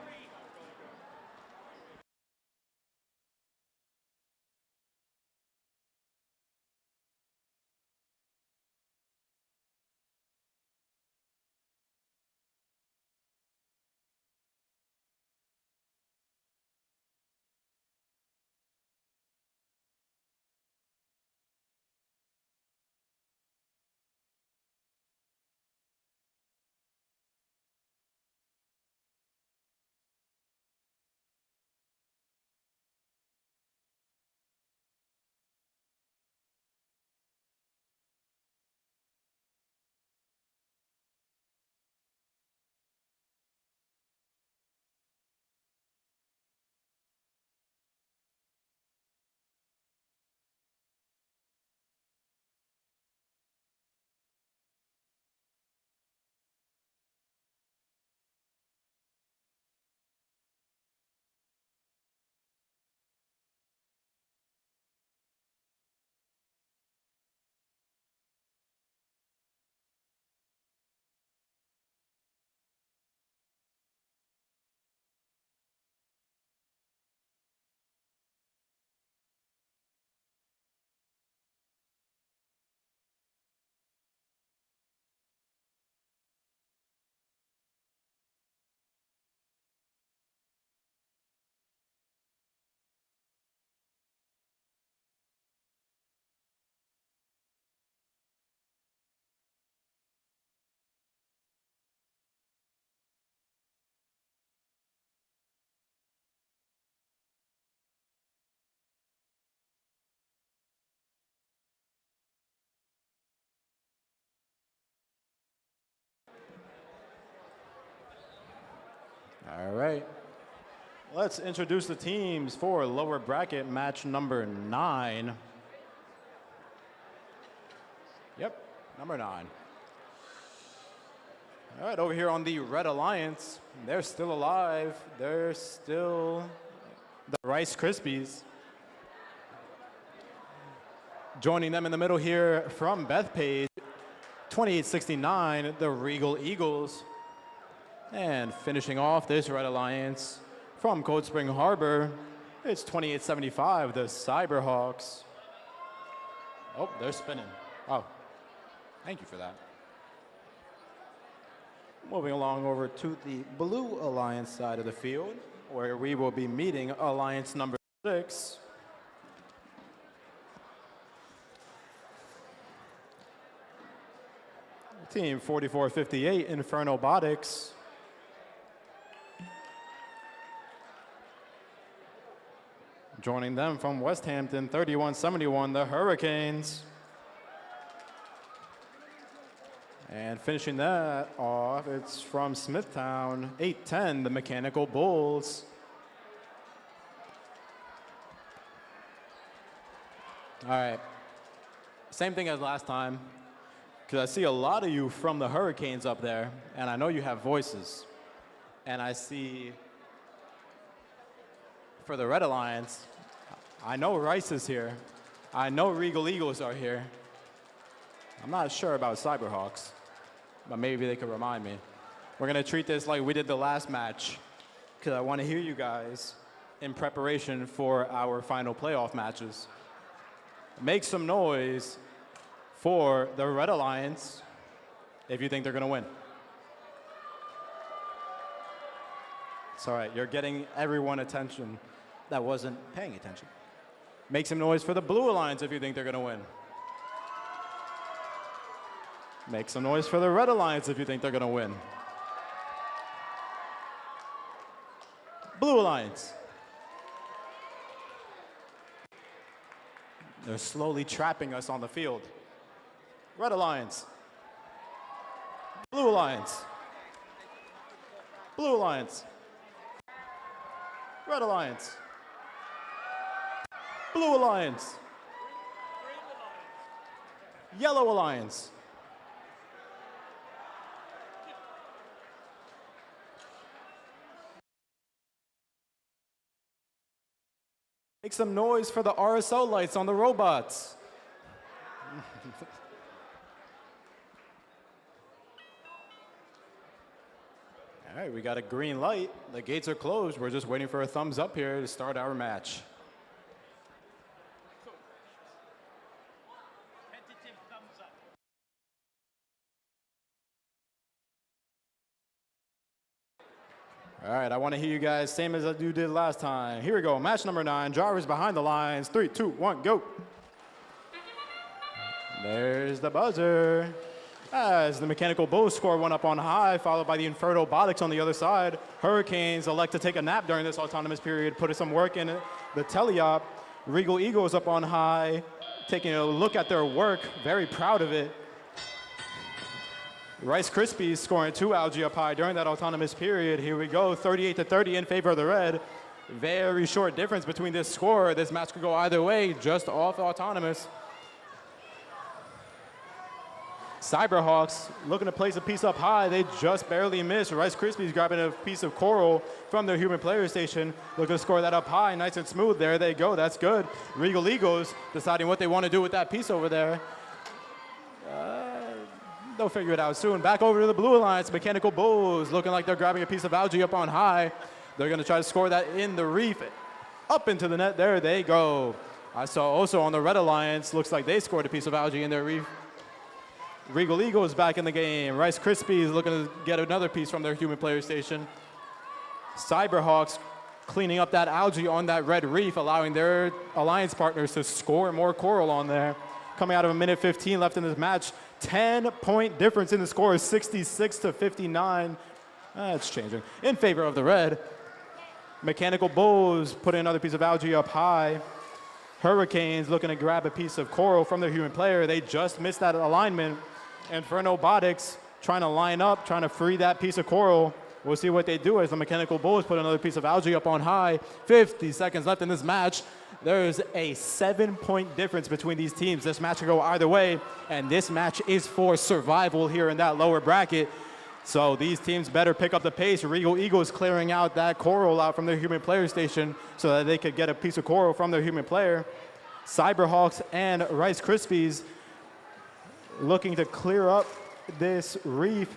All right. let's introduce the teams for lower bracket match number 9. Yep, number 9. All right, over here on the Red Alliance, they're still alive. They're still the Rice Krispies. Joining them in the middle here from Bethpage, 2869, the Regal Eagles. And finishing off this Red Alliance from Cold Spring Harbor, it's 2875, the Cyberhawks. Oh, they're spinning. Oh, thank you for that. Moving along over to the Blue Alliance side of the field, where we will be meeting Alliance number 6. Team 4458, Inferno Robotics. Joining them from West Hampton, 3171, the Hurricanes. And finishing that off, it's from Smithtown, 810, the Mechanical Bulls. All right, same thing as last time, because I see a lot of you from the Hurricanes up there, and I know you have voices. And I see for the Red Alliance, I know Rice is here. I know Regal Eagles are here. I'm not sure about Cyberhawks, but maybe they could remind me. We're gonna treat this like we did the last match, because I want to hear you guys in preparation for our final playoff matches. Make some noise for the Red Alliance if you think they're gonna win. It's all right, you're getting everyone attention that wasn't paying attention. Make some noise for the Blue Alliance if you think they're gonna win. Make some noise for the Red Alliance if you think they're gonna win. Blue Alliance. They're slowly trapping us on the field. Red Alliance. Blue Alliance. Blue Alliance. Red Alliance. Blue Alliance. Yellow Alliance. Make some noise for the RSO lights on the robots. All right, we got a green light. The gates are closed. We're just waiting for a thumbs up here to start our match. All right, I want to hear you guys, same as you did last time. Here we go, match number 9. Drivers behind the lines. 3, 2, 1, go. There's the buzzer. As the Mechanical Bulls score one up on high, followed by the Inferno Robotics on the other side. Hurricanes elect to take a nap during this autonomous period, put some work in it. The Teleop, Regal Eagles up on high, taking a look at their work, very proud of it. Rice Krispies scoring 2 algae up high during that autonomous period. Here we go, 38-30 in favor of the Red. Very short difference between this score. This match could go either way, just off autonomous. Cyberhawks looking to place a piece up high. They just barely missed. Rice Krispies grabbing a piece of coral from their human player station. Looking to score that up high, nice and smooth. There they go, that's good. Regal Eagles deciding what they want to do with that piece over there. They'll figure it out soon. Back over to the Blue Alliance. Mechanical Bulls looking like they're grabbing a piece of algae up on high. They're going to try to score that in the reef. Up into the net. There they go. I saw also on the Red Alliance, looks like they scored a piece of algae in their reef. Regal Eagles back in the game. Rice Krispies looking to get another piece from their human player station. Cyberhawks cleaning up that algae on that red reef, allowing their alliance partners to score more coral on there. Coming out of a minute 15 left in this match. 10-point difference in the score is 66-59. It's changing. In favor of the Red. Mechanical Bulls putting another piece of algae up high. Hurricanes looking to grab a piece of coral from their human player. They just missed that alignment. Inferno Robotics trying to line up, trying to free that piece of coral. We'll see what they do as the Mechanical Bulls put another piece of algae up on high. 50 seconds left in this match. There's a 7-point difference between these teams. This match could go either way, and this match is for survival here in that lower bracket. So these teams better pick up the pace. Regal Eagles clearing out that coral out from their human player station so that they could get a piece of coral from their human player. Cyberhawks and Rice Krispies looking to clear up this reef,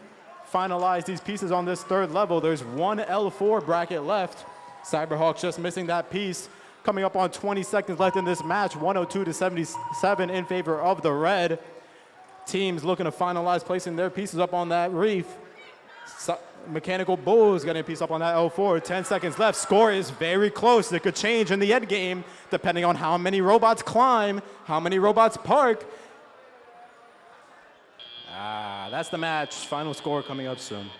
finalize these pieces on this third level. There's one L4 bracket left. Cyberhawks just missing that piece. Coming up on 20 seconds left in this match, 102 to 77 in favor of the red. Teams looking to finalize placing their pieces up on that reef. Mechanical Bulls getting a piece up on that L4. 10 seconds left. Score is very close. It could change in the end game depending on how many robots climb, how many robots park. That's the match. Final score coming up soon.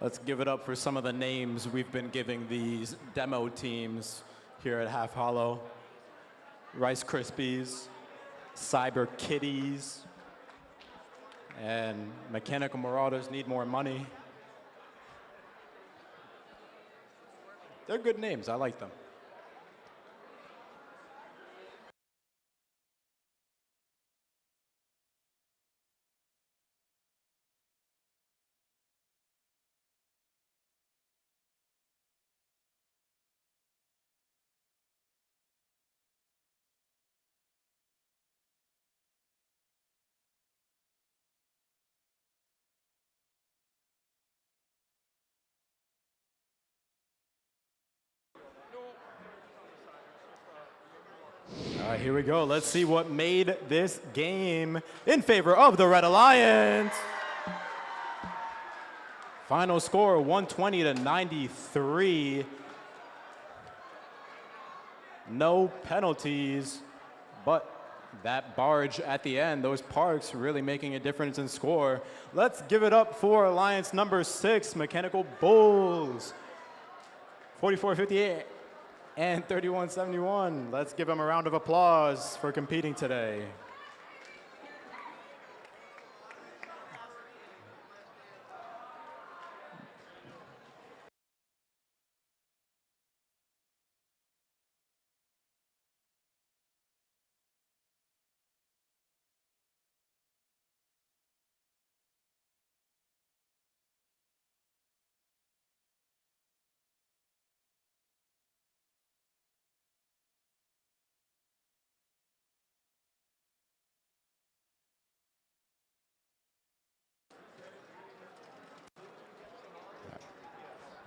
Let's give it up for some of the names we've been giving these demo teams here at Half Hollow. Rice Krispies, Cyber Kitties, and Mechanical Marauders Need More Money. They're good names. I like them. All right, here we go. Let's see what made this game in favor of the Red Alliance. Final score 120 to 93. No penalties, but that barge at the end, those parks really making a difference in score. Let's give it up for Alliance number 6, Mechanical Bulls. 44-58 and 31-71. Let's give them a round of applause for competing today.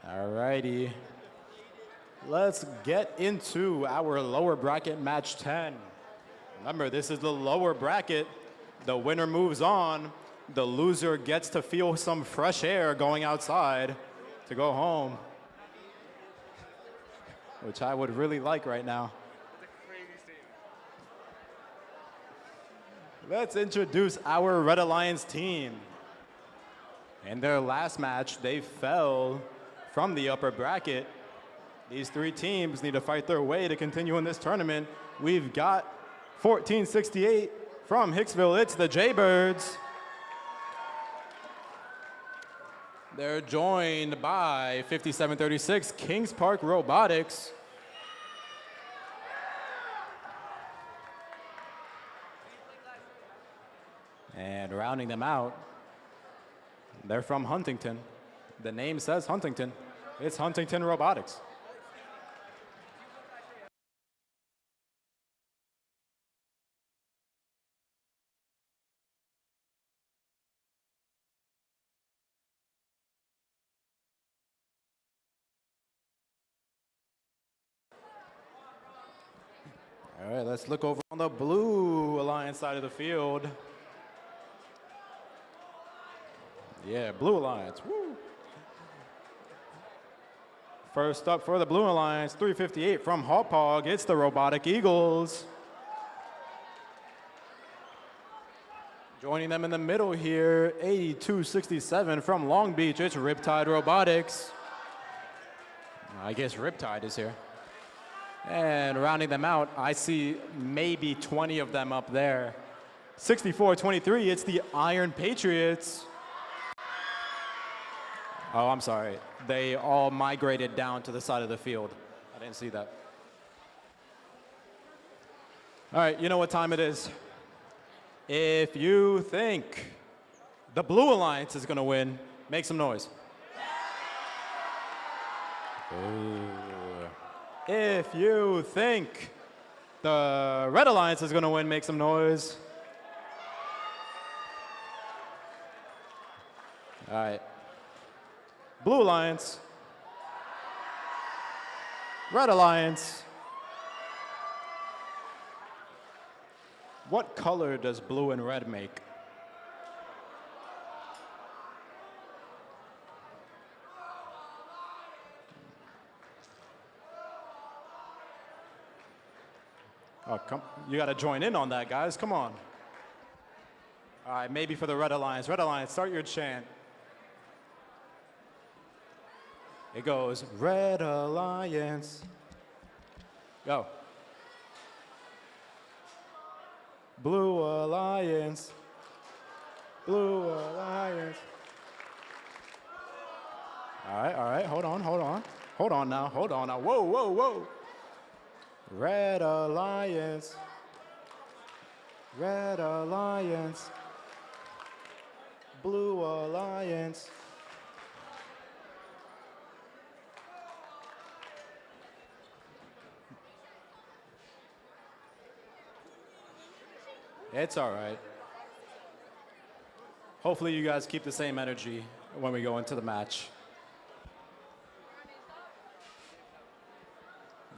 All righty. Let's get into our lower bracket match 10. Remember, this is the lower bracket. The winner moves on. The loser gets to feel some fresh air going outside to go home, which I would really like right now. Let's introduce our Red Alliance team. In their last match, they fell from the upper bracket. These three teams need to fight their way to continue in this tournament. We've got 1468 from Hicksville. It's the Jaybirds. They're joined by 5736 Kings Park Robotics. And rounding them out, they're from Huntington. The name says Huntington. It's Huntington Robotics. All right, let's look over on the Blue Alliance side of the field. Yeah, Blue Alliance. Woo. First up for the Blue Alliance, 358 from Hauppauge. It's the Robotic Eagles. Joining them in the middle here, 8267 from Long Beach. It's Riptide Robotics. I guess Riptide is here. And rounding them out, I see maybe 20 of them up there. 6423, it's the Iron Patriots. Oh, I'm sorry. They all migrated down to the side of the field. I didn't see that. All right, you know what time it is. If you think the Blue Alliance is going to win, make some noise. Ooh. If you think the Red Alliance is going to win, make some noise. All right. Blue Alliance. Red Alliance. What color does blue and red make? Oh, come, you got to join in on that, guys. Come on. All right, maybe for the Red Alliance. Red Alliance, start your chant. It goes, Red Alliance. Go. Blue Alliance. Blue Alliance. All right, hold on. Hold on now. Whoa. Red Alliance. Red Alliance. Blue Alliance. It's all right. Hopefully you guys keep the same energy when we go into the match.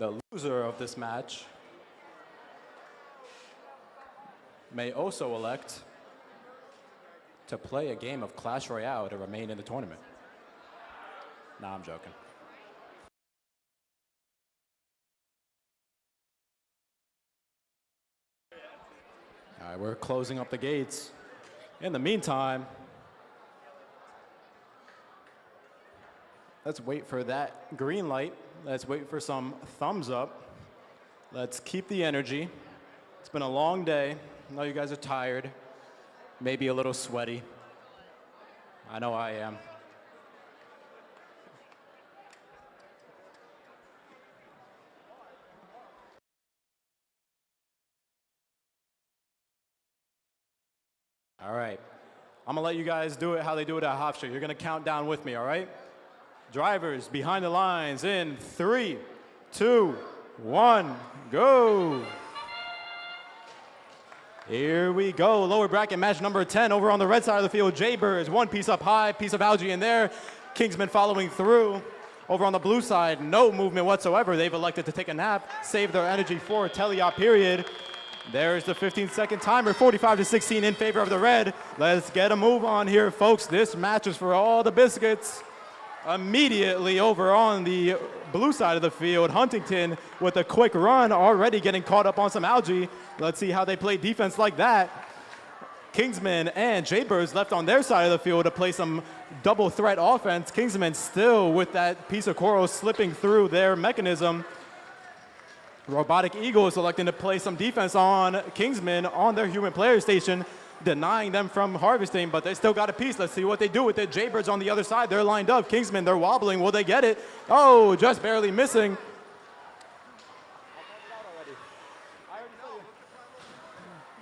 The loser of this match may also elect to play a game of Clash Royale to remain in the tournament. Nah, I'm joking. All right, we're closing up the gates. In the meantime, let's wait for that green light. Let's wait for some thumbs up. Let's keep the energy. It's been a long day. I know you guys are tired, maybe a little sweaty. I know I am. All right, I'm gonna let you guys do it how they do it at Hofstra. You're gonna count down with me, all right? Drivers behind the lines in 3, 2, 1, go. Here we go, lower bracket match number 10 over on the red side of the field. Jaybirds, one piece up high, piece of algae in there. Kingsman following through. Over on the blue side, no movement whatsoever. They've elected to take a nap, save their energy for a teleop period. There's the 15-second timer, 45-16 in favor of the red. Let's get a move on here, folks. This match is for all the biscuits. Immediately over on the blue side of the field, Huntington with a quick run, already getting caught up on some algae. Let's see how they play defense like that. Kingsman and Jaybirds left on their side of the field to play some double threat offense. Kingsman still with that piece of coral slipping through their mechanism. Robotic Eagles electing to play some defense on Kingsman on their human player station, denying them from harvesting, but they still got a piece. Let's see what they do with it. Jaybirds on the other side, they're lined up. Kingsman, they're wobbling. Will they get it? Oh, just barely missing.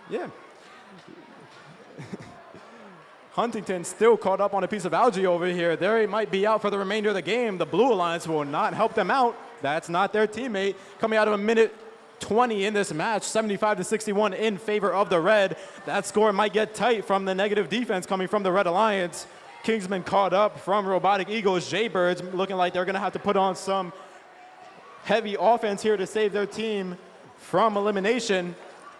Yeah. Huntington still caught up on a piece of algae over here. They might be out for the remainder of the game. The Blue Alliance will not help them out. That's not their teammate. Coming out of a minute 20 in this match, 75-61 in favor of the red. That score might get tight from the negative defense coming from the Red Alliance. Kingsman caught up from Robotic Eagles. Jaybirds looking like they're going to have to put on some heavy offense here to save their team. from elimination.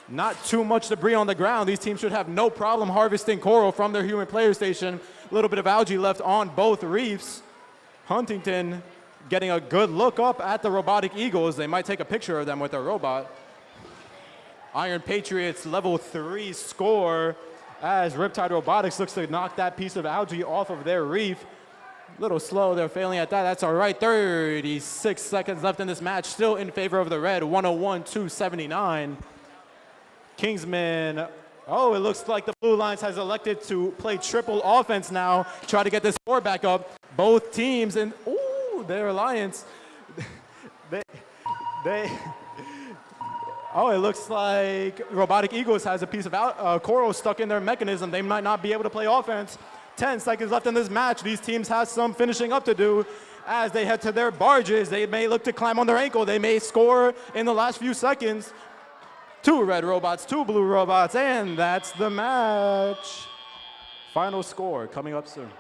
Not too much debris on the ground. These teams should have no problem harvesting coral from their human player station. A little bit of algae left on both reefs. Huntington getting a good look up at the Robotic Eagles. They might take a picture of them with their robot. Iron Patriots level 3 score as Riptide Robotics looks to knock that piece of algae off of their reef. A little slow, they're failing at that. That's all right. 36 seconds left in this match. Still in favor of the red, 101-279. Kingsman, oh, it looks like the Blue Lions has elected to play triple offense now, try to get this score back up. Both teams, and ooh, their alliance, oh, it looks like Robotic Eagles has a piece of coral stuck in their mechanism. They might not be able to play offense. 10 seconds left in this match. These teams have some finishing up to do as they head to their barges. They may look to climb on their ankle. They may score in the last few seconds. 2 red robots, 2 blue robots, and that's the match. Final score coming up soon.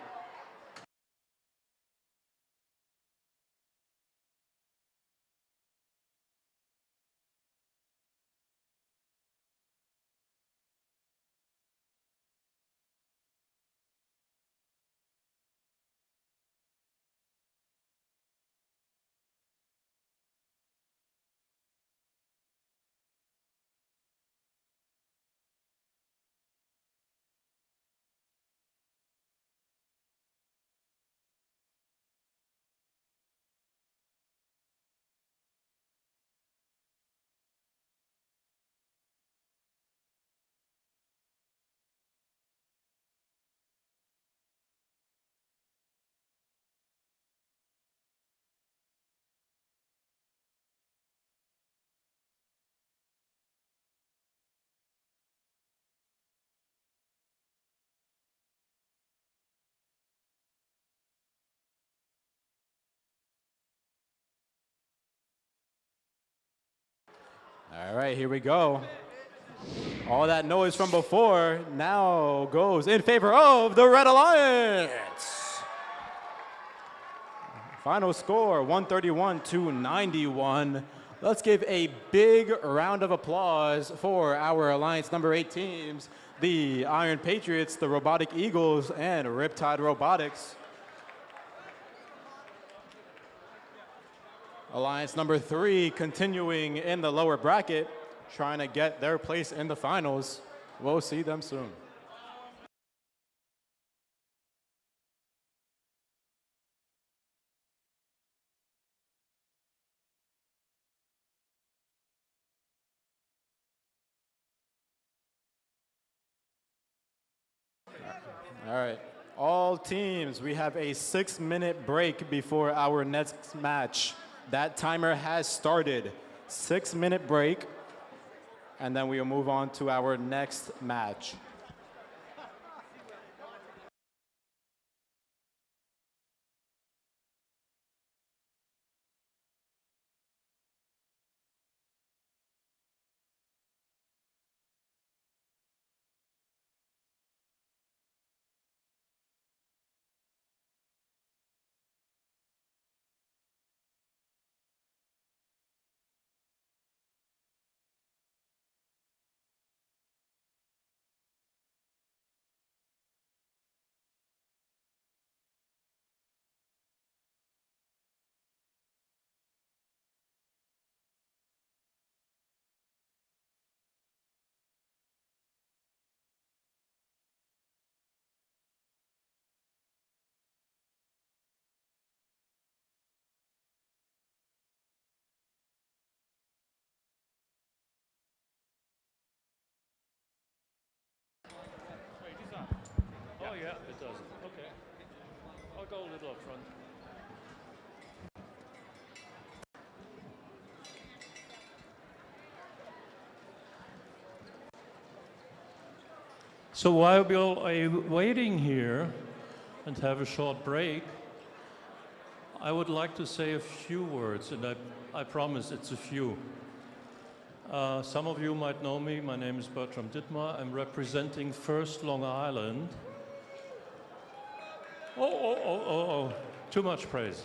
All right, here we go. All that noise from before now goes in favor of the Red Alliance. Final score, 131-91. Let's give a big round of applause for our Alliance number 8 teams, the Iron Patriots, the Robotic Eagles, and Riptide Robotics. Alliance number 3 continuing in the lower bracket, trying to get their place in the finals. We'll see them soon. All right, all teams, we have a 6-minute break before our next match. That timer has started. 6-minute break, and then we will move on to our next match. Oh yeah, it does. Okay. I'll go a little up front. So while we're waiting here and have a short break, I would like to say a few words, and I promise it's a few. Some of you might know me. My name is Bertram Dittmar. I'm representing First Long Island. Oh, too much praise.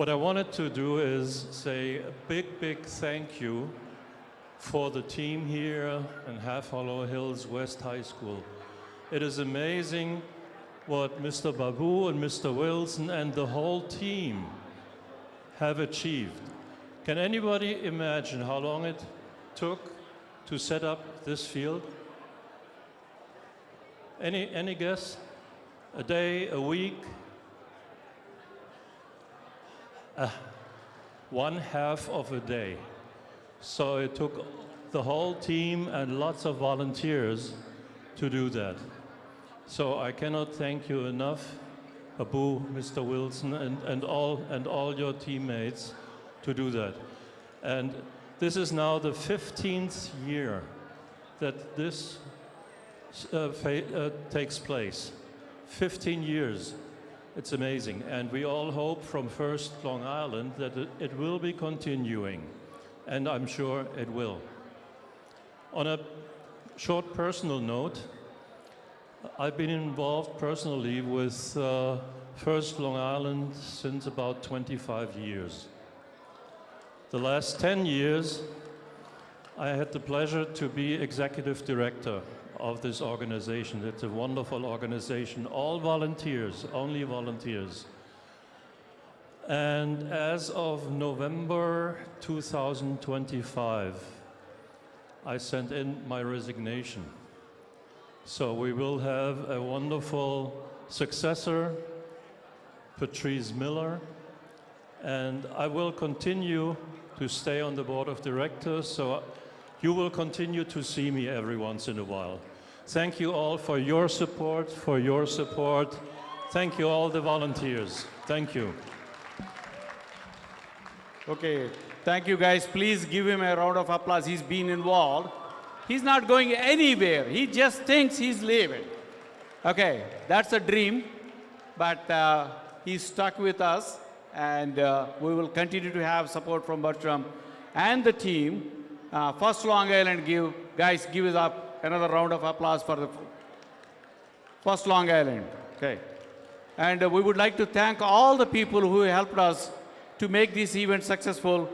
What I wanted to do is say a big, big thank you for the team here in Half Hollow Hills West High School. It is amazing what Mr. Babu and Mr. Wilson and the whole team have achieved. Can anybody imagine how long it took to set up this field? Any guess? A day, a week? One half of a day. So it took the whole team and lots of volunteers to do that. So I cannot thank you enough, Abu, Mr. Wilson, and all your teammates to do that. And this is now the 15th year that this takes place. 15 years. It's amazing. And we all hope from First Long Island that it will be continuing. And I'm sure it will. On a short personal note, I've been involved personally with First Long Island since about 25 years. The last 10 years, I had the pleasure to be executive director of this organization. It's a wonderful organization, all volunteers, only volunteers. And as of November 2025, I sent in my resignation. So we will have a wonderful successor, Patrice Miller, and I will continue to stay on the board of directors, so you will continue to see me every once in a while. Thank you all for your support, Thank you all the volunteers. Thank you. Okay, thank you guys. Please give him a round of applause. He's been involved. He's not going anywhere. He just thinks he's leaving. Okay, that's a dream, but he's stuck with us, and we will continue to have support from Bertram and the team. First Long Island, give us up another round of applause for the First Long Island. Okay, and we would like to thank all the people who helped us to make this event successful.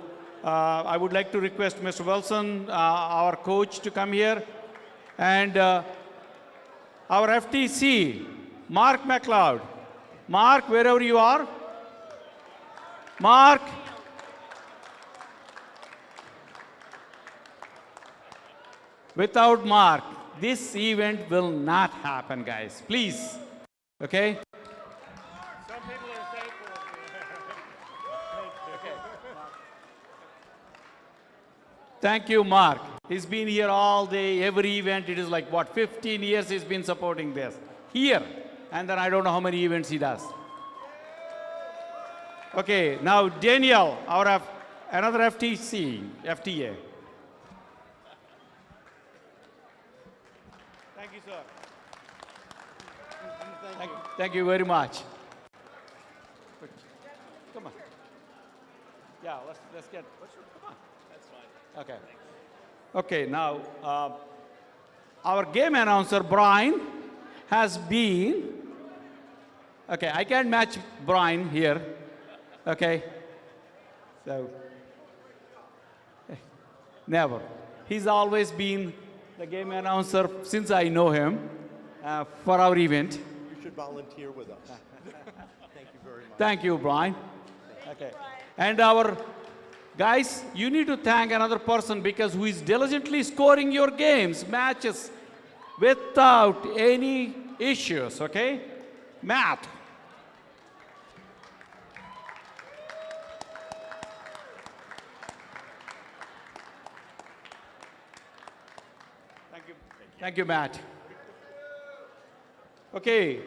I would like to request Mr. Wilson, our coach, to come here, and our FTC, Mark McLeod. Mark, wherever you are. Mark. Without Mark, this event will not happen, guys. Please. Okay? Some people are thankful. Thank you, Mark. He's been here all day, every event. It is like, what, 15 years he's been supporting this. Here. And then I don't know how many events he does. Okay, now Daniel, another FTA. Thank you, sir. Thank you very much. Come on. Yeah, let's get. Come on. That's fine. Okay. Okay, now our game announcer Brian has been. Okay, I can't match Brian here. Okay. So never. He's always been the game announcer since I know him for our event. You should volunteer with us. Thank you very much. Thank you, Brian. Okay. And our guys, you need to thank another person because who is diligently scoring your games, matches, without any issues, okay? Matt. Thank you, Matt. Okay,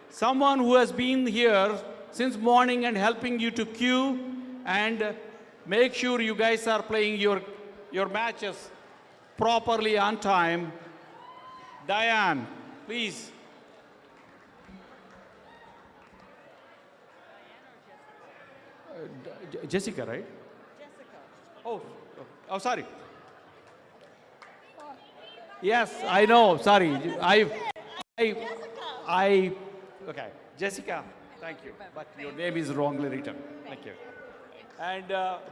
someone who has been here since morning and helping you to queue and make sure you guys are playing your matches properly on time. Diane, please. Jessica, right? Jessica. Oh, sorry. Yes, I know. Sorry, okay, Jessica. Thank you, but your name is wrongly written. Thank you. And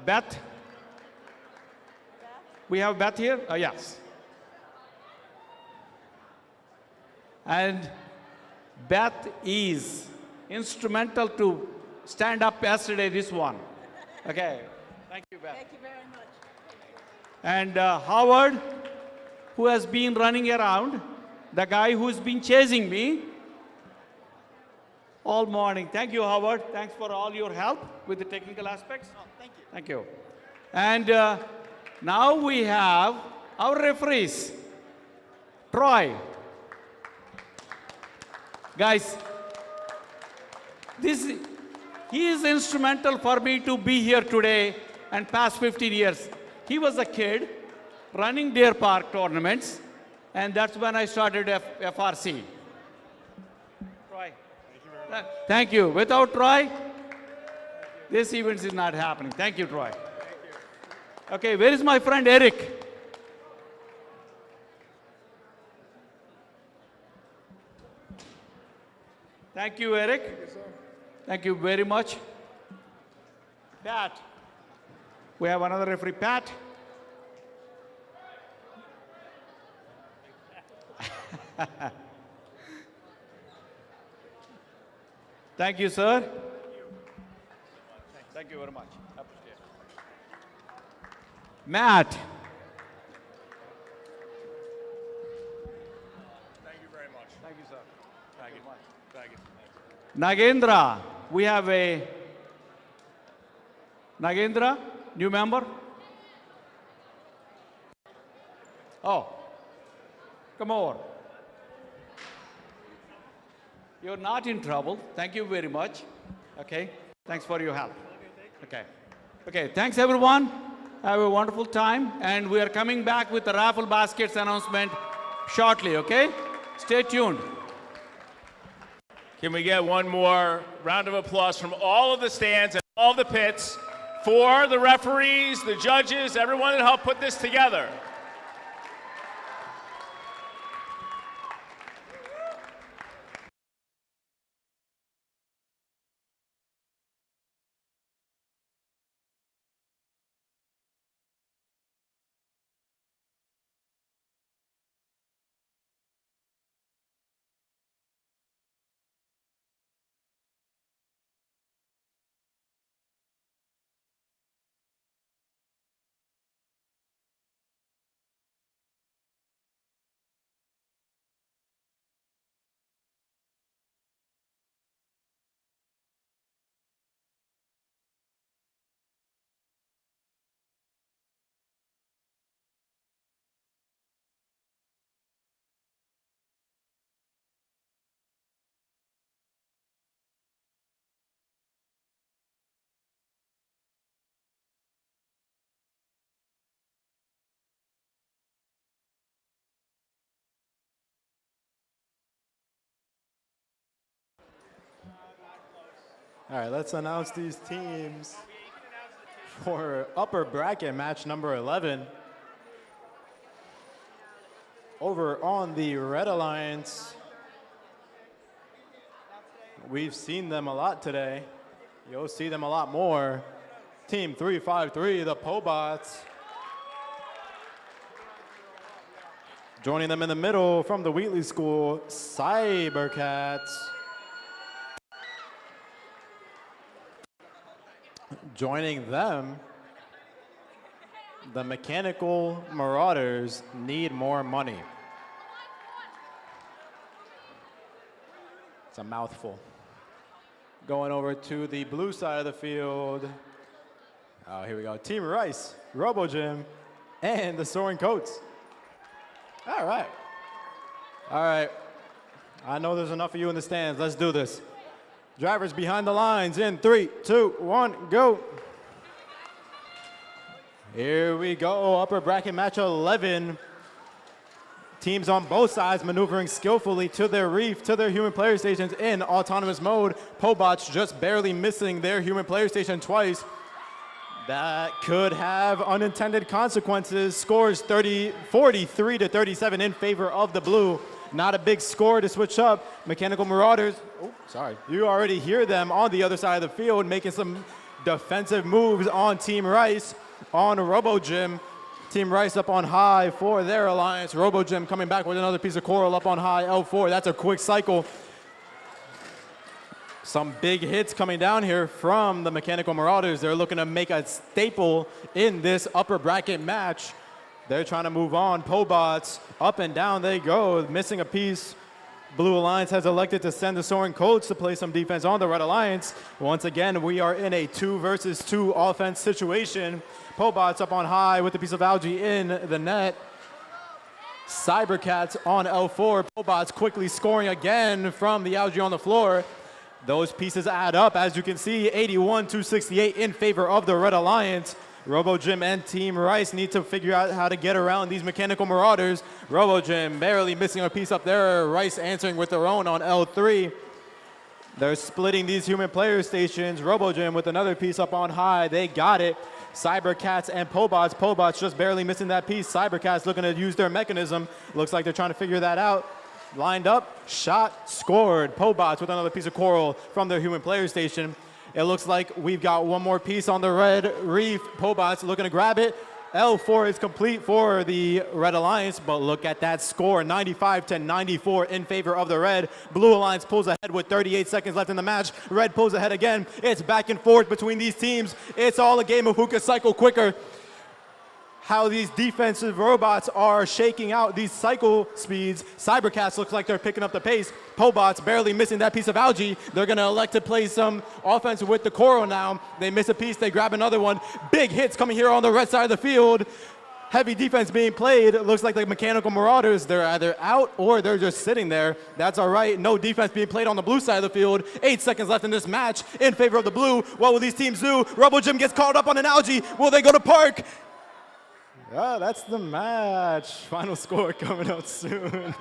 Beth? We have Beth here? Yes. And Beth is instrumental to stand up yesterday, this one. Okay. Thank you, Beth. Thank you very much. And Howard, who has been running around, the guy who's been chasing me all morning. Thank you, Howard. Thanks for all your help with the technical aspects. Oh, thank you. Thank you. And now we have our referees. Troy. Guys, he is instrumental for me to be here today and past 15 years. He was a kid running Deer Park tournaments, and that's when I started FRC. Troy. Thank you. Without Troy, this event is not happening. Thank you, Troy. Okay, where is my friend Eric? Thank you, Eric. Thank you very much. Pat. We have another referee, Pat. Thank you, sir. Thank you very much. Appreciate it. Matt. Thank you very much. Thank you, sir. Thank you. Thank you. Nagendra. We have a Nagendra, new member. Oh, come over. You're not in trouble. Thank you very much. Okay. Thanks for your help. Okay. Okay. Thanks, everyone. Have a wonderful time. And we are coming back with the raffle baskets announcement shortly. Okay. Stay tuned. Can we get one more round of applause from all of the stands and all the pits for the referees, the judges, everyone that helped put this together? All right, let's announce these teams for upper bracket match number 11. Over on the Red Alliance, we've seen them a lot today. You'll see them a lot more. Team 353, the Pobots. Joining them in the middle from the Wheatley School, Cybercats. Joining them, the Mechanical Marauders need more money. It's a mouthful. Going over to the blue side of the field. Oh, here we go. Team Rice, Robo Gym, and the Soaring Coats. All right. All right. I know there's enough of you in the stands. Let's do this. Drivers behind the lines in 3, 2, 1, go. Here we go, upper bracket match 11. Teams on both sides maneuvering skillfully to their reef, to their human player stations in autonomous mode. Pobots just barely missing their human player station twice. That could have unintended consequences. Scores 43 to 37 in favor of the blue. Not a big score to switch up. Mechanical Marauders, oh, sorry. You already hear them on the other side of the field making some defensive moves on Team Rice on Robo Gym. Team Rice up on high for their alliance. Robo Gym coming back with another piece of coral up on high, L4. That's a quick cycle. Some big hits coming down here from the Mechanical Marauders. They're looking to make a staple in this upper bracket match. They're trying to move on. Pobots, up and down they go, missing a piece. Blue Alliance has elected to send the Soaring Coach to play some defense on the Red Alliance. Once again, we are in a 2 versus 2 offense situation. Pobots up on high with a piece of algae in the net. Cybercats on L4. Pobots quickly scoring again from the algae on the floor. Those pieces add up, as you can see, 81-68 in favor of the Red Alliance. RoboGym and Team Rice need to figure out how to get around these Mechanical Marauders. RoboGym barely missing a piece up there. Rice answering with their own on L3. They're splitting these human player stations. RoboGym with another piece up on high. They got it. Cybercats and Pobots. Pobots just barely missing that piece. Cybercats looking to use their mechanism. Looks like they're trying to figure that out. Lined up, shot, scored. Pobots with another piece of coral from their human player station. It looks like we've got one more piece on the red reef. Pobots looking to grab it. L4 is complete for the Red Alliance, but look at that score, 95-94 in favor of the Red. Blue Alliance pulls ahead with 38 seconds left in the match. Red pulls ahead again. It's back and forth between these teams. It's all a game of who can cycle quicker. How these defensive robots are shaking out these cycle speeds. Cybercats looks like they're picking up the pace. Pobots barely missing that piece of algae. They're gonna elect to play some offense with the coral now. They miss a piece, they grab another one. Big hits coming here on the red side of the field. Heavy defense being played. It looks like the Mechanical Marauders, they're either out or they're just sitting there. That's all right. No defense being played on the blue side of the field. 8 seconds left in this match in favor of the blue. What will these teams do? RoboGym gets caught up on an algae. Will they go to park? Yeah, that's the match. Final score coming out soon.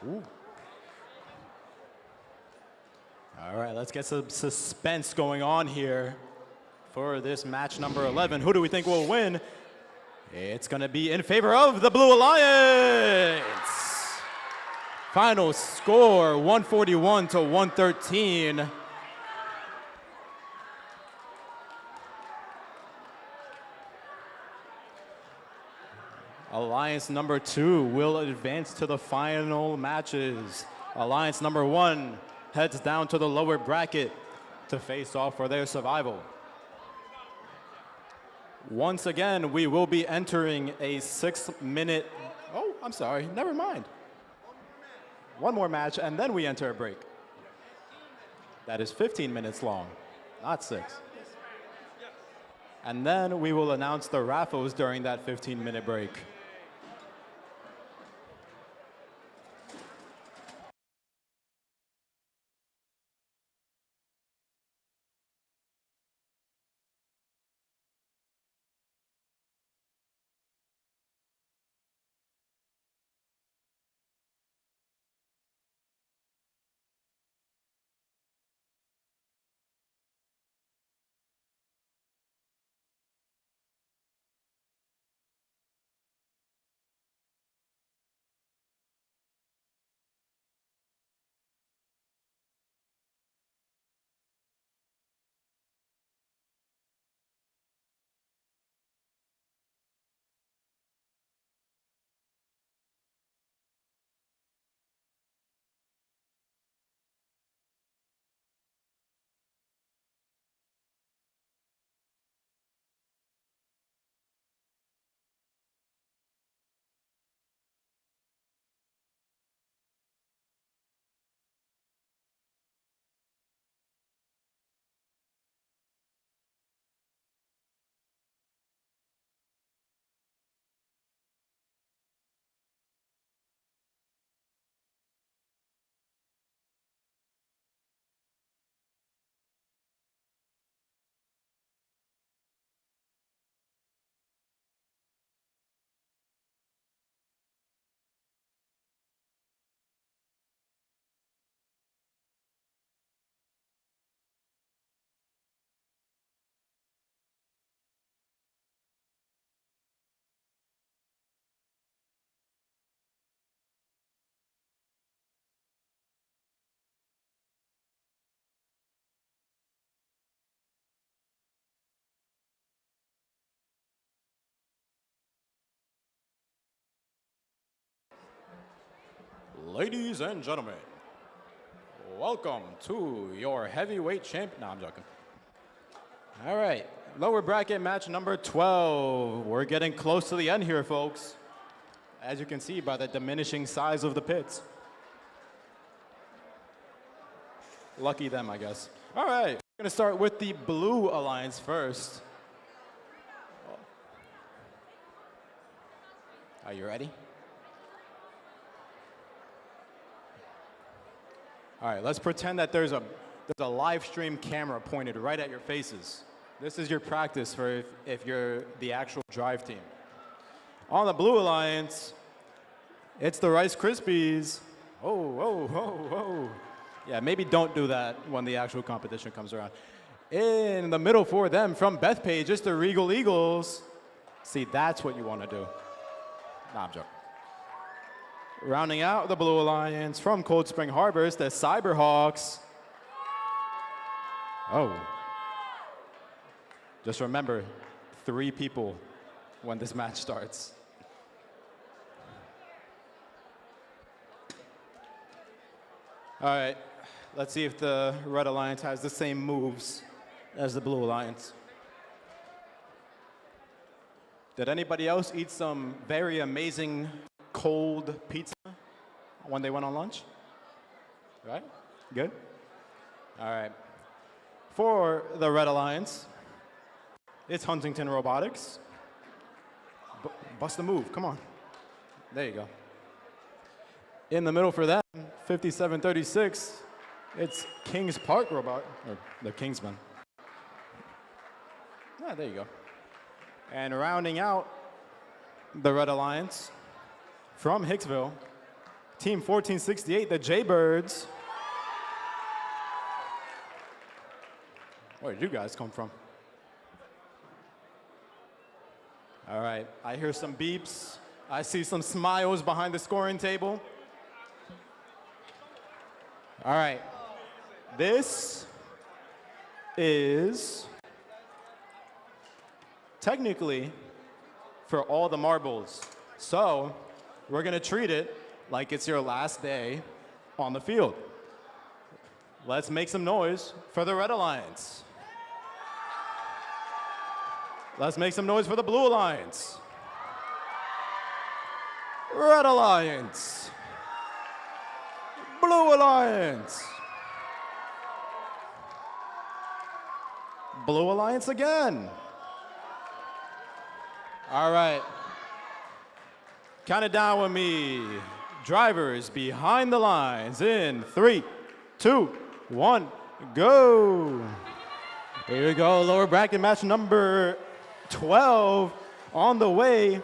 Ooh. All right, let's get some suspense going on here for this match number 11. Who do we think will win? It's going to be in favor of the Blue Alliance. Final score, 141-113. Alliance number 2 will advance to the final matches. Alliance number 1 heads down to the lower bracket to face off for their survival. Once again, we will be entering a 6-minute, oh, I'm sorry, never mind. One more match, and then we enter a break. That is 15 minutes long, not 6. And then we will announce the raffles during that 15-minute break. Ladies and gentlemen, welcome to your heavyweight champ. No, I'm joking. All right, lower bracket match number 12. We're getting close to the end here, folks. As you can see by the diminishing size of the pits. Lucky them, I guess. All right, we're gonna start with the Blue Alliance first. Are you ready? All right, let's pretend that there's a live stream camera pointed right at your faces. This is your practice for if you're the actual drive team. On the Blue Alliance, it's the Rice Krispies. Oh. Yeah, maybe don't do that when the actual competition comes around. In the middle for them, from Bethpage, it's the Regal Eagles. See, that's what you want to do. Nah, I'm joking. Rounding out the Blue Alliance, from Cold Spring Harbor, it's the Cyberhawks. Oh. Just remember, 3 people when this match starts. All right, let's see if the Red Alliance has the same moves as the Blue Alliance. Did anybody else eat some very amazing cold pizza when they went on lunch? Right? Good? All right. For the Red Alliance, it's Huntington Robotics. Bust a move, come on. There you go. In the middle for them, 57-36, it's Kings Park Robot, or the Kingsmen. Ah, there you go. And rounding out the Red Alliance, from Hicksville, Team 1468, the Jaybirds. Where did you guys come from? All right, I hear some beeps. I see some smiles behind the scoring table. All right, this is technically for all the marbles. So we're gonna treat it like it's your last day on the field. Let's make some noise for the Red Alliance. Let's make some noise for the Blue Alliance. Red Alliance. Blue Alliance. Blue Alliance again. All right. Count it down with me. Drivers behind the lines in 3, 2, 1, go. Here we go, lower bracket match number 12 on the way.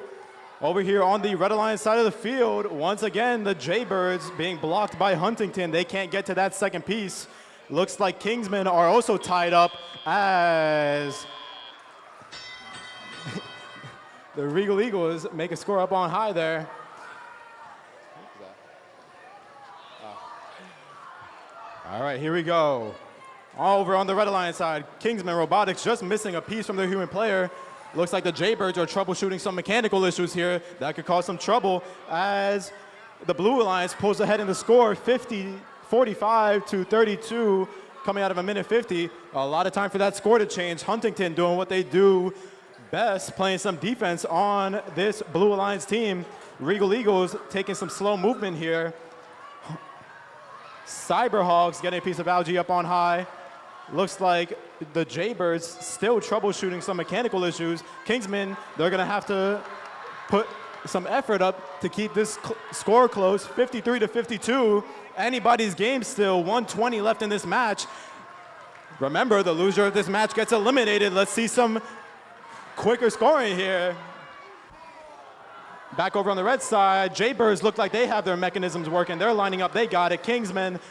Over here on the Red Alliance side of the field, once again, the Jaybirds being blocked by Huntington. They can't get to that second piece. Looks like Kingsmen are also tied up as the Regal Eagles make a score up on high there. All right, here we go. Over on the Red Alliance side, Kingsmen Robotics just missing a piece from their human player. Looks like the Jaybirds are troubleshooting some mechanical issues here that could cause some trouble as the Blue Alliance pulls ahead in the score, 45-32, coming out of a minute 50. A lot of time for that score to change. Huntington doing what they do best, playing some defense on this Blue Alliance team. Regal Eagles taking some slow movement here. Cyberhawks getting a piece of algae up on high. Looks like the Jaybirds still troubleshooting some mechanical issues. Kingsmen, they're gonna have to put some effort up to keep this score close, 53-52. Anybody's game still, 120 left in this match. Remember, the loser of this match gets eliminated. Let's see some quicker scoring here. Back over on the red side, Jaybirds look like they have their mechanisms working. They're lining up, they got it. Kingsmen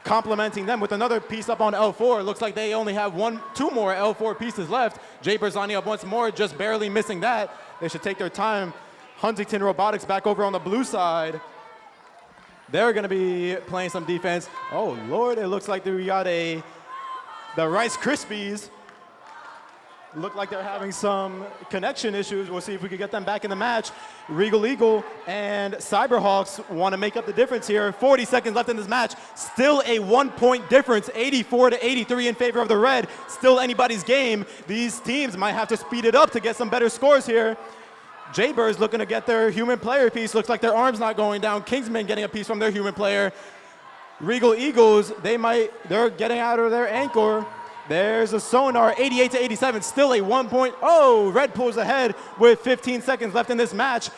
complementing them with another piece up on L4. Looks like they only have 2 more L4 pieces left. Jaybirds lining up once more, just barely missing that. They should take their time. Huntington Robotics back over on the blue side. They're gonna be playing some defense. Oh Lord, it looks like we got the Rice Krispies look like they're having some connection issues. We'll see if we can get them back in the match. Regal Eagle and Cyberhawks want to make up the difference here. 40 seconds left in this match. Still a 1-point difference, 84 to 83 in favor of the red. Still anybody's game. These teams might have to speed it up to get some better scores here. Jaybirds looking to get their human player piece. Looks like their arm's not going down. Kingsman getting a piece from their human player. Regal Eagles, they're getting out of their anchor. There's a sonar, 88 to 87, still a 1-point. Oh, red pulls ahead with 15 seconds left in this match.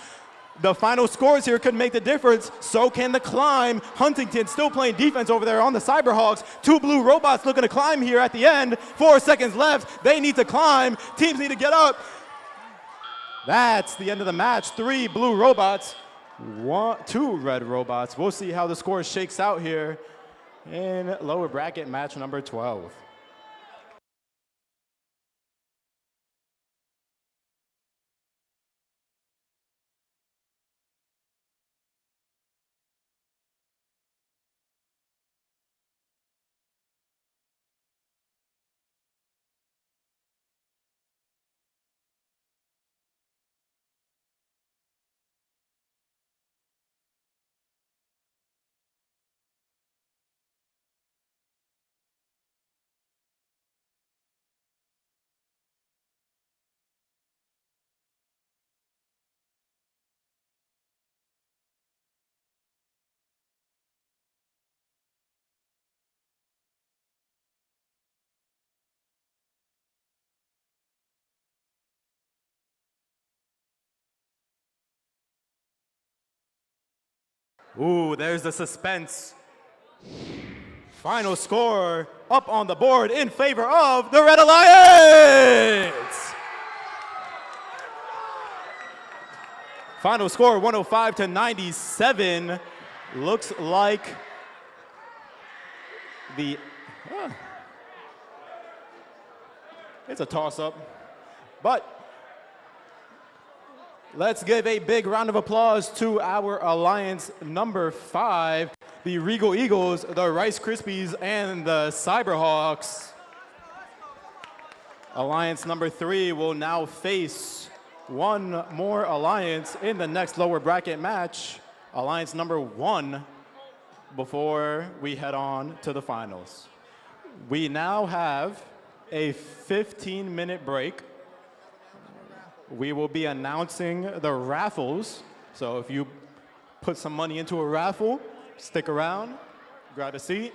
The final scores here could make the difference. So can the climb. Huntington still playing defense over there on the Cyberhawks. 2 blue robots looking to climb here at the end. 4 seconds left. They need to climb. Teams need to get up. That's the end of the match. 3 blue robots, 2 red robots. We'll see how the score shakes out here in lower bracket match number 12. Ooh, there's the suspense. Final score up on the board in favor of the Red Alliance. Final score 105 to 97. Looks like it's a toss-up, but let's give a big round of applause to our alliance number 5, the Regal Eagles, the Rice Krispies, and the Cyberhawks. Alliance number 3 will now face one more alliance in the next lower bracket match, alliance number 1, before we head on to the finals. We now have a 15-minute break. We will be announcing the raffles. So if you put some money into a raffle, stick around, grab a seat,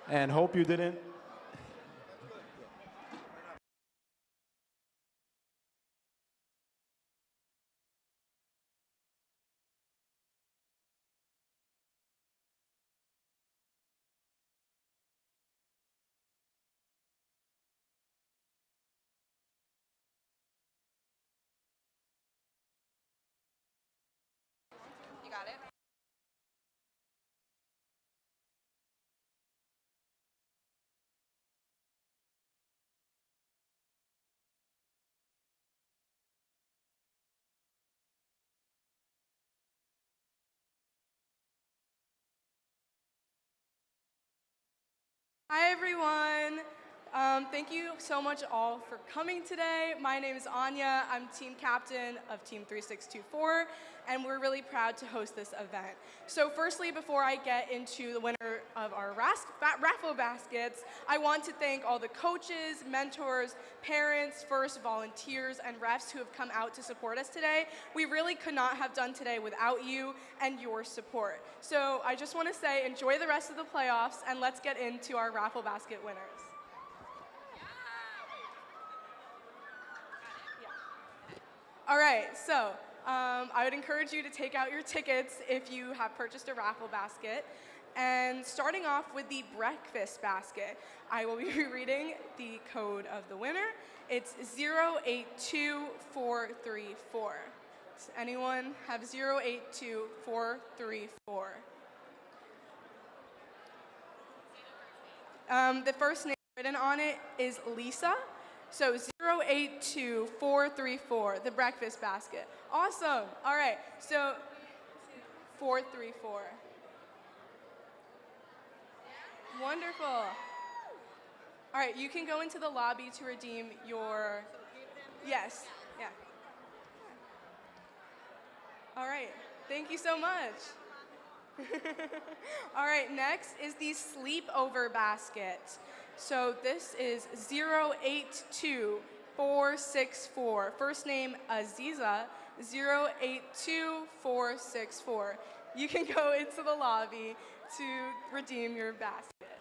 and hope you didn't. Hi, everyone. Thank you so much all for coming today. My name is Anya. I'm team captain of Team 3624, and we're really proud to host this event. So firstly, before I get into the winner of our raffle baskets, I want to thank all the coaches, mentors, parents, first volunteers, and refs who have come out to support us today. We really could not have done today without you and your support. So I just want to say enjoy the rest of the playoffs, and let's get into our raffle basket winners. All right, so I would encourage you to take out your tickets if you have purchased a raffle basket. And starting off with the breakfast basket, I will be reading the code of the winner. It's 082434. Does anyone have 082434? The first name written on it is Lisa. So 082434, the breakfast basket. Awesome. All right. So 434. Wonderful. All right, you can go into the lobby to redeem your. Yes. Yeah. All right. Thank you so much. All right, next is the sleepover basket. So this is 082464. First name Aziza, 082464. You can go into the lobby to redeem your basket.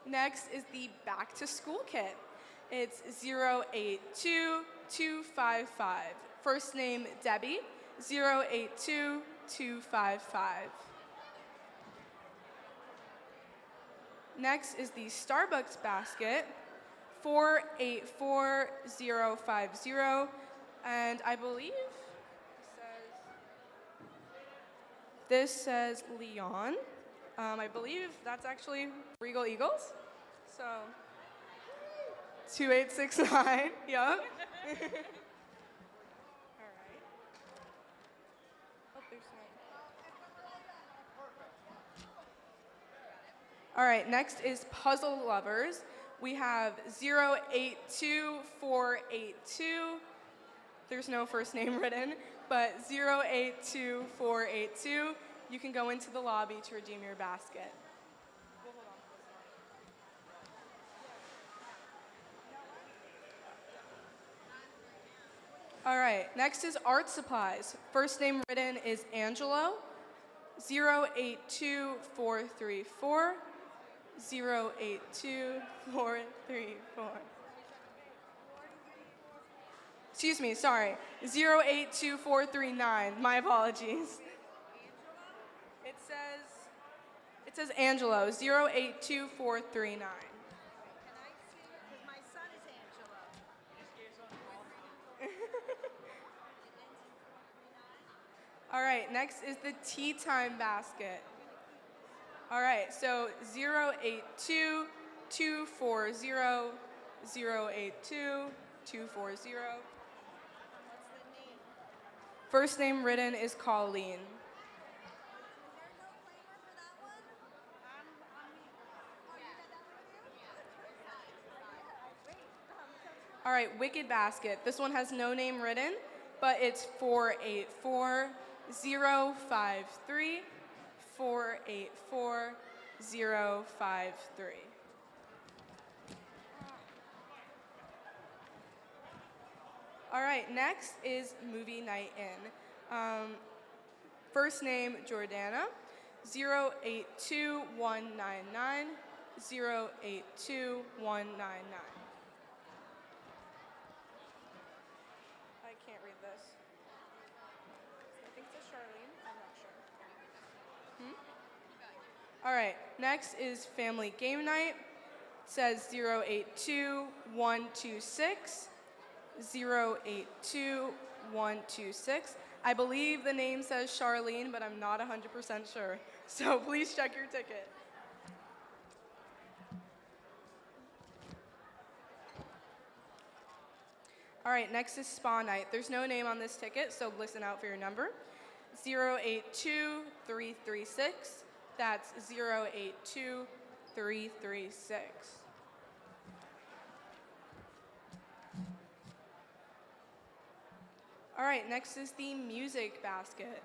Next is the back to school kit. It's 082255. First name Debbie, 082255. Next is the Starbucks basket, 484050. And I believe this says Leon. I believe that's actually Regal Eagles. So 2869, yep. All right, next is Puzzle Lovers. We have 082482. There's no first name written, but 082482. You can go into the lobby to redeem your basket. All right, next is art supplies. First name written is Angelo, 082434. 082434. Excuse me, sorry. 082439. My apologies. It says Angelo, 082439. All right, next is the tea time basket. All right, so 082240 082240. First name written is Colleen. All right, Wicked Basket. This one has no name written, but it's 484053. 484053. All right, next is Movie Night In. First name Jordana, 082199. 082199. I can't read this. I think it's a Charlene. I'm not sure. All right, next is Family Game Night. It says 082126. 082126. I believe the name says Charlene, but I'm not 100% sure. So please check your ticket. All right, next is Spa Night. There's no name on this ticket, so listen out for your number. 082336. That's 082336. All right, next is the music basket.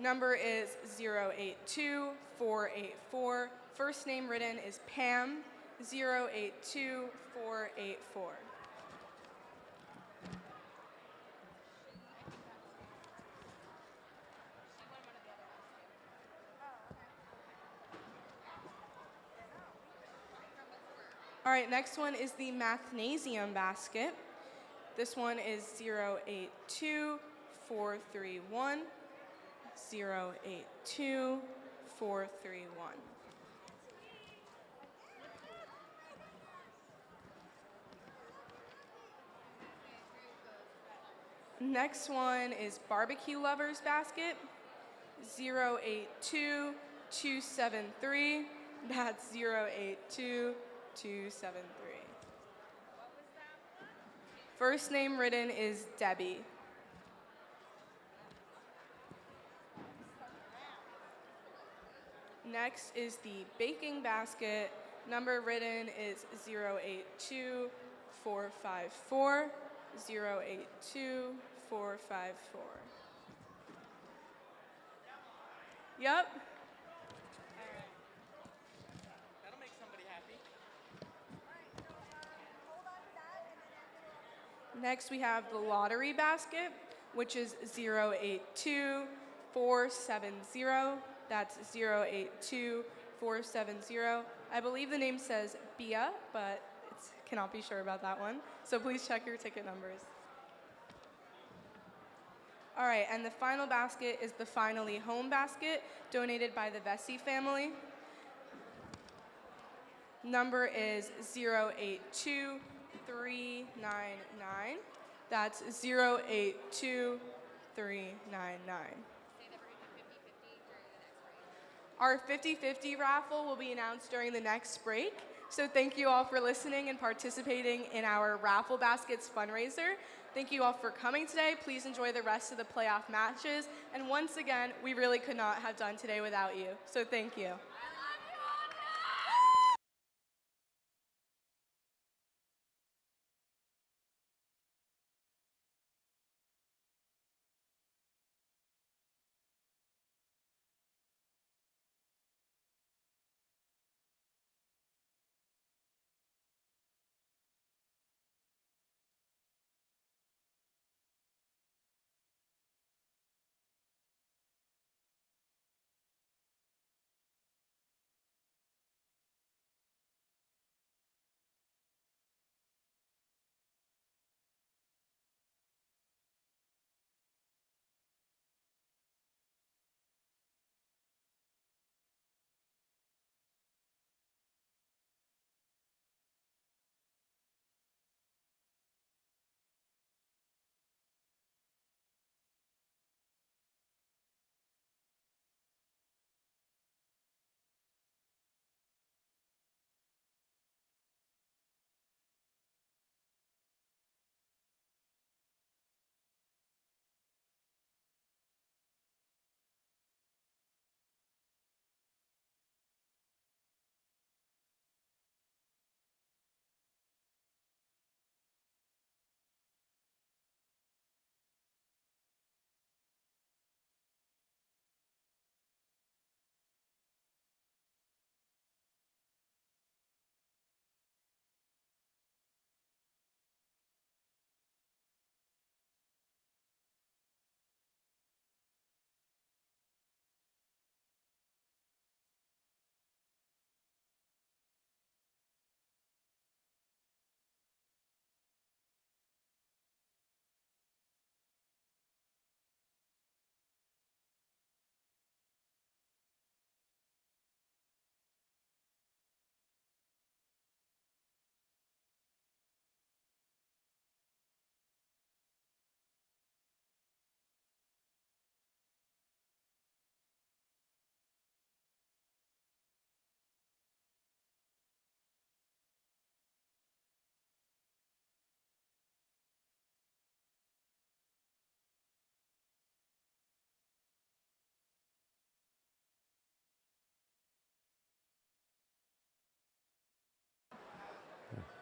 Number is 082484. First name written is Pam, 082484. All right, next one is the Mathnasium basket. This one is 082431. 082431. Next one is Barbecue Lovers basket. 082273. That's 082273. First name written is Debbie. Next is the baking basket. Number written is 082454, 082454. Yep. Next, we have the lottery basket, which is 082470. That's 082470. I believe the name says Bia, but cannot be sure about that one. So please check your ticket numbers. All right, and the final basket is the Finally Home basket, donated by the Vessey family. Number is 082399. That's 082399. Our 50-50 raffle will be announced during the next break. So thank you all for listening and participating in our Raffle Baskets fundraiser. Thank you all for coming today. Please enjoy the rest of the playoff matches. And once again, we really could not have done today without you. So thank you.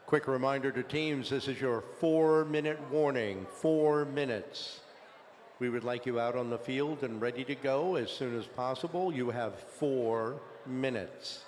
Quick reminder to teams, this is your 4-minute warning, 4 minutes. We would like you out on the field and ready to go as soon as possible. You have 4 minutes.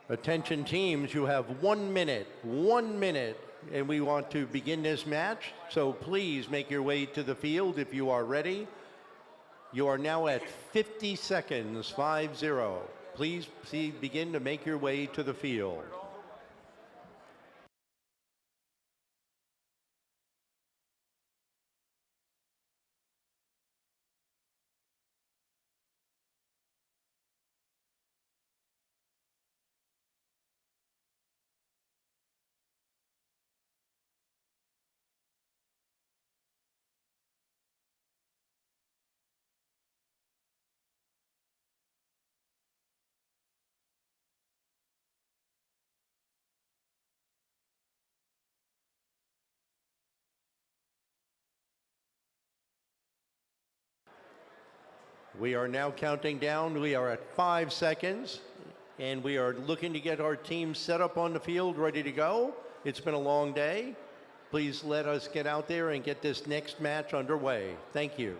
Attention teams, you have 1 minute, 1 minute, and we want to begin this match. So please make your way to the field if you are ready. You are now at 50 seconds, 5-0. Please begin to make your way to the field. We are now counting down. We are at 5 seconds, and we are looking to get our team set up on the field, ready to go. It's been a long day. Please let us get out there and get this next match underway. Thank you.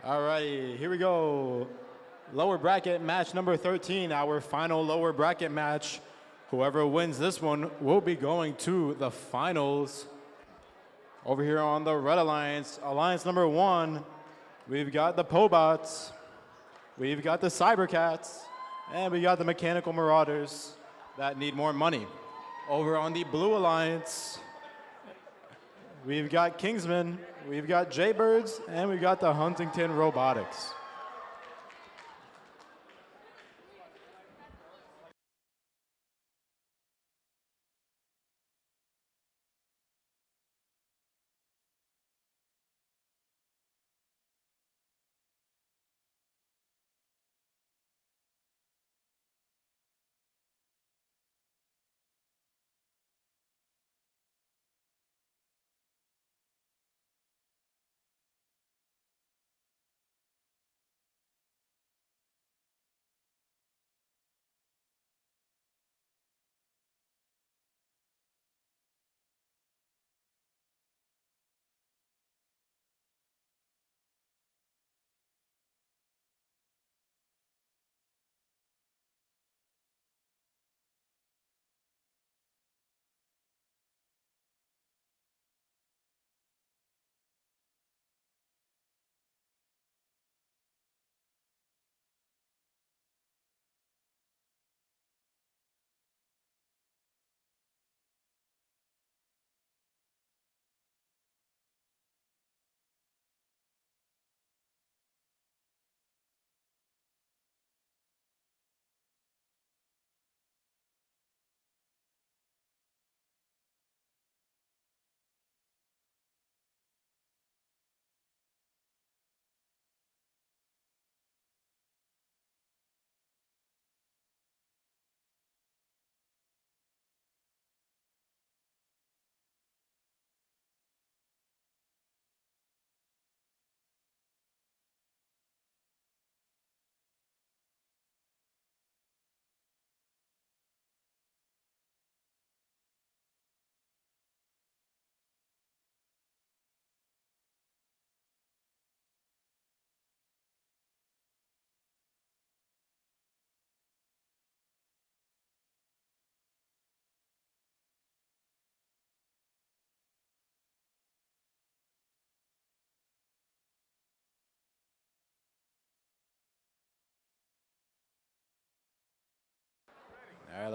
All right, here we go. Lower bracket match number 13, our final lower bracket match. Whoever wins this one will be going to the finals. Over here on the Red Alliance, Alliance number 1, we've got the Pobots, we've got the Cybercats, and we got the Mechanical Marauders that need more money. Over on the Blue Alliance, we've got Kingsman, we've got Jaybirds, and we've got the Huntington Robotics.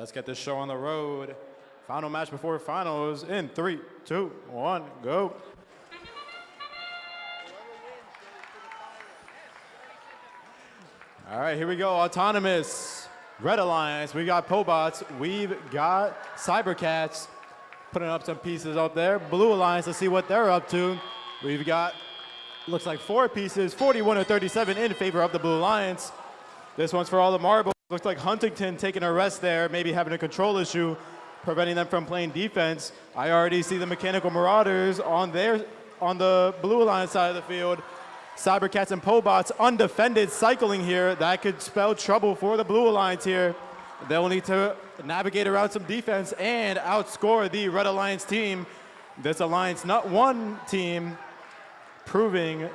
let's get this show on the road. Final match before finals in 3, 2, 1, go. All right, here we go. Autonomous, Red Alliance. We got Pobots. We've got Cybercats putting up some pieces up there. Blue Alliance, let's see what they're up to. We've got, looks like 4 pieces, 41-37 in favor of the Blue Alliance. This one's for all the marbles. Looks like Huntington taking a rest there, maybe having a control issue, preventing them from playing defense. I already see the Mechanical Marauders on the Blue Alliance side of the field. Cybercats and Pobots undefended cycling here. That could spell trouble for the Blue Alliance here. They'll need to navigate around some defense and outscore the Red Alliance team. This Alliance Nut 1 team proving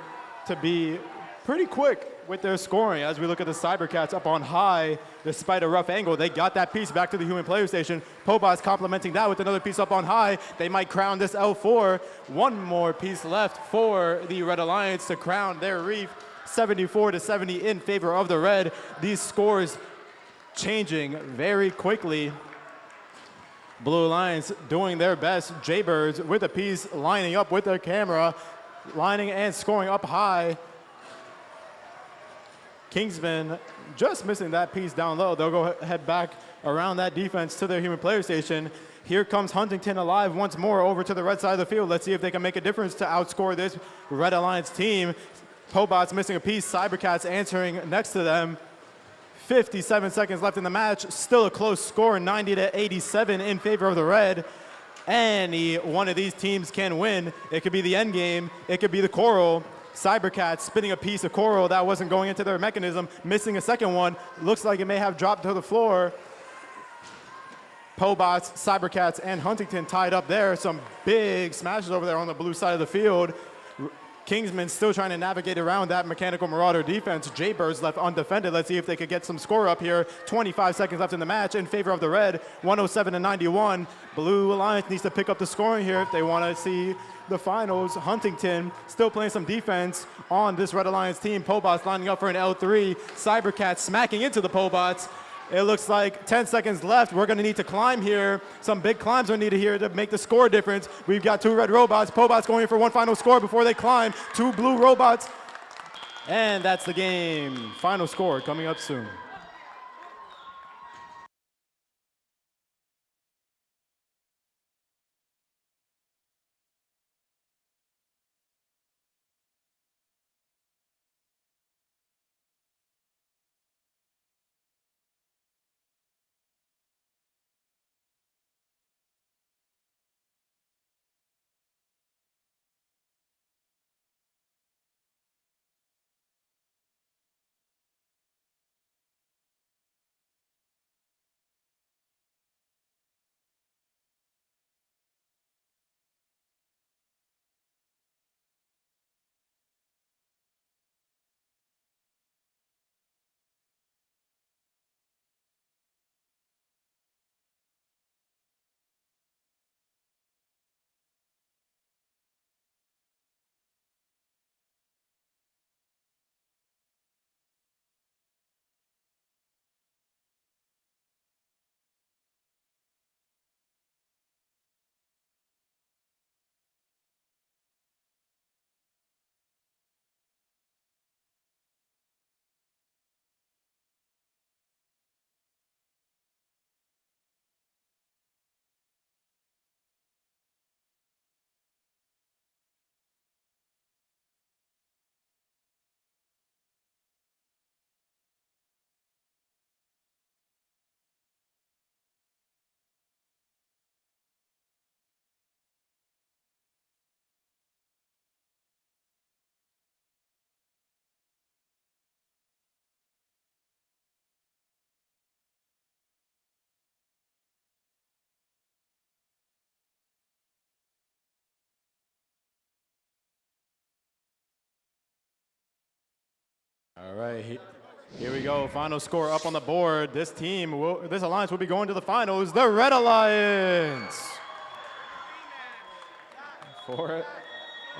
to be pretty quick with their scoring. As we look at the Cybercats up on high, despite a rough angle, they got that piece back to the human player station. Pobots complementing that with another piece up on high. They might crown this L4. One more piece left for the Red Alliance to crown their reef. 74-70 in favor of the Red. These scores changing very quickly. Blue Alliance doing their best. Jaybirds with a piece lining up with their camera, lining and scoring up high. Kingsman just missing that piece down low. They'll go head back around that defense to their human player station. Here comes Huntington alive once more over to the red side of the field. Let's see if they can make a difference to outscore this Red Alliance team. Pobots missing a piece. Cybercats answering next to them. 57 seconds left in the match. Still a close score, 90-87 in favor of the Red. Any one of these teams can win. It could be the end game. It could be the Coral. Cybercats spinning a piece of coral that wasn't going into their mechanism, missing a second one. Looks like it may have dropped to the floor. Pobots, Cybercats, and Huntington tied up there. Some big smashes over there on the blue side of the field. Kingsman still trying to navigate around that Mechanical Marauder defense. Jaybirds left undefended. Let's see if they could get some score up here. 25 seconds left in the match in favor of the Red. 107-91. Blue Alliance needs to pick up the scoring here if they want to see the finals. Huntington still playing some defense on this Red Alliance team. Pobots lining up for an L3. Cybercats smacking into the Pobots. It looks like 10 seconds left. We're going to need to climb here. Some big climbs are needed here to make the score difference. We've got 2 red robots. Pobots going in for one final score before they climb. 2 blue robots. And that's the game. Final score coming up soon. All right, here we go. Final score up on the board. This alliance will be going to the finals. The Red Alliance for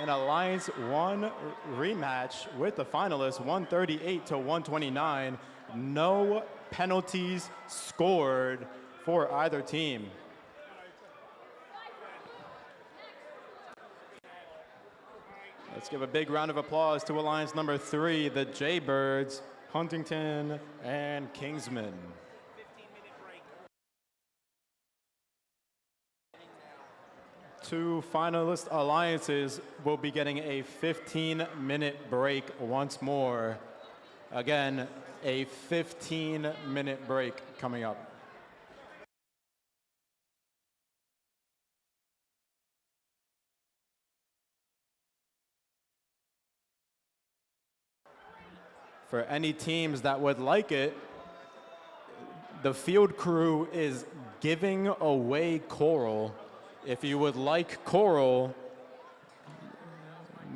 an Alliance 1 rematch with the finalists, 138-129. No penalties scored for either team. Let's give a big round of applause to Alliance number 3, the Jaybirds, Huntington and Kingsman. Two finalist alliances will be getting a 15-minute break once more. Again, a 15-minute break coming up. For any teams that would like it, the field crew is giving away coral. If you would like coral,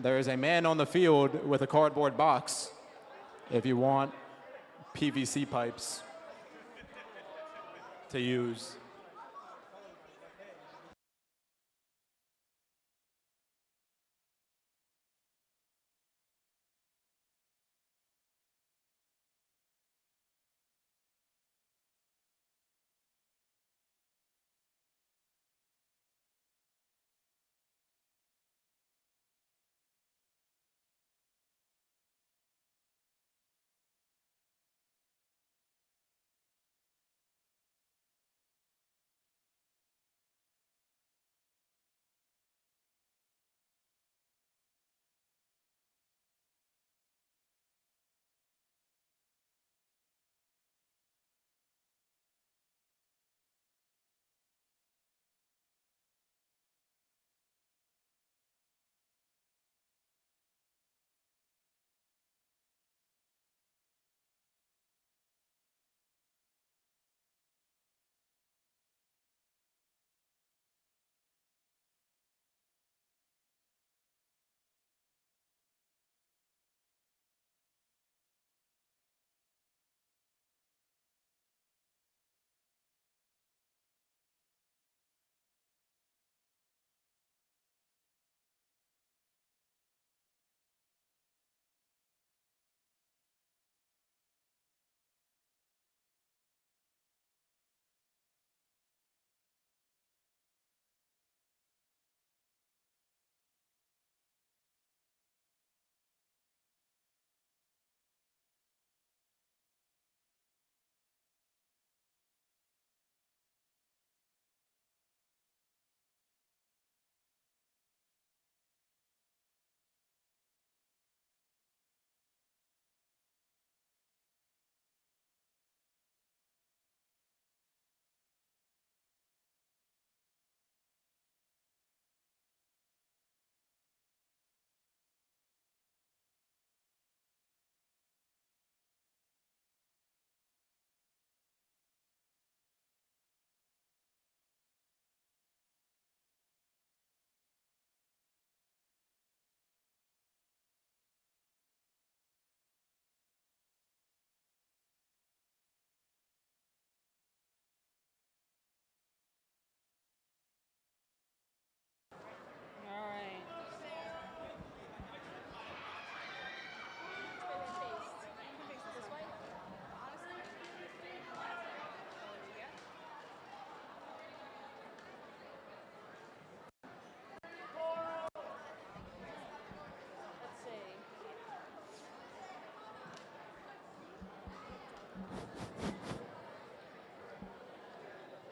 there is a man on the field with a cardboard box if you want PVC pipes to use.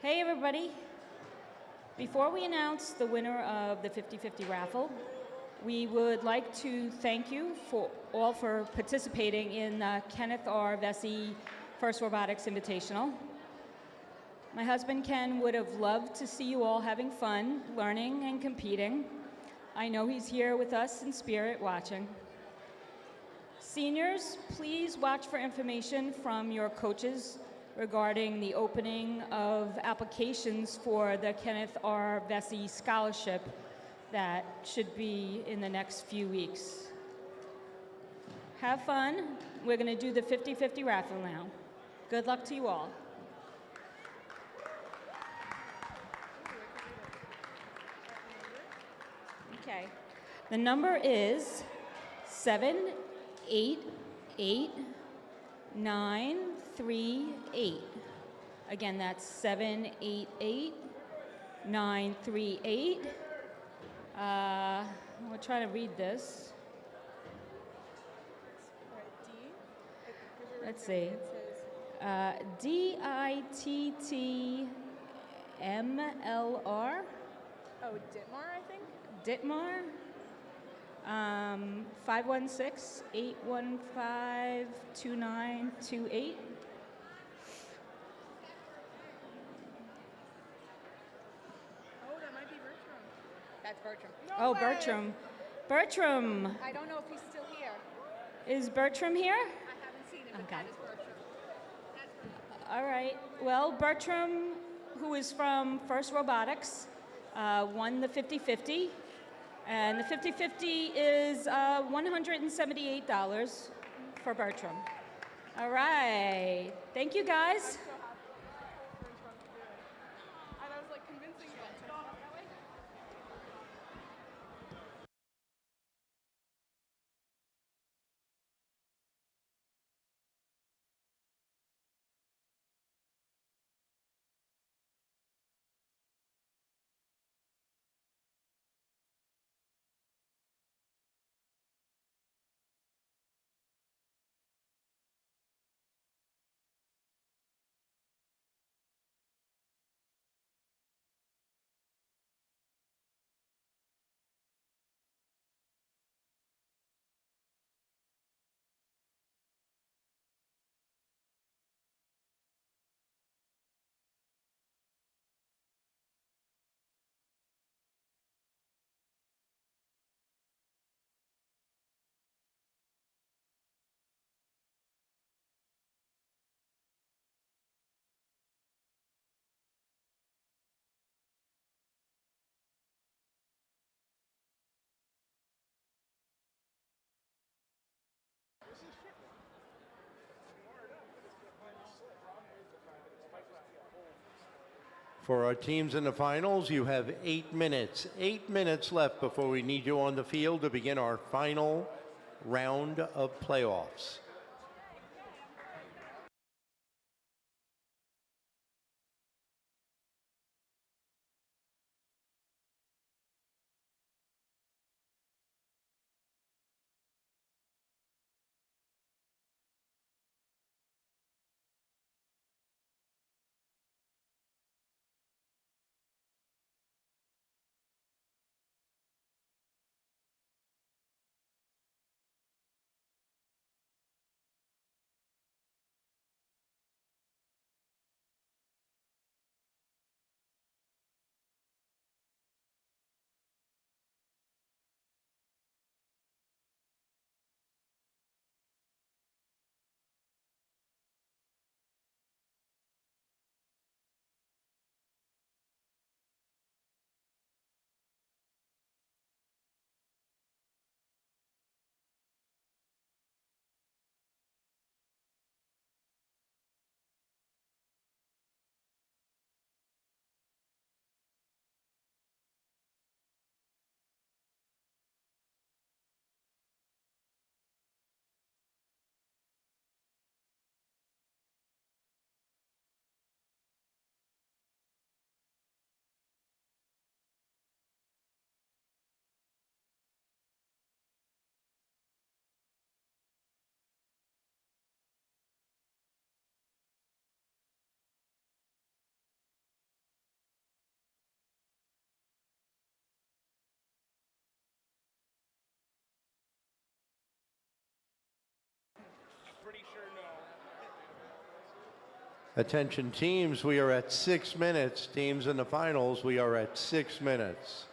Hey everybody. Before we announce the winner of the 50-50 raffle, we would like to thank you all for participating in Kenneth R. Vessey First Robotics Invitational. My husband Ken would have loved to see you all having fun, learning, and competing. I know he's here with us in spirit watching. Seniors, please watch for information from your coaches regarding the opening of applications for the Kenneth R. Vessey Scholarship that should be in the next few weeks. Have fun. We're going to do the 50-50 raffle now. Good luck to you all. Okay. The number is 788-938. Again, that's 788 938. We'll try to read this. Let's see. DITTMLR. Oh, Ditmar, I think? Ditmar. 516-815-2928. Oh, that might be Bertram. That's Bertram. Oh, Bertram. Bertram. I don't know if he's still here. Is Bertram here? I haven't seen him, but Okay. that is Bertram. All right. Well, Bertram, who is from First Robotics, won the 50-50. And the 50-50 is $178 for Bertram. All right. Thank you, guys. And I was like convincing you to go that way. For our teams in the finals, you have 8 minutes. 8 minutes left before we need you on the field to begin our final round of playoffs. Attention teams, we are at 6 minutes. Teams in the finals, we are at 6 minutes.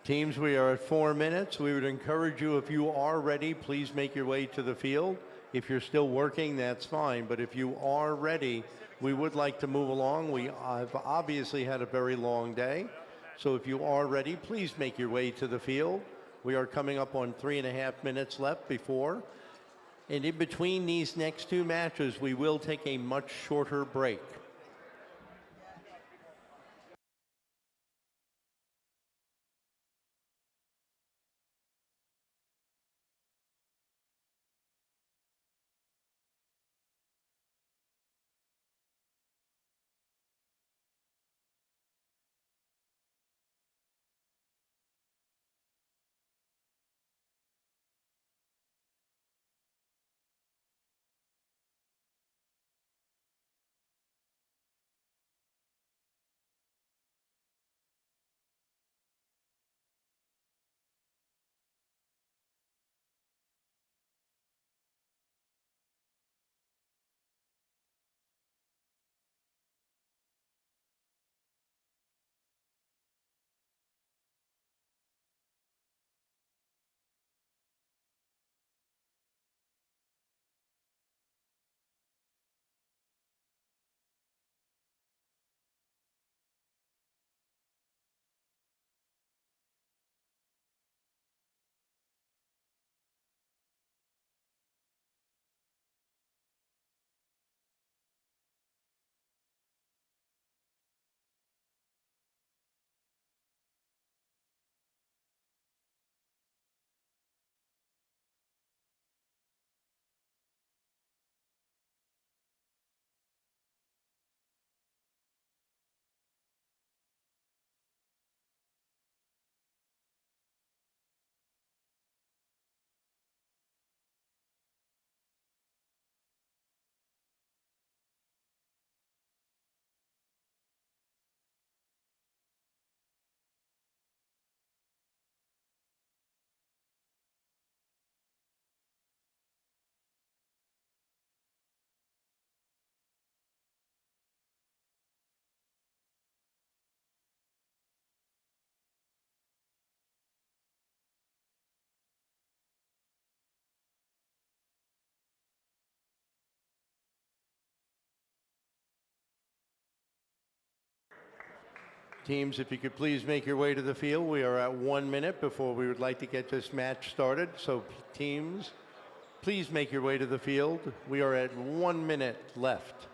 Teams, we are at 4 minutes. We would encourage you, if you are ready, please make your way to the field. If you're still working, that's fine. But if you are ready, we would like to move along. We have obviously had a very long day. So if you are ready, please make your way to the field. We are coming up on 3.5 minutes left before. And in between these next two matches, we will take a much shorter break. Teams, if you could please make your way to the field. We are at 1 minute before we would like to get this match started. So teams, please make your way to the field. We are at 1 minute left.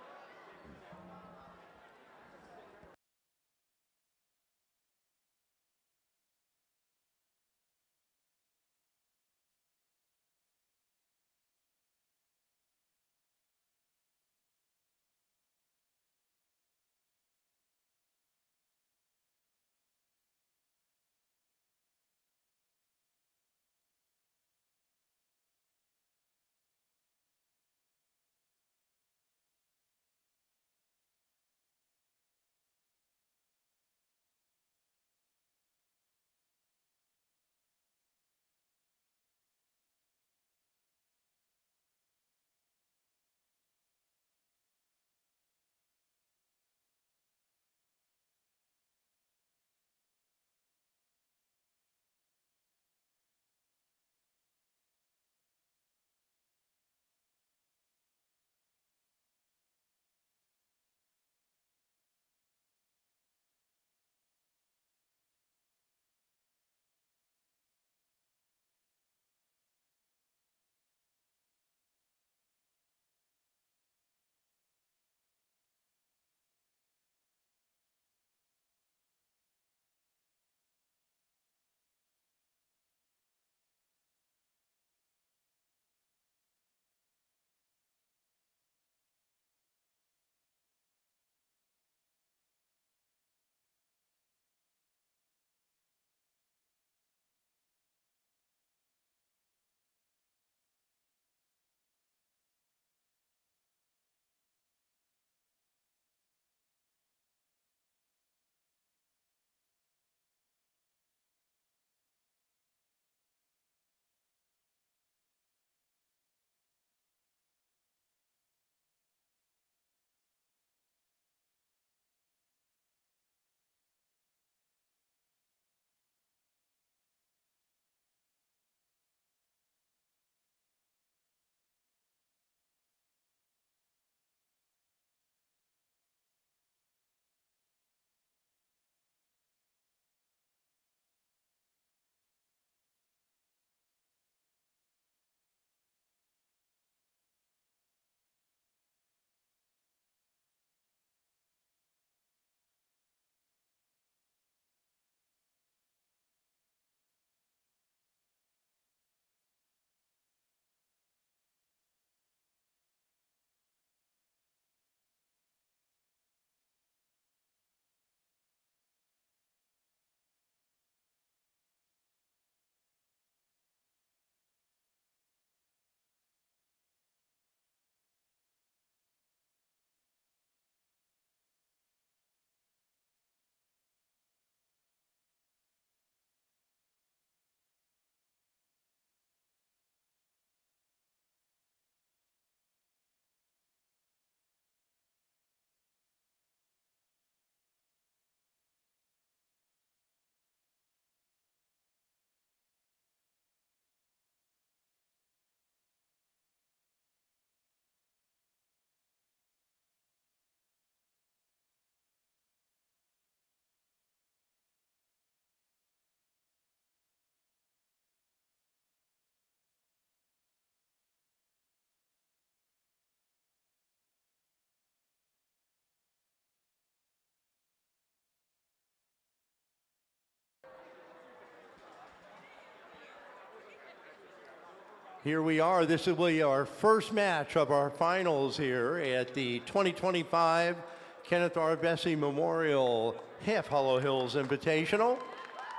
Here we are. This will be our first match of our finals here at the 2025 Kenneth R. Vessey Memorial Half Hollow Hills Invitational,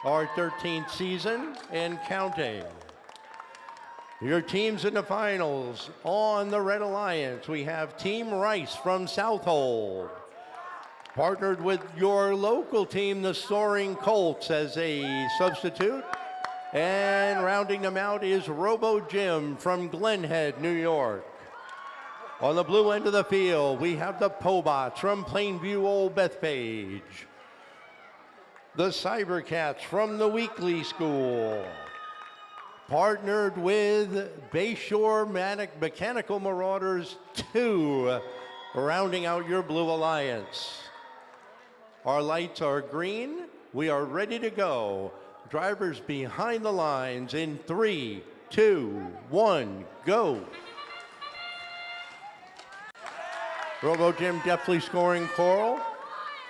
our 13th season and counting. Your teams in the finals. On the Red Alliance, we have Team Rice from Southold, partnered with your local team, the Soaring Colts, as a substitute. And rounding them out is Robo Jim from Glen Head, New York. On the blue end of the field, we have the Pobots from Plainview Old Bethpage, the Cybercats from the Weekly School, partnered with Bayshore Mechanical Marauders 2, rounding out your Blue Alliance. Our lights are green. We are ready to go. Drivers behind the lines in 3, 2, 1, go. Robo Jim deftly scoring coral.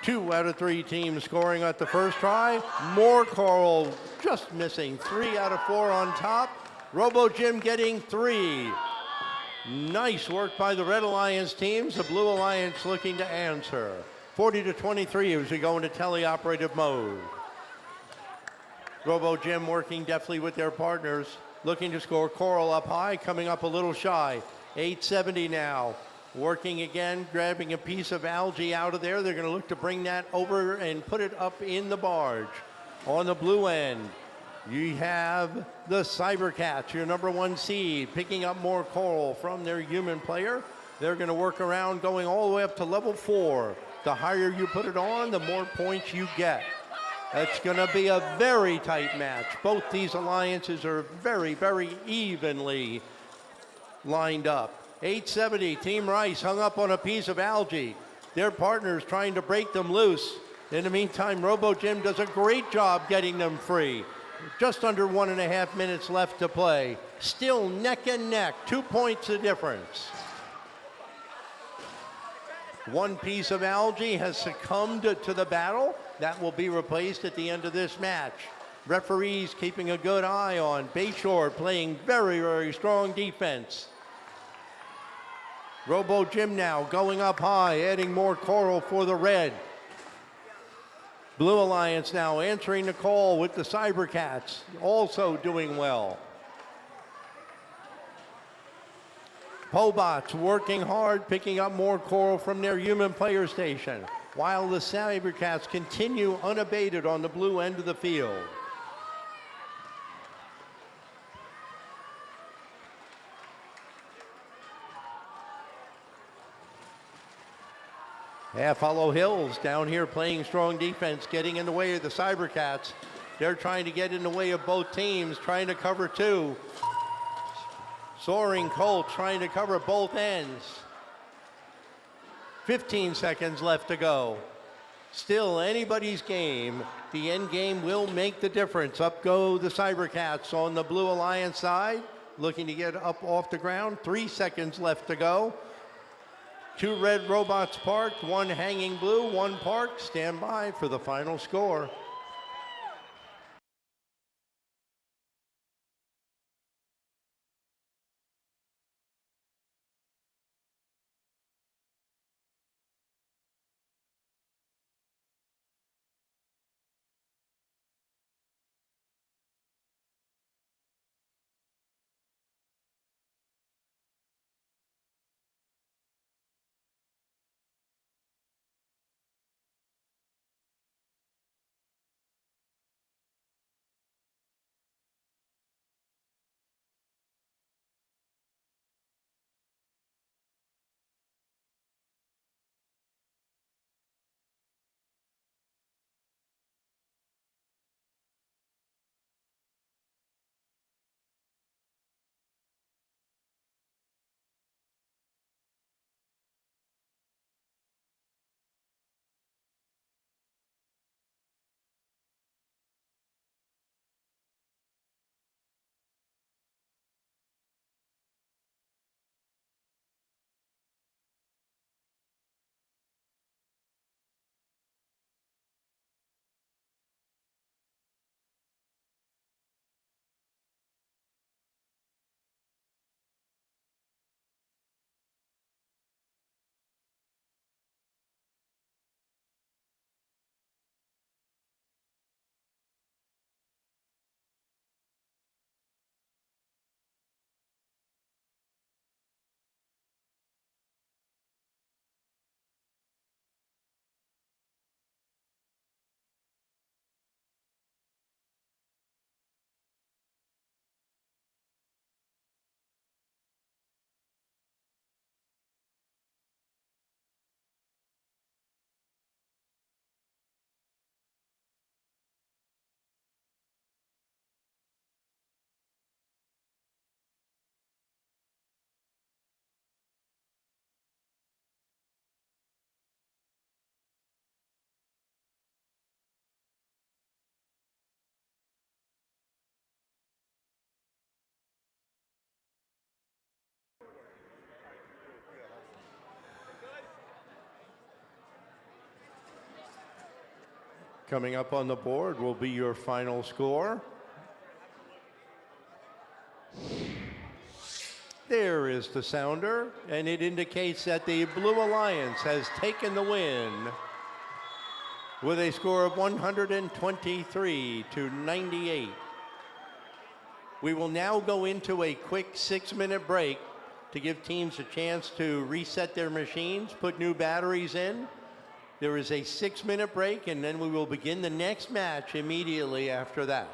2 out of 3 teams scoring at the first try. More coral just missing. 3 out of 4 on top. Robo Jim getting 3. Nice work by the Red Alliance teams. The Blue Alliance looking to answer. 40-23 as we go into teleoperative mode. Robo Jim working deftly with their partners, looking to score coral up high, coming up a little shy. 870 now. Working again, grabbing a piece of algae out of there. They're going to look to bring that over and put it up in the barge. On the blue end, you have the Cybercats, your number 1 seed, picking up more coral from their human player. They're going to work around, going all the way up to level 4. The higher you put it on, the more points you get. It's going to be a very tight match. Both these alliances are very, very evenly lined up. 870, Team Rice hung up on a piece of algae. Their partners trying to break them loose. In the meantime, Robo Jim does a great job getting them free. Just under 1.5 minutes left to play. Still neck and neck, 2 points the difference. One piece of algae has succumbed to the battle. That will be replaced at the end of this match. Referees keeping a good eye on Bayshore, playing very, very strong defense. Robo Jim now going up high, adding more coral for the red. Blue Alliance now answering the call with the Cybercats, also doing well. Pobots working hard, picking up more coral from their human player station, while the Cybercats continue unabated on the blue end of the field. Half Hollow Hills down here playing strong defense, getting in the way of the Cybercats. They're trying to get in the way of both teams, trying to cover 2. Soaring Colt trying to cover both ends. 15 seconds left to go. Still anybody's game. The end game will make the difference. Up go the Cybercats on the Blue Alliance side, looking to get up off the ground. 3 seconds left to go. 2 red robots parked, 1 hanging blue, 1 parked. Stand by for the final score. Coming up on the board will be your final score. There is the sounder, and it indicates that the Blue Alliance has taken the win with a score of 123 to 98. We will now go into a quick 6-minute break to give teams a chance to reset their machines, put new batteries in. There is a 6-minute break, and then we will begin the next match immediately after that.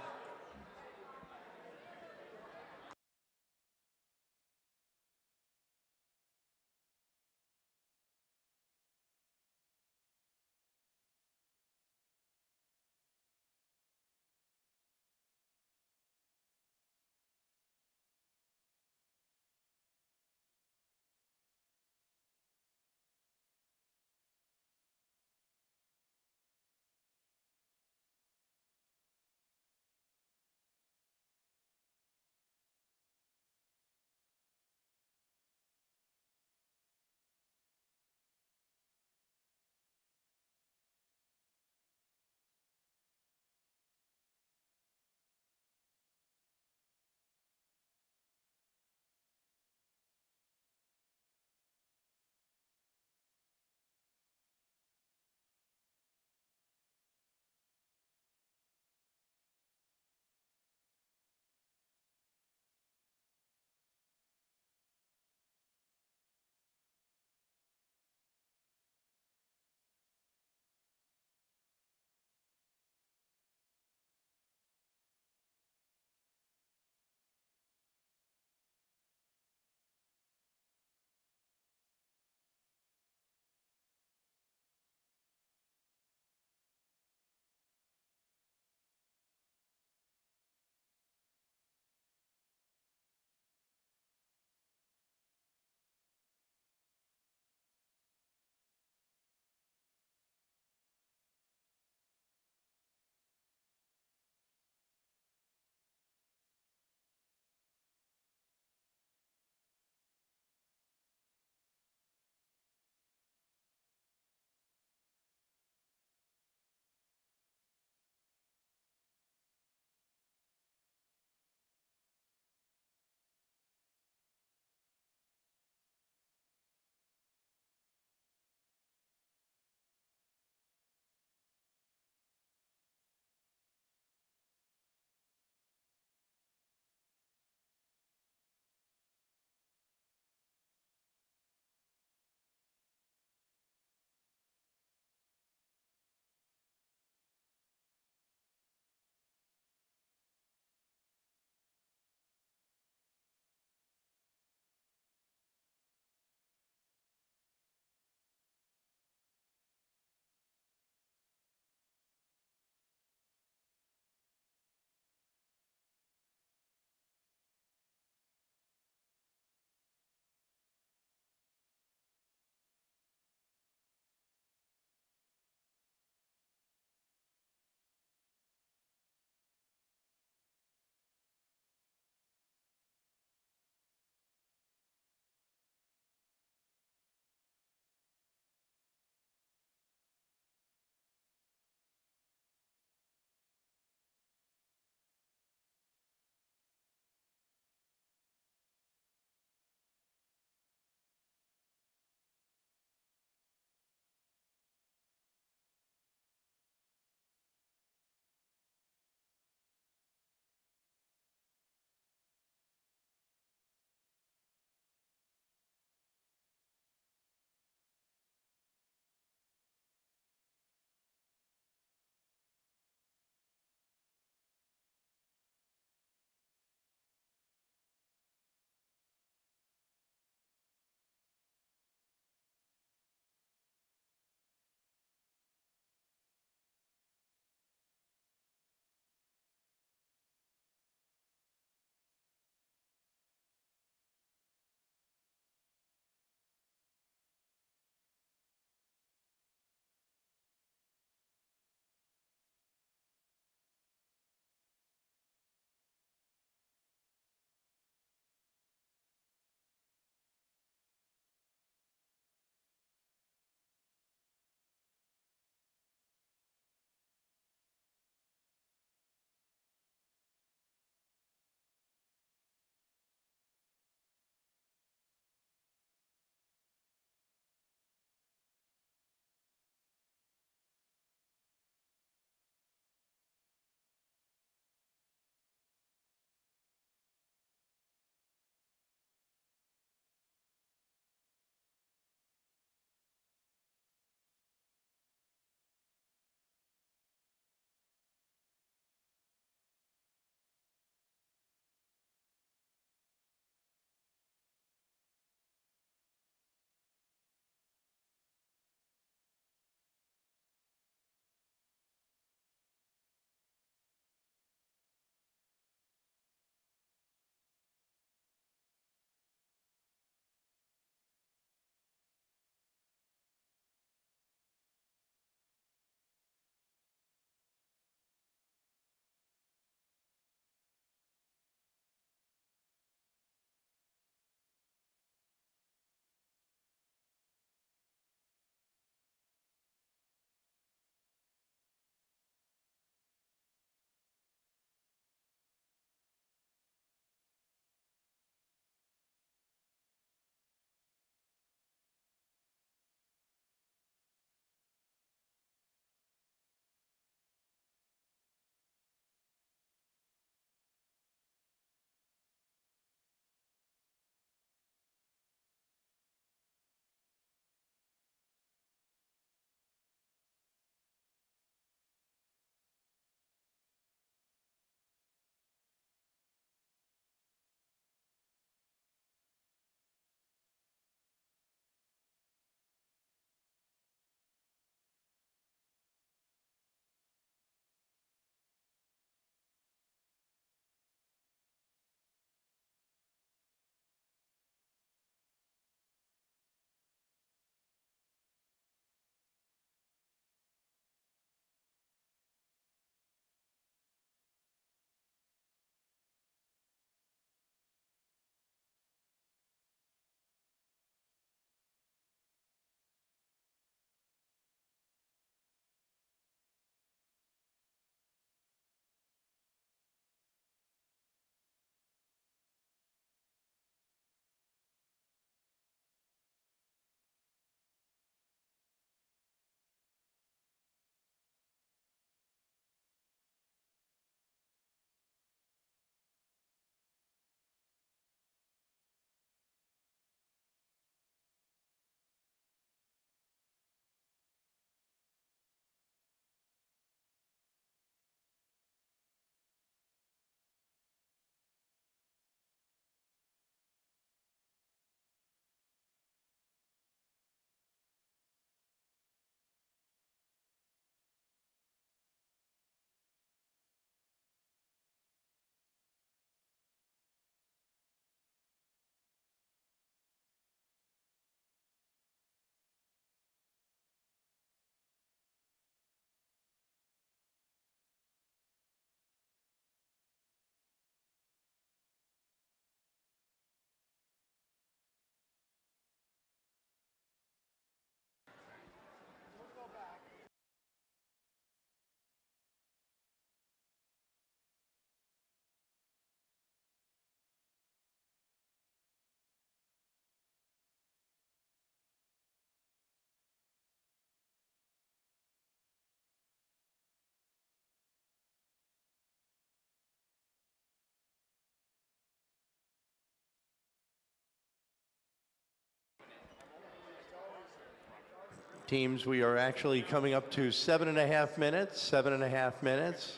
Teams, we are actually coming up to 7.5 minutes, 7.5 minutes.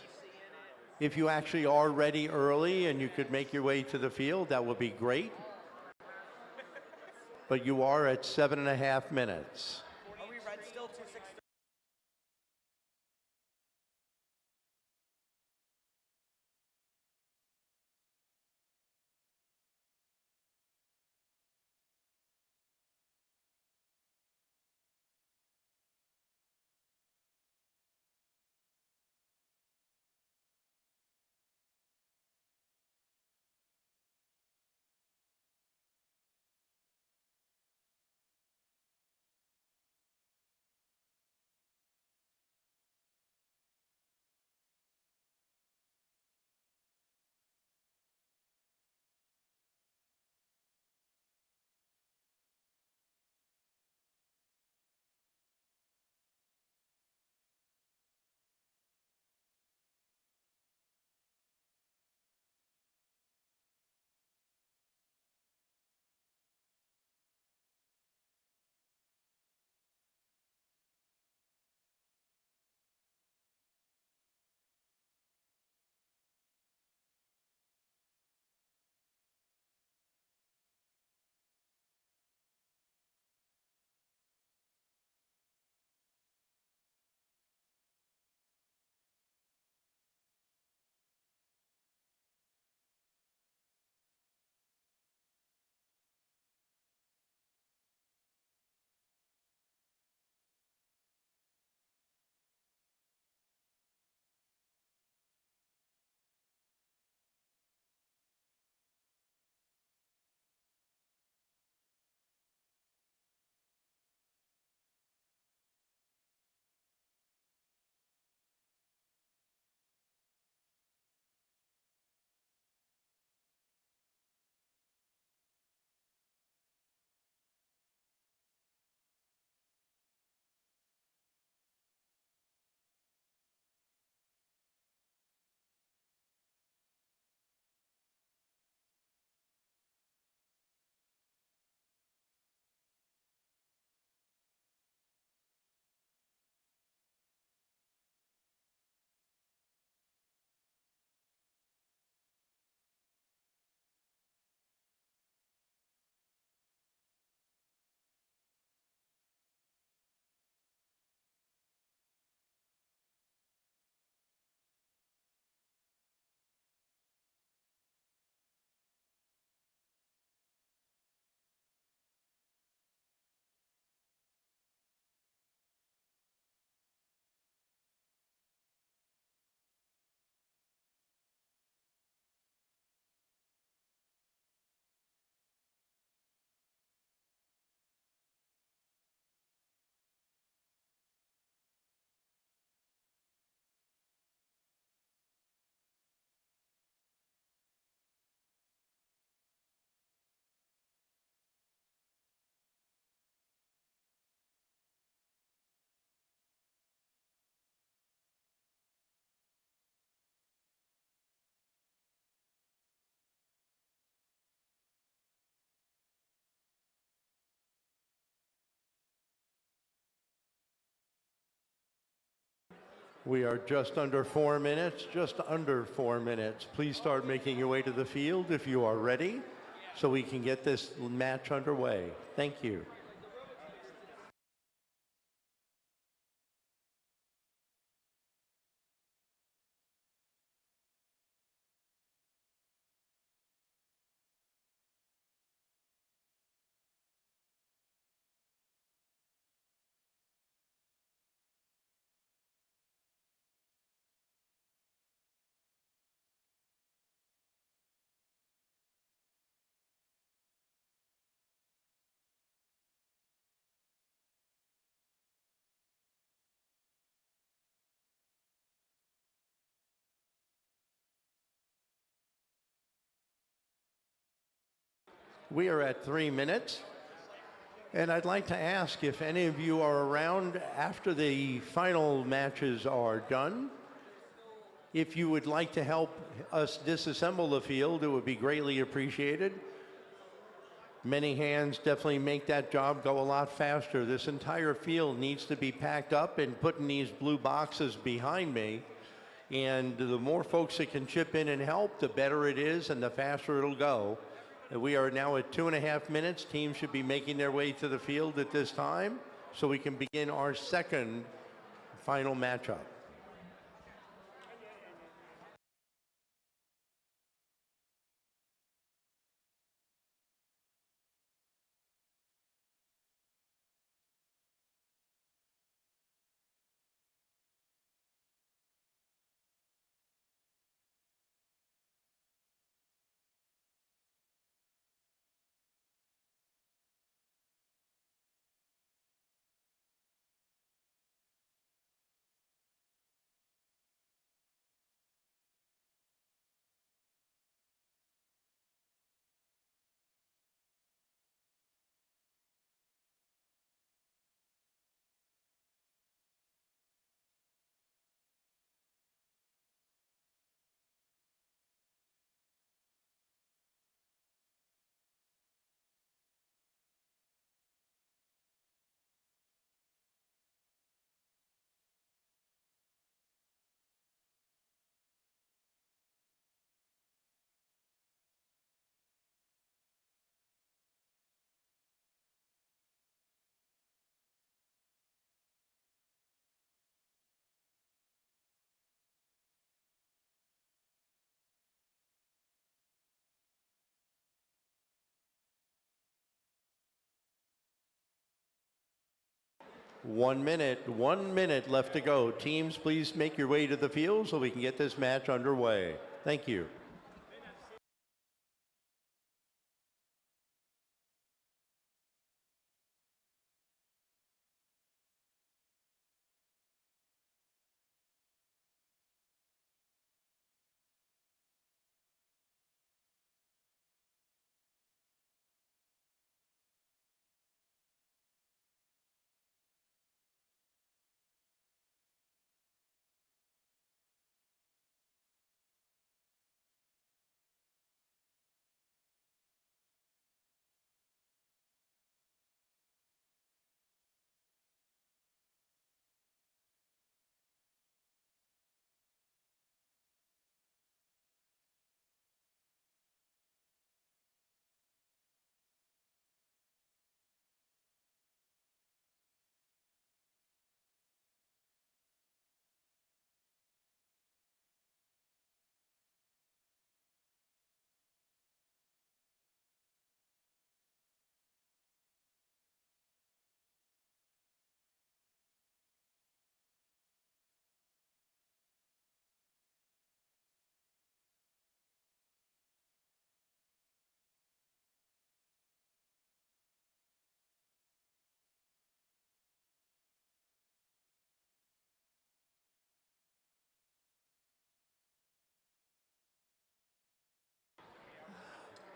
If you actually are ready early and you could make your way to the field, that would be great. But you are at 7.5 minutes. Are we red still? 2-6-3? We are just under 4 minutes, just under 4 minutes. Please start making your way to the field if you are ready so we can get this match underway. Thank you. We are at 3 minutes, and I'd like to ask if any of you are around after the final matches are done. If you would like to help us disassemble the field, it would be greatly appreciated. Many hands definitely make that job go a lot faster. This entire field needs to be packed up and put in these blue boxes behind me. And the more folks that can chip in and help, the better it is and the faster it'll go. We are now at 2.5 minutes. Teams should be making their way to the field at this time so we can begin our second final matchup. One minute left to go. Teams, please make your way to the field so we can get this match underway. Thank you.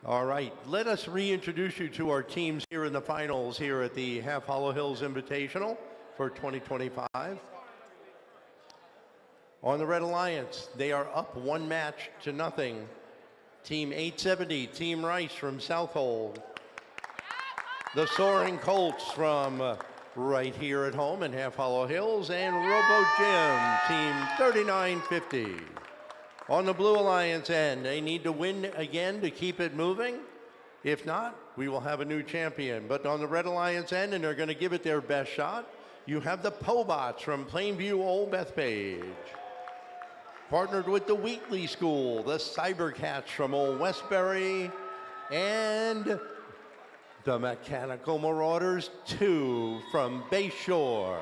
All right, let us reintroduce you to our teams here in the finals here at the Half Hollow Hills Invitational for 2025. On the Red Alliance, they are up 1-0. Team 870, Team Rice from Southold. The Soaring Colts from right here at home in Half Hollow Hills, and Robo Jim, Team 3950. On the Blue Alliance end, they need to win again to keep it moving. If not, we will have a new champion. But on the Red Alliance end, and they're going to give it their best shot, you have the Pobots from Plainview Old Bethpage. Partnered with the Wheatley School, the Cybercats from Old Westbury, and the Mechanical Marauders 2 from Bayshore.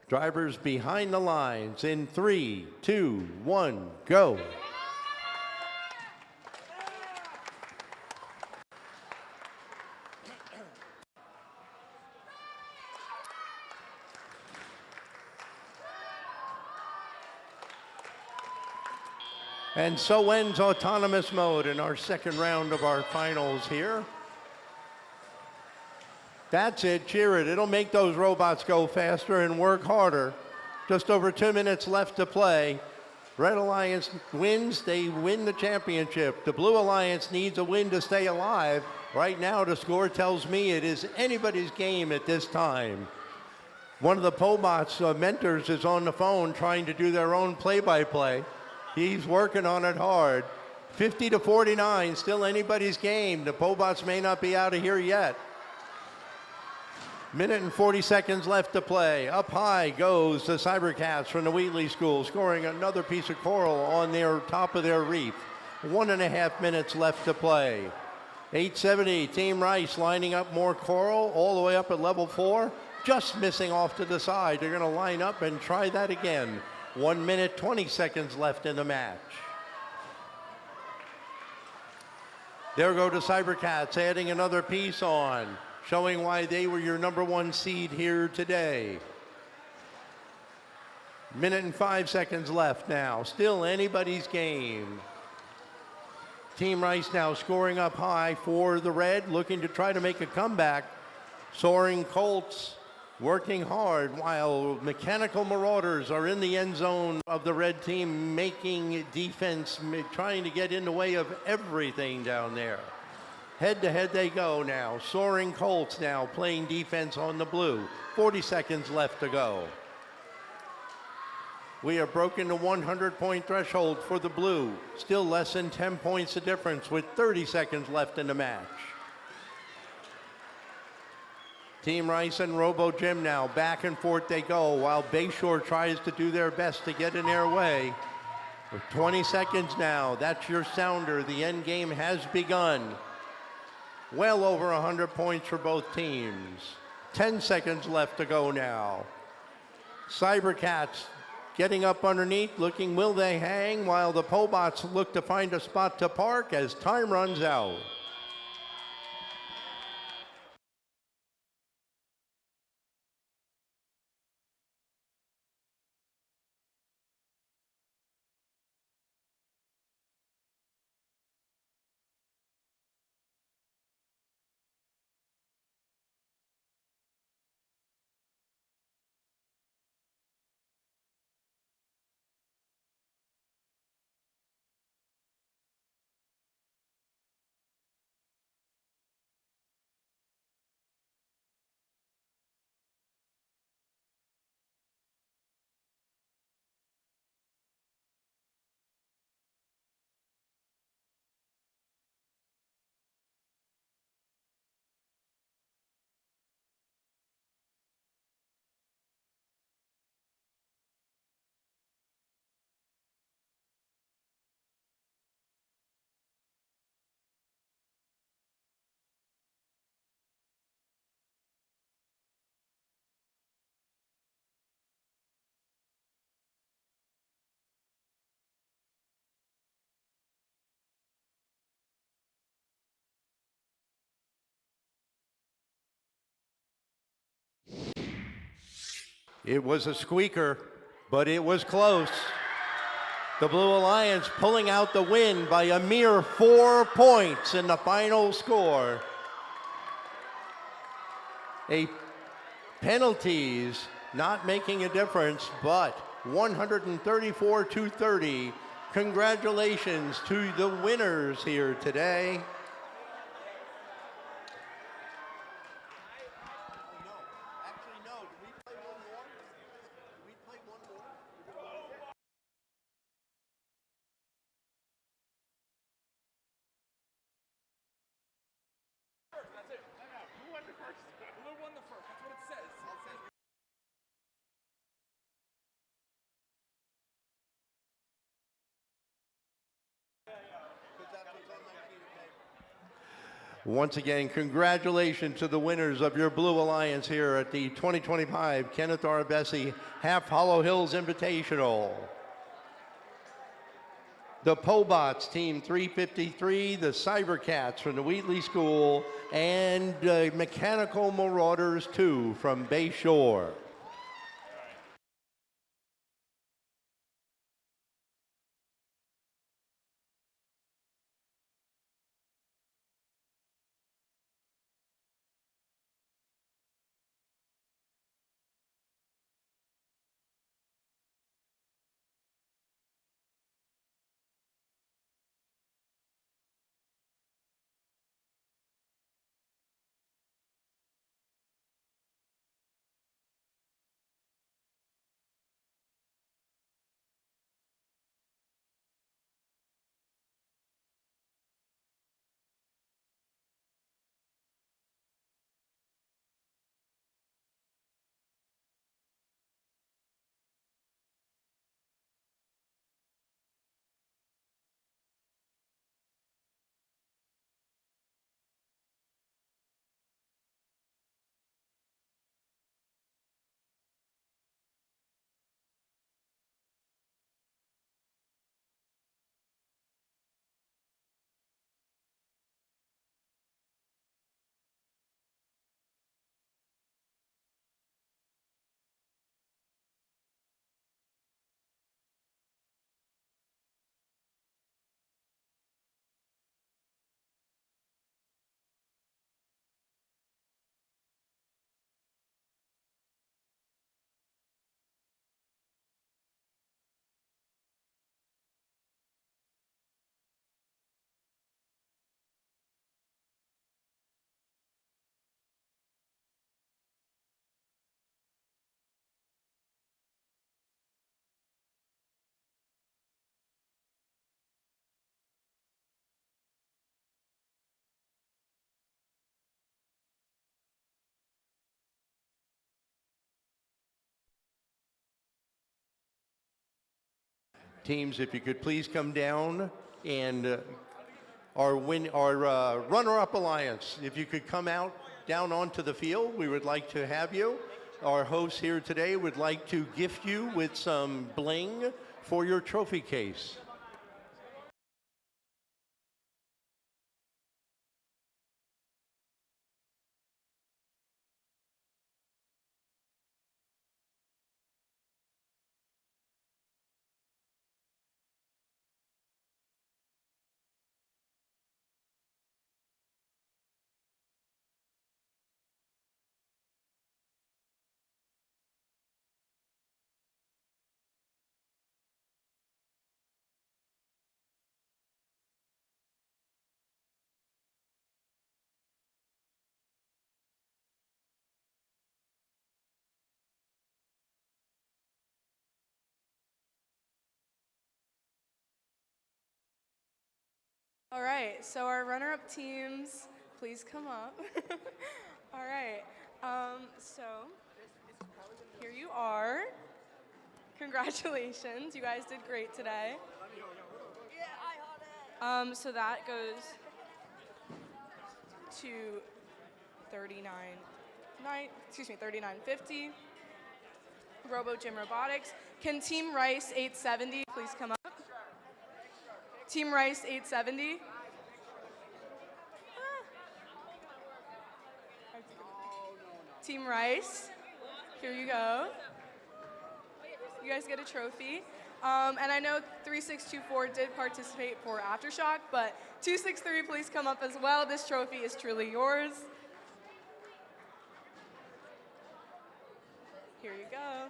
Drivers behind the lines in 3, 2, 1, go. And so ends autonomous mode in our second round of our finals here. That's it, cheer it. It'll make those robots go faster and work harder. Just over 2 minutes left to play. Red Alliance wins, they win the championship. The Blue Alliance needs a win to stay alive. Right now, the score tells me it is anybody's game at this time. One of the Pobots mentors is on the phone trying to do their own play-by-play. He's working on it hard. 50-49, still anybody's game. The Pobots may not be out of here yet. Minute and 40 seconds left to play. Up high goes the Cybercats from the Wheatley School, scoring another piece of coral on their top of their reef. 1.5 minutes left to play. 870, Team Rice lining up more coral all the way up at level 4, just missing off to the side. They're going to line up and try that again. 1 minute, 20 seconds left in the match. There go the Cybercats adding another piece on, showing why they were your #1 seed here today. Minute and 5 seconds left now. Still anybody's game. Team Rice now scoring up high for the Red, looking to try to make a comeback. Soaring Colts working hard while Mechanical Marauders are in the end zone of the Red team, making defense, trying to get in the way of everything down there. Head to head they go now. Soaring Colts now playing defense on the Blue. 40 seconds left to go. We have broken the 100-point threshold for the Blue. Still less than 10 points of difference with 30 seconds left in the match. Team Rice and Robo Jim now, back and forth they go while Bayshore tries to do their best to get in their way. With 20 seconds now, that's your sounder. The end game has begun. Well over 100 points for both teams. 10 seconds left to go now. Cybercats getting up underneath, looking will they hang, while the Pobots look to find a spot to park as time runs out. It was a squeaker, but it was close. The Blue Alliance pulling out the win by a mere 4 points in the final score. Penalties not making a difference, but 134-30. Congratulations to the winners here today. Once again, congratulations to the winners of your Blue Alliance here at the 2025 Kenneth R. Vessey Half Hollow Hills Invitational. The Pobots, Team 353, the Cybercats from the Wheatley School, and Mechanical Marauders 2 from Bayshore. Teams, if you could please come down, and our runner-up alliance, if you could come out down onto the field, we would like to have you. Our hosts here today would like to gift you with some bling for your trophy case. All right, so our runner-up teams, please come up. All right, so here you are. Congratulations, you guys did great today. So that goes to 3950. Robo Gym Robotics. Can Team Rice 870 please come up? Team Rice 870. Team Rice, here you go. You guys get a trophy. And I know 3624 did participate for Aftershock, but 263, please come up as well. This trophy is truly yours. Here you go.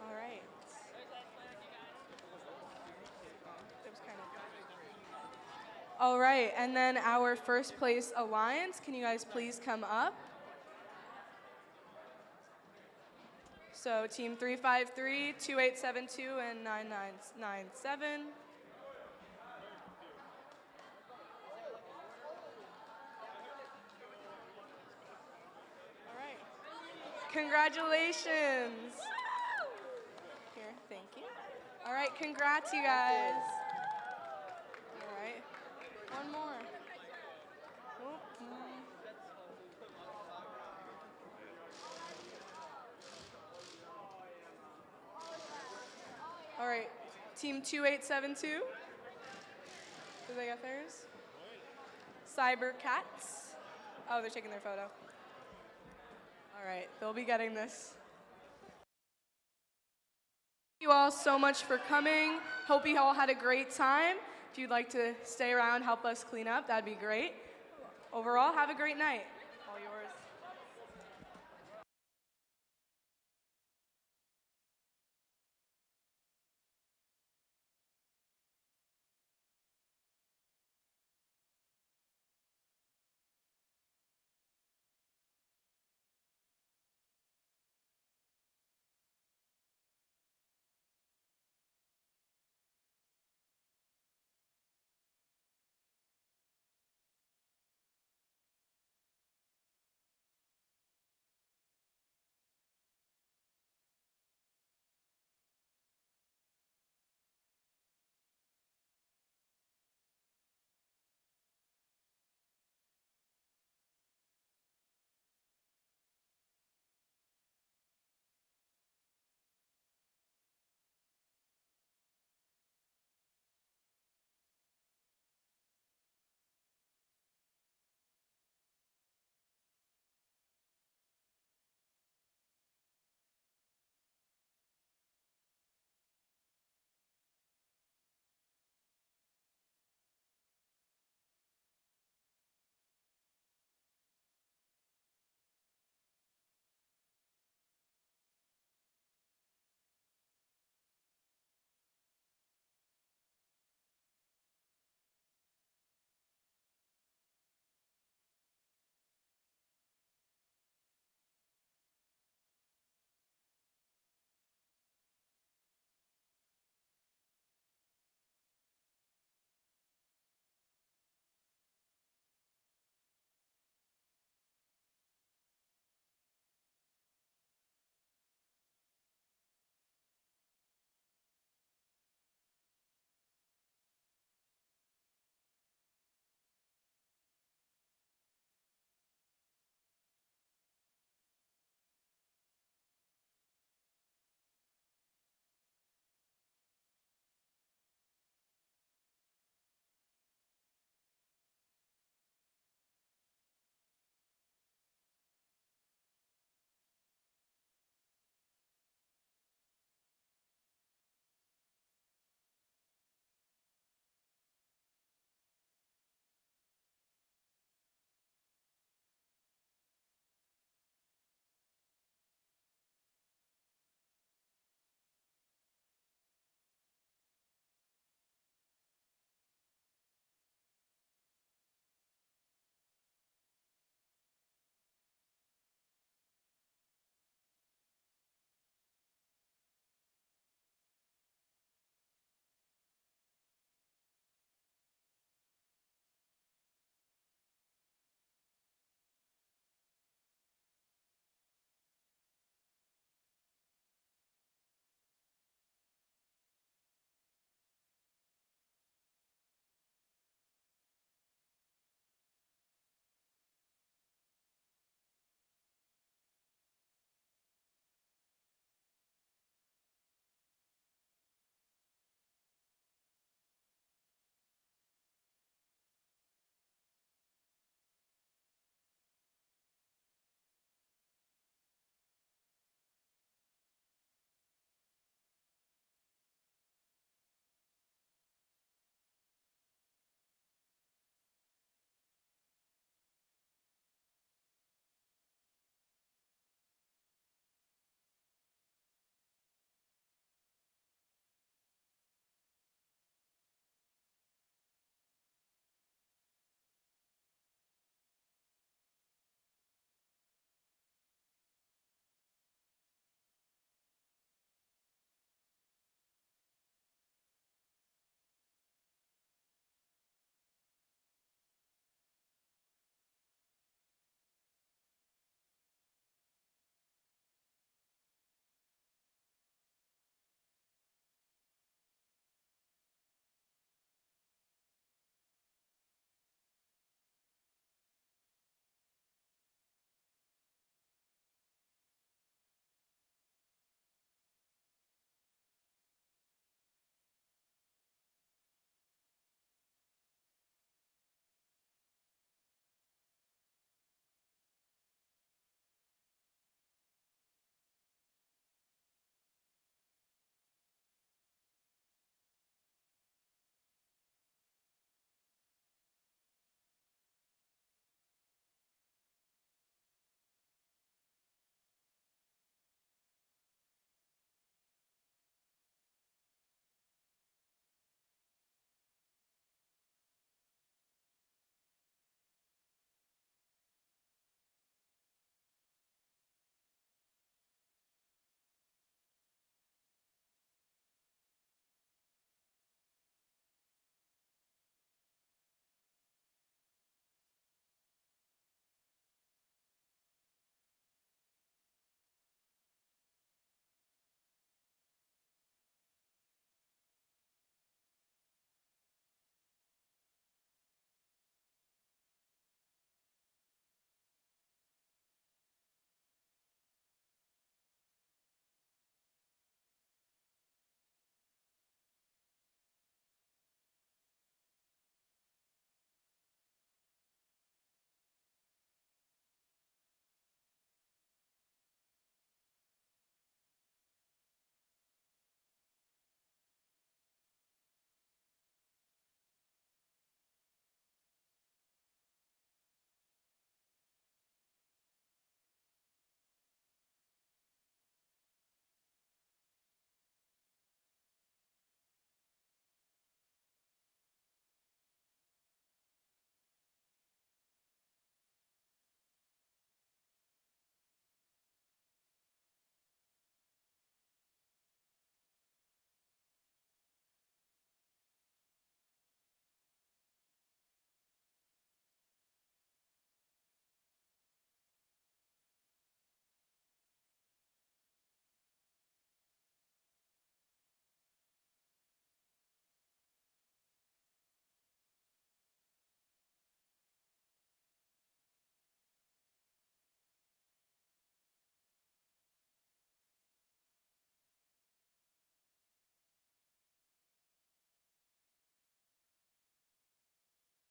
All right. All right, and then our first place alliance, can you guys please come up? So team 353, 2872, and 9997. All right. Congratulations. Here, thank you. All right, congrats, you guys. All right, one more. Oh, no. All right, team 2872. Did they get theirs? Cyber Cats. Oh, they're taking their photo. All right, they'll be getting this. Thank you all so much for coming. Hope you all had a great time. If you'd like to stay around, help us clean up, that'd be great. Overall, have a great night. All yours.